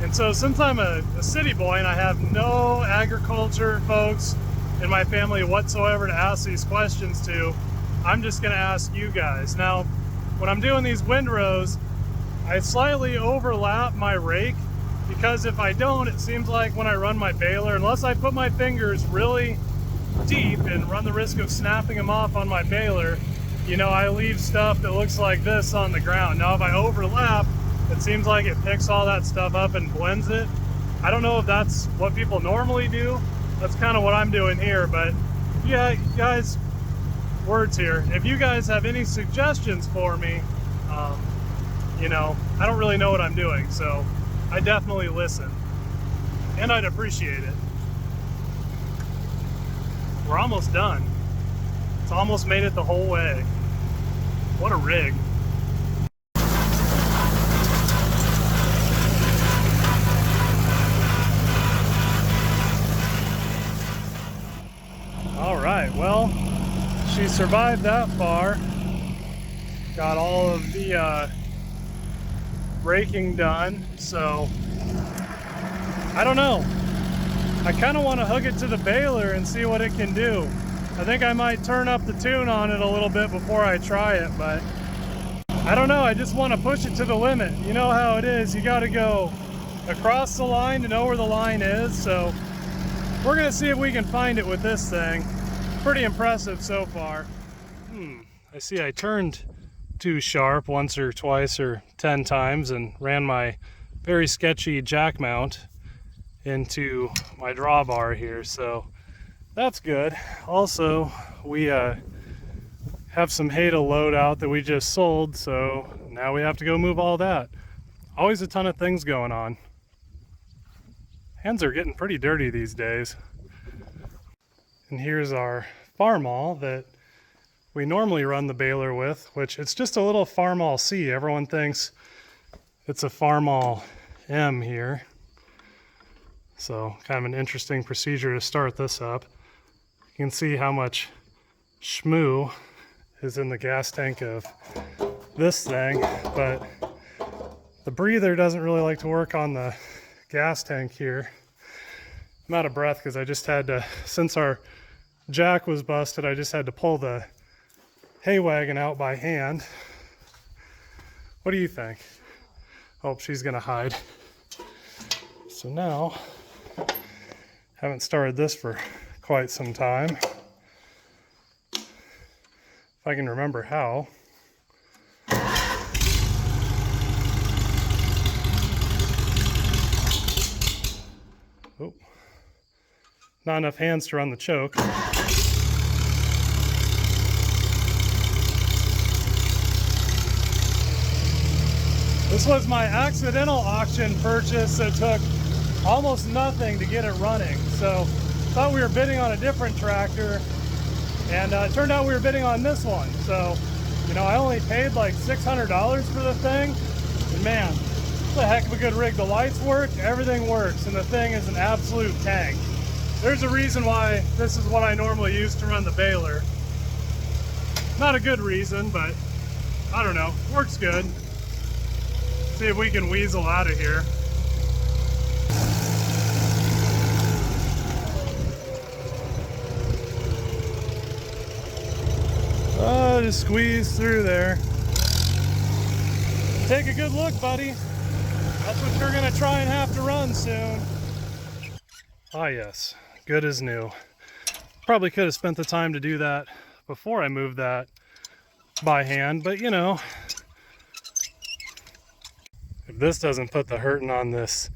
And so since I'm a city boy and I have no agriculture folks in my family whatsoever to ask these questions to, I'm just gonna ask you guys. Now, when I'm doing these windrows, I slightly overlap my rake, because if I don't, it seems like when I run my baler, unless I put my fingers really deep and run the risk of snapping them off on my baler, you know, I leave stuff that looks like this on the ground. Now if I overlap, it seems like it picks all that stuff up and blends it. I don't know if that's what people normally do. That's kind of what I'm doing here, but yeah, guys, words here. If you guys have any suggestions for me, you know, I don't really know what I'm doing, so I definitely listen, and I'd appreciate it. We're almost done. It's almost made it the whole way. What a rig. All right, well, she survived that far. Got all of the braking done, so I don't know. I kind of want to hook it to the baler and see what it can do. I think I might turn up the tune on it a little bit before I try it, but I don't know. I just want to push it to the limit. You know how it is. You got to go across the line to know where the line is, so we're going to see if we can find it with this thing. Pretty impressive so far. I see I turned too sharp once or twice or 10 times and ran my very sketchy jack mount into my drawbar here, so that's good. Also, we have some hay to load out that we just sold, so now we have to go move all that. Always a ton of things going on. Hands are getting pretty dirty these days. And here's our Farmall that we normally run the baler with, which it's just a little Farmall C. Everyone thinks it's a Farmall M here. So kind of an interesting procedure to start this up. You can see how much schmoo is in the gas tank of this thing, but the breather doesn't really like to work on the gas tank here. I'm out of breath because I just had to, since our jack was busted, I just had to pull the hay wagon out by hand. What do you think? Oh, she's gonna hide. So now, haven't started this for quite some time. If I can remember how. Oh, not enough hands to run the choke. This was my accidental auction purchase that took almost nothing to get it running. So thought we were bidding on a different tractor, and it turned out we were bidding on this one. So, you know, I only paid like $600 for the thing, and man, it's a heck of a good rig. The lights work, everything works, and the thing is an absolute tank. There's a reason why this is what I normally use to run the baler. Not a good reason, but I don't know, works good. See if we can weasel out of here. Oh, just squeeze through there. Take a good look, buddy. That's what you're gonna try and have to run soon. Ah, yes, good as new. Probably could have spent the time to do that before I moved that by hand, but you know, if this doesn't put the hurting on this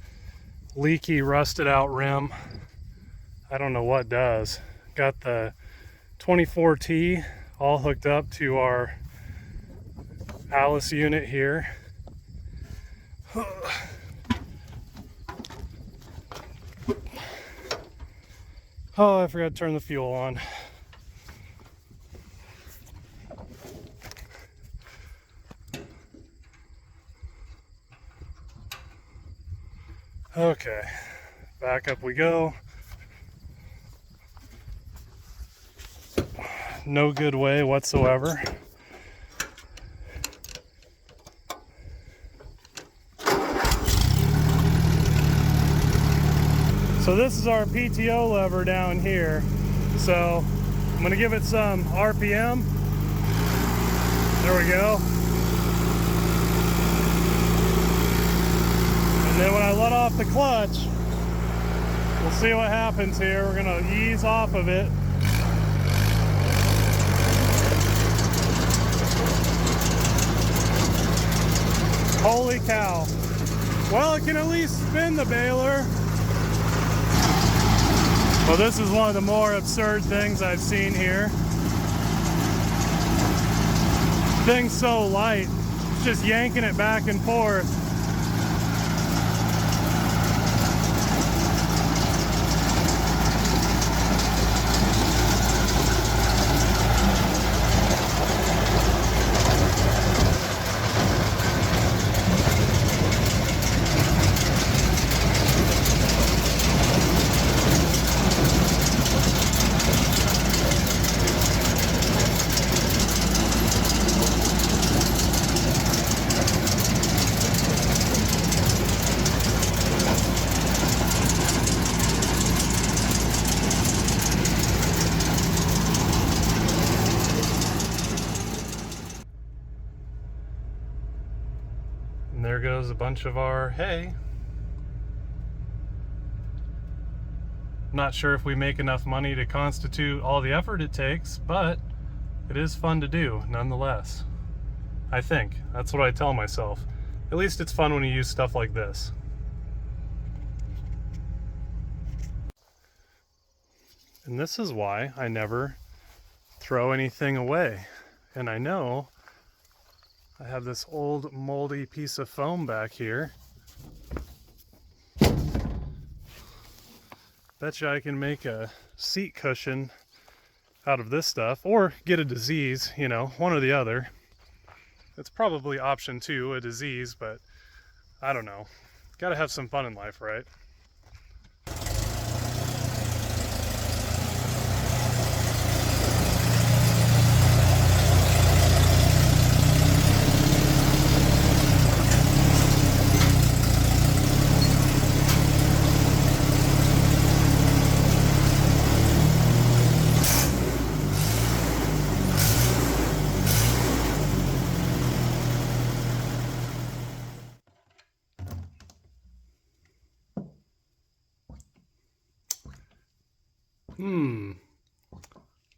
leaky, rusted out rim, I don't know what does. Got the 24T all hooked up to our Allis unit here. Oh, I forgot to turn the fuel on. Okay, back up we go. No good way whatsoever. So this is our PTO lever down here. So I'm gonna give it some RPM. There we go. And then when I let off the clutch, we'll see what happens here. We're gonna ease off of it. Holy cow. Well, it can at least spin the baler. Well, this is one of the more absurd things I've seen here. Thing's so light, it's just yanking it back and forth. goes a bunch of our hay. Not sure if we make enough money to constitute all the effort it takes, but it is fun to do nonetheless. I think. That's what I tell myself. At least it's fun when you use stuff like this. And this is why I never throw anything away. And I know I have this old moldy piece of foam back here. Betcha I can make a seat cushion out of this stuff, or get a disease, you know, one or the other. It's probably option 2, a disease, but I don't know. Gotta have some fun in life, right?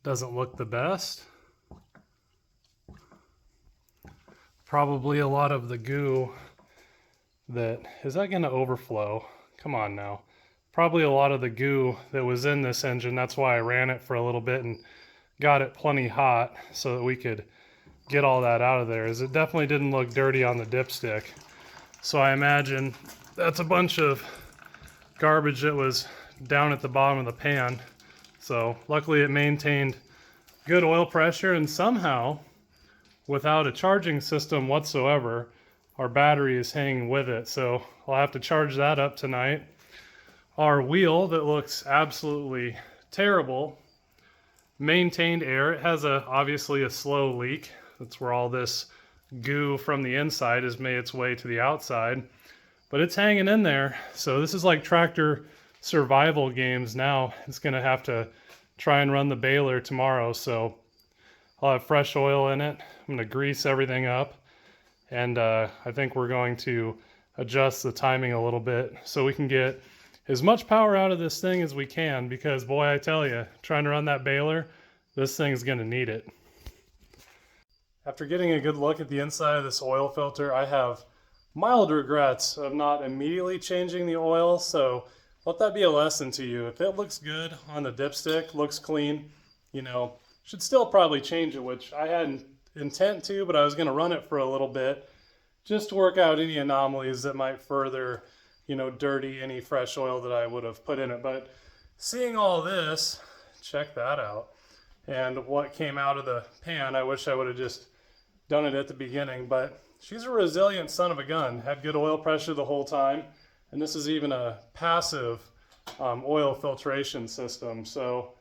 Doesn't look the best. Probably a lot of the goo that, is that gonna overflow? Come on now. Probably a lot of the goo that was in this engine. That's why I ran it for a little bit and got it plenty hot so that we could get all that out of there. As it definitely didn't look dirty on the dipstick. So I imagine that's a bunch of garbage that was down at the bottom of the pan. So luckily it maintained good oil pressure, and somehow, without a charging system whatsoever, our battery is hanging with it. So I'll have to charge that up tonight. Our wheel that looks absolutely terrible maintained air. It has obviously a slow leak. That's where all this goo from the inside has made its way to the outside. But it's hanging in there. So this is like tractor survival games now. It's gonna have to try and run the baler tomorrow, so I'll have fresh oil in it. I'm gonna grease everything up, and I think we're going to adjust the timing a little bit so we can get as much power out of this thing as we can, because boy, I tell you, trying to run that baler, this thing's gonna need it. After getting a good look at the inside of this oil filter, I have mild regrets of not immediately changing the oil, so let that be a lesson to you. If it looks good on the dipstick, looks clean, you know, should still probably change it, which I hadn't intent to, but I was going to run it for a little bit just to work out any anomalies that might further, you know, dirty any fresh oil that I would have put in it. But seeing all this, check that out. And what came out of the pan, I wish I would have just done it at the beginning, but she's a resilient son of a gun. Had good oil pressure the whole time. And this is even a passive oil filtration system. So,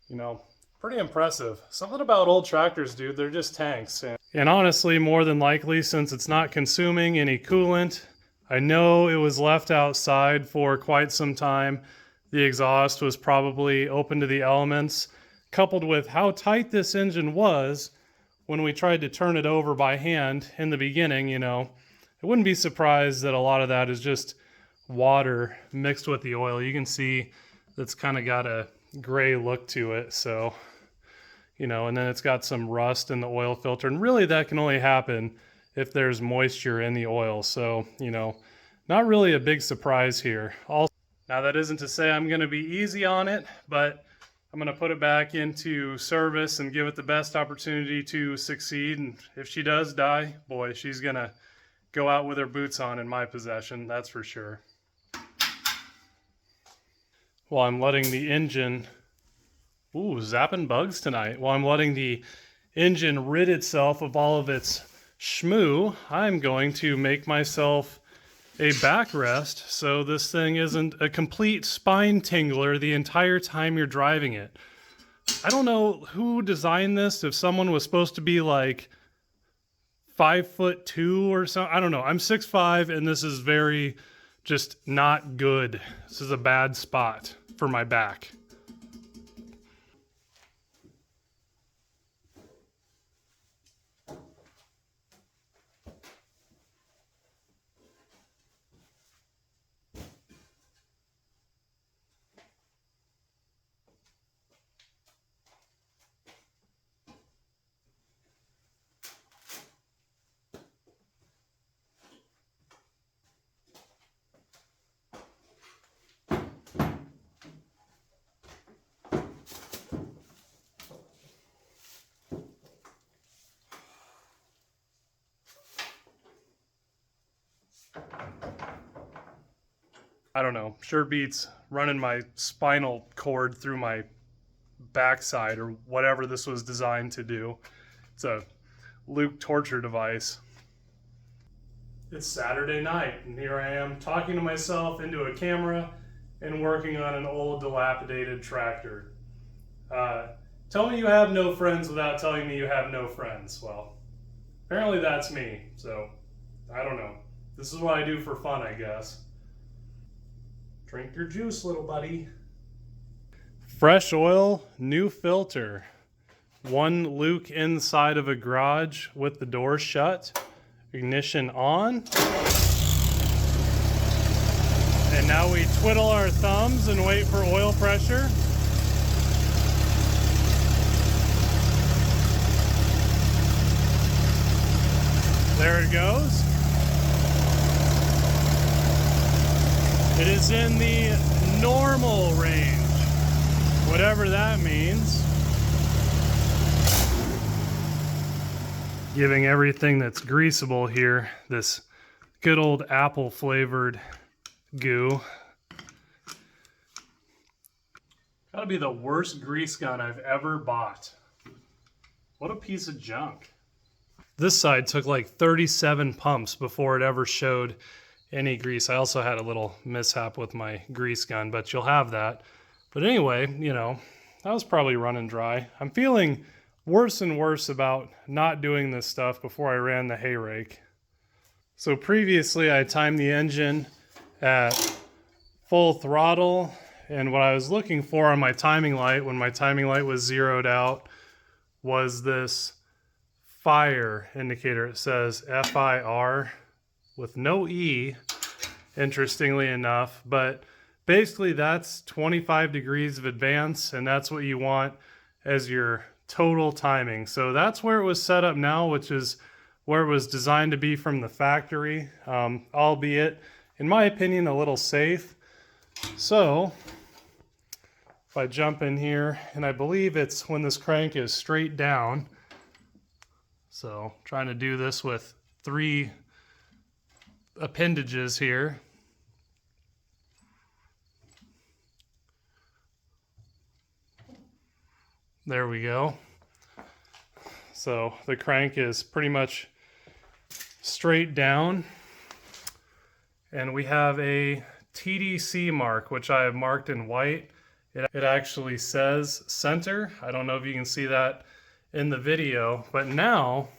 you know, pretty impressive. Something about old tractors, dude, they're just tanks. And honestly, more than likely, since it's not consuming any coolant, I know it was left outside for quite some time. The exhaust was probably open to the elements, coupled with how tight this engine was when we tried to turn it over by hand in the beginning. You know, I wouldn't be surprised that a lot of that is just water mixed with the oil. You can see that's kind of got a gray look to it. So, you know, and then it's got some rust in the oil filter. And really that can only happen if there's moisture in the oil. So, you know, not really a big surprise here. Also, now that isn't to say I'm going to be easy on it, but I'm going to put it back into service and give it the best opportunity to succeed. And if she does die, boy, she's going to go out with her boots on in my possession. That's for sure. While I'm letting the engine, zapping bugs tonight. While I'm letting the engine rid itself of all of its schmoo, I'm going to make myself a backrest so this thing isn't a complete spine tingler the entire time you're driving it. I don't know who designed this, if someone was supposed to be like 5'2" or something. I don't know. I'm 6'5", and this is very just not good. This is a bad spot for my back. I don't know, sure beats running my spinal cord through my backside or whatever this was designed to do. It's a Luke torture device. It's Saturday night, and here I am talking to myself into a camera and working on an old dilapidated tractor. Tell me you have no friends without telling me you have no friends. Well, apparently that's me, so I don't know. This is what I do for fun, I guess. Drink your juice, little buddy. Fresh oil, new filter. One Luke inside of a garage with the door shut. Ignition on. And now we twiddle our thumbs and wait for oil pressure. There it goes. It is in the normal range, whatever that means. Giving everything that's greasable here this good old apple flavored goo. Gotta be the worst grease gun I've ever bought. What a piece of junk. This side took like 37 pumps before it ever showed any grease. I also had a little mishap with my grease gun, but you'll have that. But anyway, you know, that was probably running dry. I'm feeling worse and worse about not doing this stuff before I ran the hay rake. So previously I timed the engine at full throttle, and what I was looking for on my timing light when my timing light was zeroed out was this fire indicator. It says FIR with no E, interestingly enough, but basically that's 25 degrees of advance, and that's what you want as your total timing. So that's where it was set up now, which is where it was designed to be from the factory, albeit, in my opinion, a little safe. So if I jump in here, and I believe it's when this crank is straight down. So trying to do this with 3 appendages here. There we go. So the crank is pretty much straight down. And we have a TDC mark, which I have marked in white. It actually says center. I don't know if you can see that in the video, but now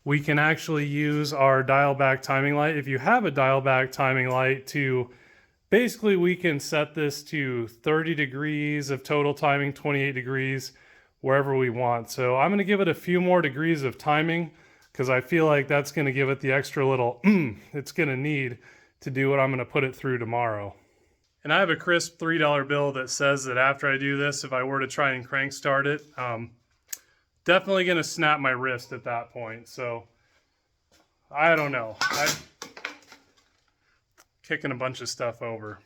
we can actually use our dial back timing light. If you have a dial back timing light, to basically we can set this to 30 degrees of total timing, 28 degrees, wherever we want. So I'm going to give it a few more degrees of timing because I feel like that's going to give it the extra little it's going to need to do what I'm going to put it through tomorrow. And I have a crisp $3 bill that says that after I do this, if I were to try and crank start it, definitely going to snap my wrist at that point. So I don't know. I'm kicking a bunch of stuff over.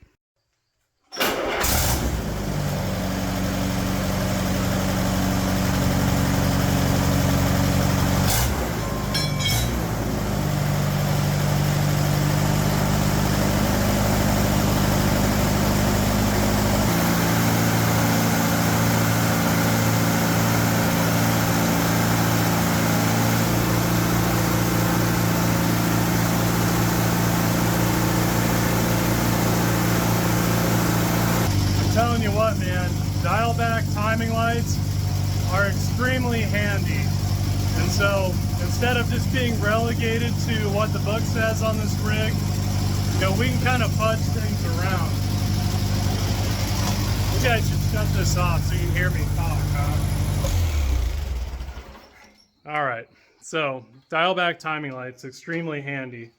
Telling you what, man, dial back timing lights are extremely handy. And so instead of just being relegated to what the book says on this rig, you know, we can kind of fudge things around. Maybe I should shut this off so you can hear me talk, huh? All right, so dial back timing lights, extremely handy.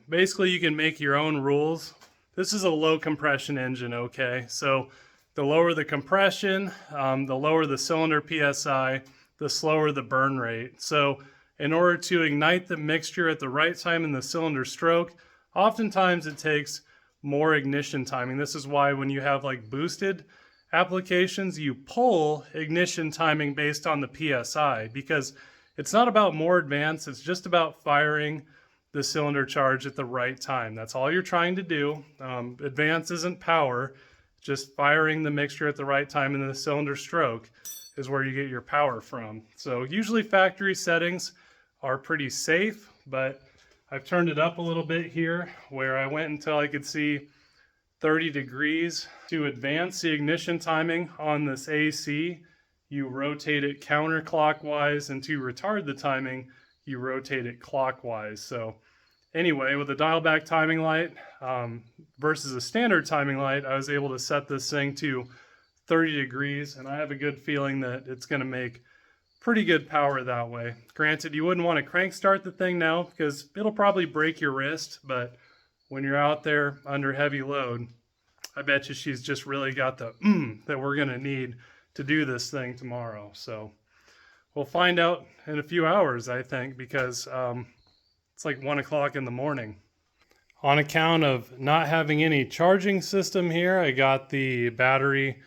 Basically, you can make your own rules. This is a low compression engine, okay? So the lower the compression, the lower the cylinder PSI, the slower the burn rate. So in order to ignite the mixture at the right time in the cylinder stroke, oftentimes it takes more ignition timing. This is why when you have like boosted applications, you pull ignition timing based on the PSI, because it's not about more advanced, it's just about firing the cylinder charge at the right time. That's all you're trying to do. Advance isn't power, just firing the mixture at the right time in the cylinder stroke is where you get your power from. So usually factory settings are pretty safe, but I've turned it up a little bit here where I went until I could see 30 degrees. To advance the ignition timing on this AC, you rotate it counterclockwise, and to retard the timing, you rotate it clockwise. So anyway, with a dial back timing light versus a standard timing light, I was able to set this thing to 30 degrees, and I have a good feeling that it's going to make pretty good power that way. Granted, you wouldn't want to crank start the thing now because it'll probably break your wrist, but when you're out there under heavy load, I bet you she's just really got the that we're going to need to do this thing tomorrow. So we'll find out in a few hours, I think, because it's like 1 o'clock in the morning. On account of not having any charging system here, I got the battery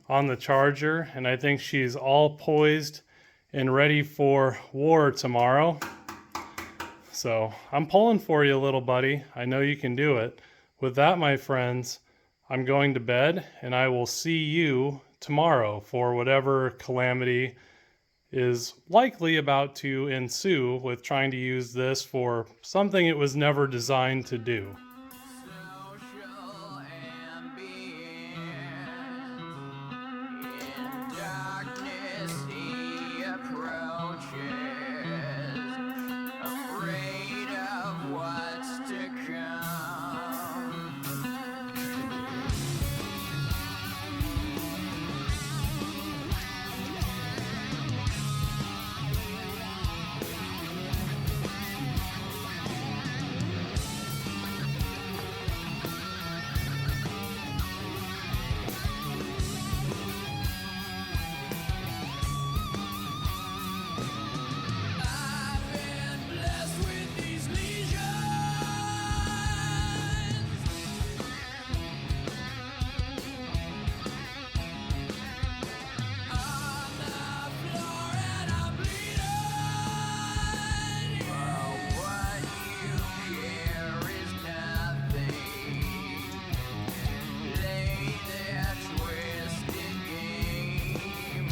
on the charger, and I think she's all poised and ready for war tomorrow. So I'm pulling for you, little buddy. I know you can do it. With that, my friends, I'm going to bed, and I will see you tomorrow for whatever calamity is likely about to ensue with trying to use this for something it was never designed to do. Social ambient, in darkness he approaches, afraid of what's to come. I've been blessed with these lesions. On the floor and I'm bleeding. Oh, what you care is nothing. Play their twisted game.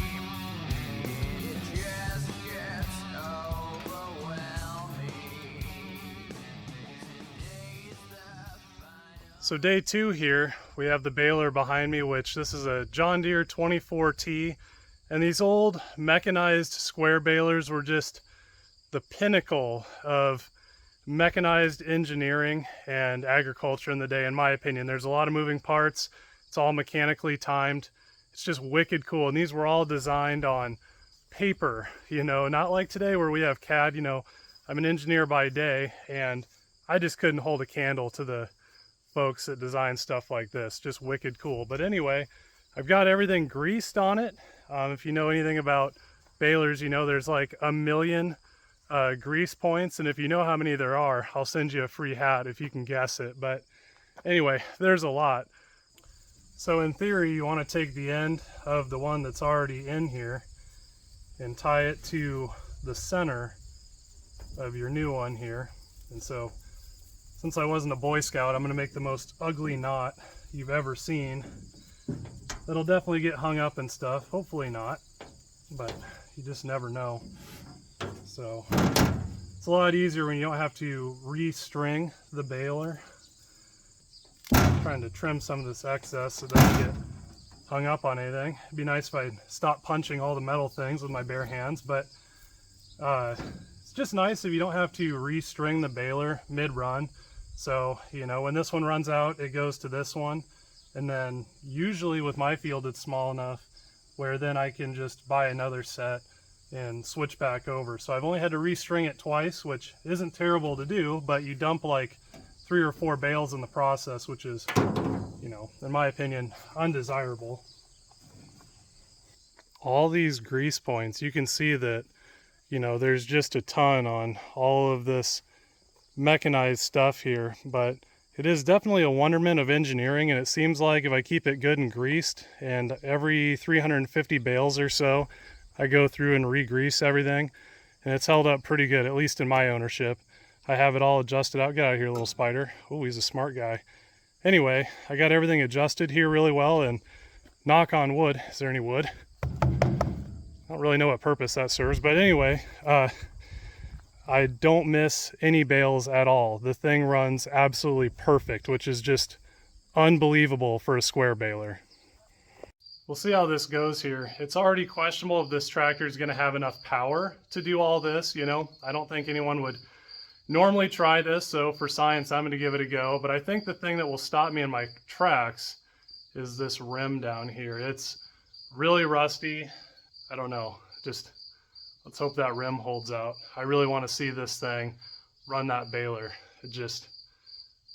It just gets overwhelming. Today's the final. So day 2 here, we have the baler behind me, which this is a John Deere 24T, and these old mechanized square balers were just the pinnacle of mechanized engineering and agriculture in the day, in my opinion. There's a lot of moving parts. It's all mechanically timed. It's just wicked cool. And these were all designed on paper, you know, not like today where we have CAD. You know, I'm an engineer by day, and I just couldn't hold a candle to the folks that design stuff like this. Just wicked cool. But anyway, I've got everything greased on it. If you know anything about balers, you know there's like 1 million grease points, and if you know how many there are, I'll send you a free hat if you can guess it. But anyway, there's a lot. So in theory, you want to take the end of the one that's already in here and tie it to the center of your new one here. And so since I wasn't a Boy Scout, I'm going to make the most ugly knot you've ever seen. It'll definitely get hung up and stuff. Hopefully not, but you just never know. So it's a lot easier when you don't have to restring the baler. I'm trying to trim some of this excess so it doesn't get hung up on anything. It'd be nice if I stopped punching all the metal things with my bare hands, but it's just nice if you don't have to restring the baler mid-run. So, you know, when this one runs out, it goes to this one. And then usually with my field, it's small enough where then I can just buy another set and switch back over. So I've only had to restring it twice, which isn't terrible to do, but you dump like 3 or 4 bales in the process, which is, you know, in my opinion, undesirable. All these grease points, you can see that, you know, there's just a ton on all of this mechanized stuff here, but it is definitely a wonderment of engineering, and it seems like if I keep it good and greased, and every 350 bales or so, I go through and re-grease everything, and it's held up pretty good, at least in my ownership. I have it all adjusted out. Get out of here, little spider. Oh, he's a smart guy. Anyway, I got everything adjusted here really well, and knock on wood. Is there any wood? I don't really know what purpose that serves, but anyway, I don't miss any bales at all. The thing runs absolutely perfect, which is just unbelievable for a square baler. We'll see how this goes here. It's already questionable if this tractor is going to have enough power to do all this, you know. I don't think anyone would normally try this, so for science I'm going to give it a go. But I think the thing that will stop me in my tracks is this rim down here. It's really rusty. I don't know, just let's hope that rim holds out. I really want to see this thing run that baler. It'd just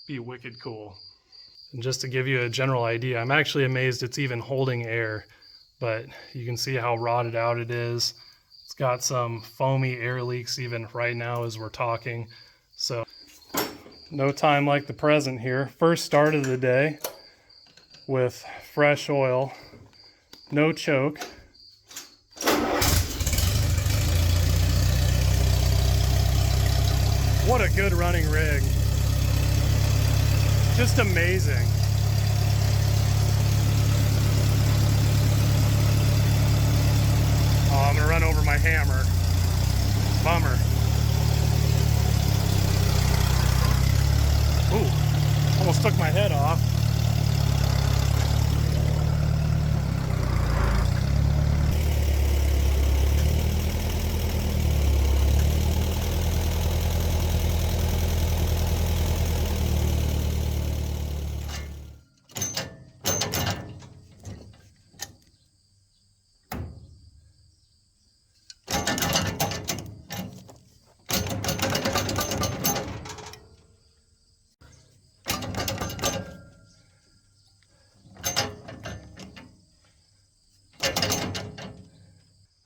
be wicked cool. And just to give you a general idea, I'm actually amazed it's even holding air, but you can see how rotted out it is. It's got some foamy air leaks even right now as we're talking. So no time like the present here. First start of the day with fresh oil, no choke. What a good running rig. Just amazing. Oh, I'm gonna run over my hammer. Bummer. Ooh, almost took my head off.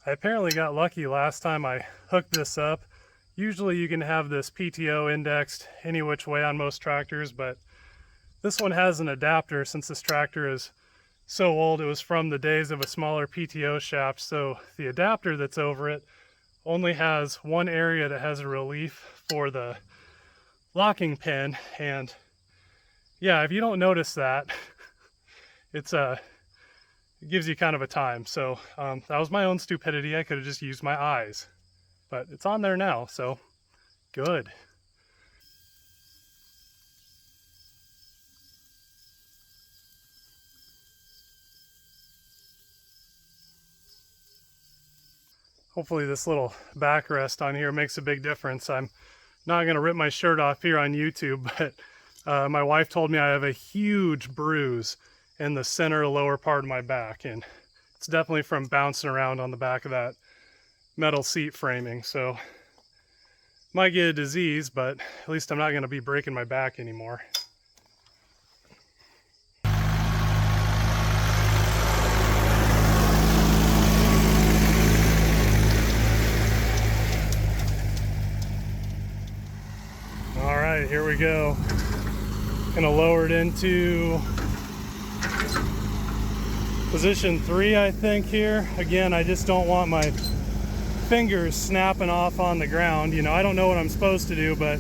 I apparently got lucky last time I hooked this up. Usually you can have this PTO indexed any which way on most tractors, but this one has an adapter since this tractor is so old. It was from the days of a smaller PTO shaft, so the adapter that's over it only has one area that has a relief for the locking pin. And yeah, if you don't notice that, it gives you kind of a time. So that was my own stupidity. I could have just used my eyes, but it's on there now, so good. Hopefully this little backrest on here makes a big difference. I'm not going to rip my shirt off here on YouTube, but my wife told me I have a huge bruise in the center lower part of my back, and it's definitely from bouncing around on the back of that metal seat framing. So might get a disease, but at least I'm not going to be breaking my back anymore. All right, here we go. Gonna lower it into position 3, I think, here. Again, I just don't want my fingers snapping off on the ground. You know, I don't know what I'm supposed to do, but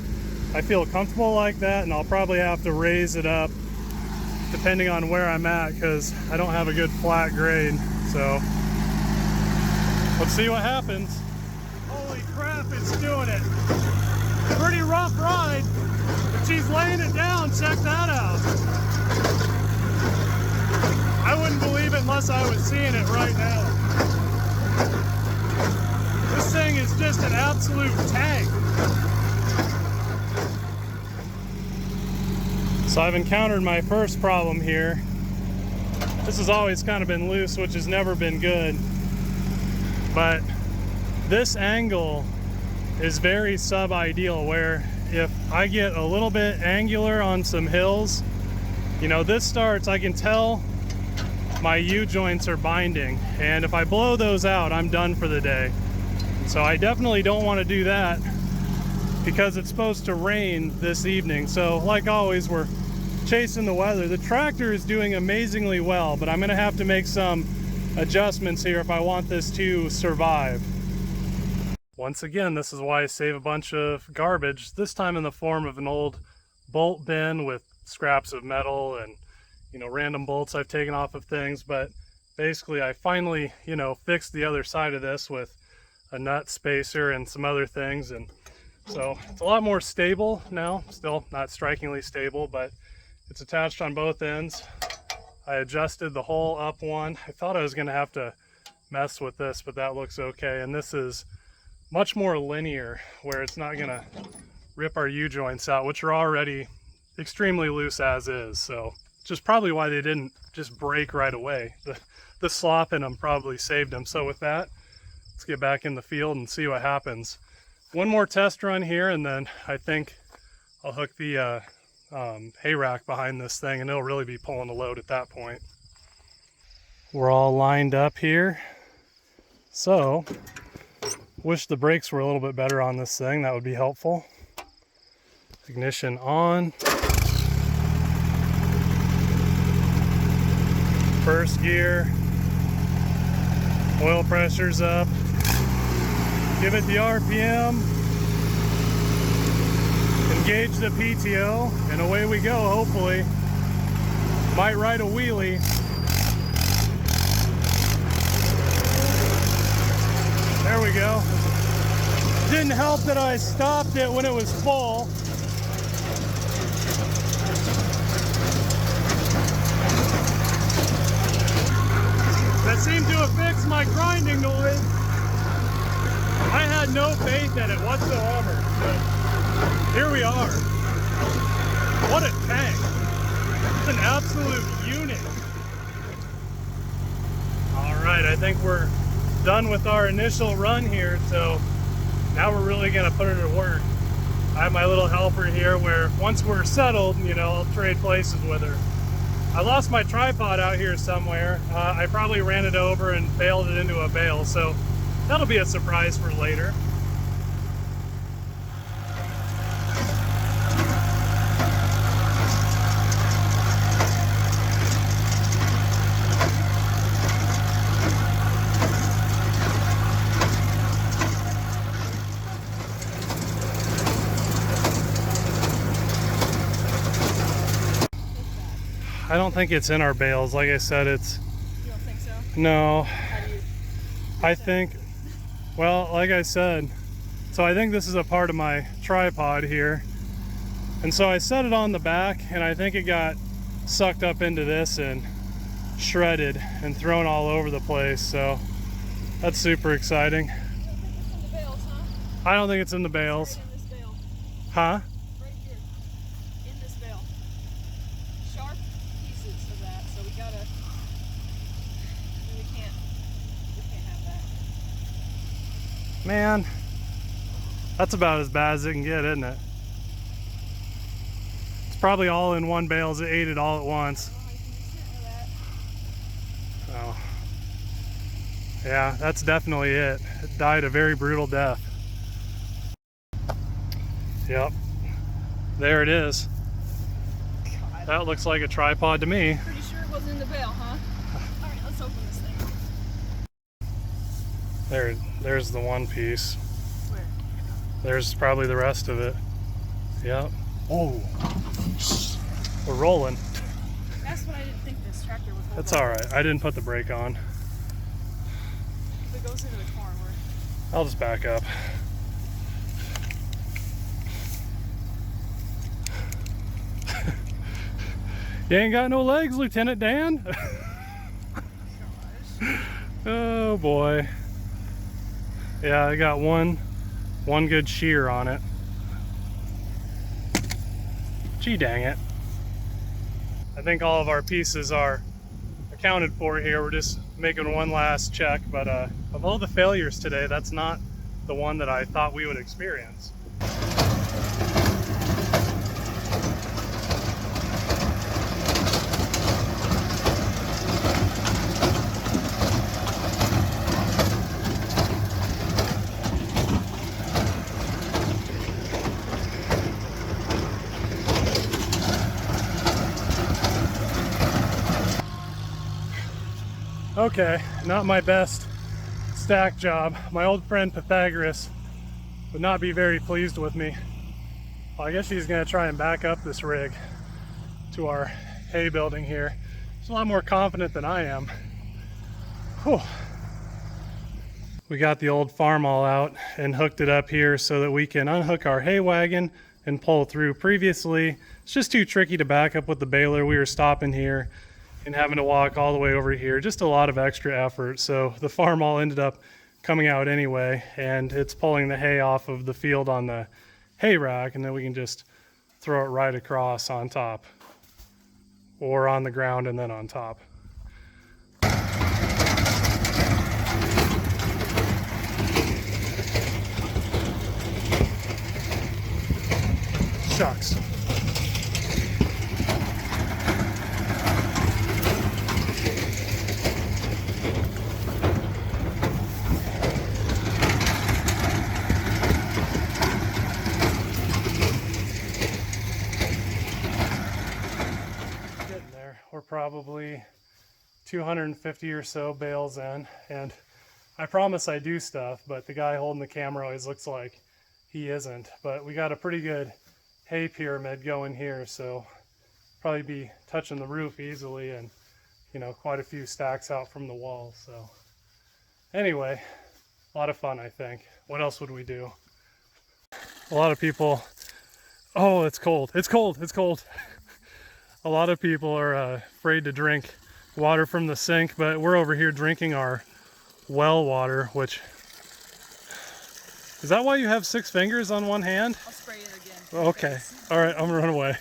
I feel comfortable like that, and I'll probably have to raise it up depending on where I'm at, because I don't have a good flat grade. So let's see what happens. Holy crap, it's doing it. Pretty rough ride, but she's laying it down. Check that out. I wouldn't believe it unless I was seeing it right now. This thing is just an absolute tank. So I've encountered my first problem here. This has always kind of been loose, which has never been good. But this angle is very sub-ideal, where if I get a little bit angular on some hills, you know, this starts, I can tell my U-joints are binding, and if I blow those out, I'm done for the day. So I definitely don't want to do that, because it's supposed to rain this evening. So like always, we're chasing the weather. The tractor is doing amazingly well, but I'm gonna have to make some adjustments here if I want this to survive. Once again, this is why I save a bunch of garbage, this time in the form of an old bolt bin with scraps of metal and, you know, random bolts I've taken off of things. But basically I finally, you know, fixed the other side of this with a nut spacer and some other things, and so it's a lot more stable now. Still not strikingly stable, but it's attached on both ends. I adjusted the hole up one. I thought I was going to have to mess with this, but that looks okay. And this is much more linear, where it's not going to rip our U-joints out, which are already extremely loose as is. So it's just probably why they didn't just break right away. The slop in them probably saved them. So with that, let's get back in the field and see what happens. One more test run here, and then I think I'll hook the hay rack behind this thing, and it'll really be pulling the load at that point. We're all lined up here. So wish the brakes were a little bit better on this thing. That would be helpful. Ignition on. First gear. Oil pressure's up. Give it the RPM. Engage the PTO, and away we go, hopefully. Might ride a wheelie. There we go. Didn't help that I stopped it when it was full. That seemed to have fixed my grinding noise. I had no faith in it whatsoever, but here we are. What a tank. It's an absolute unit. All right, I think we're done with our initial run here, so now we're really gonna put it to work. I have my little helper here where once we're settled, you know, I'll trade places with her. I lost my tripod out here somewhere. I probably ran it over and bailed it into a bale, so that'll be a surprise for later. I don't think it's in our bales. Like I said, it's... You don't think so? No. How do you... I think, well, like I said, so I think this is a part of my tripod here. And so I set it on the back, and I think it got sucked up into this and shredded and thrown all over the place. So that's super exciting. I don't think it's in the bales, huh? I don't think it's in the bales. Right in this bale. Huh? Right here. In this bale. Sharp pieces of that, so we gotta... We can't have that. Man, that's about as bad as it can get, isn't it? It's probably all in one bale as it ate it all at once. Oh, I can be certain of that. Oh. Yeah, that's definitely it. It died a very brutal death. Yep. There it is. God. That looks like a tripod to me. Pretty sure it wasn't in the bale, huh? Alright, let's open this thing. There's the one piece. Where? There's probably the rest of it. Yep. Oh. We're rolling. That's what I didn't think this tractor would hold. That's alright. I didn't put the brake on. If it goes into the corn, we're... I'll just back up. You ain't got no legs, Lieutenant Dan? Oh boy. Yeah, I got one good shear on it. Gee dang it. I think all of our pieces are accounted for here. We're just making one last check, but of all the failures today, that's not the one that I thought we would experience. Okay, not my best stack job. My old friend Pythagoras would not be very pleased with me. Well, I guess she's gonna try and back up this rig to our hay building here. She's a lot more confident than I am. Whew. We got the old farm all out and hooked it up here so that we can unhook our hay wagon and pull through. Previously, it's just too tricky to back up with the baler. We were stopping here and having to walk all the way over here. Just a lot of extra effort. So the farm all ended up coming out anyway, and it's pulling the hay off of the field on the hay rack, and then we can just throw it right across on top, or on the ground and then on top. Shucks. Getting there. We're probably 250 or so bales in, and I promise I do stuff, but the guy holding the camera always looks like he isn't. But we got a pretty good hay pyramid going here, so probably be touching the roof easily, and you know, quite a few stacks out from the wall. So anyway, a lot of fun, I think. What else would we do? A lot of people, oh, it's cold, it's cold, it's cold. A lot of people are afraid to drink water from the sink, but we're over here drinking our well water, which, is that why you have 6 fingers on one hand? I'll spray it again. Okay. All right, I'm gonna run away.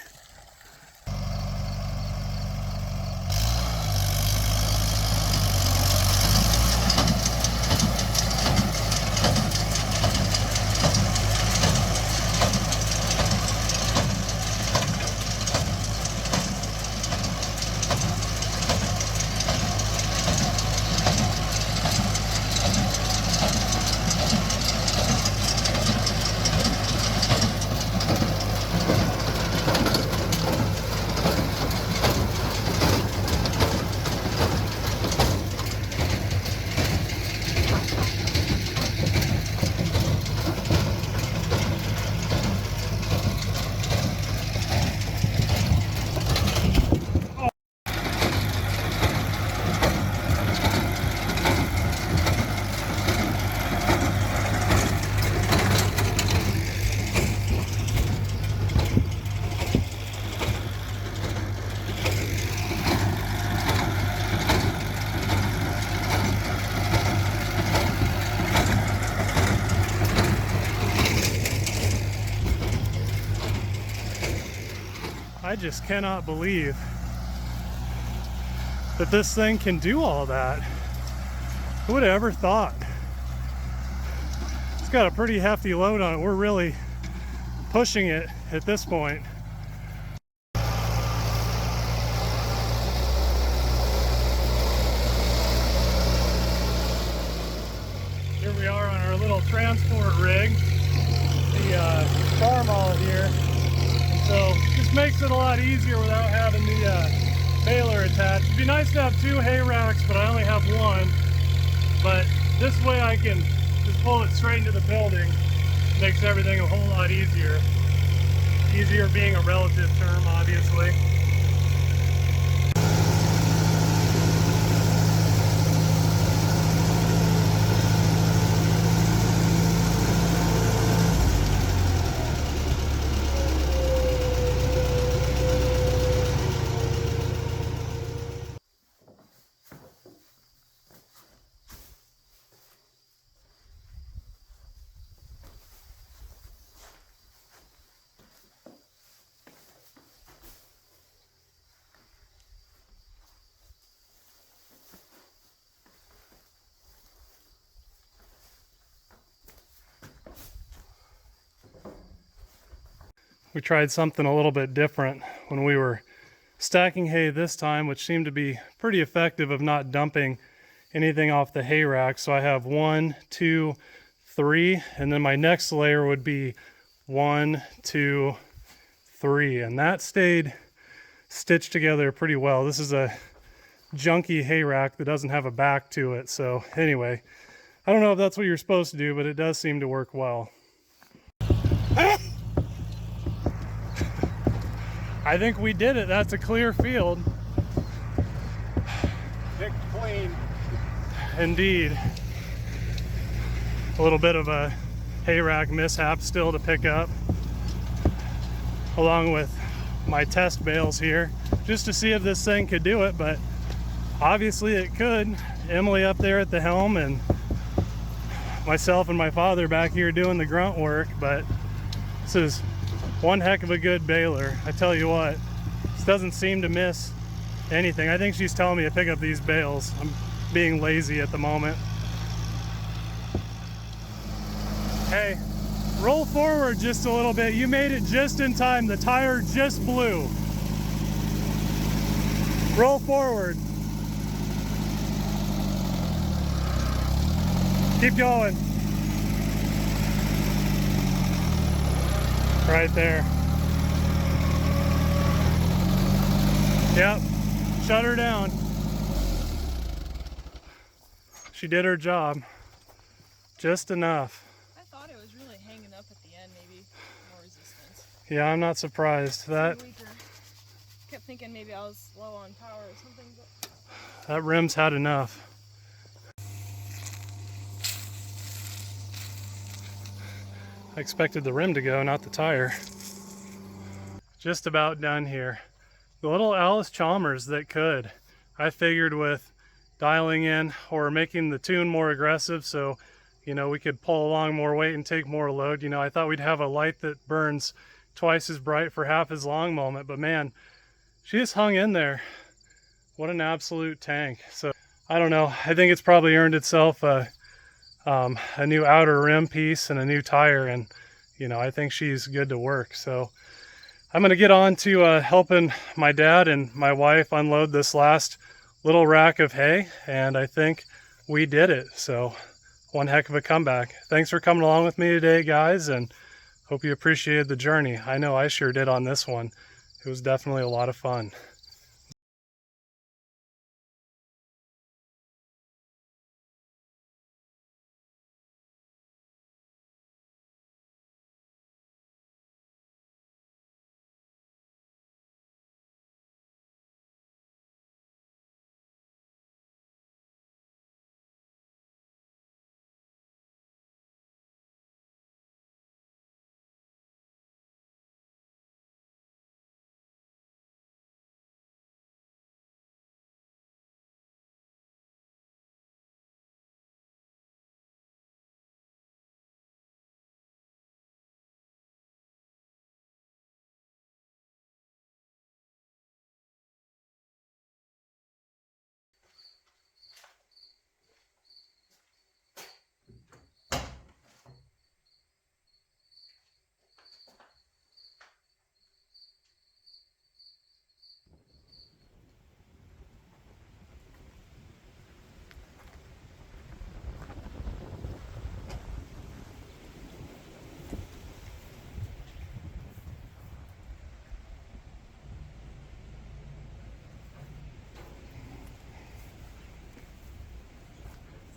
I just cannot believe that this thing can do all that. Who would have ever thought? It's got a pretty hefty load on it. We're really pushing it at this point. Here we are on our little transport rig, the farm all here. So just makes it a lot easier without having the baler attached. It'd be nice to have 2 hay racks, but I only have 1. But this way I can just pull it straight into the building. Makes everything a whole lot easier. Easier being a relative term, obviously. We tried something a little bit different when we were stacking hay this time, which seemed to be pretty effective of not dumping anything off the hay rack. So I have 1, 2, 3, and then my next layer would be 1, 2, 3, and that stayed stitched together pretty well. This is a junky hay rack that doesn't have a back to it. So anyway, I don't know if that's what you're supposed to do, but it does seem to work well. I think we did it. That's a clear field. Picked clean. Indeed. A little bit of a hay rack mishap still to pick up, along with my test bales here, just to see if this thing could do it, but obviously it could. Emily up there at the helm and myself and my father back here doing the grunt work, but this is one heck of a good baler. I tell you what, this doesn't seem to miss anything. I think she's telling me to pick up these bales. I'm being lazy at the moment. Hey, roll forward just a little bit. You made it just in time. The tire just blew. Roll forward. Keep going. Right there. Yep, shut her down. She did her job. Just enough. I thought it was really hanging up at the end, maybe more resistance. Yeah, I'm not surprised. That Weaker. Kept thinking maybe I was low on power or something, but that rim's had enough. I expected the rim to go, not the tire. Just about done here. The little Allis Chalmers that could. I figured with dialing in or making the tune more aggressive so, you know, we could pull along more weight and take more load. You know, I thought we'd have a light that burns twice as bright for half as long moment, but man, she just hung in there. What an absolute tank. So I don't know, I think it's probably earned itself a new outer rim piece and a new tire, and you know, I think she's good to work. So I'm gonna get on to helping my dad and my wife unload this last little rack of hay, and I think we did it. So one heck of a comeback. Thanks for coming along with me today, guys, and hope you appreciated the journey. I know I sure did on this one. It was definitely a lot of fun.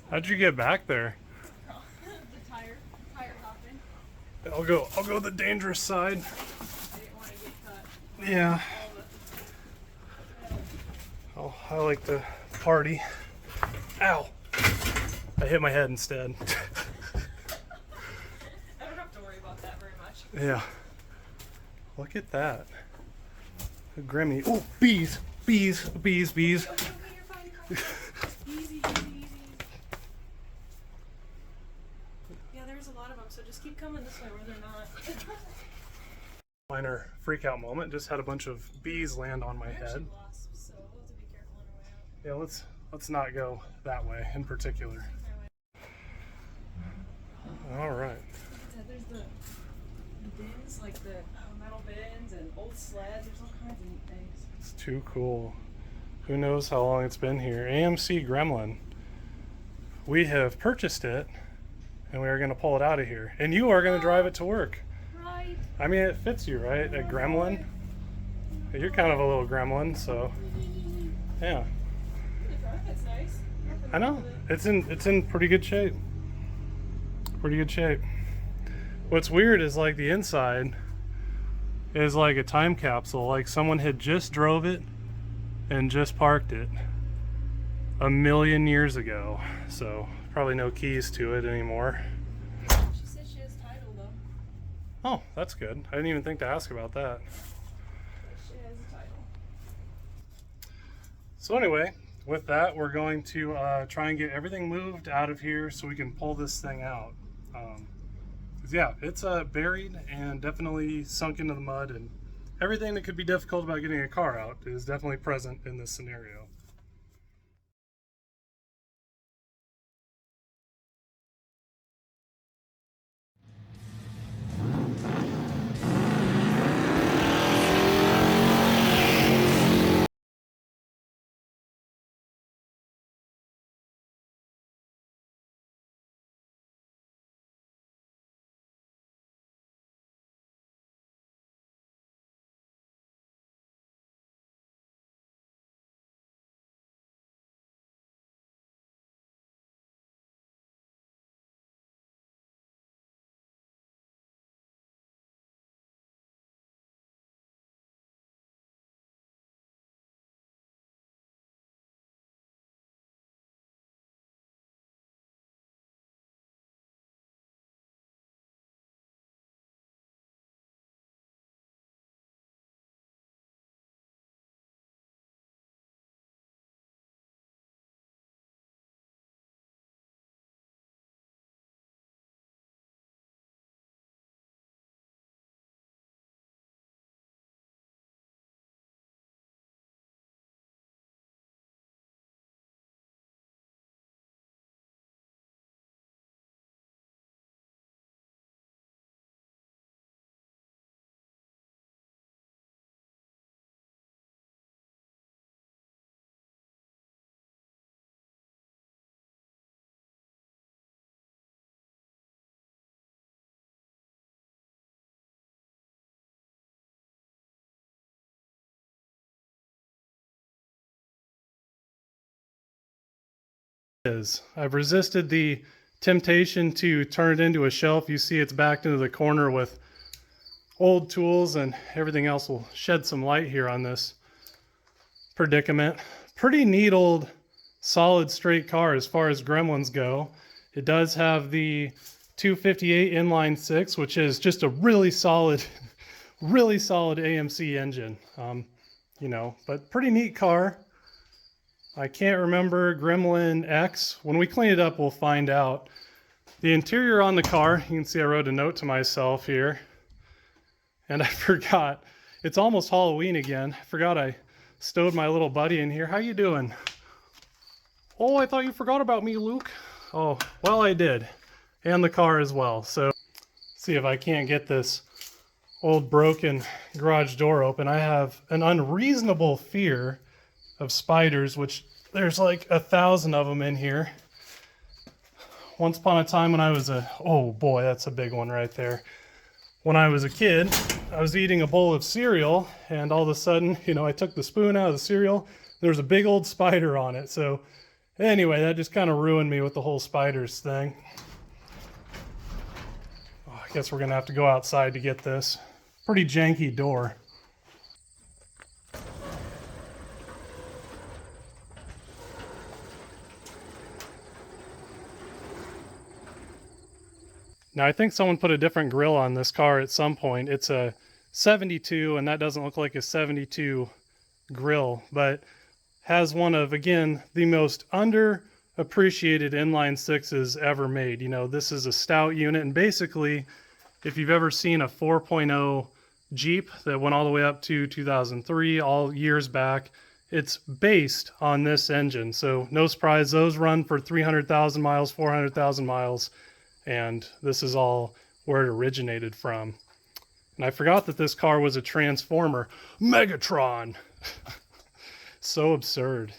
How'd you get back there? the tire hopping. I'll go the dangerous side. I didn't want to get cut. Yeah. Oh, I like to party. Ow! I hit my head instead. I don't have to worry about that very much. Yeah. Look at that. A Grimmy. Oh, bees! Bees! Bees! Bees! Okay, you're fine. Easy. Yeah, there's a lot of them, so just keep coming this way where they're not. Minor freak out moment. Just had a bunch of bees land on my head. Wasps, so we'll have to be careful on our way out. Yeah, let's not go that way in particular. All right. There's the bins, like the metal bins and old sleds. There's all kinds of neat things. It's too cool. Who knows how long it's been here. AMC Gremlin. We have purchased it and we are going to pull it out of here. And you are going to drive it to work. Right. I mean, it fits you, right? A gremlin. You're kind of a little gremlin, so yeah. That's nice. I know. It's in pretty good shape. Pretty good shape. What's weird is like the inside, is like a time capsule. Like someone had just drove it and just parked it a million years ago. So probably no keys to it anymore. She said she has title though. Oh, that's good. I didn't even think to ask about that. She has a title. So anyway, with that, we're going to try and get everything moved out of here so we can pull this thing out. 'Cause yeah, it's buried and definitely sunk into the mud, and everything that could be difficult about getting a car out is definitely present in this scenario. I've resisted the temptation to turn it into a shelf. You see it's backed into the corner with old tools, and everything else will shed some light here on this predicament. Pretty neat old solid straight car as far as Gremlins go. It does have the 258 inline six, which is just a really solid AMC engine. You know, but pretty neat car. I can't remember Gremlin X. When we clean it up, we'll find out. The interior on the car, you can see I wrote a note to myself here. And I forgot, it's almost Halloween again. I forgot I stowed my little buddy in here. How you doing? Oh, I thought you forgot about me, Luke. Oh, well, I did. And the car as well. So, see if I can't get this old broken garage door open. I have an unreasonable fear of spiders, which there's like 1,000 of them in here. Once upon a time when I was oh boy, that's a big one right there. When I was a kid, I was eating a bowl of cereal, and all of a sudden, you know, I took the spoon out of the cereal, there was a big old spider on it. So anyway, that just kind of ruined me with the whole spiders thing. Oh, I guess we're gonna have to go outside to get this. Pretty janky door. Now, I think someone put a different grill on this car at some point. It's a 72, and that doesn't look like a 72 grill, but has one of, again, the most underappreciated inline sixes ever made. You know, this is a stout unit, and basically, if you've ever seen a 4.0 Jeep that went all the way up to 2003, all years back, it's based on this engine. So no surprise, those run for 300,000 miles, 400,000 miles. And this is all where it originated from. And I forgot that this car was a Transformer. Megatron! So absurd.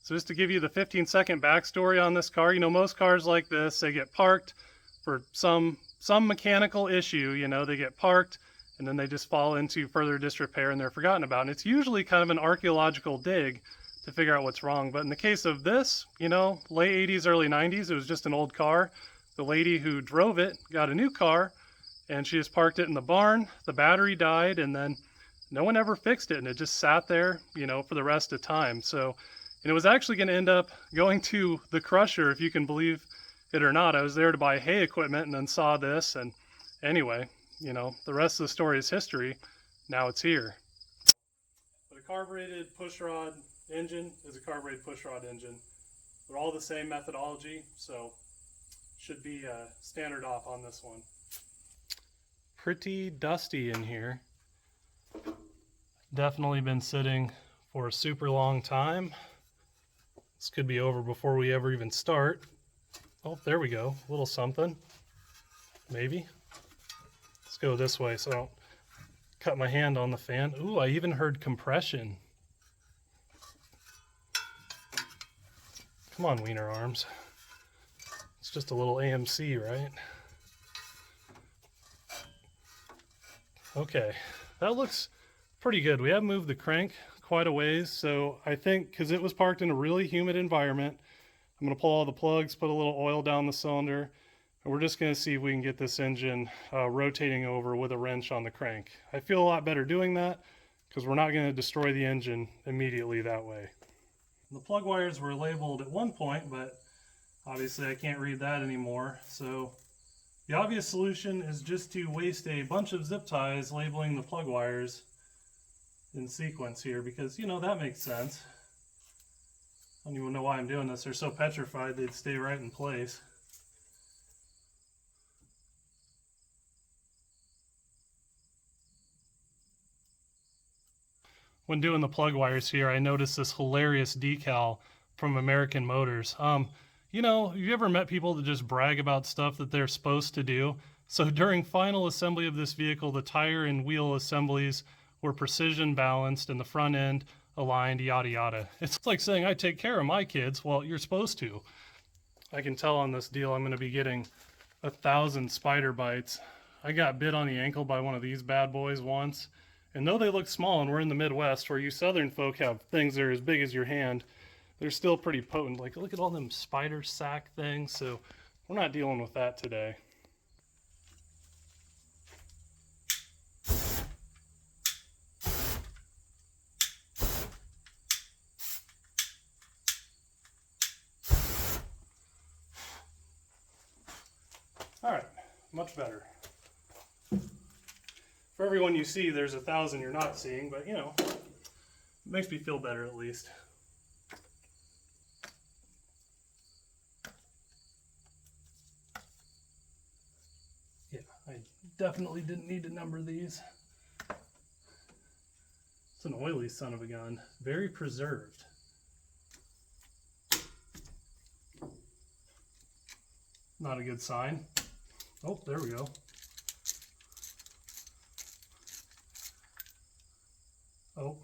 So just to give you the 15-second backstory on this car, you know, most cars like this, they get parked for some mechanical issue, you know, they get parked and then they just fall into further disrepair and they're forgotten about. And it's usually kind of an archaeological dig to figure out what's wrong. But in the case of this, you know, late 80s, early 90s, it was just an old car. The lady who drove it got a new car, and she just parked it in the barn. The battery died, and then no one ever fixed it, and it just sat there, you know, for the rest of time. So, and it was actually going to end up going to the crusher, if you can believe it or not. I was there to buy hay equipment and then saw this, and anyway, you know, the rest of the story is history. Now it's here. But a carbureted pushrod engine is a carbureted pushrod engine. They're all the same methodology, so should be standard off on this one. Pretty dusty in here. Definitely been sitting for a super long time. This could be over before we ever even start. Oh, there we go. A little something. Maybe. Let's go this way so I don't cut my hand on the fan. Ooh, I even heard compression. Come on, Wiener Arms. It's just a little AMC, right? Okay, that looks pretty good. We have moved the crank quite a ways, so I think because it was parked in a really humid environment, I'm going to pull all the plugs, put a little oil down the cylinder, and we're just going to see if we can get this engine rotating over with a wrench on the crank. I feel a lot better doing that because we're not going to destroy the engine immediately that way. The plug wires were labeled at one point, but obviously I can't read that anymore. So the obvious solution is just to waste a bunch of zip ties labeling the plug wires in sequence here, because, you know, that makes sense. I don't even know why I'm doing this. They're so petrified they'd stay right in place. When doing the plug wires here, I noticed this hilarious decal from American Motors. You know, have you ever met people that just brag about stuff that they're supposed to do? So during final assembly of this vehicle, the tire and wheel assemblies were precision balanced and the front end aligned, yada yada. It's like saying I take care of my kids. Well, you're supposed to. I can tell on this deal I'm going to be getting 1,000 spider bites. I got bit on the ankle by one of these bad boys once. And though they look small, and we're in the Midwest where you Southern folk have things that are as big as your hand, they're still pretty potent. Like, look at all them spider sac things. So we're not dealing with that today. All right, much better. For everyone you see, there's 1,000 you're not seeing, but you know, it makes me feel better at least. Yeah, I definitely didn't need to number these. It's an oily son of a gun, very preserved. Not a good sign. Oh, there we go. Oh,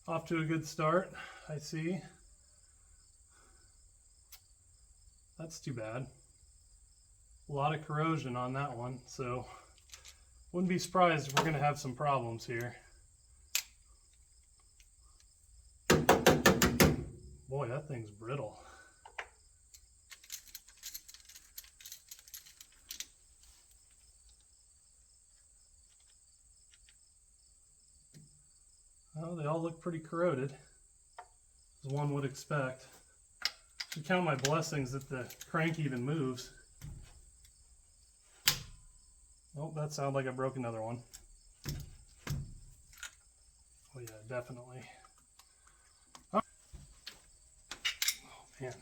off to a good start, I see. That's too bad. A lot of corrosion on that one, so wouldn't be surprised if we're going to have some problems here. Boy, that thing's brittle. Well, they all look pretty corroded, as one would expect. Should count my blessings that the crank even moves. Oh, that sounded like I broke another one. Oh yeah, definitely. Oh man.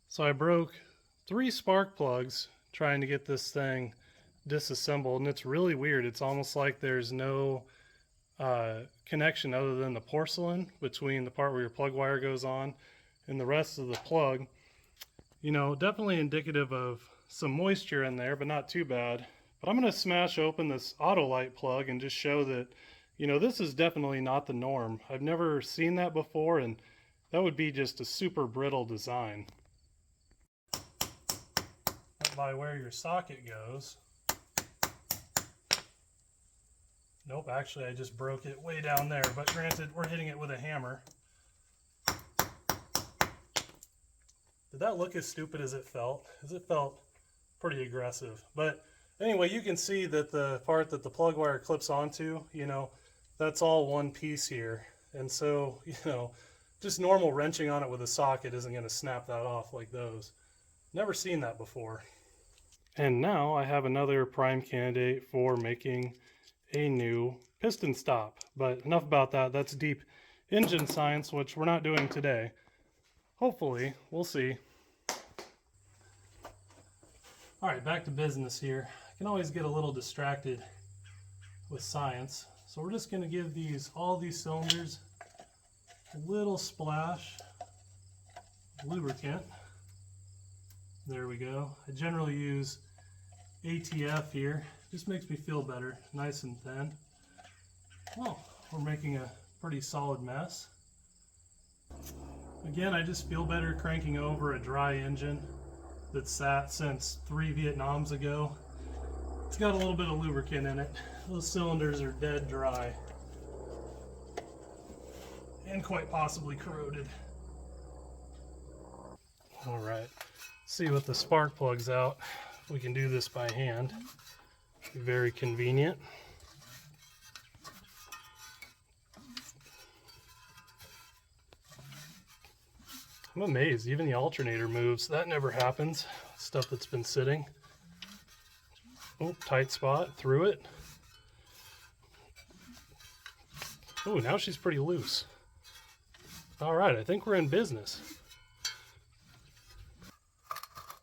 So I broke 3 spark plugs trying to get this thing disassembled, and it's really weird. It's almost like there's no connection other than the porcelain between the part where your plug wire goes on and the rest of the plug. You know, definitely indicative of some moisture in there, but not too bad. But I'm going to smash open this Autolite plug and just show that, you know, this is definitely not the norm. I've never seen that before, and that would be just a super brittle design. By where your socket goes, Nope, actually I just broke it way down there, but granted, we're hitting it with a hammer. Did that look as stupid as it felt? Because it felt pretty aggressive. But anyway, you can see that the part that the plug wire clips onto, you know, that's all one piece here. And so, you know, just normal wrenching on it with a socket isn't going to snap that off like those. Never seen that before. And now I have another prime candidate for making a new piston stop. But enough about that. That's deep engine science, which we're not doing today. Hopefully, we'll see. All right, back to business here. I can always get a little distracted with science. So we're just going to give all these cylinders a little splash of lubricant. There we go. I generally use ATF here. Just makes me feel better, nice and thin. Well, we're making a pretty solid mess. Again, I just feel better cranking over a dry engine that's sat since 3 Vietnams ago. It's got a little bit of lubricant in it. Those cylinders are dead dry and quite possibly corroded. All right, see with the spark plugs out, we can do this by hand. Very convenient. I'm amazed, even the alternator moves. That never happens. Stuff that's been sitting. Oh, tight spot, through it. Oh, now she's pretty loose. All right, I think we're in business.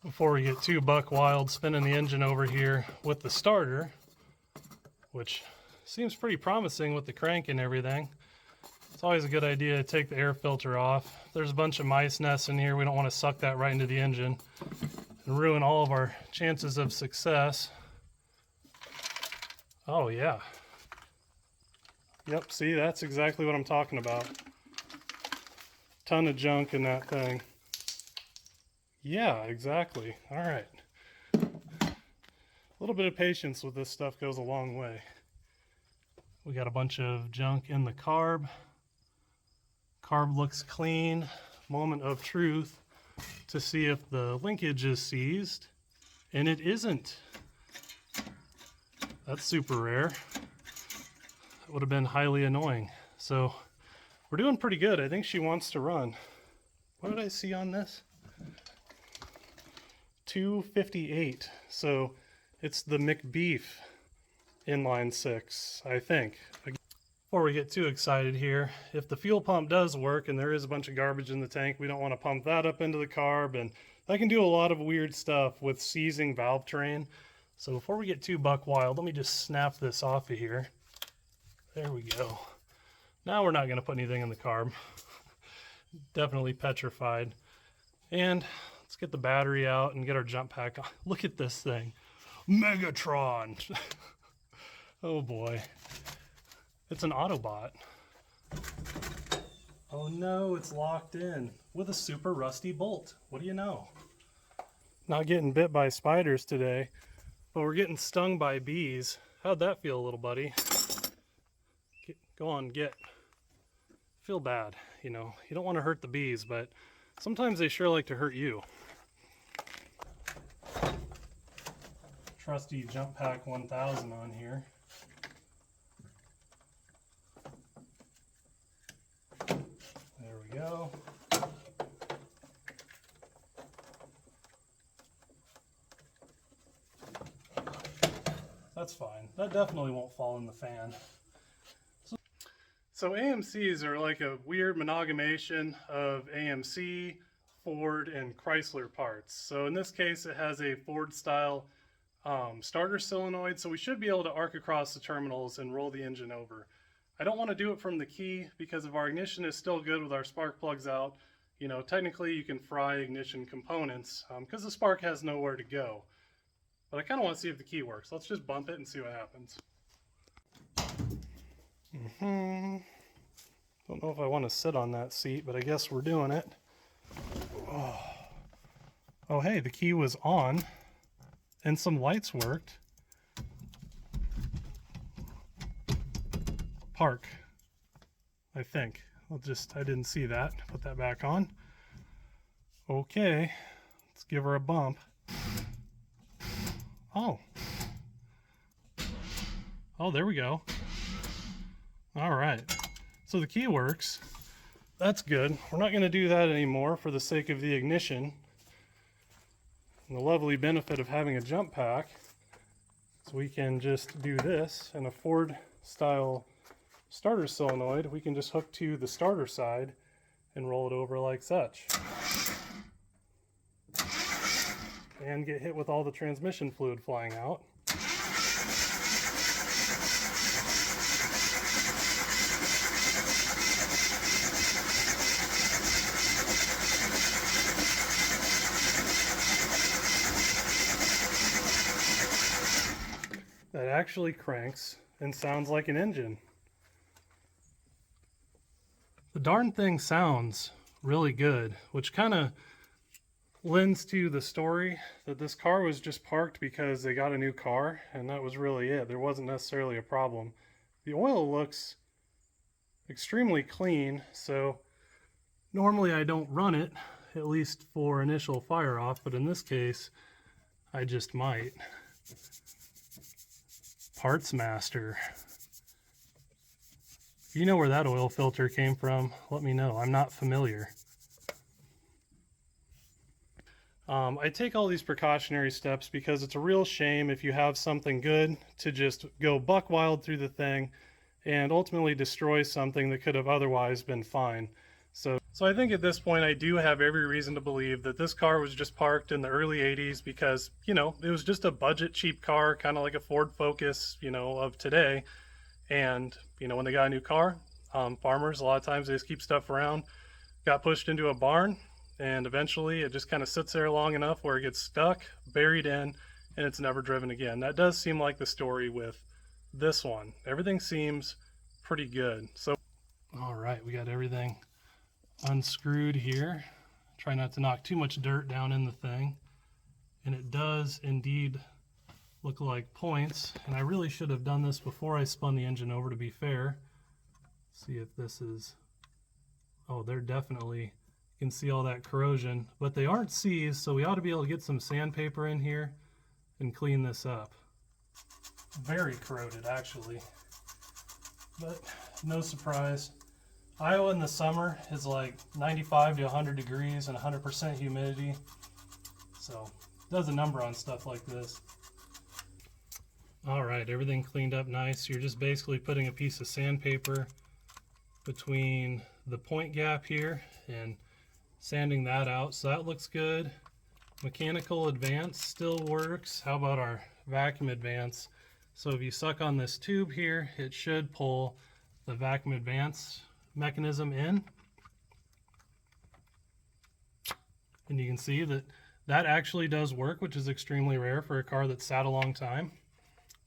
Before we get too buck wild spinning the engine over here with the starter, which seems pretty promising with the crank and everything, it's always a good idea to take the air filter off. There's a bunch of mice nests in here. We don't want to suck that right into the engine and ruin all of our chances of success. Oh yeah. Yep, see, that's exactly what I'm talking about. Ton of junk in that thing. Yeah, exactly. All right. A little bit of patience with this stuff goes a long way. We got a bunch of junk in the carb. Carb looks clean. Moment of truth to see if the linkage is seized. And it isn't. That's super rare. That would have been highly annoying. So we're doing pretty good. I think she wants to run. What did I see on this? 258. So it's the McBeef inline 6, I think. Before we get too excited here, if the fuel pump does work and there is a bunch of garbage in the tank, we don't want to pump that up into the carb, and that can do a lot of weird stuff with seizing valve train. So before we get too buck wild, let me just snap this off of here. There we go. Now we're not going to put anything in the carb. Definitely petrified. And let's get the battery out and get our jump pack on. Look at this thing. Megatron. Oh boy. It's an Autobot. Oh no, it's locked in with a super rusty bolt. What do you know? Not getting bit by spiders today, but we're getting stung by bees. How'd that feel, little buddy? Go on, get. Feel bad, you know. You don't want to hurt the bees, but sometimes they sure like to hurt you. Trusty Jump Pack 1000 on here. There we go. That's fine. That definitely won't fall in the fan. So AMCs are like a weird amalgamation of AMC, Ford, and Chrysler parts. So in this case, it has a Ford style starter solenoid, so we should be able to arc across the terminals and roll the engine over. I don't want to do it from the key because if our ignition is still good with our spark plugs out, you know, technically you can fry ignition components because the spark has nowhere to go. But I kind of want to see if the key works. Let's just bump it and see what happens. Don't know if I want to sit on that seat, but I guess we're doing it. Oh, hey, the key was on and some lights worked. park, I think. I didn't see that. Put that back on. Okay, let's give her a bump. Oh, there we go. All right, so the key works. That's good. We're not going to do that anymore for the sake of the ignition. And the lovely benefit of having a jump pack is we can just do this in a Ford style starter solenoid. We can just hook to the starter side and roll it over like such. And get hit with all the transmission fluid flying out. That actually cranks and sounds like an engine. The darn thing sounds really good, which kind of lends to the story that this car was just parked because they got a new car, and that was really it. There wasn't necessarily a problem. The oil looks extremely clean, so normally I don't run it, at least for initial fire off, but in this case, I just might. Parts Master. If you know where that oil filter came from, let me know. I'm not familiar. I take all these precautionary steps because it's a real shame if you have something good to just go buck wild through the thing and ultimately destroy something that could have otherwise been fine. So I think at this point I do have every reason to believe that this car was just parked in the early 80s because, you know, it was just a budget cheap car, kind of like a Ford Focus, you know, of today. And, you know, when they got a new car, farmers, a lot of times they just keep stuff around, got pushed into a barn, and eventually it just kind of sits there long enough where it gets stuck, buried in, and it's never driven again. That does seem like the story with this one. Everything seems pretty good. So, all right, we got everything unscrewed here. Try not to knock too much dirt down in the thing. And it does indeed look like points. And I really should have done this before I spun the engine over, to be fair. See if this is... Oh, they're definitely... You can see all that corrosion. But they aren't seized, so we ought to be able to get some sandpaper in here and clean this up. Very corroded, actually. But no surprise. Iowa in the summer is like 95 to 100 degrees and 100% humidity. So it does a number on stuff like this. All right, everything cleaned up nice. You're just basically putting a piece of sandpaper between the point gap here and sanding that out. So that looks good. Mechanical advance still works. How about our vacuum advance? So if you suck on this tube here, it should pull the vacuum advance mechanism in. And you can see that that actually does work, which is extremely rare for a car that's sat a long time,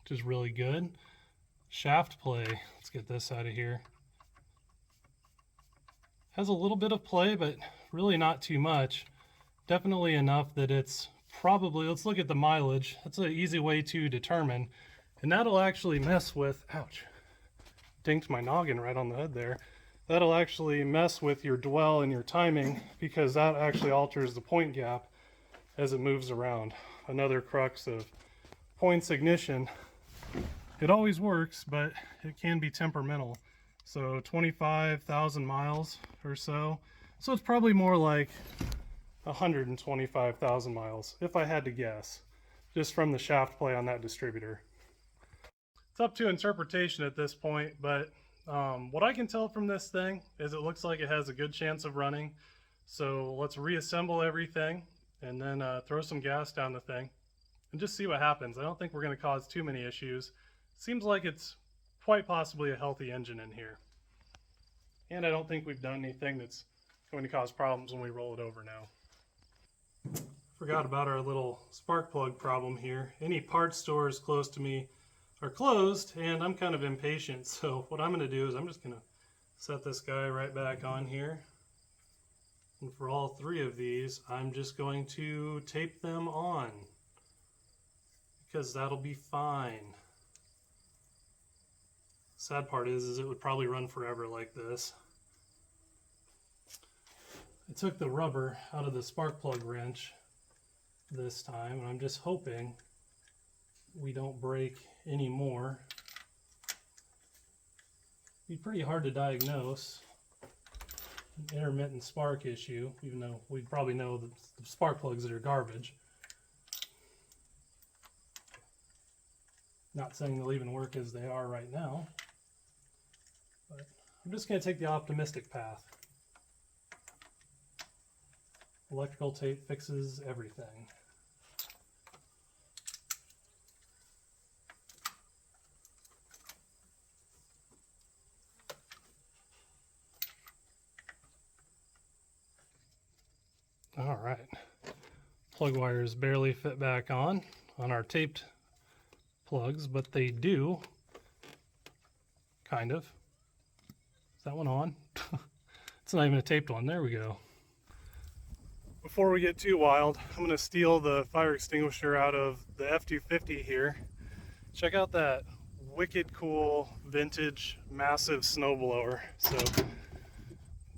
which is really good. Shaft play, let's get this out of here. Has a little bit of play, but really not too much. Definitely enough that it's probably, let's look at the mileage. That's an easy way to determine. And that'll actually mess with, ouch, dinked my noggin right on the hood there. That'll actually mess with your dwell and your timing because that actually alters the point gap as it moves around. Another crux of points ignition. It always works, but it can be temperamental. So 25,000 miles or so. So it's probably more like 125,000 miles, if I had to guess, just from the shaft play on that distributor. It's up to interpretation at this point, but what I can tell from this thing is it looks like it has a good chance of running. So let's reassemble everything and then throw some gas down the thing and just see what happens. I don't think we're going to cause too many issues. Seems like it's quite possibly a healthy engine in here. And I don't think we've done anything that's going to cause problems when we roll it over now. Forgot about our little spark plug problem here. Any parts stores close to me are closed, and I'm kind of impatient. So what I'm going to do is I'm just going to set this guy right back on here. And for all three of these, I'm just going to tape them on because that'll be fine. Sad part is it would probably run forever like this. I took the rubber out of the spark plug wrench this time, and I'm just hoping we don't break any more. It'd be pretty hard to diagnose an intermittent spark issue, even though we'd probably know the spark plugs that are garbage. Not saying they'll even work as they are right now, but I'm just going to take the optimistic path. Electrical tape fixes everything. All right, plug wires barely fit back on our taped plugs, but they do, kind of. Is that one on? It's not even a taped one. There we go. Before we get too wild, I'm going to steal the fire extinguisher out of the F-250 here. Check out that wicked cool vintage massive snowblower.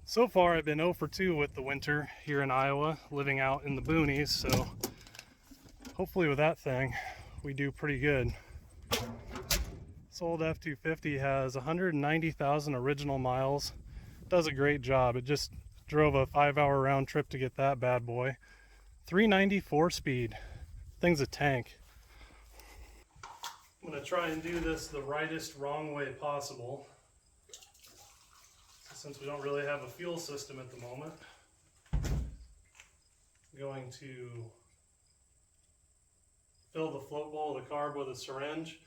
So far I've been 0 for 2 with the winter here in Iowa, living out in the boonies, so hopefully with that thing we do pretty good. This old F-250 has 190,000 original miles. Does a great job. It just drove a 5-hour round trip to get that bad boy. 394 speed. Thing's a tank. I'm going to try and do this the rightest wrong way possible, since we don't really have a fuel system at the moment. I'm going to fill the float bowl of the carb with a syringe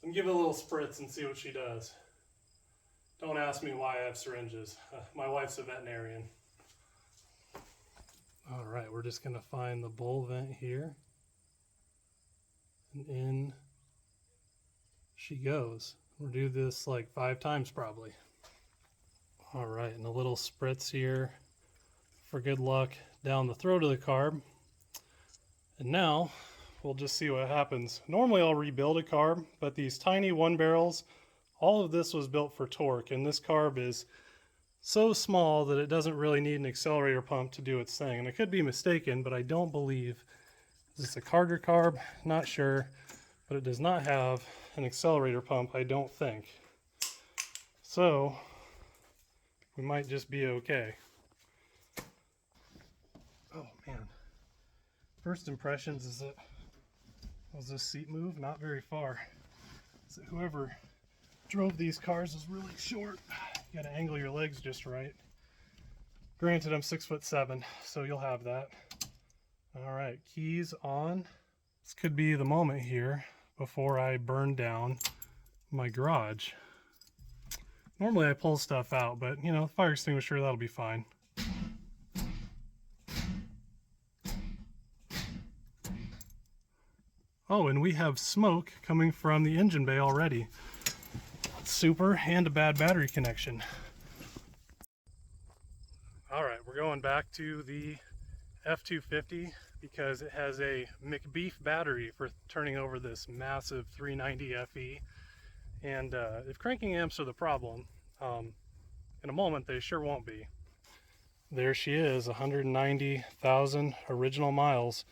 and give it a little spritz and see what she does. Don't ask me why I have syringes. My wife's a veterinarian. All right, we're just gonna find the bowl vent here. And in she goes. We'll do this like 5 times probably. All right, and a little spritz here for good luck down the throat of the carb. And now we'll just see what happens. Normally I'll rebuild a carb, but these tiny 1 barrels, all of this was built for torque, and this carb is so small that it doesn't really need an accelerator pump to do its thing. And I could be mistaken, but I don't believe, is this a Carter carb? Not sure, but it does not have an accelerator pump, I don't think. So we might just be okay. Oh man. First impressions is that, was this seat move? Not very far. So whoever drove these cars is really short. You gotta angle your legs just right. Granted, I'm 6'7", so you'll have that. All right, keys on. This could be the moment here before I burn down my garage. Normally I pull stuff out, but you know, fire extinguisher, that'll be fine. Oh, and we have smoke coming from the engine bay already. Super, and a bad battery connection. All right, we're going back to the F-250 because it has a McBeef battery for turning over this massive 390 FE. And if cranking amps are the problem, in a moment they sure won't be. There she is, 190,000 original miles.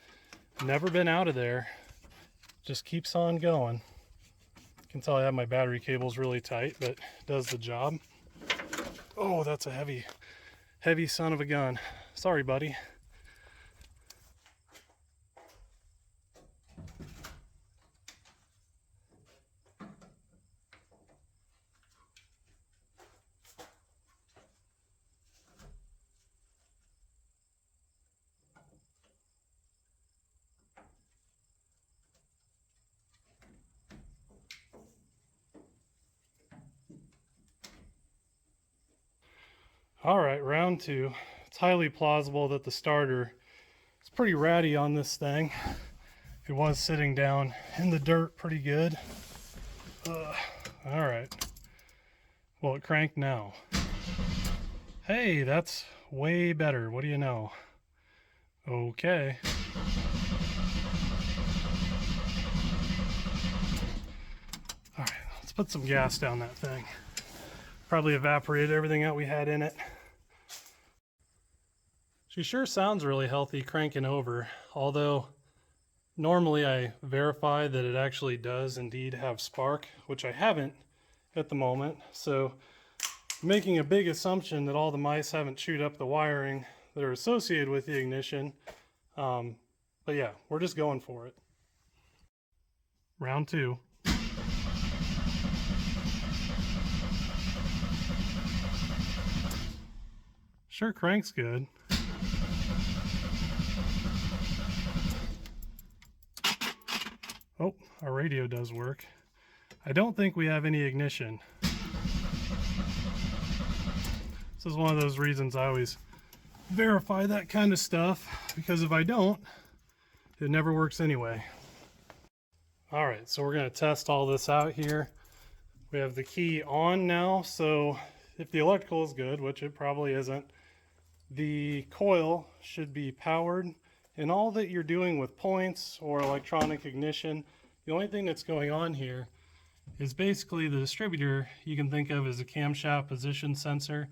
Never been out of there. Just keeps on going. You can tell I have my battery cables really tight, but it does the job. Oh, that's a heavy son of a gun. Sorry, buddy. All right, round 2. It's highly plausible that the starter is pretty ratty on this thing. It was sitting down in the dirt pretty good. All right. Well, it cranked now. Hey, that's way better. What do you know? Okay. All right, let's put some gas down that thing. Probably evaporated everything out we had in it. She sure sounds really healthy cranking over, although normally I verify that it actually does indeed have spark, which I haven't at the moment. So I'm making a big assumption that all the mice haven't chewed up the wiring that are associated with the ignition. But yeah, we're just going for it. Round 2. Sure cranks good. Oh, our radio does work. I don't think we have any ignition. This is one of those reasons I always verify that kind of stuff, because if I don't, it never works anyway. All right, so we're going to test all this out here. We have the key on now, so if the electrical is good, which it probably isn't, the coil should be powered. And all that you're doing with points or electronic ignition, the only thing that's going on here is basically the distributor you can think of as a camshaft position sensor,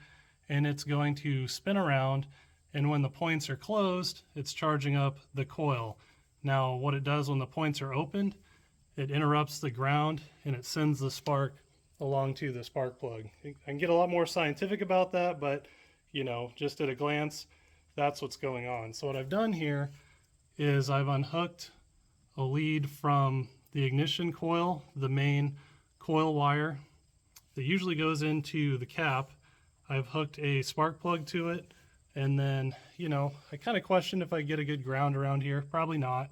and it's going to spin around, and when the points are closed, it's charging up the coil. Now what it does when the points are opened, it interrupts the ground and it sends the spark along to the spark plug. I can get a lot more scientific about that, but you know, just at a glance, that's what's going on. So what I've done here is I've unhooked a lead from the ignition coil, the main coil wire that usually goes into the cap. I've hooked a spark plug to it, and then, you know, I kind of questioned if I get a good ground around here. Probably not.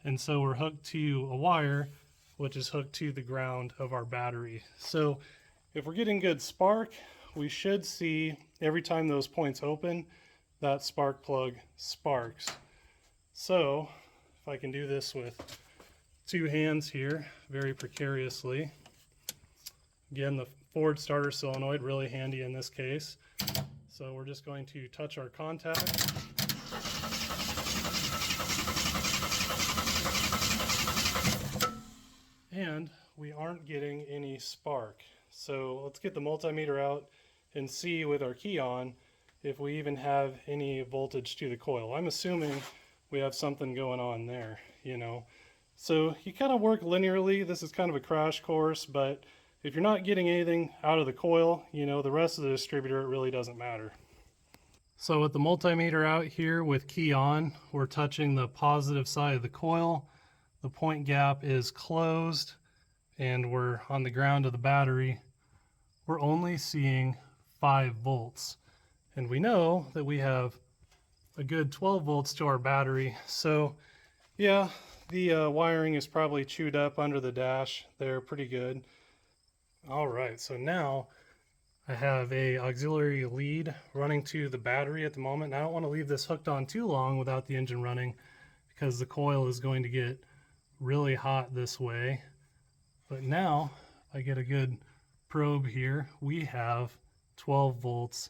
And so we're hooked to a wire which is hooked to the ground of our battery. So if we're getting good spark, we should see every time those points open, that spark plug sparks. So if I can do this with 2 hands here, very precariously. Again, the Ford starter solenoid, really handy in this case. So we're just going to touch our contact. And we aren't getting any spark. So let's get the multimeter out and see with our key on if we even have any voltage to the coil. I'm assuming we have something going on there, you know. So you kind of work linearly. This is kind of a crash course, but if you're not getting anything out of the coil, you know, the rest of the distributor, it really doesn't matter. So with the multimeter out here with key on, we're touching the positive side of the coil. The point gap is closed and we're on the ground of the battery. We're only seeing 5 volts. And we know that we have a good 12 volts to our battery. So yeah, the wiring is probably chewed up under the dash there pretty good. All right, so now I have a auxiliary lead running to the battery at the moment. And I don't want to leave this hooked on too long without the engine running, because the coil is going to get really hot this way. But now I get a good probe here. We have 12 volts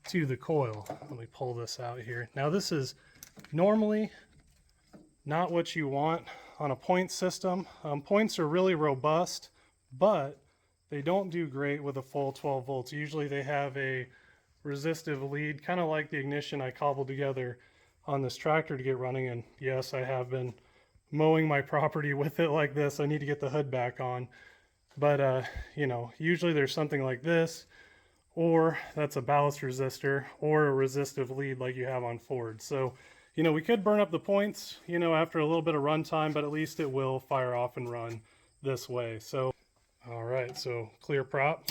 to the coil. Let me pull this out here. Now this is normally not what you want on a point system. Points are really robust, but they don't do great with a full 12 volts. Usually they have a resistive lead, kind of like the ignition I cobbled together on this tractor to get running. And yes, I have been mowing my property with it like this. I need to get the hood back on. But, you know, usually there's something like this, or that's a ballast resistor, or a resistive lead like you have on Ford. So, you know, we could burn up the points, you know, after a little bit of run time, but at least it will fire off and run this way. So, all right, so clear prop.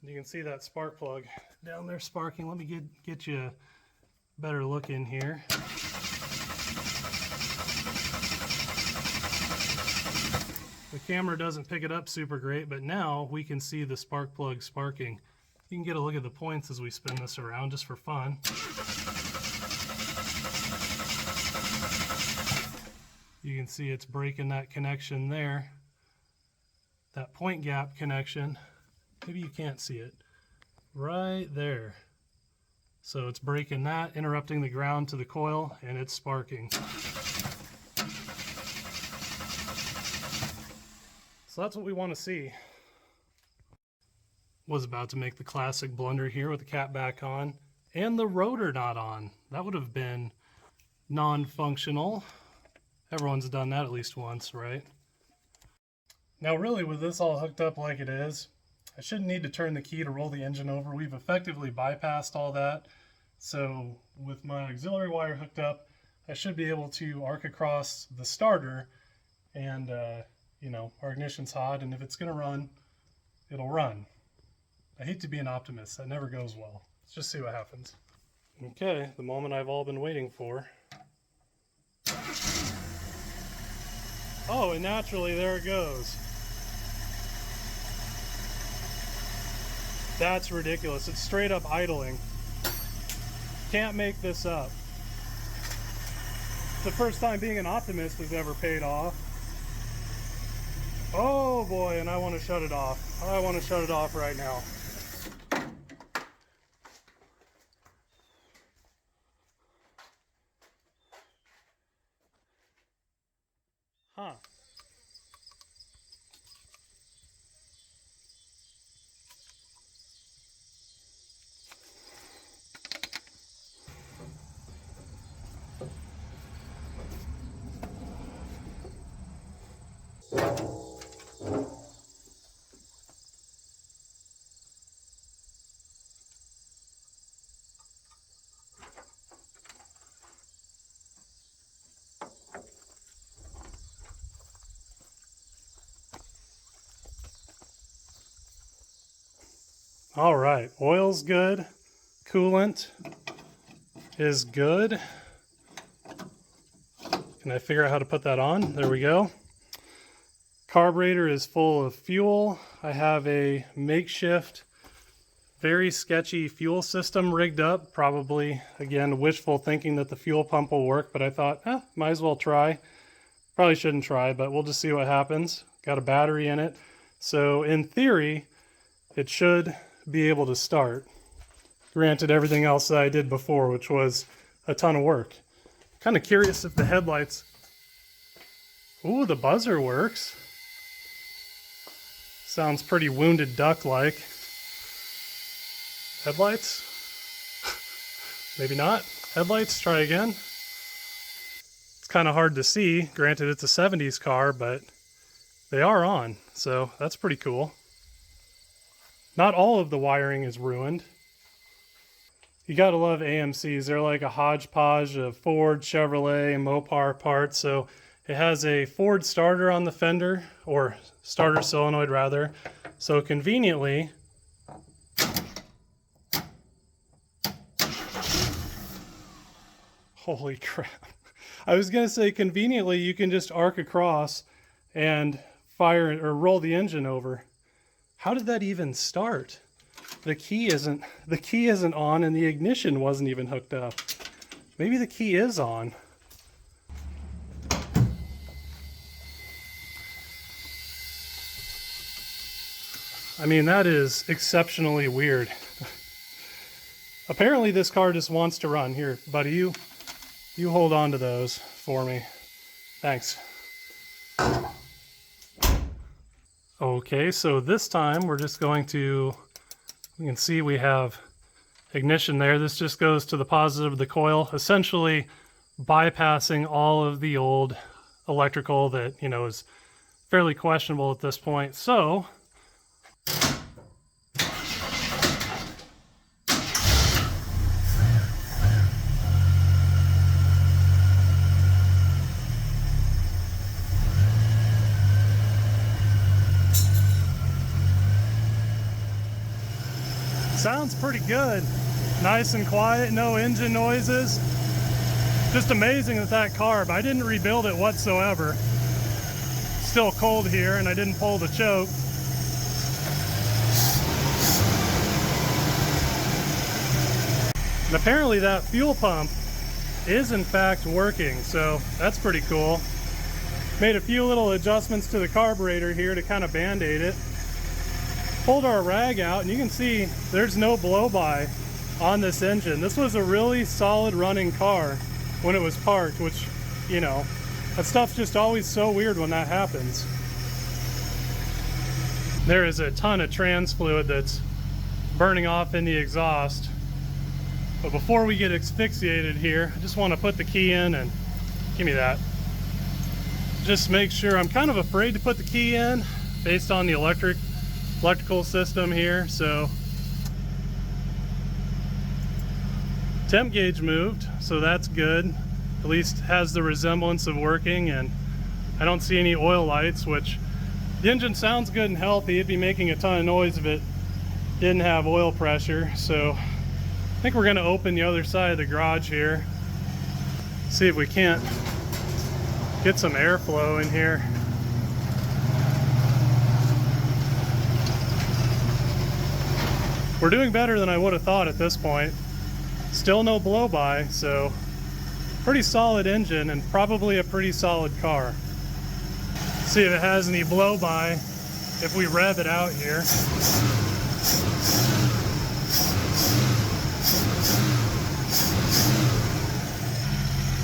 You can see that spark plug down there sparking. Let me get you a better look in here. The camera doesn't pick it up super great, but now we can see the spark plug sparking. You can get a look at the points as we spin this around just for fun. You can see it's breaking that connection there. That point gap connection. Maybe you can't see it. Right there. So it's breaking that, interrupting the ground to the coil, and it's sparking. So that's what we want to see. Was about to make the classic blunder here with the cap back on and the rotor not on. That would have been non-functional. Everyone's done that at least once, right? Now really, with this all hooked up like it is, I shouldn't need to turn the key to roll the engine over. We've effectively bypassed all that. So with my auxiliary wire hooked up, I should be able to arc across the starter and, you know, our ignition's hot, and if it's gonna run, it'll run. I hate to be an optimist, that never goes well. Let's just see what happens. Okay, the moment I've all been waiting for. Oh, and naturally, there it goes. That's ridiculous. It's straight up idling. Can't make this up. It's the first time being an optimist has ever paid off. Oh boy, and I want to shut it off. I want to shut it off right now. Huh. All right, oil's good, coolant is good. Can I figure out how to put that on? There we go. Carburetor is full of fuel. I have a makeshift, very sketchy fuel system rigged up. Probably, again, wishful thinking that the fuel pump will work, but I thought, might as well try. Probably shouldn't try, but we'll just see what happens. Got a battery in it. So in theory, it should be able to start. Granted, everything else that I did before, which was a ton of work. Kind of curious if the headlights... Ooh, the buzzer works. Sounds pretty Wounded Duck-like. Headlights? Maybe not. Headlights, try again. It's kind of hard to see. Granted, it's a 70s car, but they are on, so that's pretty cool. Not all of the wiring is ruined. You gotta love AMCs. They're like a hodgepodge of Ford, Chevrolet, and Mopar parts. So it has a Ford starter on the fender, or starter solenoid rather. So conveniently, holy crap. I was gonna say conveniently you can just arc across and fire or roll the engine over. How did that even start? The key isn't on, and the ignition wasn't even hooked up. Maybe the key is on. I mean, that is exceptionally weird. Apparently this car just wants to run. Here, buddy, you hold on to those for me. Thanks. Okay, so this time we're just going to, you can see we have ignition there. This just goes to the positive of the coil, essentially bypassing all of the old electrical that, you know, is fairly questionable at this point. So, sounds pretty good. Nice and quiet, no engine noises. Just amazing with that carb. I didn't rebuild it whatsoever. Still cold here, and I didn't pull the choke. And apparently that fuel pump is in fact working, so that's pretty cool. Made a few little adjustments to the carburetor here to kind of band-aid it. Pulled our rag out, and you can see there's no blow-by on this engine. This was a really solid running car when it was parked, which, you know, that stuff's just always so weird when that happens. There is a ton of trans fluid that's burning off in the exhaust. But before we get asphyxiated here, I just want to put the key in and give me that. Just make sure. I'm kind of afraid to put the key in based on the electrical system here. So temp gauge moved, so that's good. At least has the resemblance of working, and I don't see any oil lights, which the engine sounds good and healthy. It'd be making a ton of noise if it didn't have oil pressure. So I think we're going to open the other side of the garage here, see if we can't get some airflow in here. We're doing better than I would have thought at this point. Still no blow by, so pretty solid engine and probably a pretty solid car. See if it has any blow by if we rev it out here.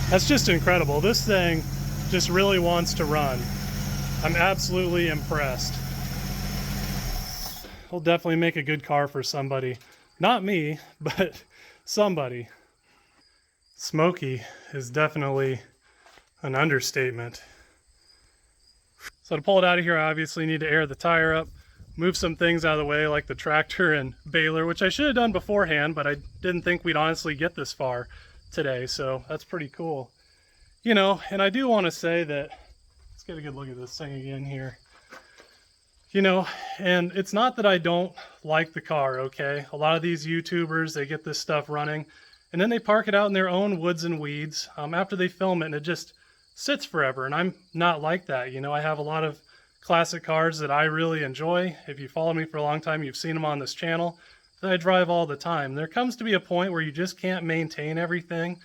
That's just incredible. This thing just really wants to run. I'm absolutely impressed. It'll definitely make a good car for somebody. Not me, but somebody. Smoky is definitely an understatement. So to pull it out of here, I obviously need to air the tire up, move some things out of the way like the tractor and baler, which I should have done beforehand, but I didn't think we'd honestly get this far today, so that's pretty cool. You know, and I do want to say that, let's get a good look at this thing again here. You know, and it's not that I don't like the car, okay? A lot of these YouTubers, they get this stuff running, and then they park it out in their own woods and weeds after they film it, and it just sits forever, and I'm not like that. You know, I have a lot of classic cars that I really enjoy. If you follow me for a long time, you've seen them on this channel that I drive all the time. There comes to be a point where you just can't maintain everything,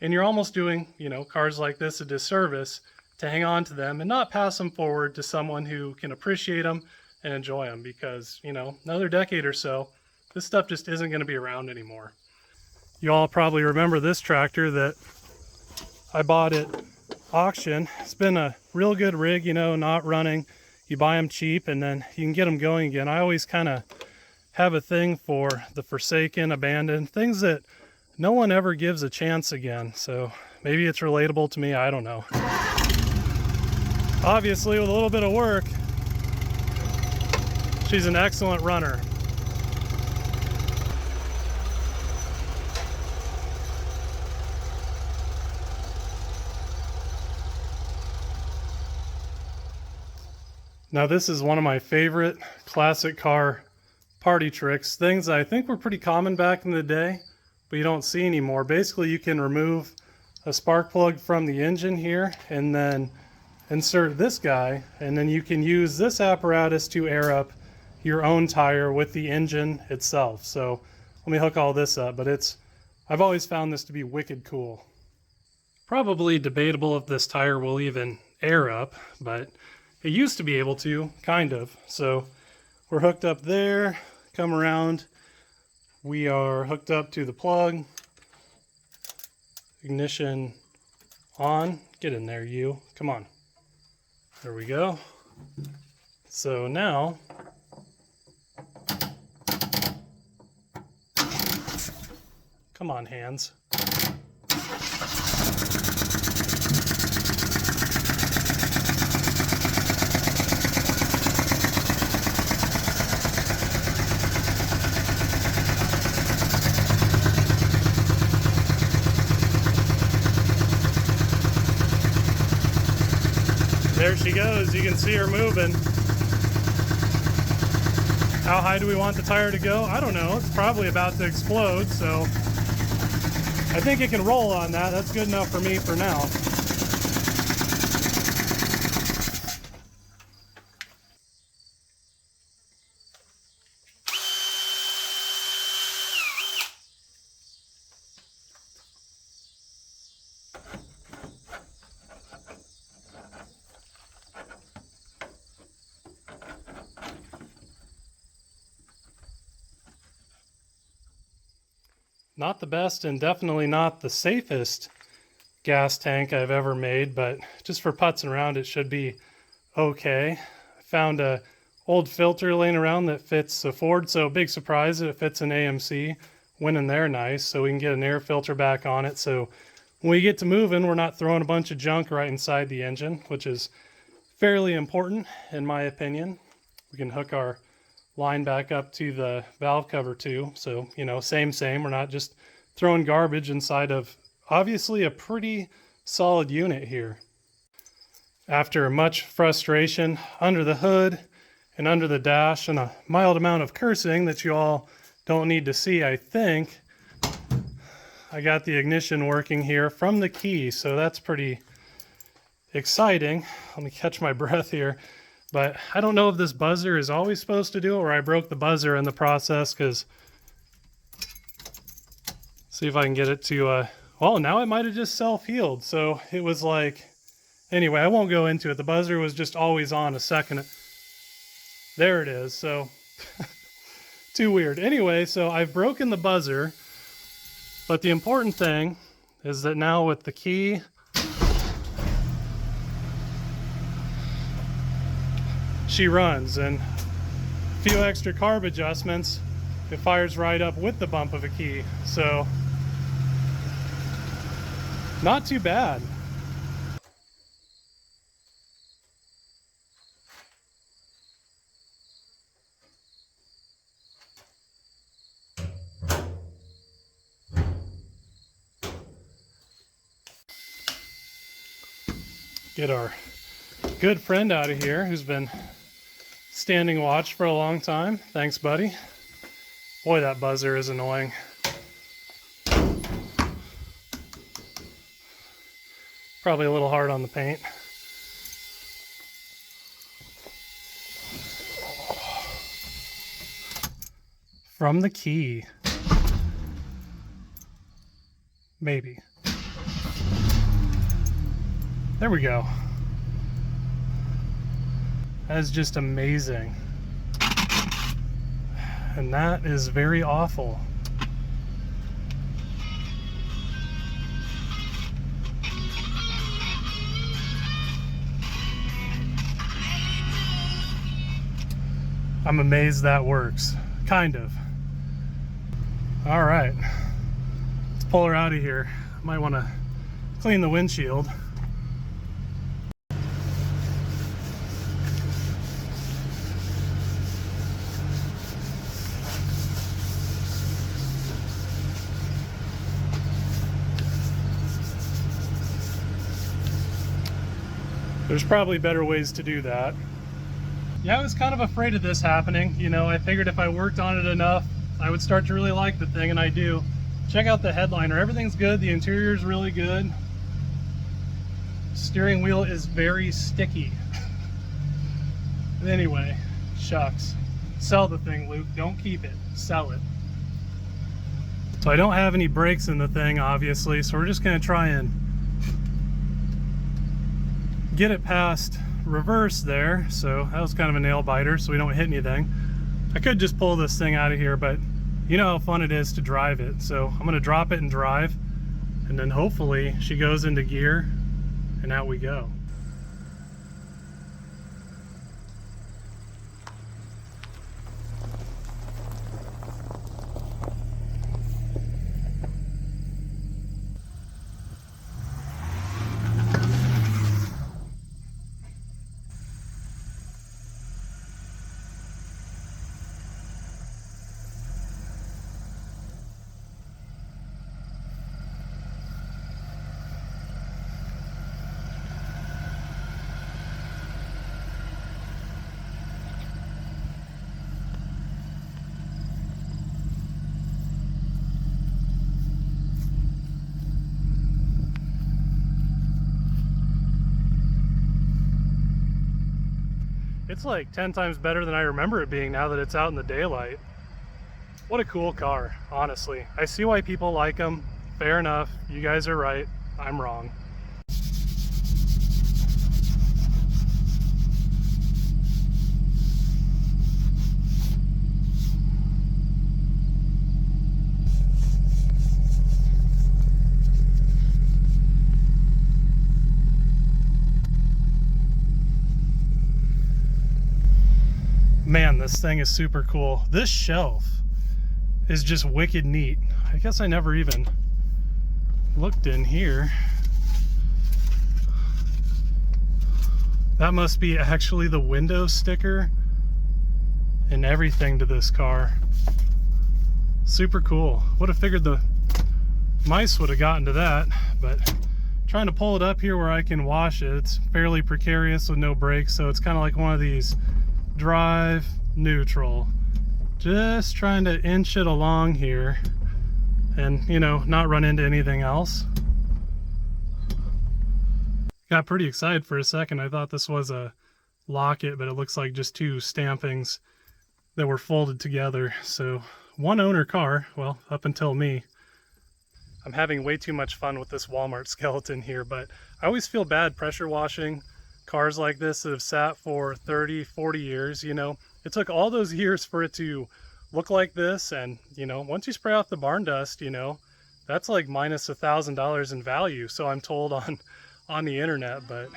and you're almost doing, you know, cars like this a disservice to hang on to them and not pass them forward to someone who can appreciate them and enjoy them, because, you know, another decade or so, this stuff just isn't going to be around anymore. You all probably remember this tractor that I bought at auction. It's been a real good rig, you know, not running. You buy them cheap and then you can get them going again. I always kind of have a thing for the forsaken, abandoned, things that no one ever gives a chance again. So maybe it's relatable to me, I don't know. Obviously, with a little bit of work, she's an excellent runner. Now this is one of my favorite classic car party tricks, things that I think were pretty common back in the day, but you don't see anymore. Basically, you can remove a spark plug from the engine here and then insert this guy, and then you can use this apparatus to air up your own tire with the engine itself. So let me hook all this up, but I've always found this to be wicked cool. Probably debatable if this tire will even air up, but it used to be able to, kind of. So we're hooked up there, come around, we are hooked up to the plug, ignition on, get in there you, come on. There we go. So now, come on hands. There she goes, you can see her moving. How high do we want the tire to go? I don't know, it's probably about to explode, so I think it can roll on that. That's good enough for me for now. Not the best and definitely not the safest gas tank I've ever made, but just for putzing around it should be okay. I found a old filter laying around that fits a Ford, so big surprise that it fits an AMC. Went in there nice, so we can get an air filter back on it. So when we get to moving, we're not throwing a bunch of junk right inside the engine, which is fairly important in my opinion. We can hook our line back up to the valve cover too. So, you know, same. We're not just throwing garbage inside of obviously a pretty solid unit here. After much frustration under the hood and under the dash and a mild amount of cursing that you all don't need to see, I think I got the ignition working here from the key. So that's pretty exciting. Let me catch my breath here. But I don't know if this buzzer is always supposed to do it or I broke the buzzer in the process, because see if I can get it to, well, now it might have just self-healed. So it was like, anyway, I won't go into it. The buzzer was just always on a second. There it is. So too weird. Anyway, so I've broken the buzzer, but the important thing is that now with the key, she runs, and a few extra carb adjustments, it fires right up with the bump of a key. So not too bad. Get our good friend out of here who's been standing watch for a long time. Thanks, buddy. Boy, that buzzer is annoying. Probably a little hard on the paint. From the key. Maybe. There we go. That is just amazing. And that is very awful. I'm amazed that works. Kind of. All right. Let's pull her out of here. Might want to clean the windshield. There's probably better ways to do that. Yeah, I was kind of afraid of this happening. You know, I figured if I worked on it enough, I would start to really like the thing, and I do. Check out the headliner. Everything's good. The interior is really good. Steering wheel is very sticky. Anyway, shucks. Sell the thing, Luke. Don't keep it. Sell it. So I don't have any brakes in the thing, obviously, so we're just going to try and get it past reverse there. So that was kind of a nail biter, so we don't hit anything. I could just pull this thing out of here, but you know how fun it is to drive it. So I'm going to drop it and drive, and then hopefully she goes into gear and out we go. It's like 10 times better than I remember it being now that it's out in the daylight. What a cool car, honestly. I see why people like them. Fair enough. You guys are right. I'm wrong. Man, this thing is super cool. This shelf is just wicked neat. I guess I never even looked in here. That must be actually the window sticker and everything to this car. Super cool. Would have figured the mice would have gotten to that, but trying to pull it up here where I can wash it. It's fairly precarious with no brakes, so it's kind of like one of these drive neutral. Just trying to inch it along here and, you know, not run into anything else. Got pretty excited for a second. I thought this was a locket, but it looks like just two stampings that were folded together. So one owner car, well, up until me. I'm having way too much fun with this Walmart skeleton here, but I always feel bad pressure washing cars like this that have sat for 30, 40 years, you know. It took all those years for it to look like this, and, you know, once you spray off the barn dust, you know, that's like minus $1,000 in value, so I'm told on the internet, but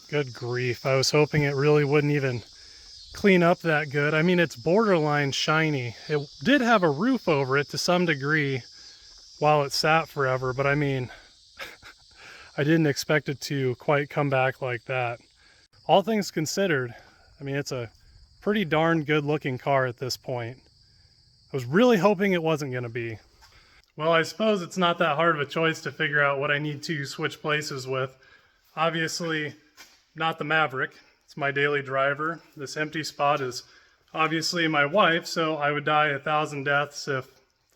good grief. I was hoping it really wouldn't even clean up that good. I mean, it's borderline shiny. It did have a roof over it to some degree while it sat forever, but I mean, I didn't expect it to quite come back like that. All things considered, I mean, it's a pretty darn good looking car at this point. I was really hoping it wasn't going to be. Well, I suppose it's not that hard of a choice to figure out what I need to switch places with. Obviously, not the Maverick. It's my daily driver. This empty spot is obviously my wife, so I would die 1,000 deaths if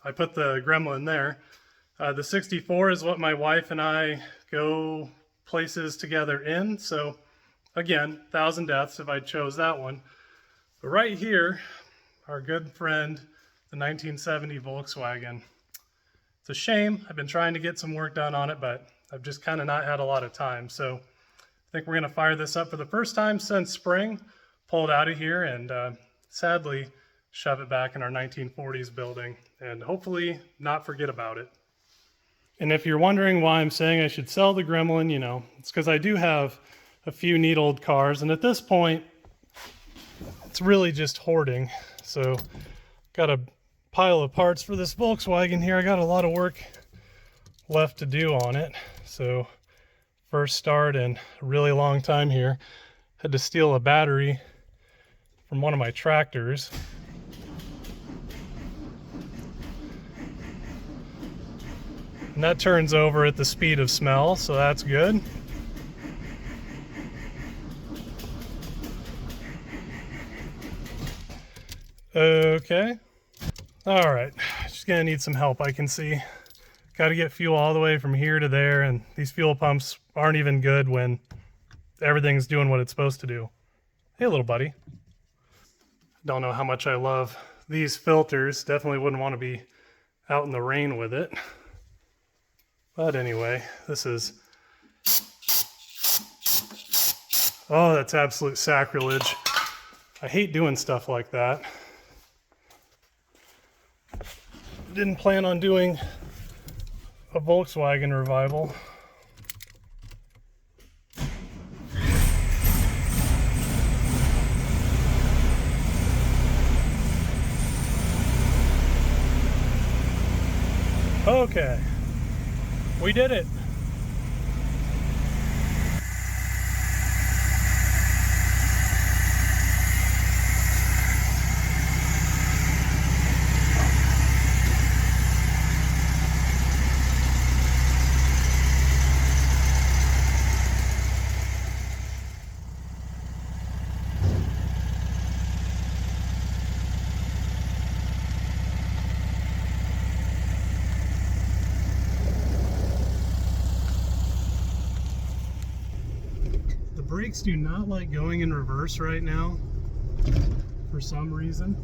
I put the Gremlin there. The 64 is what my wife and I go places together in, so again, 1,000 deaths if I chose that one. But right here, our good friend, the 1970 Volkswagen. It's a shame. I've been trying to get some work done on it, but I've just kind of not had a lot of time. So I think we're going to fire this up for the first time since spring, pull it out of here, and sadly shove it back in our 1940s building and hopefully not forget about it. And if you're wondering why I'm saying I should sell the Gremlin, you know, it's because I do have a few neat old cars, and at this point it's really just hoarding. So got a pile of parts for this Volkswagen here. I got a lot of work left to do on it. So first start in a really long time here. Had to steal a battery from one of my tractors. And that turns over at the speed of smell, so that's good. Okay. All right, just gonna need some help, I can see. Got to get fuel all the way from here to there, and these fuel pumps aren't even good when everything's doing what it's supposed to do. Hey, little buddy. Don't know how much I love these filters. Definitely wouldn't want to be out in the rain with it. But anyway, this is... Oh, that's absolute sacrilege. I hate doing stuff like that. Didn't plan on doing a Volkswagen revival. Okay, we did it. The brakes do not like going in reverse right now for some reason.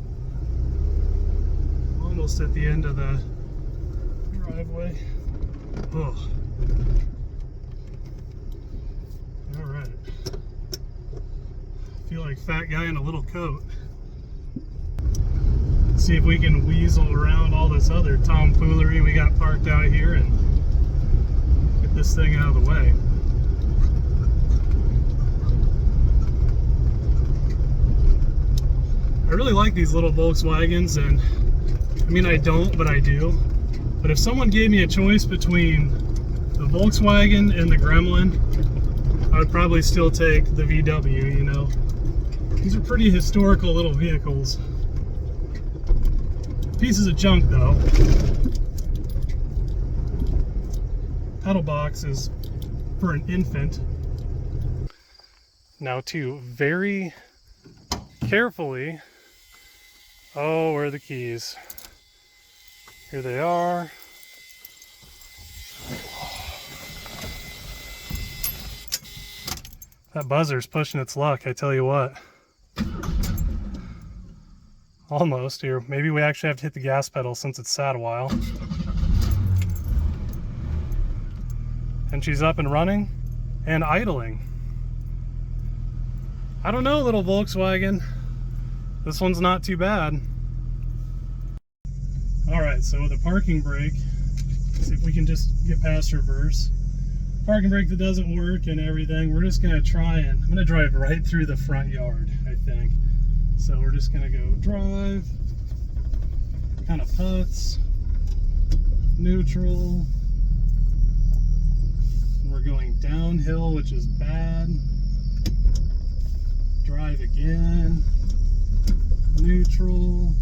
Almost at the end of the driveway. Oh. All right. I feel like fat guy in a little coat. Let's see if we can weasel around all this other tomfoolery we got parked out here and get this thing out of the way. I really like these little Volkswagens, and I mean, I don't, but I do. But if someone gave me a choice between the Volkswagen and the Gremlin, I would probably still take the VW, you know. These are pretty historical little vehicles. Pieces of junk, though. Pedal box is for an infant. Now, to very carefully... Oh, where are the keys? Here they are. That buzzer's pushing its luck, I tell you what. Almost here. Maybe we actually have to hit the gas pedal since it's sat a while. And she's up and running and idling. I don't know, little Volkswagen. This one's not too bad. Alright, so with a parking brake, see if we can just get past reverse. Parking brake that doesn't work and everything, we're just gonna try and, I'm gonna drive right through the front yard, I think. So we're just gonna go drive, kind of putts, neutral, and we're going downhill, which is bad. Drive again. Neutral.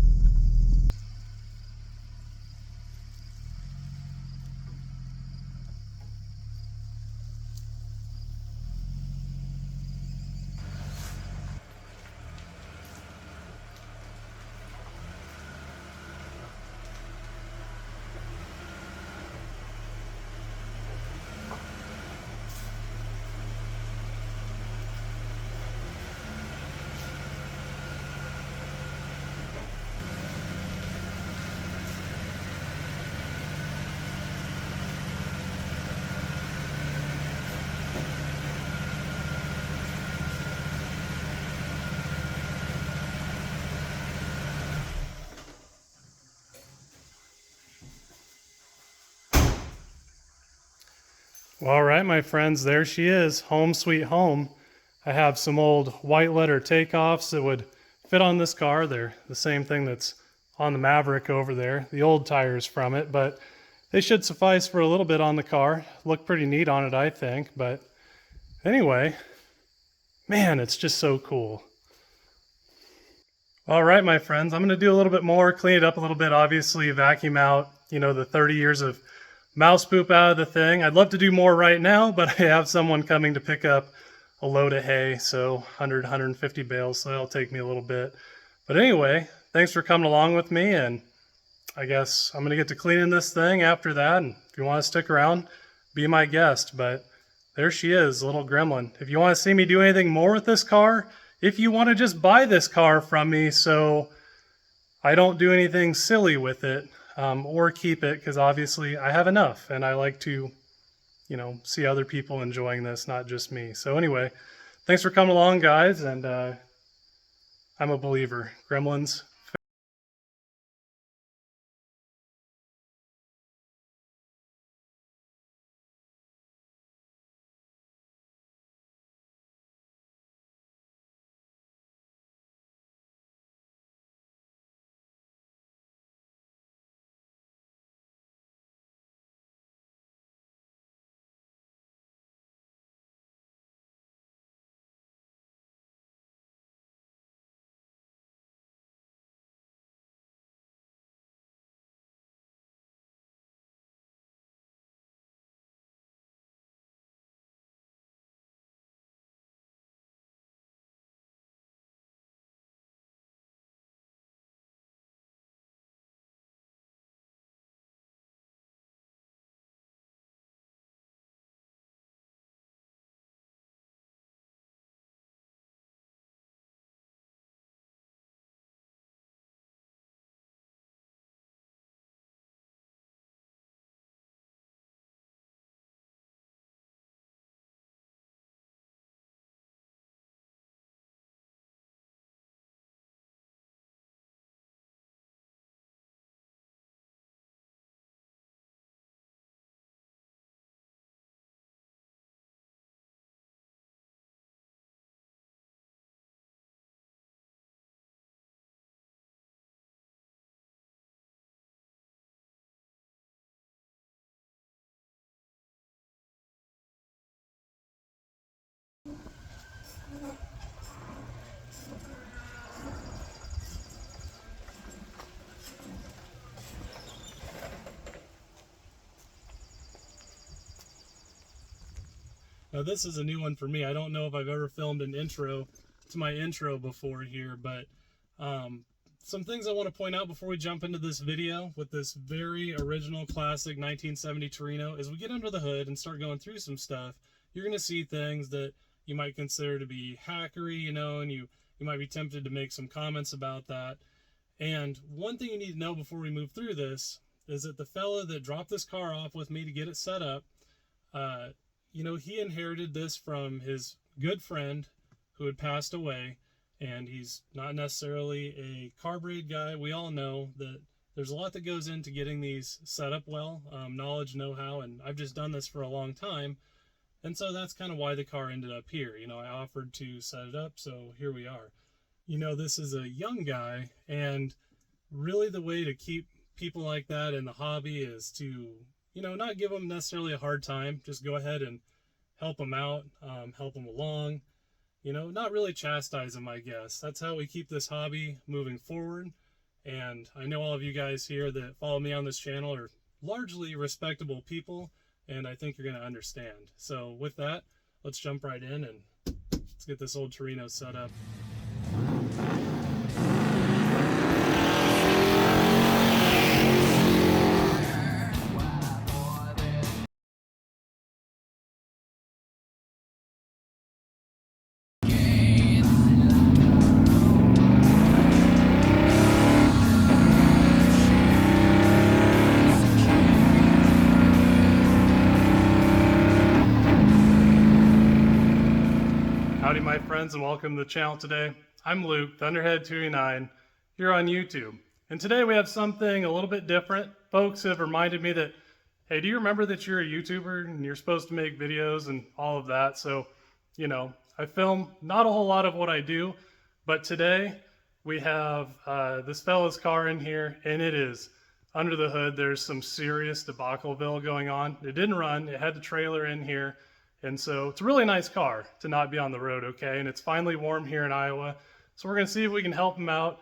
Well, all right, my friends, there she is, home sweet home. I have some old white letter takeoffs that would fit on this car. They're the same thing that's on the Maverick over there, the old tires from it, but they should suffice for a little bit on the car. Look pretty neat on it, I think, but anyway, man, it's just so cool. All right, my friends, I'm going to do a little bit more, clean it up a little bit, obviously vacuum out, you know, the 30 years of mouse poop out of the thing. I'd love to do more right now, but I have someone coming to pick up a load of hay, so 100, 150 bales, so that'll take me a little bit. But anyway, thanks for coming along with me, and I guess I'm going to get to cleaning this thing after that, and if you want to stick around, be my guest. But there she is, little gremlin. If you want to see me do anything more with this car, if you want to just buy this car from me so I don't do anything silly with it, or keep it, because obviously I have enough, and I like to, you know, see other people enjoying this, not just me. So anyway, thanks for coming along, guys, and I'm a believer. Gremlins. Now this is a new one for me. I don't know if I've ever filmed an intro to my intro before here, but some things I want to point out before we jump into this video with this very original classic 1970 Torino. As we get under the hood and start going through some stuff, you're going to see things that you might consider to be hackery, you know, and you might be tempted to make some comments about that. And one thing you need to know before we move through this is that the fella that dropped this car off with me to get it set up, you know, he inherited this from his good friend who had passed away, and he's not necessarily a carbureted guy. We all know that there's a lot that goes into getting these set up well, knowledge, know-how, and I've just done this for a long time, and so that's kind of why the car ended up here. You know, I offered to set it up, so here we are. You know, this is a young guy, and really the way to keep people like that in the hobby is to, you know, not give them necessarily a hard time. Just go ahead and help them out, help them along, you know, not really chastise them, I guess. That's how we keep this hobby moving forward. And I know all of you guys here that follow me on this channel are largely respectable people, and I think you're going to understand. So with that, let's jump right in and let's get this old Torino set up. Howdy my friends, and welcome to the channel today. I'm Luke, Thunderhead289, here on YouTube. And today we have something a little bit different. Folks have reminded me that, hey, do you remember that you're a YouTuber and you're supposed to make videos and all of that? So, you know, I film not a whole lot of what I do, but today we have this fella's car in here, and it is under the hood. There's some serious debacleville going on. It didn't run, it had the trailer in here. And so it's a really nice car to not be on the road, okay? And it's finally warm here in Iowa. So we're going to see if we can help him out,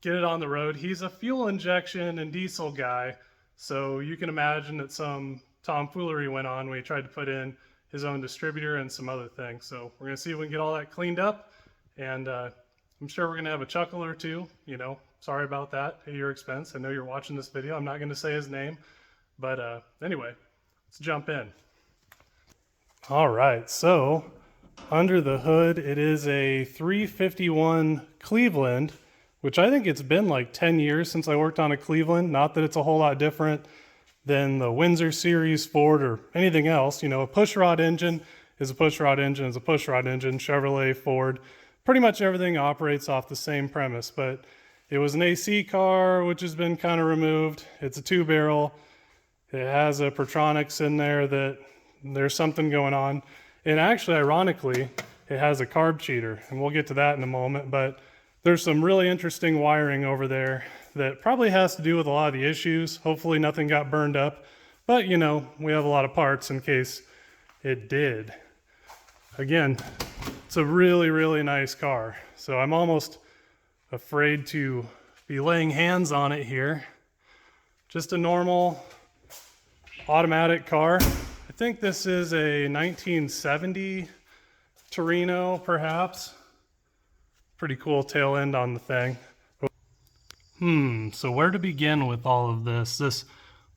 get it on the road. He's a fuel injection and diesel guy. So you can imagine that some tomfoolery went on when he tried to put in his own distributor and some other things. So we're going to see if we can get all that cleaned up, and I'm sure we're going to have a chuckle or two. You know, sorry about that at your expense. I know you're watching this video. I'm not going to say his name, but anyway, let's jump in. All right, so under the hood, it is a 351 Cleveland, which I think it's been like 10 years since I worked on a Cleveland. Not that it's a whole lot different than the Windsor Series Ford or anything else. You know, a pushrod engine is a pushrod engine is a pushrod engine. Chevrolet, Ford, pretty much everything operates off the same premise. But it was an AC car, which has been kind of removed. It's a 2-barrel. It has a Protronics in there that there's something going on. And actually, ironically, it has a carb cheater, and we'll get to that in a moment. But there's some really interesting wiring over there that probably has to do with a lot of the issues. Hopefully nothing got burned up, but you know, we have a lot of parts in case it did. Again, it's a really, really nice car. So I'm almost afraid to be laying hands on it here. Just a normal automatic car. I think this is a 1970 Torino, perhaps. Pretty cool tail end on the thing. So where to begin with all of this? This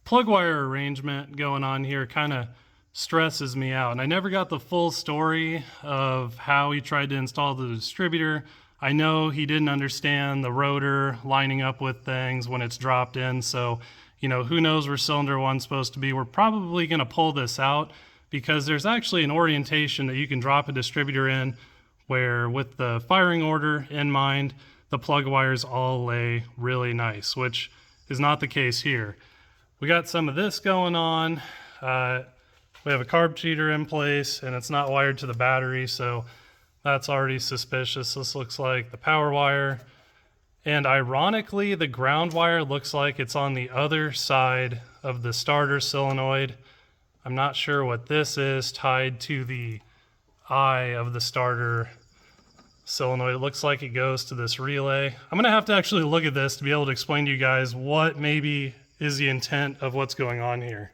plug wire arrangement going on here kind of stresses me out. And I never got the full story of how he tried to install the distributor. I know he didn't understand the rotor lining up with things when it's dropped in. So, you know, who knows where cylinder one's supposed to be. We're probably going to pull this out because there's actually an orientation that you can drop a distributor in where with the firing order in mind, the plug wires all lay really nice, which is not the case here. We got some of this going on. We have a carb cheater in place and it's not wired to the battery, so that's already suspicious. This looks like the power wire. And ironically, the ground wire looks like it's on the other side of the starter solenoid. I'm not sure what this is tied to the eye of the starter solenoid. It looks like it goes to this relay. I'm gonna have to actually look at this to be able to explain to you guys what maybe is the intent of what's going on here.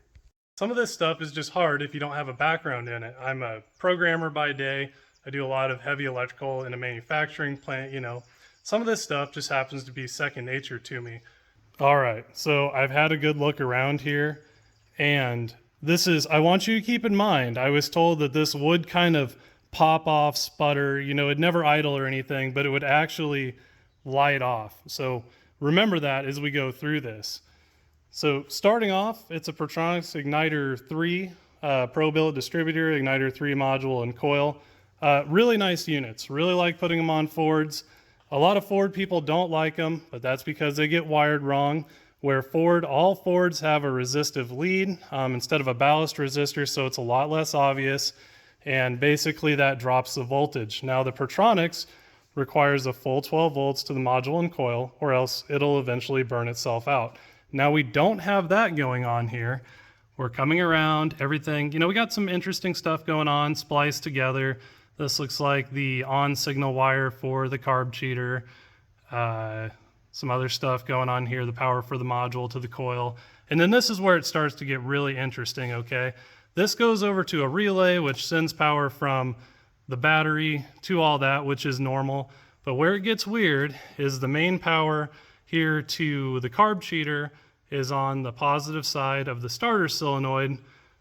Some of this stuff is just hard if you don't have a background in it. I'm a programmer by day. I do a lot of heavy electrical in a manufacturing plant, you know. Some of this stuff just happens to be second nature to me. All right, so I've had a good look around here, and this is, I want you to keep in mind, I was told that this would kind of pop off, sputter, you know, it'd never idle or anything, but it would actually light off. So remember that as we go through this. So starting off, it's a Protronics Igniter 3 Pro Billet distributor, Igniter 3 module and coil. Really nice units, really like putting them on Fords. A lot of Ford people don't like them, but that's because they get wired wrong. Where all Fords have a resistive lead instead of a ballast resistor, so it's a lot less obvious. And basically that drops the voltage. Now the Protronics requires a full 12 volts to the module and coil, or else it'll eventually burn itself out. Now we don't have that going on here. We're coming around everything. You know, we got some interesting stuff going on, spliced together. This looks like the on signal wire for the carb cheater. Some other stuff going on here, the power for the module to the coil. And then this is where it starts to get really interesting, okay? This goes over to a relay, which sends power from the battery to all that, which is normal. But where it gets weird is the main power here to the carb cheater is on the positive side of the starter solenoid,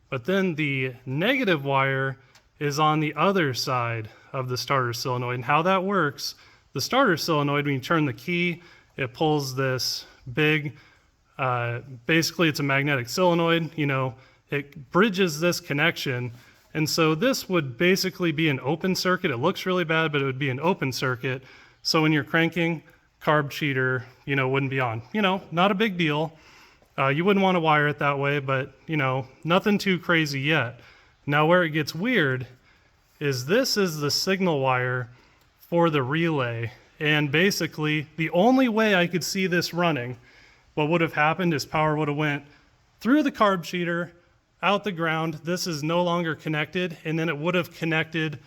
but then the negative wire is on the other side of the starter solenoid. And how that works, the starter solenoid, when you turn the key, it pulls this big, basically it's a magnetic solenoid, you know, it bridges this connection. And so this would basically be an open circuit. It looks really bad, but it would be an open circuit. So when you're cranking, carb cheater, you know, wouldn't be on. You know, not a big deal. You wouldn't want to wire it that way, but you know, nothing too crazy yet. Now where it gets weird is this is the signal wire for the relay. And basically the only way I could see this running, what would have happened is power would have went through the carb cheater, out the ground. This is no longer connected, and then it would have connected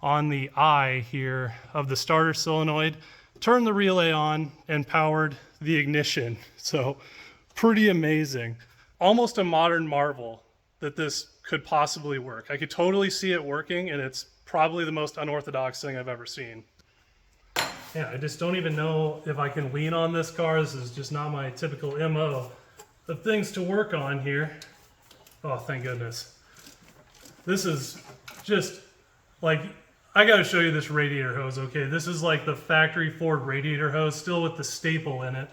on the eye here of the starter solenoid, turned the relay on, and powered the ignition. So pretty amazing. Almost a modern marvel that this could possibly work. I could totally see it working, and it's probably the most unorthodox thing I've ever seen. Yeah, I just don't even know if I can lean on this car. This is just not my typical MO of things to work on here. Oh, thank goodness. This is just like, I gotta show you this radiator hose, okay? This is like the factory Ford radiator hose, still with the staple in it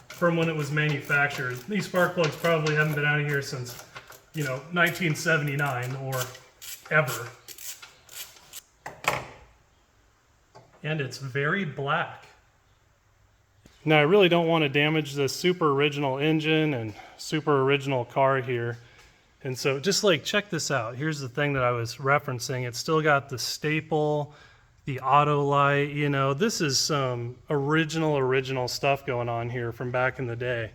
from when it was manufactured. These spark plugs probably haven't been out of here since, 1979 or ever. And it's very black. Now, I really don't want to damage the super original engine and super original car here. And so just like, check this out. Here's the thing that I was referencing. It's still got the staple, the auto light, this is some original stuff going on here from back in the day.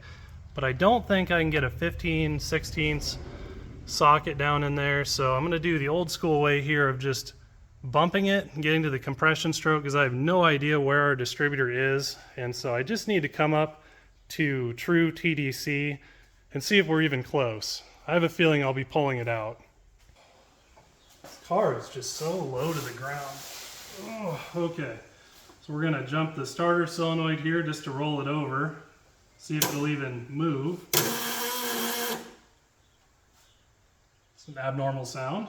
But I don't think I can get a 15/16 socket down in there. So I'm gonna do the old school way here of just bumping it and getting to the compression stroke, because I have no idea where our distributor is. And so I just need to come up to true TDC and see if we're even close. I have a feeling I'll be pulling it out. This car is just so low to the ground. Oh, okay. So we're gonna jump the starter solenoid here just to roll it over. See if it'll even move. Some abnormal sound.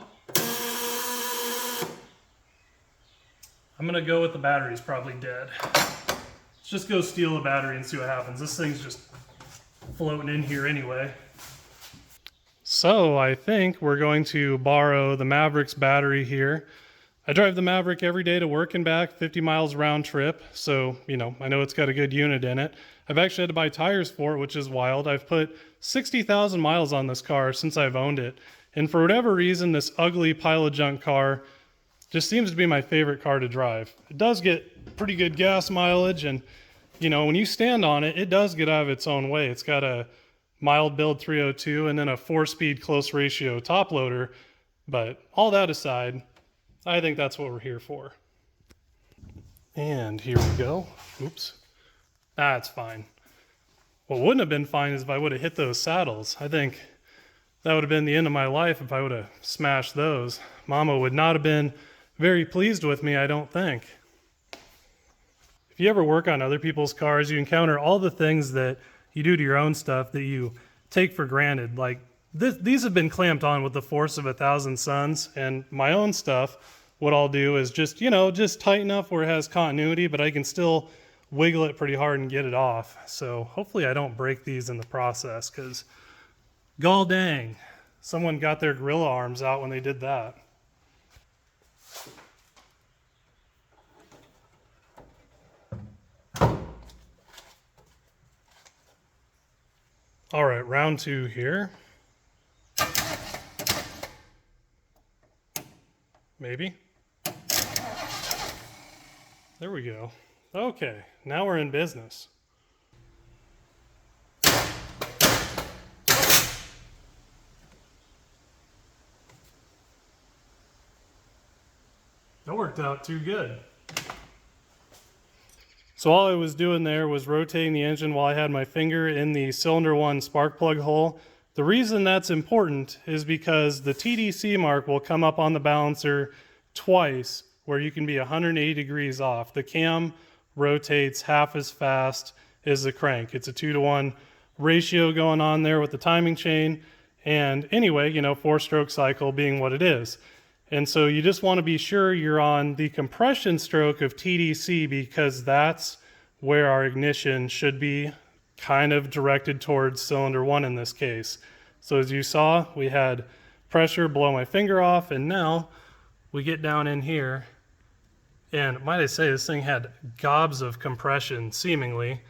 I'm gonna go with the battery's probably dead. Let's just go steal the battery and see what happens. This thing's just floating in here anyway. So I think we're going to borrow the Maverick's battery here. I drive the Maverick every day to work and back, 50 miles round trip. So, I know it's got a good unit in it. I've actually had to buy tires for it, which is wild. I've put 60,000 miles on this car since I've owned it. And for whatever reason, this ugly pile of junk car just seems to be my favorite car to drive. It does get pretty good gas mileage, and when you stand on it, it does get out of its own way. It's got a mild build 302 and then a 4-speed close ratio top loader. But all that aside, I think that's what we're here for. And here we go. Oops. That's fine. What wouldn't have been fine is if I would have hit those saddles. I think that would have been the end of my life if I would have smashed those. Mama would not have been very pleased with me, I don't think. If you ever work on other people's cars, you encounter all the things that you do to your own stuff that you take for granted. Like these have been clamped on with the force of 1,000 suns, and my own stuff, what I'll do is just tight enough where it has continuity, but I can still wiggle it pretty hard and get it off. So hopefully I don't break these in the process, because gall dang, someone got their gorilla arms out when they did that. All right, round 2 here. Maybe. There we go. Okay, now we're in business. That worked out too good. So all I was doing there was rotating the engine while I had my finger in the cylinder 1 spark plug hole. The reason that's important is because the TDC mark will come up on the balancer twice, where you can be 180 degrees off. The cam rotates half as fast as the crank. It's a 2-to-1 ratio going on there with the timing chain. And anyway, 4-stroke cycle being what it is. And so you just want to be sure you're on the compression stroke of TDC, because that's where our ignition should be kind of directed towards cylinder 1 in this case. So as you saw, we had pressure below my finger off, and now we get down in here, and might I say, this thing had gobs of compression seemingly,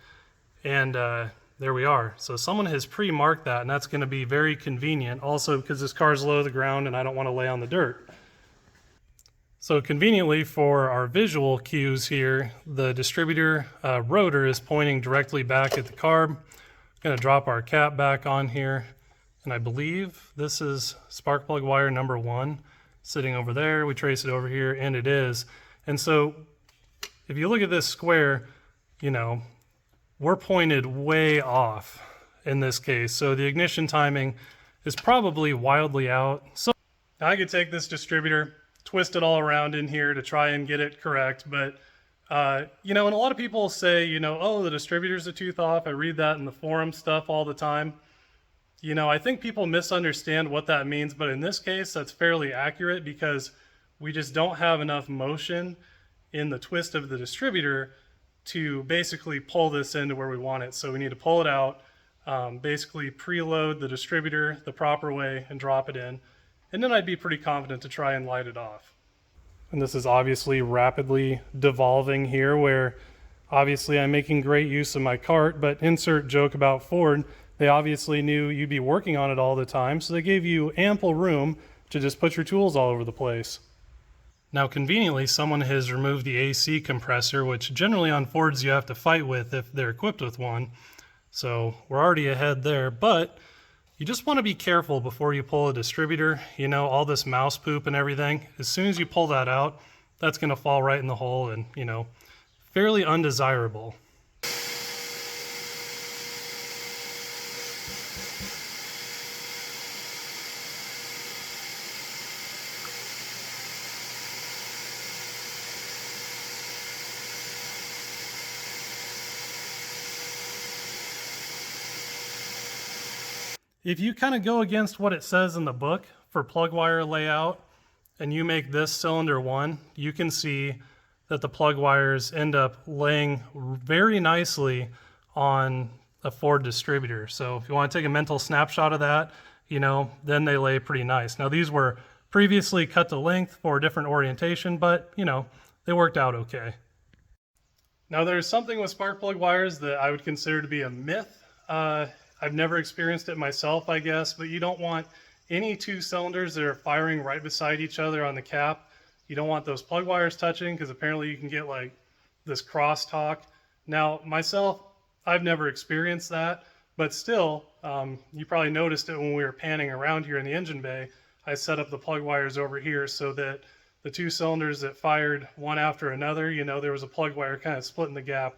and there we are. So someone has pre-marked that, and that's going to be very convenient, also because this car is low to the ground and I don't want to lay on the dirt. So conveniently for our visual cues here, the distributor rotor is pointing directly back at the carb. I'm going to drop our cap back on here, and I believe this is spark plug wire number 1 sitting over there. We trace it over here, and it is. And so if you look at this square, we're pointed way off in this case. So the ignition timing is probably wildly out. So I could take this distributor, twist it all around in here to try and get it correct, but you know, and a lot of people say, you know, oh, the distributor's a tooth off. I read that in the forum stuff all the time. You know, I think people misunderstand what that means, but in this case, that's fairly accurate because we just don't have enough motion in the twist of the distributor to basically pull this into where we want it. So we need to pull it out, basically preload the distributor the proper way and drop it in. And then I'd be pretty confident to try and light it off. And this is obviously rapidly devolving here, where obviously I'm making great use of my cart, but insert joke about Ford. They obviously knew you'd be working on it all the time, so they gave you ample room to just put your tools all over the place. Now, conveniently, someone has removed the AC compressor, which generally on Fords you have to fight with if they're equipped with one. So we're already ahead there, but you just want to be careful before you pull a distributor. You know, all this mouse poop and everything, as soon as you pull that out, that's going to fall right in the hole and, you know, fairly undesirable. If you kind of go against what it says in the book for plug wire layout and you make this cylinder 1, you can see that the plug wires end up laying very nicely on a Ford distributor. So if you want to take a mental snapshot of that, you know, then they lay pretty nice. Now these were previously cut to length for a different orientation, but you know, they worked out okay. Now there's something with spark plug wires that I would consider to be a myth. I've never experienced it myself, I guess, but you don't want any two cylinders that are firing right beside each other on the cap. You don't want those plug wires touching because apparently you can get like this crosstalk. Now, myself, I've never experienced that, but still, you probably noticed it when we were panning around here in the engine bay. I set up the plug wires over here so that the two cylinders that fired one after another, you know, there was a plug wire kind of splitting the gap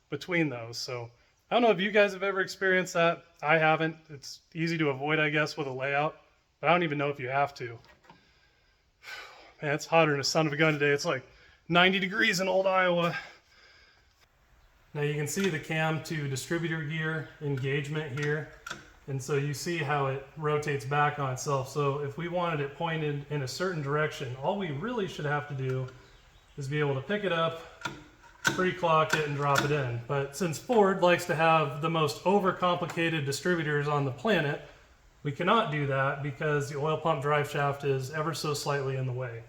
between those. So I don't know if you guys have ever experienced that. I haven't. It's easy to avoid, I guess, with a layout, but I don't even know if you have to. Man, it's hotter than a son of a gun today. It's like 90 degrees in old Iowa. Now you can see the cam to distributor gear engagement here. And so you see how it rotates back on itself. So if we wanted it pointed in a certain direction, all we really should have to do is be able to pick it up, pre-clock it, and drop it in. But since Ford likes to have the most overcomplicated distributors on the planet, we cannot do that because the oil pump drive shaft is ever so slightly in the way.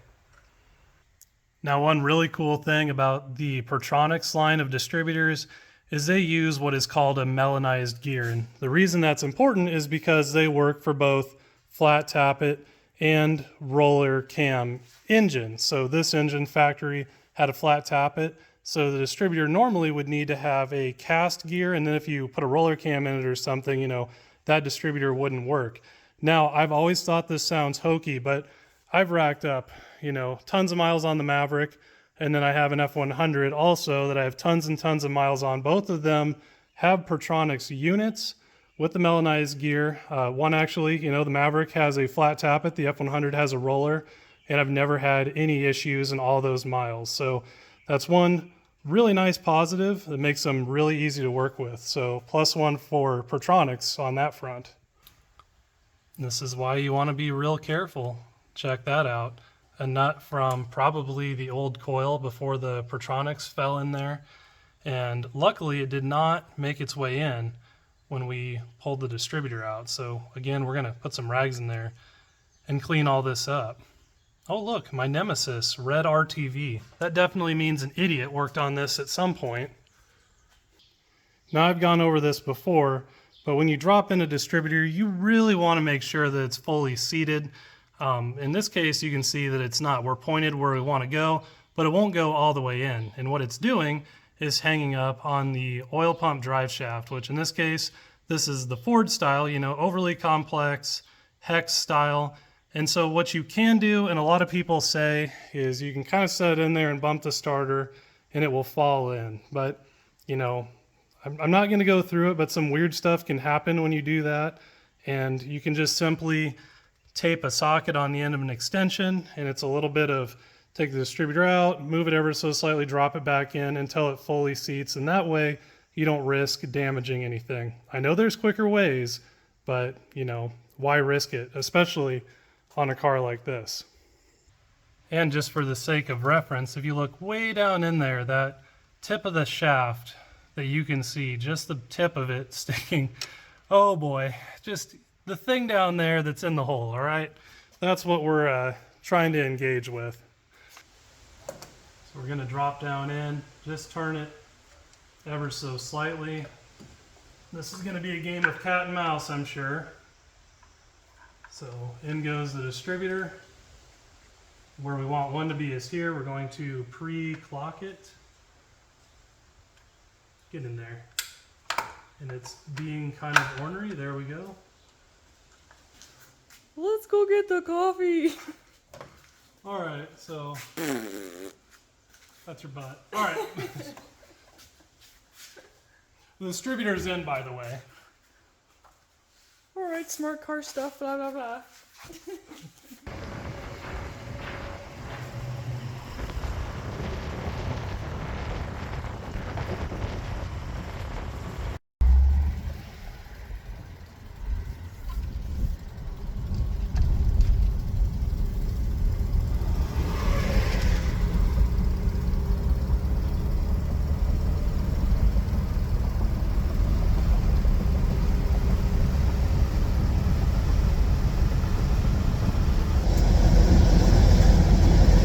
Now, one really cool thing about the Pertronix line of distributors is they use what is called a melanized gear. And the reason that's important is because they work for both flat tappet and roller cam engines. So this engine factory had a flat tappet. So the distributor normally would need to have a cast gear, and then if you put a roller cam in it or something, you know, that distributor wouldn't work. Now, I've always thought this sounds hokey, but I've racked up, you know, tons of miles on the Maverick, and then I have an F100 also that I have tons and tons of miles on. Both of them have Pertronix units with the melanized gear. One actually, you know, the Maverick has a flat tappet, the F100 has a roller, and I've never had any issues in all those miles. So that's one really nice positive that makes them really easy to work with. So +1 for Pertronix on that front. And this is why you want to be real careful. Check that out. A nut from probably the old coil before the Pertronix fell in there. And luckily it did not make its way in when we pulled the distributor out. So again, we're going to put some rags in there and clean all this up. Oh look, my nemesis, red RTV. That definitely means an idiot worked on this at some point. Now I've gone over this before, but when you drop in a distributor, you really want to make sure that it's fully seated. In this case, you can see that it's not. We're pointed where we want to go, but it won't go all the way in. And what it's doing is hanging up on the oil pump drive shaft, which in this case, this is the Ford style, you know, overly complex, hex style. And so what you can do, and a lot of people say, is you can kind of set it in there and bump the starter and it will fall in. But, you know, I'm not going to go through it, but some weird stuff can happen when you do that. and you can just simply tape a socket on the end of an extension, and it's a little bit of take the distributor out, move it ever so slightly, drop it back in until it fully seats, and that way you don't risk damaging anything. I know there's quicker ways, but you know, why risk it, especially on a car like this? And just for the sake of reference, if you look way down in there, that tip of the shaft that you can see, just the tip of it sticking, oh boy, just the thing down there that's in the hole, all right? That's what we're trying to engage with. So we're gonna drop down in, just turn it ever so slightly. This is gonna be a game of cat and mouse, I'm sure. So in goes the distributor. Where we want one to be is here. We're going to pre-clock it. Get in there. And it's being kind of ornery. There we go. Let's go get the coffee. All right, so that's your butt. All right. The distributor's in, by the way. All right, smart car stuff, blah, blah, blah.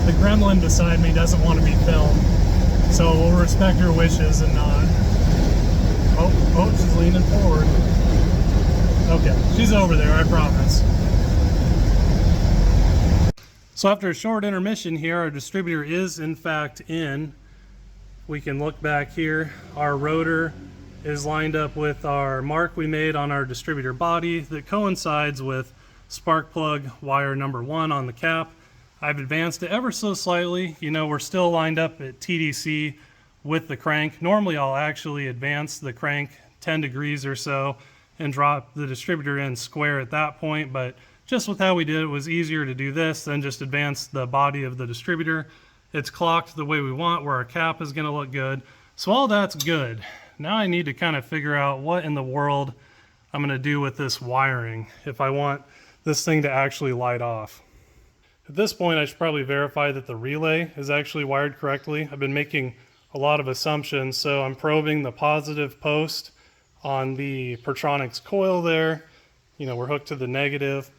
The gremlin beside me doesn't want to be filmed, so we'll respect her wishes and not. Oh, she's leaning forward. Okay, she's over there, I promise. So after a short intermission here, our distributor is in fact in. We can look back here. Our rotor is lined up with our mark we made on our distributor body that coincides with spark plug wire number 1 on the cap. I've advanced it ever so slightly. You know, we're still lined up at TDC with the crank. Normally I'll actually advance the crank 10 degrees or so and drop the distributor in square at that point, but just with how we did it, it was easier to do this than just advance the body of the distributor. It's clocked the way we want, where our cap is going to look good. So all that's good. Now I need to kind of figure out what in the world I'm going to do with this wiring if I want this thing to actually light off. At this point, I should probably verify that the relay is actually wired correctly. I've been making a lot of assumptions, so I'm probing the positive post on the Pertronix coil there. You know, we're hooked to the negative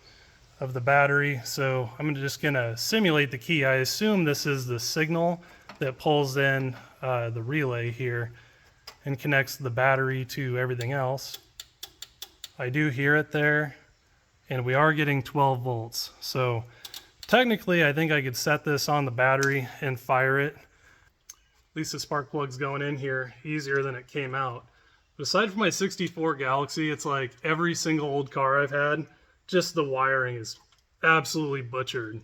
of the battery, so I'm just gonna simulate the key. I assume this is the signal that pulls in the relay here and connects the battery to everything else. I do hear it there, and we are getting 12 volts. So technically, I think I could set this on the battery and fire it. At least the spark plug's going in here easier than it came out. But aside from my 64 Galaxy, it's like every single old car I've had, just the wiring is absolutely butchered.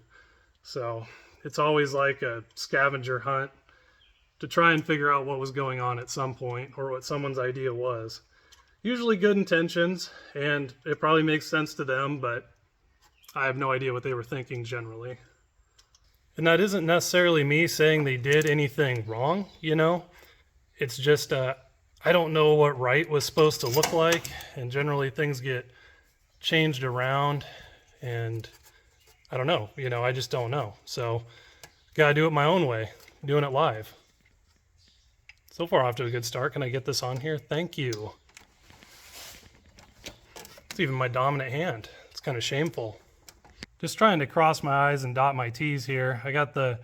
So it's always like a scavenger hunt to try and figure out what was going on at some point, or what someone's idea was. Usually good intentions, and it probably makes sense to them, but I have no idea what they were thinking generally. And that isn't necessarily me saying they did anything wrong, you know? It's just, I don't know what right was supposed to look like, and generally things get changed around, and I don't know, you know, I just don't know. So, gotta do it my own way, doing it live. So far off to a good start. Can I get this on here? Thank you. It's even my dominant hand. It's kind of shameful. Just trying to cross my I's and dot my T's here. I got the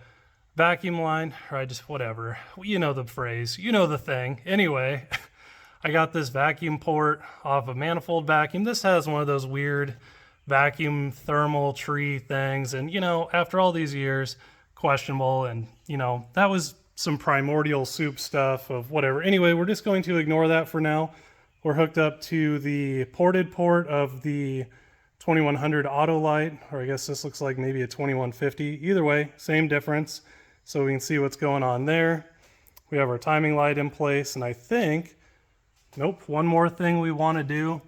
vacuum line, or I just, whatever. You know the phrase, you know the thing. Anyway, I got this vacuum port off a manifold vacuum. This has one of those weird vacuum thermal tree things. And, you know, after all these years, questionable. And, you know, that was some primordial soup stuff of whatever. Anyway, we're just going to ignore that for now. We're hooked up to the ported port of the 2100 auto light, or I guess this looks like maybe a 2150. Either way, same difference. So we can see what's going on there. We have our timing light in place, and I think, nope, one more thing we want to do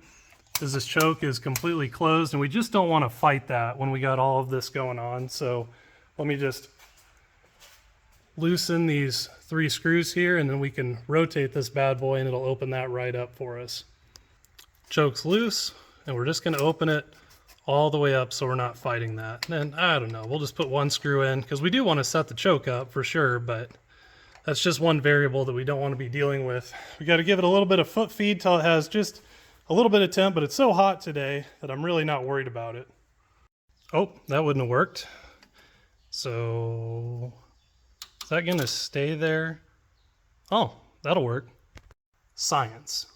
is this choke is completely closed, and we just don't want to fight that when we got all of this going on. So let me just loosen these 3 screws here, and then we can rotate this bad boy and it'll open that right up for us. Choke's loose, and we're just going to open it all the way up so we're not fighting that. And I don't know, we'll just put 1 screw in because we do want to set the choke up for sure, but that's just one variable that we don't want to be dealing with. We got to give it a little bit of foot feed till it has just a little bit of temp, but it's so hot today that I'm really not worried about it. Oh, that wouldn't have worked. So is that going to stay there? Oh, that'll work. Science.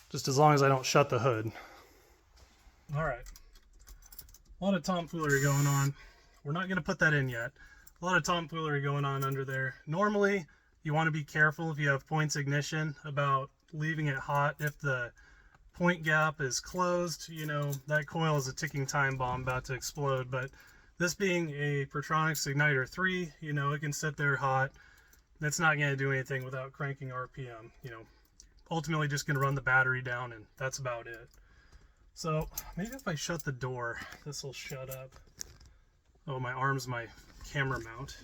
Just as long as I don't shut the hood. All right. A lot of tomfoolery going on. We're not going to put that in yet. A lot of tomfoolery going on under there. Normally, you want to be careful if you have points ignition about leaving it hot. If the point gap is closed, you know, that coil is a ticking time bomb about to explode. But this being a Protronics Igniter 3, you know, it can sit there hot. It's not going to do anything without cranking RPM, you know. Ultimately just going to run the battery down, and that's about it. So maybe if I shut the door, this will shut up. Oh, my arm's my camera mount.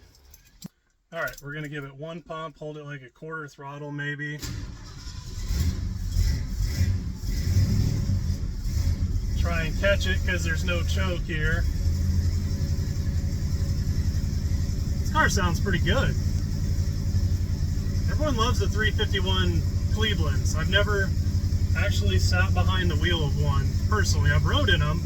All right, we're going to give it 1 pump, hold it like a 1/4 throttle maybe. Try and catch it because there's no choke here. This car sounds pretty good. Everyone loves the 351 Clevelands. I've never actually sat behind the wheel of one personally. I've rode in them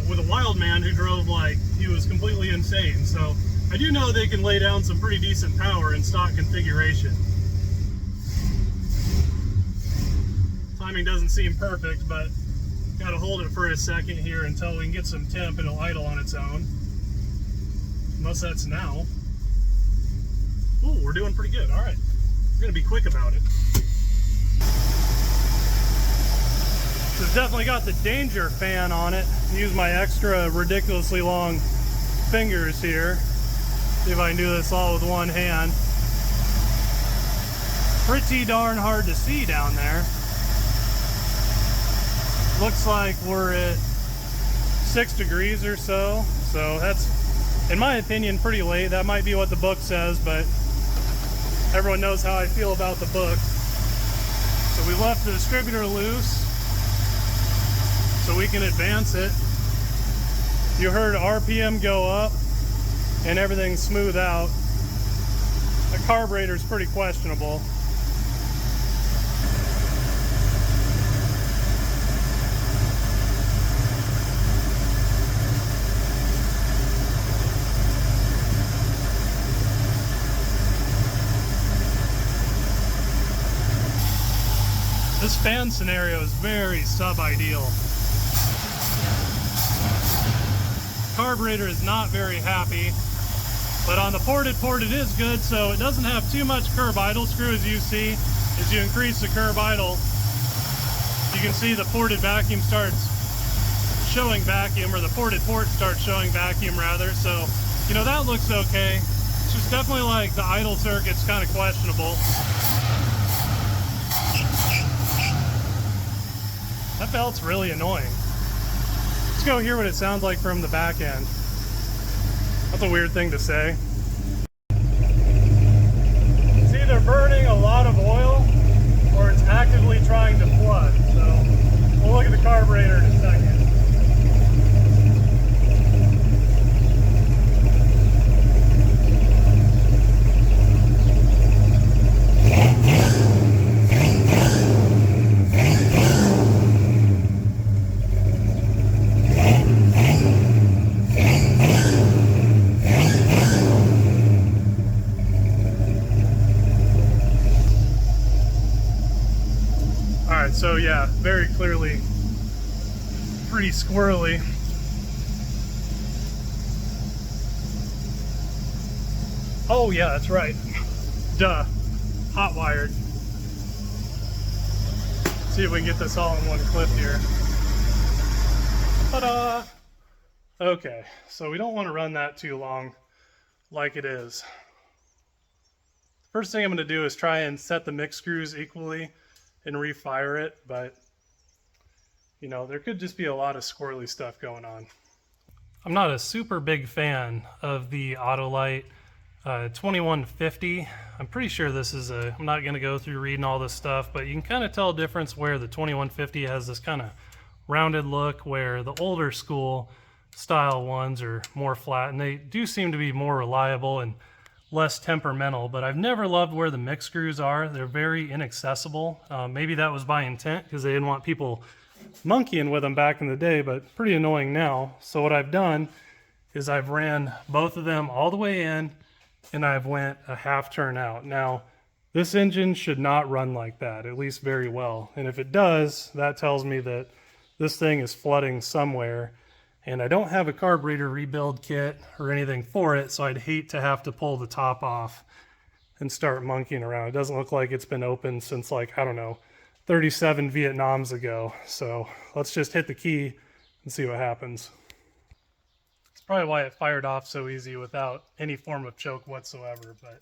with a wild man who drove like he was completely insane. So I do know they can lay down some pretty decent power in stock configuration. Timing doesn't seem perfect, but gotta hold it for a second here until we can get some temp and it'll idle on its own. Unless that's now. Ooh, we're doing pretty good. All right. We're gonna be quick about it. So it's definitely got the danger fan on it. Use my extra ridiculously long fingers here. See if I can do this all with one hand. Pretty darn hard to see down there. Looks like we're at 6 degrees or so. So that's, in my opinion, pretty late. That might be what the book says, but everyone knows how I feel about the book. So we left the distributor loose so we can advance it. You heard RPM go up and everything smooth out. The carburetor's pretty questionable. This fan scenario is very sub-ideal. Carburetor is not very happy, but on the ported port it is good, so it doesn't have too much curb idle screw. As you see, as you increase the curb idle, you can see the ported vacuum starts showing vacuum, or the ported port starts showing vacuum rather, so you know that looks okay. It's just definitely like the idle circuit's kind of questionable. That belt's really annoying. Let's go hear what it sounds like from the back end. That's a weird thing to say. It's either burning a lot of oil or it's actively trying to flood. So we'll look at the carburetor in a second. So yeah, very clearly pretty squirrely. Oh yeah, that's right. Duh. Hot wired. See if we can get this all in one clip here. Ta-da! Okay, so we don't want to run that too long like it is. First thing I'm going to do is try and set the mix screws equally and refire it, but you know, there could just be a lot of squirrely stuff going on. I'm not a super big fan of the Autolite 2150. I'm pretty sure this is I'm not going to go through reading all this stuff, but you can kind of tell a difference where the 2150 has this kind of rounded look, where the older school style ones are more flat, and they do seem to be more reliable and less temperamental. But I've never loved where the mix screws are. They're very inaccessible. Maybe that was by intent because they didn't want people monkeying with them back in the day, but pretty annoying now. So what I've done is I've ran both of them all the way in, and I've went a half turn out. Now, this engine should not run like that, at least very well. And if it does, that tells me that this thing is flooding somewhere. And I don't have a carburetor rebuild kit or anything for it, so I'd hate to have to pull the top off and start monkeying around. It doesn't look like it's been opened since, like, I don't know, 37 Vietnams ago. So let's just hit the key and see what happens. It's probably why it fired off so easy without any form of choke whatsoever, but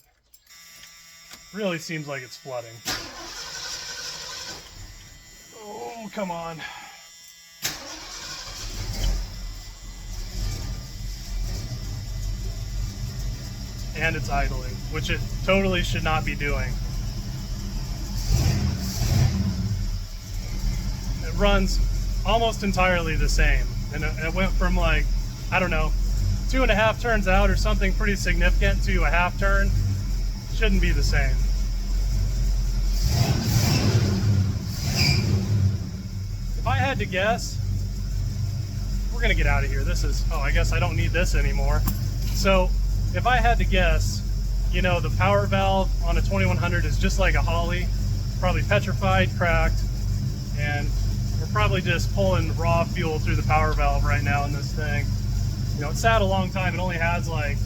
really seems like it's flooding. Oh, come on. And it's idling, which it totally should not be doing. It runs almost entirely the same. And it went from, like, I don't know, 2.5 turns out or something pretty significant to a half turn. Shouldn't be the same. If I had to guess, we're gonna get out of here. This is, oh, I guess I don't need this anymore. So if I had to guess, you know, the power valve on a 2100 is just like a Holly, probably petrified, cracked, and we're probably just pulling raw fuel through the power valve right now in this thing. You know, it sat a long time. It only has, like,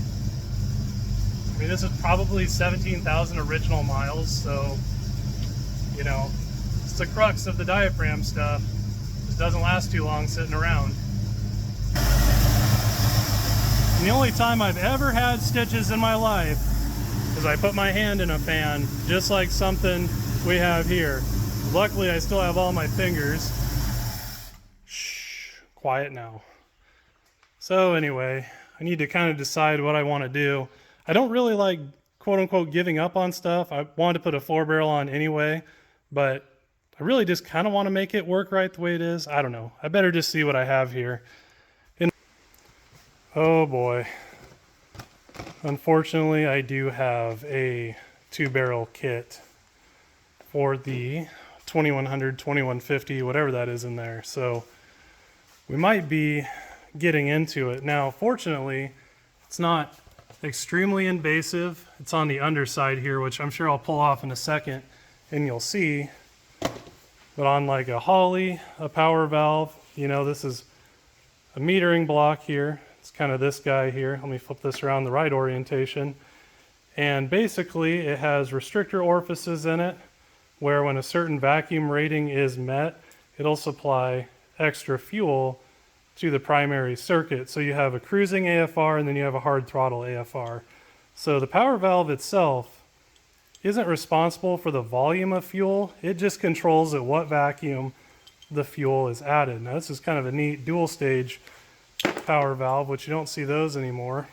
I mean, this is probably 17,000 original miles, so, you know, it's the crux of the diaphragm stuff. It doesn't last too long sitting around. And the only time I've ever had stitches in my life is I put my hand in a fan, just like something we have here. Luckily, I still have all my fingers. Shh, quiet now. So anyway, I need to kind of decide what I want to do. I don't really like, quote unquote, giving up on stuff. I wanted to put a 4-barrel on anyway, but I really just kind of want to make it work right the way it is. I don't know. I better just see what I have here. Oh boy. Unfortunately, I do have a 2-barrel kit for the 2100, 2150, whatever that is in there. So we might be getting into it. Now, fortunately, it's not extremely invasive. It's on the underside here, which I'm sure I'll pull off in a second and you'll see. But on like a Holly, a power valve, you know, this is a metering block here. It's kind of this guy here. Let me flip this around the right orientation. And basically it has restrictor orifices in it where when a certain vacuum rating is met, it'll supply extra fuel to the primary circuit. So you have a cruising AFR and then you have a hard throttle AFR. So the power valve itself isn't responsible for the volume of fuel. It just controls at what vacuum the fuel is added. Now this is kind of a neat dual stage power valve, which you don't see those anymore.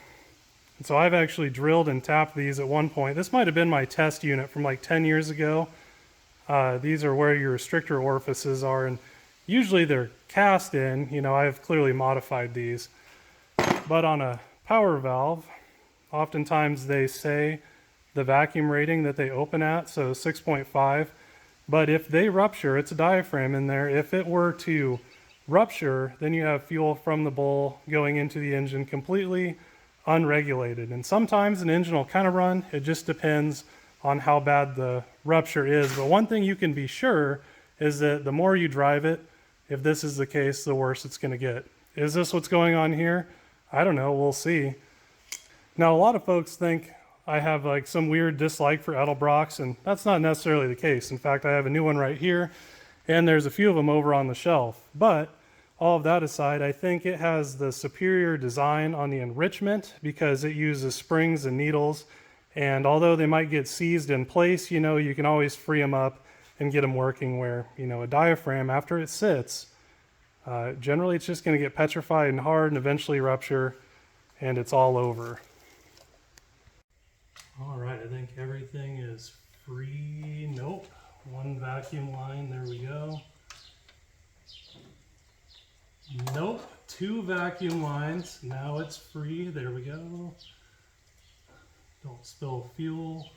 And so I've actually drilled and tapped these at one point. This might have been my test unit from like 10 years ago. These are where your restrictor orifices are, and usually they're cast in. You know, I've clearly modified these. But on a power valve, oftentimes they say the vacuum rating that they open at, so 6.5. But if they rupture, it's a diaphragm in there. If it were to rupture, then you have fuel from the bowl going into the engine completely unregulated. And sometimes an engine will kind of run. It just depends on how bad the rupture is. But one thing you can be sure is that the more you drive it, if this is the case, the worse it's going to get. Is this what's going on here? I don't know. We'll see. Now, a lot of folks think I have like some weird dislike for Edelbrock's, and that's not necessarily the case. In fact, I have a new one right here, and there's a few of them over on the shelf. But all of that aside, I think it has the superior design on the enrichment because it uses springs and needles. And although they might get seized in place, you know, you can always free them up and get them working where, you know, a diaphragm, after it sits, Generally, it's just going to get petrified and hard and eventually rupture, and it's all over. All right, I think everything is free. Nope. One vacuum line. There we go. Nope. Two vacuum lines. Now it's free. There we go. Don't spill fuel.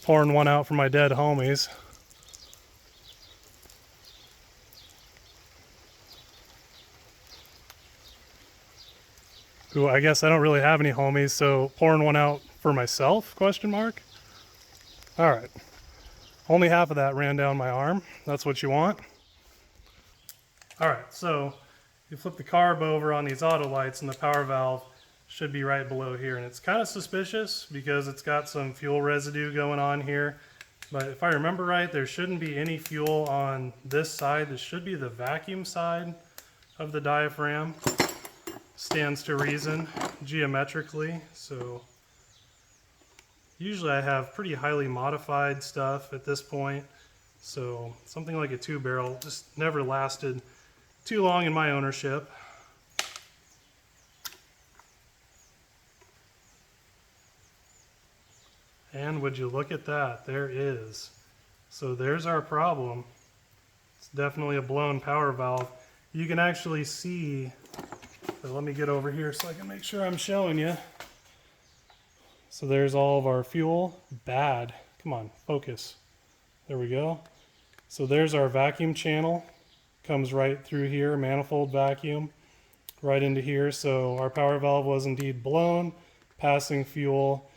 Pouring one out for my dead homies. Who I guess I don't really have any homies, so pouring one out for myself, question mark? All right. Only half of that ran down my arm. That's what you want. All right, so you flip the carb over on these auto lights and the power valve should be right below here. And it's kind of suspicious because it's got some fuel residue going on here. But if I remember right, there shouldn't be any fuel on this side. This should be the vacuum side of the diaphragm. Stands to reason geometrically. So usually I have pretty highly modified stuff at this point. So something like a 2-barrel just never lasted too long in my ownership. And would you look at that, there is. So there's our problem. It's definitely a blown power valve. You can actually see, so let me get over here so I can make sure I'm showing you. So there's all of our fuel. Bad. Come on, focus. There we go. So there's our vacuum channel. Comes right through here, manifold vacuum, right into here. So our power valve was indeed blown, passing fuel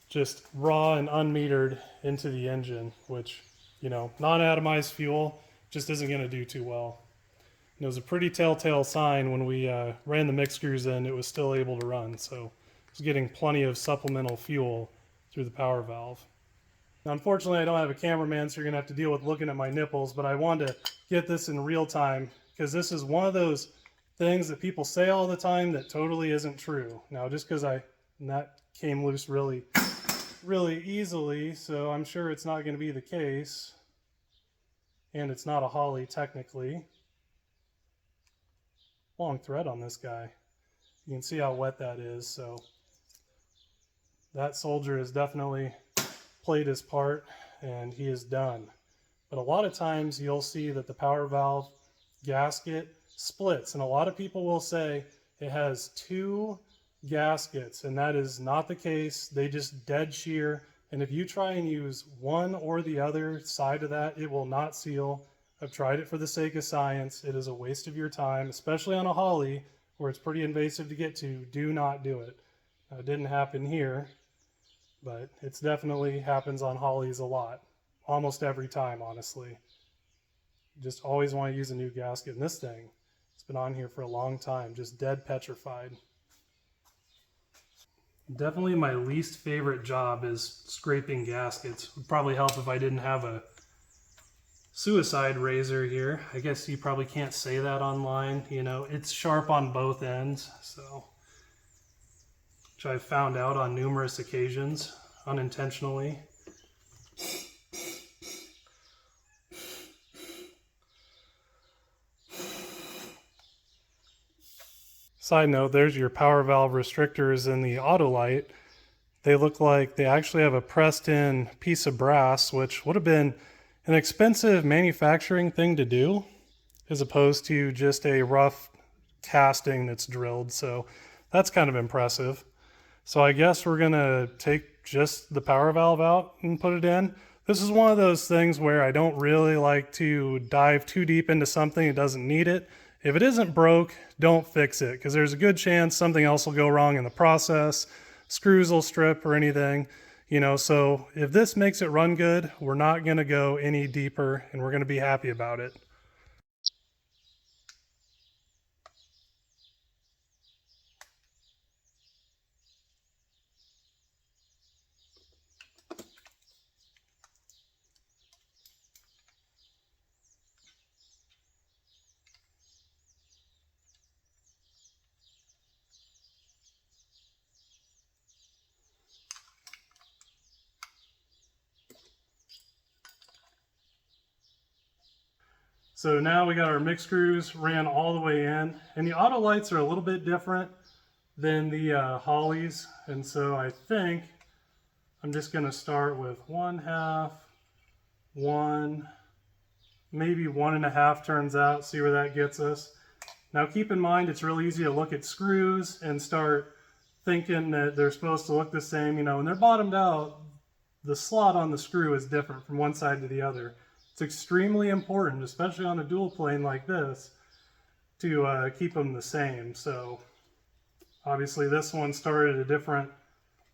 just raw and unmetered into the engine, which, you know, non-atomized fuel just isn't going to do too well. And it was a pretty telltale sign when we ran the mix screws in, it was still able to run. So it was getting plenty of supplemental fuel through the power valve. Now, unfortunately, I don't have a cameraman, so you're going to have to deal with looking at my nipples, but I wanted to get this in real time because this is one of those things that people say all the time that totally isn't true. Now, just because that came loose really easily, so I'm sure it's not going to be the case. And it's not a Holly technically. Long thread on this guy. You can see how wet that is, so that soldier has definitely played his part and he is done. But a lot of times you'll see that the power valve gasket splits, and a lot of people will say it has two gaskets, and that is not the case. They just dead shear, and if you try and use one or the other side of that, it will not seal. I've tried it for the sake of science. It is a waste of your time, especially on a Holly where it's pretty invasive to get to. Do not do it. Now, it didn't happen here, but it's definitely happens on Hollys a lot, almost every time, honestly. You just always want to use a new gasket, and this thing, it's been on here for a long time, just dead petrified. Definitely my least favorite job is scraping gaskets. Would probably help if I didn't have a suicide razor here. I guess you probably can't say that online. You know, it's sharp on both ends, so, which I've found out on numerous occasions, unintentionally. Side note, there's your power valve restrictors in the Autolite. They look like they actually have a pressed in piece of brass, which would have been an expensive manufacturing thing to do, as opposed to just a rough casting that's drilled. So that's kind of impressive. So I guess we're gonna take just the power valve out and put it in. This is one of those things where I don't really like to dive too deep into something that doesn't need it. If it isn't broke, don't fix it, because there's a good chance something else will go wrong in the process. Screws will strip or anything, you know. So if this makes it run good, we're not going to go any deeper, and we're going to be happy about it. So now we got our mix screws ran all the way in, and the auto lights are a little bit different than the Hollies, and so I think I'm just going to start with 1/2, 1, maybe 1.5 turns out, see where that gets us. Now keep in mind, it's real easy to look at screws and start thinking that they're supposed to look the same. You know, when they're bottomed out, the slot on the screw is different from one side to the other. It's extremely important, especially on a dual plane like this, to keep them the same. So obviously this one started at a different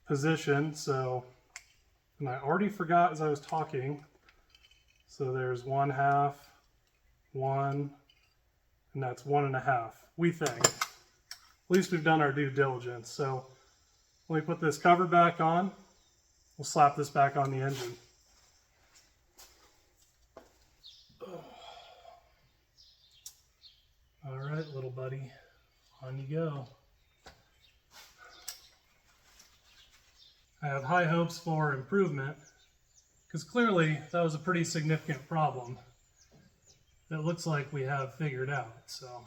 position, so, and I already forgot as I was talking. So there's 1/2, 1, and that's 1.5, we think. At least we've done our due diligence. So let me put this cover back on. We'll slap this back on the engine. All right, little buddy, on you go. I have high hopes for improvement, because clearly that was a pretty significant problem that looks like we have figured out. So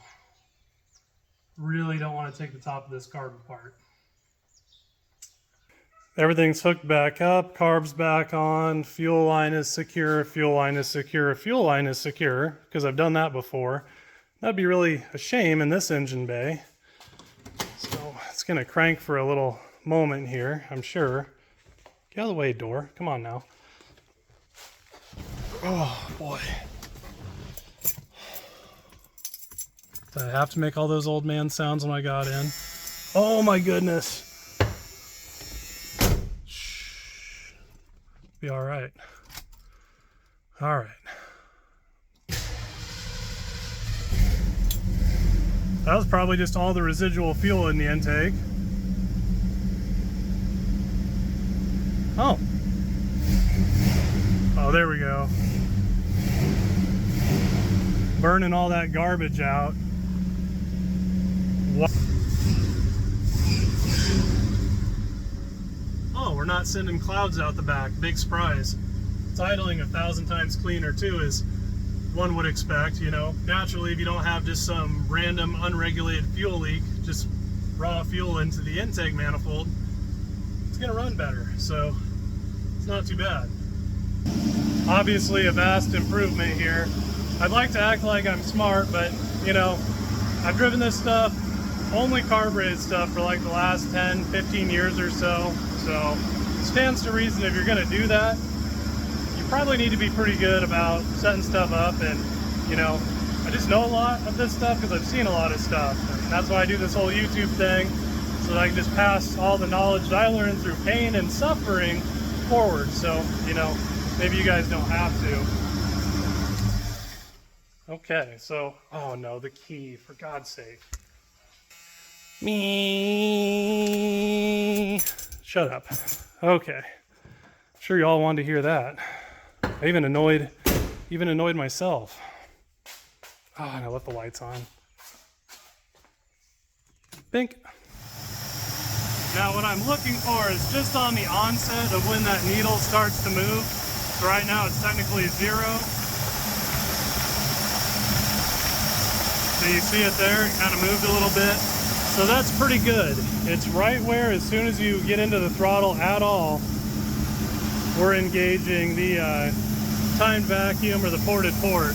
really don't want to take the top of this carb apart. Everything's hooked back up, carb's back on, fuel line is secure, fuel line is secure, fuel line is secure, because I've done that before. That'd be really a shame in this engine bay. So it's going to crank for a little moment here, I'm sure. Get out of the way, door. Come on now. Oh, boy. Did I have to make all those old man sounds when I got in? Oh, my goodness. Shh. Be all right. All right. That was probably just all the residual fuel in the intake. Oh. Oh, there we go. Burning all that garbage out. What? Oh, we're not sending clouds out the back. Big surprise. It's idling 1,000 times cleaner too, as one would expect, you know. Naturally, if you don't have just some random unregulated fuel leak, just raw fuel into the intake manifold, it's gonna run better, so it's not too bad. Obviously a vast improvement here. I'd like to act like I'm smart, but you know, I've driven this stuff, only carbureted stuff, for like the last 10, 15 years or so, so it stands to reason if you're gonna do that, probably need to be pretty good about setting stuff up. And you know, I just know a lot of this stuff because I've seen a lot of stuff, and that's why I do this whole YouTube thing, so that I can just pass all the knowledge that I learned through pain and suffering forward, so you know, maybe you guys don't have to. Okay, so, oh no, the key, for God's sake. Me. Shut up. Okay, sure you all wanted to hear that. I even annoyed myself. Oh, and I left the lights on. Bink. Now what I'm looking for is just on the onset of when that needle starts to move. So right now it's technically 0. So you see it there, it kind of moved a little bit. So that's pretty good. It's right where, as soon as you get into the throttle at all, we're engaging the timed vacuum or the ported port.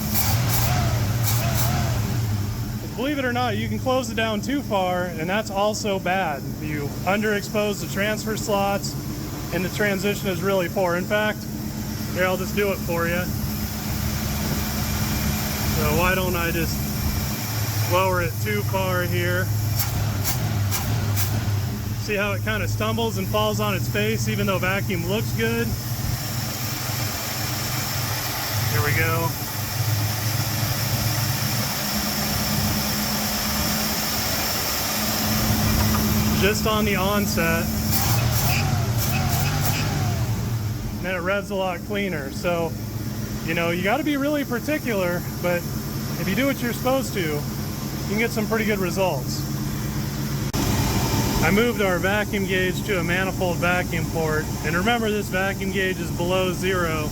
Believe it or not, you can close it down too far, and that's also bad. You underexpose the transfer slots, and the transition is really poor. In fact, here, I'll just do it for you. So why don't I just lower it too far here? See how it kind of stumbles and falls on its face, even though vacuum looks good? Here we go. Just on the onset. And then it revs a lot cleaner. So, you know, you got to be really particular, but if you do what you're supposed to, you can get some pretty good results. I moved our vacuum gauge to a manifold vacuum port, and remember, this vacuum gauge is below 0.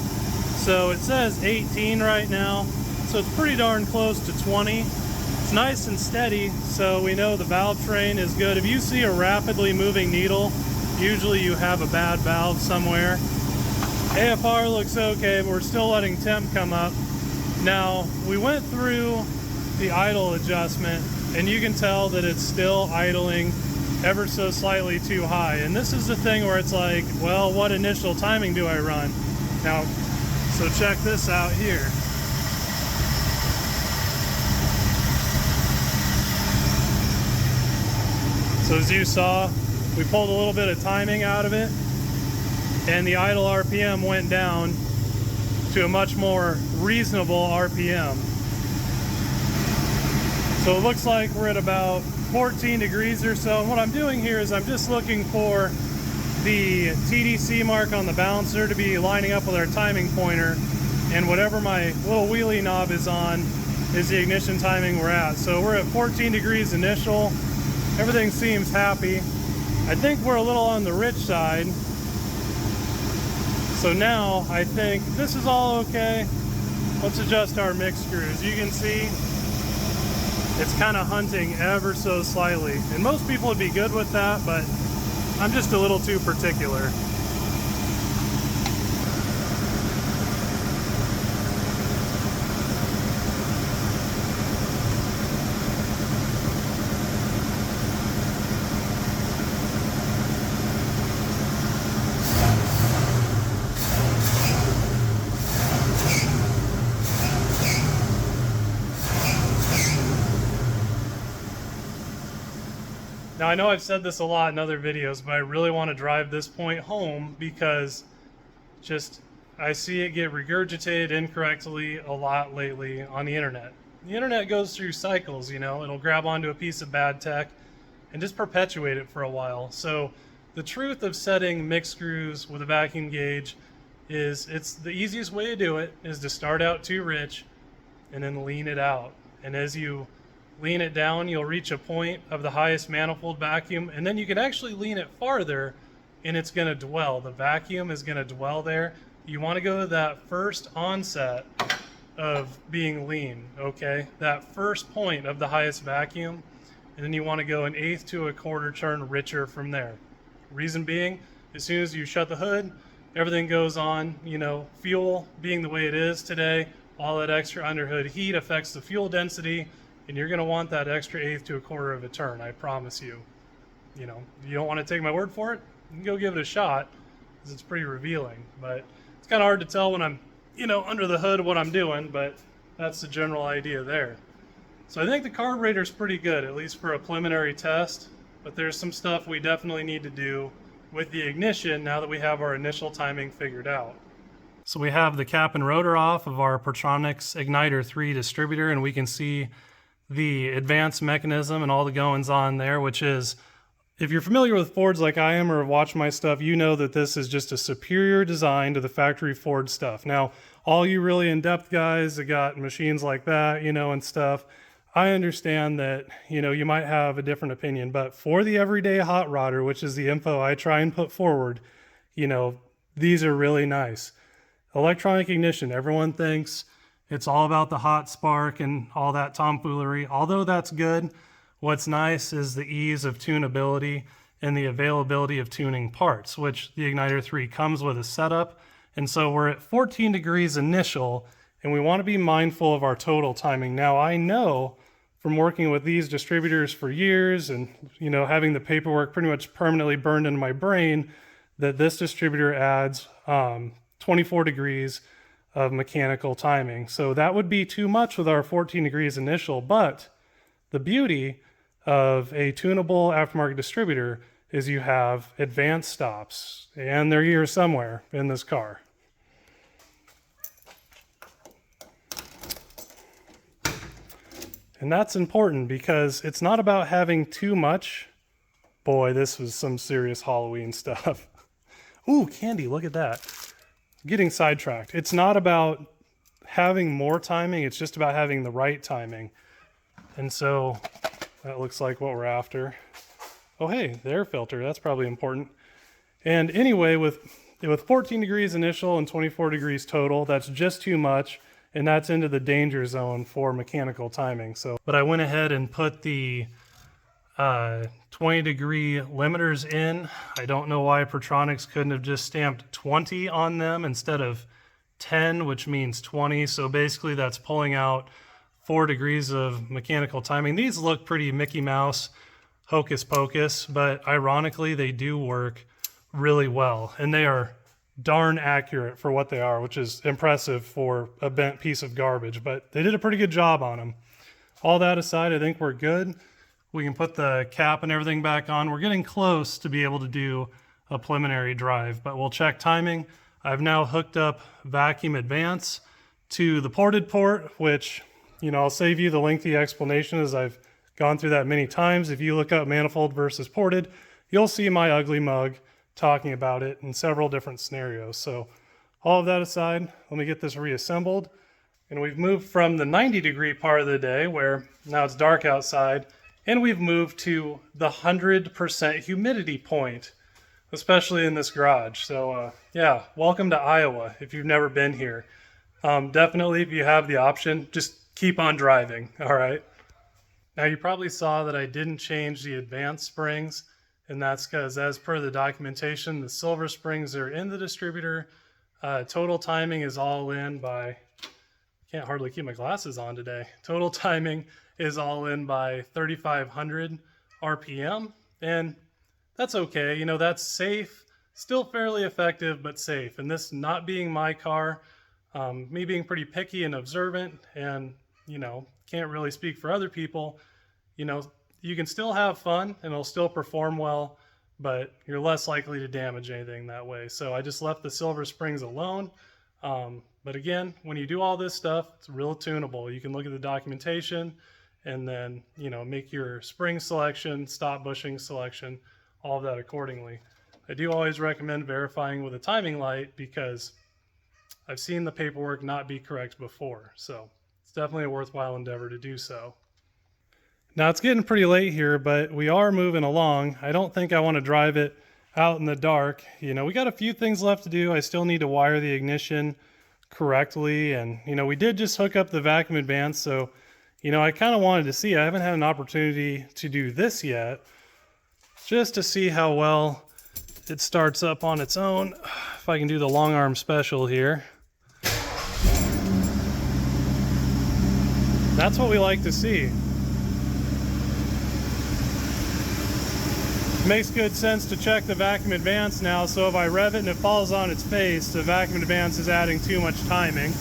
So it says 18 right now. so it's pretty darn close to 20. It's nice and steady, so we know the valve train is good. If you see a rapidly moving needle, usually you have a bad valve somewhere. AFR looks okay, but we're still letting temp come up. Now, we went through the idle adjustment, and you can tell that it's still idling ever so slightly too high. And this is the thing where it's like, well, what initial timing do I run? Now, so check this out here. So as you saw, we pulled a little bit of timing out of it, and the idle RPM went down to a much more reasonable RPM. So it looks like we're at about 14 degrees or so. And what I'm doing here is I'm just looking for the TDC mark on the balancer to be lining up with our timing pointer, and whatever my little wheelie knob is on is the ignition timing we're at. So we're at 14 degrees initial. Everything seems happy. I think we're a little on the rich side. So now I think this is all okay. Let's adjust our mix screws. You can see it's kind of hunting ever so slightly. And most people would be good with that, but I'm just a little too particular. Now, I know I've said this a lot in other videos, but I really want to drive this point home because I see it get regurgitated incorrectly a lot lately on the internet. The internet goes through cycles, you know. It'll grab onto a piece of bad tech and just perpetuate it for a while. So the truth of setting mix screws with a vacuum gauge is it's the easiest way to do it is to start out too rich and then lean it out. And as you lean it down, you'll reach a point of the highest manifold vacuum, and then you can actually lean it farther and it's going to dwell. The vacuum is going to dwell there. You want to go to that first onset of being lean, okay? That first point of the highest vacuum, and then you want to go 1/8 to 1/4 turn richer from there. Reason being, as soon as you shut the hood, everything goes on, you know, fuel being the way it is today, all that extra underhood heat affects the fuel density, and you're going to want that extra 1/8 to 1/4 of a turn, I promise you. You know, you don't want to take my word for it, you can go give it a shot, because it's pretty revealing. But it's kind of hard to tell when I'm, you know, under the hood what I'm doing, but that's the general idea there. So I think the carburetor's pretty good, at least for a preliminary test, but there's some stuff we definitely need to do with the ignition now that we have our initial timing figured out. So we have the cap and rotor off of our Pertronix Igniter 3 distributor, and we can see the advanced mechanism and all the goings on there, which is, if you're familiar with Fords like I am or have watched my stuff, you know that this is just a superior design to the factory Ford stuff. Now, all you really in-depth guys that got machines like that, you know, and stuff, I understand that, you know, you might have a different opinion, but for the everyday hot rodder, which is the info I try and put forward, you know, these are really nice. Electronic ignition, everyone thinks it's all about the hot spark and all that tomfoolery. Although that's good, what's nice is the ease of tunability and the availability of tuning parts, which the Igniter 3 comes with a setup. And so we're at 14 degrees initial, and we want to be mindful of our total timing. Now, I know from working with these distributors for years and, you know, having the paperwork pretty much permanently burned into my brain that this distributor adds 24 degrees of mechanical timing. So that would be too much with our 14 degrees initial, but the beauty of a tunable aftermarket distributor is you have advanced stops, and they're here somewhere in this car. And that's important because it's not about having too much. Boy, this was some serious Halloween stuff. Ooh, candy, look at that. Getting sidetracked. It's not about having more timing, it's just about having the right timing. And so that looks like what we're after. Oh hey, the air filter, that's probably important. And anyway, with 14 degrees initial and 24 degrees total, that's just too much. and that's into the danger zone for mechanical timing. So, but I went ahead and put the 20-degree limiters in. I don't know why Pertronix couldn't have just stamped 20 on them instead of 10, which means 20. So basically that's pulling out 4 degrees of mechanical timing. These look pretty Mickey Mouse, hocus pocus, but ironically they do work really well, and they are darn accurate for what they are, which is impressive for a bent piece of garbage, but they did a pretty good job on them. All that aside, I think we're good. We can put the cap and everything back on. We're getting close to be able to do a preliminary drive, but we'll check timing. I've now hooked up vacuum advance to the ported port, which, you know, I'll save you the lengthy explanation as I've gone through that many times. If you look up manifold versus ported, you'll see my ugly mug talking about it in several different scenarios. So all of that aside, let me get this reassembled. And we've moved from the 90-degree part of the day, where now it's dark outside, and we've moved to the 100% humidity point, especially in this garage. So yeah, welcome to Iowa if you've never been here. Definitely, if you have the option, just keep on driving, all right? Now you probably saw that I didn't change the advanced springs, and that's because as per the documentation, the silver springs are in the distributor. Total timing is all in by, can't hardly keep my glasses on today. Total timing is all in by 3,500 RPM, and that's okay. You know, that's safe, still fairly effective, but safe. And this not being my car, me being pretty picky and observant, and, you know, can't really speak for other people, you know, you can still have fun and it'll still perform well, but you're less likely to damage anything that way. So I just left the silver springs alone. But again, when you do all this stuff, it's real tunable. You can look at the documentation and then, you know, make your spring selection, stop bushing selection, all of that accordingly. I do always recommend verifying with a timing light because I've seen the paperwork not be correct before. So it's definitely a worthwhile endeavor to do so. Now it's getting pretty late here, but we are moving along. I don't think I want to drive it out in the dark. You know, we got a few things left to do. I still need to wire the ignition correctly, and you know, we did just hook up the vacuum advance, so you know, I kind of wanted to see. I haven't had an opportunity to do this yet, just to see how well it starts up on its own. If I can do the long arm special here. That's what we like to see. Makes good sense to check the vacuum advance now, so if I rev it and it falls on its face, the vacuum advance is adding too much timing.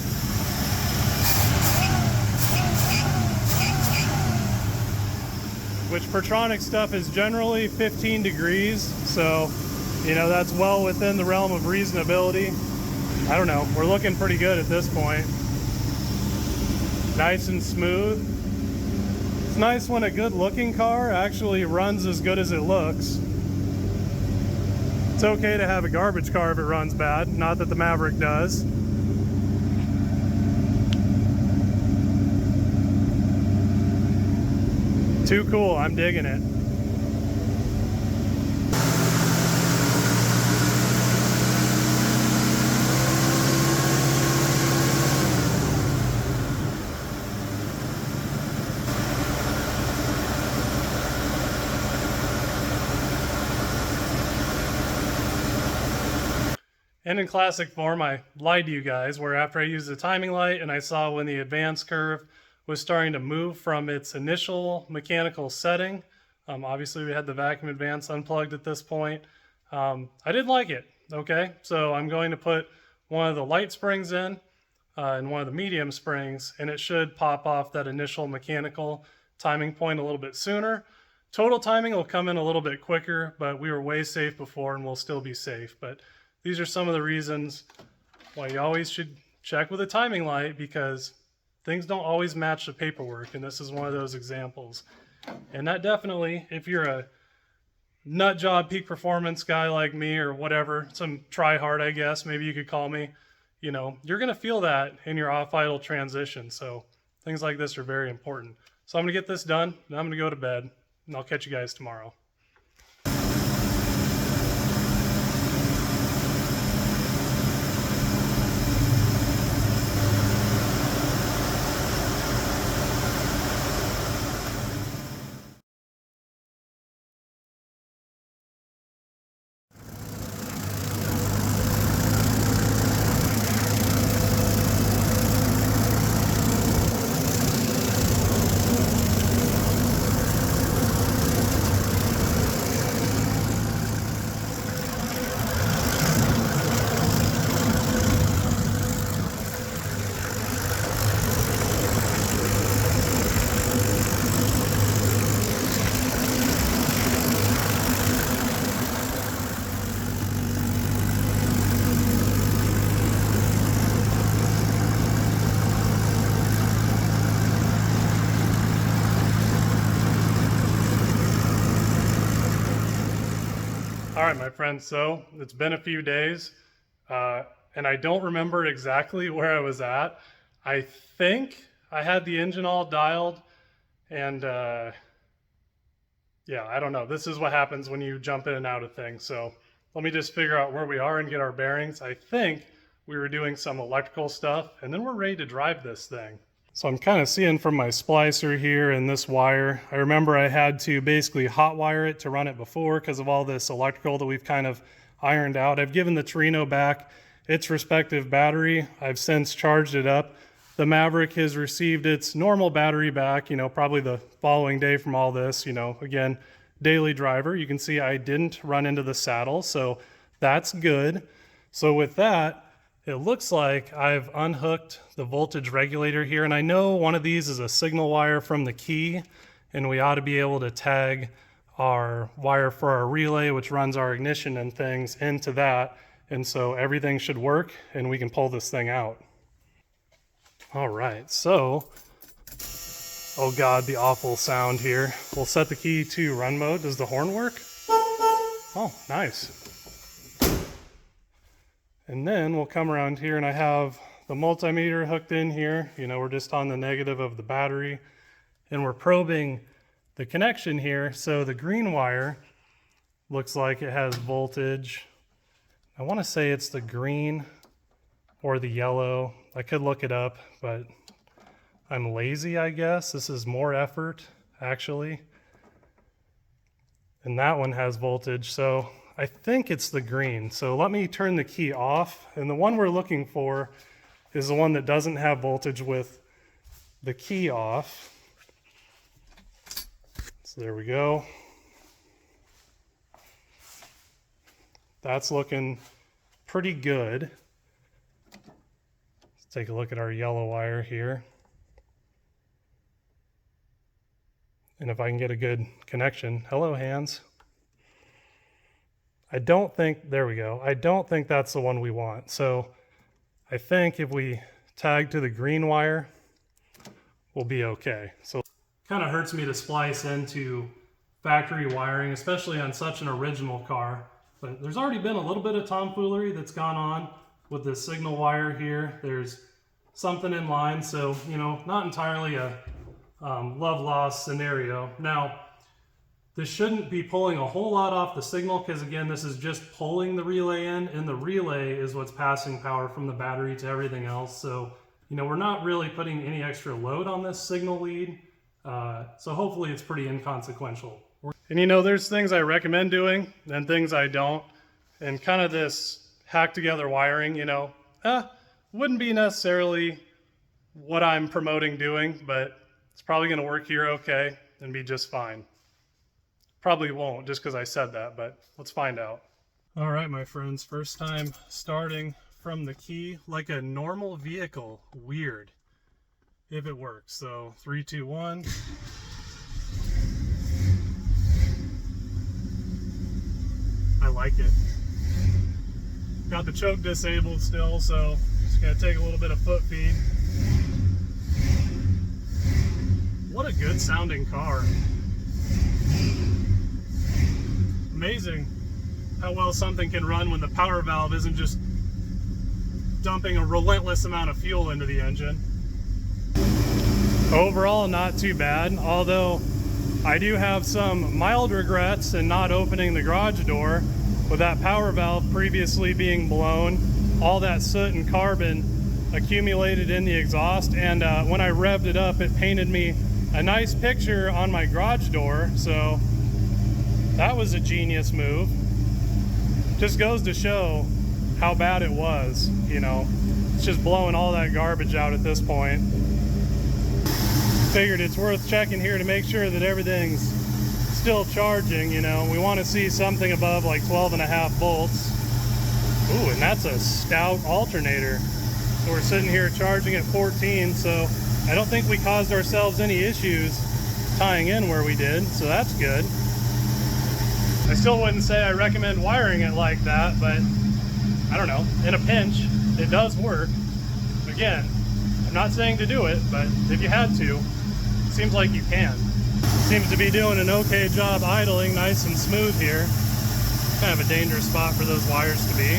Which Pertronix stuff is generally 15 degrees, so you know, that's well within the realm of reasonability. I don't know, we're looking pretty good at this point. Nice and smooth. It's nice when a good looking car actually runs as good as it looks. It's okay to have a garbage car if it runs bad, not that the Maverick does. Too cool, I'm digging it. And in classic form, I lied to you guys, where after I used the timing light and I saw when the advance curve was starting to move from its initial mechanical setting, obviously we had the vacuum advance unplugged at this point, I didn't like it, okay? So I'm going to put one of the light springs in and one of the medium springs, and it should pop off that initial mechanical timing point a little bit sooner. Total timing will come in a little bit quicker, but we were way safe before and we'll still be safe. But these are some of the reasons why you always should check with a timing light, because things don't always match the paperwork, and this is one of those examples. And that definitely, if you're a nut job peak performance guy like me or whatever, some try hard, I guess, maybe you could call me, you know, you're going to feel that in your off-idle transition. So things like this are very important. So I'm going to get this done, and I'm going to go to bed, and I'll catch you guys tomorrow. All right, my friends, so it's been a few days, and I don't remember exactly where I was at. I think I had the engine all dialed, and yeah, I don't know. This is what happens when you jump in and out of things. So let me just figure out where we are and get our bearings. I think we were doing some electrical stuff, and then we're ready to drive this thing. So I'm kind of seeing from my splicer here and this wire, I remember I had to basically hot wire it to run it before because of all this electrical that we've kind of ironed out. I've given the Torino back its respective battery. I've since charged it up. The Maverick has received its normal battery back, you know, probably the following day from all this, you know, again, daily driver. You can see I didn't run into the saddle, so that's good. So with that, it looks like I've unhooked the voltage regulator here, and I know one of these is a signal wire from the key, and we ought to be able to tag our wire for our relay, which runs our ignition and things, into that, and so everything should work, and we can pull this thing out. All right, so, oh God, the awful sound here. We'll set the key to run mode. Does the horn work? Oh, nice. And then we'll come around here and I have the multimeter hooked in here. You know, we're just on the negative of the battery and we're probing the connection here. So the green wire looks like it has voltage. I want to say it's the green or the yellow. I could look it up, but I'm lazy, I guess. This is more effort, actually. And that one has voltage. So I think it's the green. So let me turn the key off. And the one we're looking for is the one that doesn't have voltage with the key off. So there we go. That's looking pretty good. Let's take a look at our yellow wire here. And if I can get a good connection. Hello, hands. I don't think, there we go. I don't think that's the one we want. So I think if we tag to the green wire, we'll be okay. So it kind of hurts me to splice into factory wiring, especially on such an original car. But there's already been a little bit of tomfoolery that's gone on with this signal wire here. There's something in line. So, you know, not entirely a love-lost scenario. Now, this shouldn't be pulling a whole lot off the signal because, again, this is just pulling the relay in, and the relay is what's passing power from the battery to everything else. So, you know, we're not really putting any extra load on this signal lead. So hopefully it's pretty inconsequential. And, you know, there's things I recommend doing and things I don't. And kind of this hack together wiring, you know, wouldn't be necessarily what I'm promoting doing, but it's probably going to work here okay and be just fine. Probably won't just because I said that, but let's find out. All right, my friends, first time starting from the key like a normal vehicle. Weird if it works. So 3, 2, 1. I like it. Got the choke disabled still, so just gonna take a little bit of foot feed. What a good sounding car. Amazing how well something can run when the power valve isn't just dumping a relentless amount of fuel into the engine. Overall, not too bad, although I do have some mild regrets in not opening the garage door with that power valve previously being blown. All that soot and carbon accumulated in the exhaust, and when I revved it up, it painted me a nice picture on my garage door, so that was a genius move. Just goes to show how bad it was, you know. It's just blowing all that garbage out at this point. Figured it's worth checking here to make sure that everything's still charging, you know. We want to see something above like 12.5 volts. Ooh, and that's a stout alternator. So we're sitting here charging at 14, so I don't think we caused ourselves any issues tying in where we did, so that's good. I still wouldn't say I recommend wiring it like that, but I don't know, in a pinch, it does work. Again, I'm not saying to do it, but if you had to, it seems like you can. Seems to be doing an okay job idling nice and smooth here. kind of a dangerous spot for those wires to be.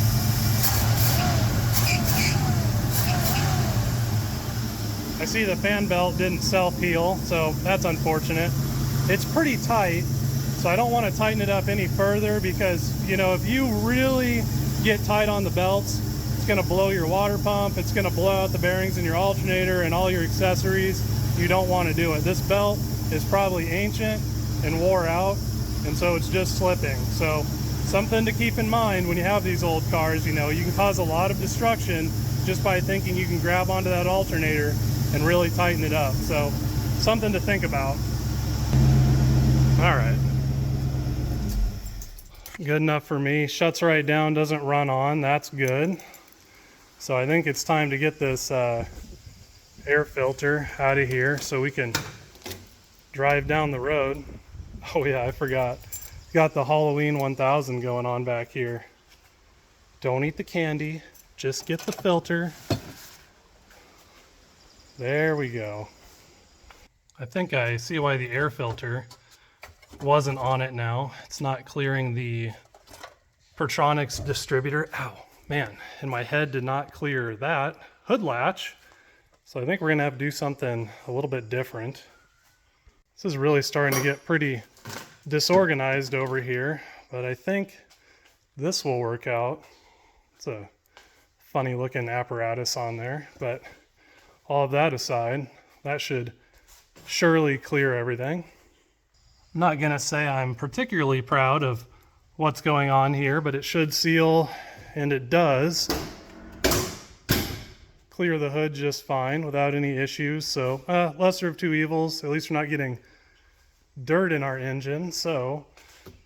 I see the fan belt didn't self-heal, so that's unfortunate. It's pretty tight, so I don't want to tighten it up any further because, you know, if you really get tight on the belts, it's going to blow your water pump, it's going to blow out the bearings in your alternator and all your accessories. You don't want to do it. This belt is probably ancient and wore out, and so it's just slipping. So something to keep in mind when you have these old cars. You know, you can cause a lot of destruction just by thinking you can grab onto that alternator and really tighten it up. So something to think about. All right, good enough for me. Shuts right down, doesn't run on. That's good. So I think it's time to get this air filter out of here so we can drive down the road. Oh yeah, I forgot. Got the Halloween 1000 going on back here. Don't eat the candy, just get the filter. There we go. I think I see why the air filter wasn't on it now. It's not clearing the Pertronics distributor. Ow, man, and my head did not clear that hood latch. So I think we're gonna have to do something a little bit different. This is really starting to get pretty disorganized over here, but I think this will work out. It's a funny looking apparatus on there, but all of that aside, that should surely clear everything. I'm not gonna say I'm particularly proud of what's going on here, but it should seal, and it does. Clear the hood just fine without any issues. So lesser of two evils. At least we're not getting dirt in our engine. So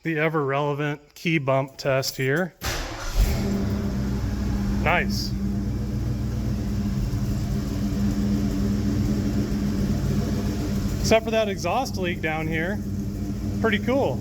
the ever relevant key bump test here. Nice. Except for that exhaust leak down here. Pretty cool.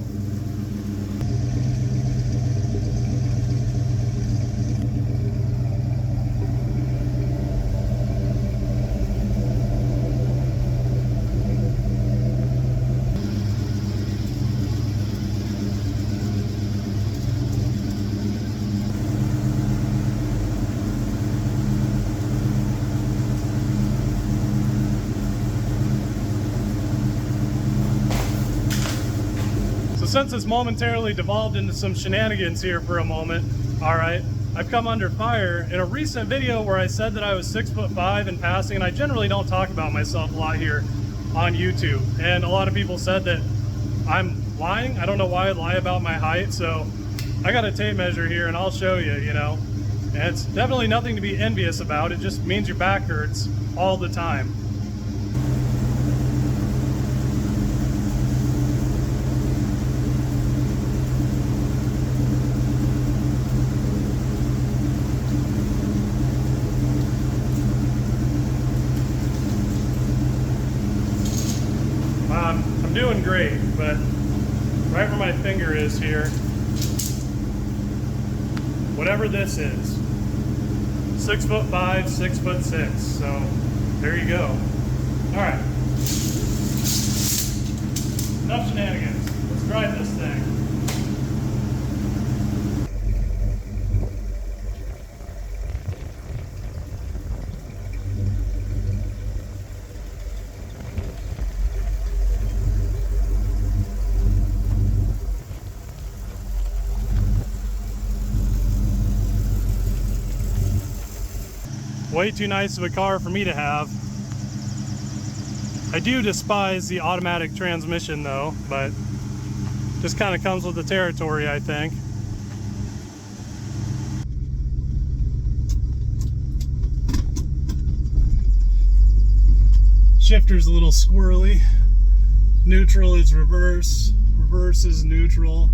Since it's momentarily devolved into some shenanigans here for a moment, all right, I've come under fire in a recent video where I said that I was 6'5" in passing, and I generally don't talk about myself a lot here on YouTube. And a lot of people said that I'm lying. I don't know why I'd lie about my height, so I got a tape measure here and I'll show you, you know. And it's definitely nothing to be envious about. It just means your back hurts all the time. I'm doing great, but right where my finger is here, whatever this is, 6'5", 6'6", so there you go. All right, enough shenanigans. Let's drive this thing. Way too nice of a car for me to have. I do despise the automatic transmission though, but just kind of comes with the territory, I think. Shifter's a little squirrely. Neutral is reverse. Reverse is neutral.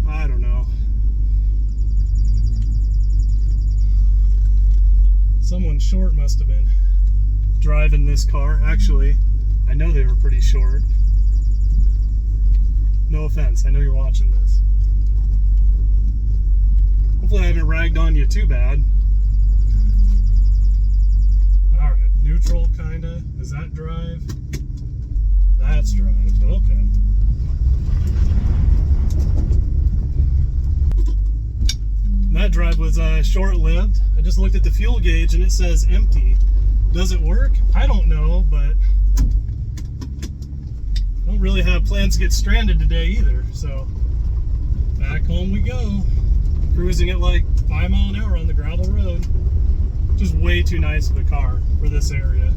I don't know. Someone short must have been driving this car. Actually, I know they were pretty short. No offense, I know you're watching this. Hopefully I haven't ragged on you too bad. Alright, neutral kinda. Is that drive? That's drive, okay. that drive was short-lived. I just looked at the fuel gauge and it says empty. Does it work? I don't know, but I don't really have plans to get stranded today either. So back home we go. Cruising at like 5 miles an hour on the gravel road. Just way too nice of a car for this area.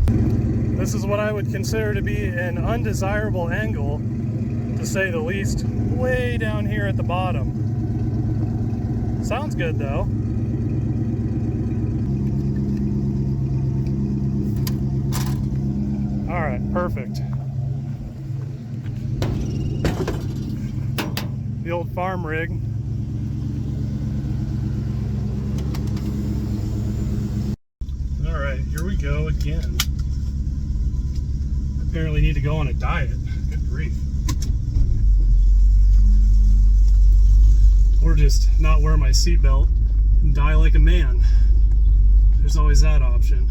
This is what I would consider to be an undesirable angle, to say the least, way down here at the bottom. Sounds good though. All right, perfect. The old farm rig. All right, here we go again. Apparently need to go on a diet. Good grief. Or just not wear my seatbelt and die like a man. There's always that option.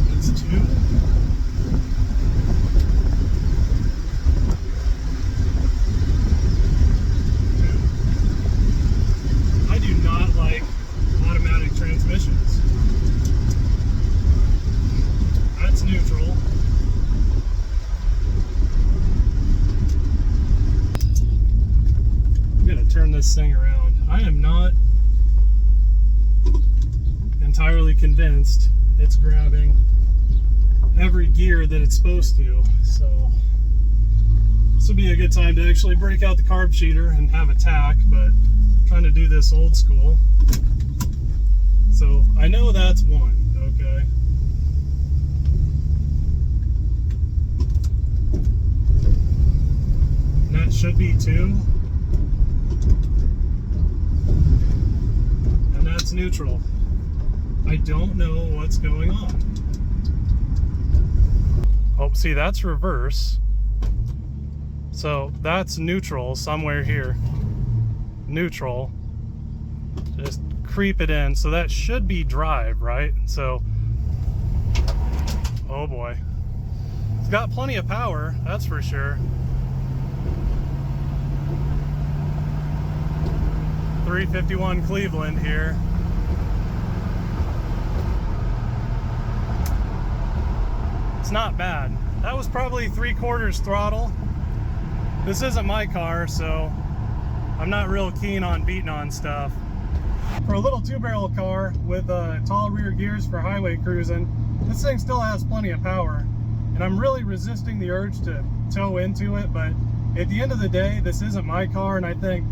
That's 2. I do not like automatic transmissions. That's neutral. I'm gonna turn this thing around. I am not entirely convinced it's grabbing every gear that it's supposed to, so this would be a good time to actually break out the carb sheeter and have a tack, but I'm trying to do this old school. So I know that's 1, okay. And that should be 2. And that's neutral. I don't know what's going on. Oh, see, that's reverse. So that's neutral somewhere here. Neutral. Just creep it in. So that should be drive, right? So, oh boy. It's got plenty of power, that's for sure. 351 Cleveland here. It's not bad. That was probably 3/4 throttle. This isn't my car, so I'm not real keen on beating on stuff. For a little 2-barrel car with tall rear gears for highway cruising, this thing still has plenty of power. And I'm really resisting the urge to tow into it, but at the end of the day, this isn't my car, and I think,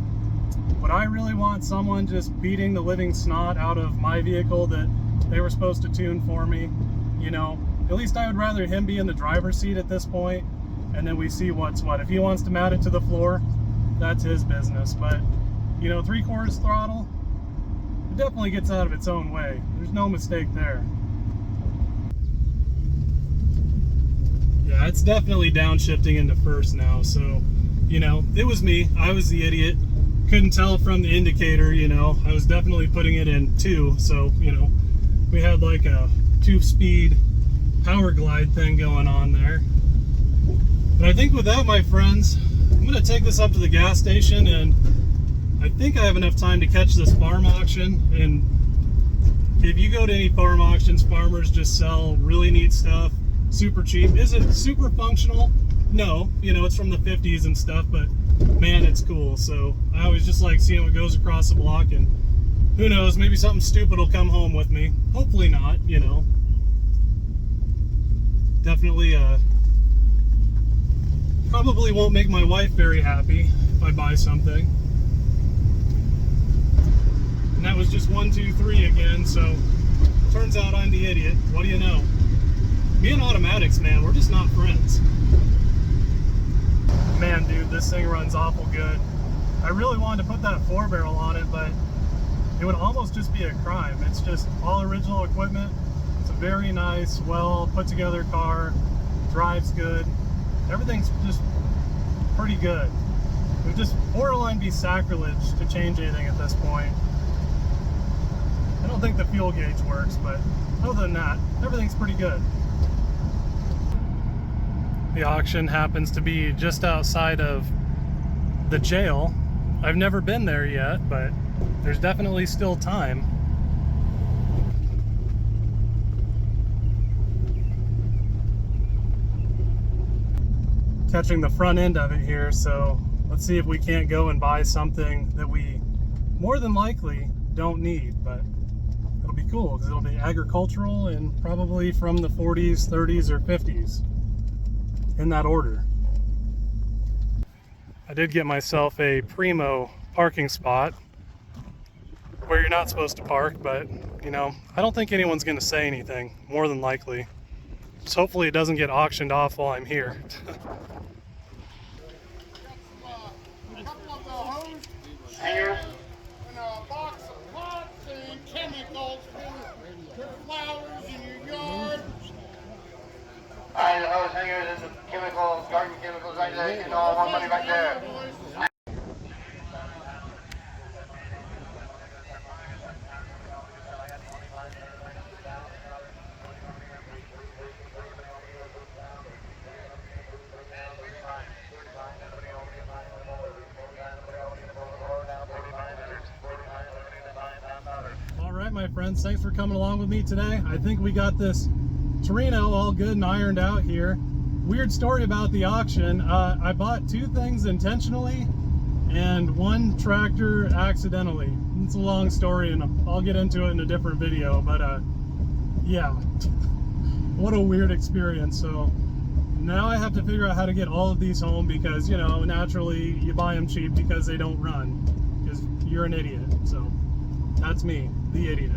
would I really want someone just beating the living snot out of my vehicle that they were supposed to tune for me? You know, at least I would rather him be in the driver's seat at this point, and then we see what's what. If he wants to mat it to the floor, that's his business. But, you know, 3/4 throttle, it definitely gets out of its own way. There's no mistake there. Yeah, it's definitely downshifting into first now. So, you know, it was me. I was the idiot. Couldn't tell from the indicator, you know. I was definitely putting it in 2. So, you know, we had like a 2-speed power glide thing going on there. But I think with that, my friends, I'm gonna take this up to the gas station, and I think I have enough time to catch this farm auction. And if you go to any farm auctions, farmers just sell really neat stuff, super cheap. Is it super functional? No, you know, it's from the 50s and stuff, but man, it's cool. So I always just like seeing what goes across the block, and who knows, maybe something stupid will come home with me. Hopefully not, you know. Definitely probably won't make my wife very happy if I buy something. And that was just 1, 2, 3 again, so turns out I'm the idiot. What do you know? Me and automatics, man, we're just not friends. Man, dude, this thing runs awful good. I really wanted to put that 4-barrel on it, but it would almost just be a crime. It's just all original equipment. It's a very nice, well put together car. Drives good. Everything's just pretty good. It would just borderline be sacrilege to change anything at this point. I don't think the fuel gauge works, but other than that, everything's pretty good. The auction happens to be just outside of the jail. I've never been there yet, but there's definitely still time. Catching the front end of it here, so let's see if we can't go and buy something that we more than likely don't need, but it'll be cool because it'll be agricultural and probably from the 40s, 30s, or 50s, in that order. I did get myself a primo parking spot where you're not supposed to park, but you know, I don't think anyone's going to say anything, more than likely. Just hopefully it doesn't get auctioned off while I'm here. Hangers and a box of pots and chemicals for your flowers in your yard. Alright, the hose hangers and the chemicals, garden chemicals right there, getting all my money right there. Alright, my friends, thanks for coming along with me today. I think we got this Torino all good and ironed out here. Weird story about the auction. I bought two things intentionally and one tractor accidentally. It's a long story and I'll get into it in a different video, but yeah, what a weird experience. So now I have to figure out how to get all of these home because, you know, naturally you buy them cheap because they don't run, because you're an idiot. So that's me, the idiot.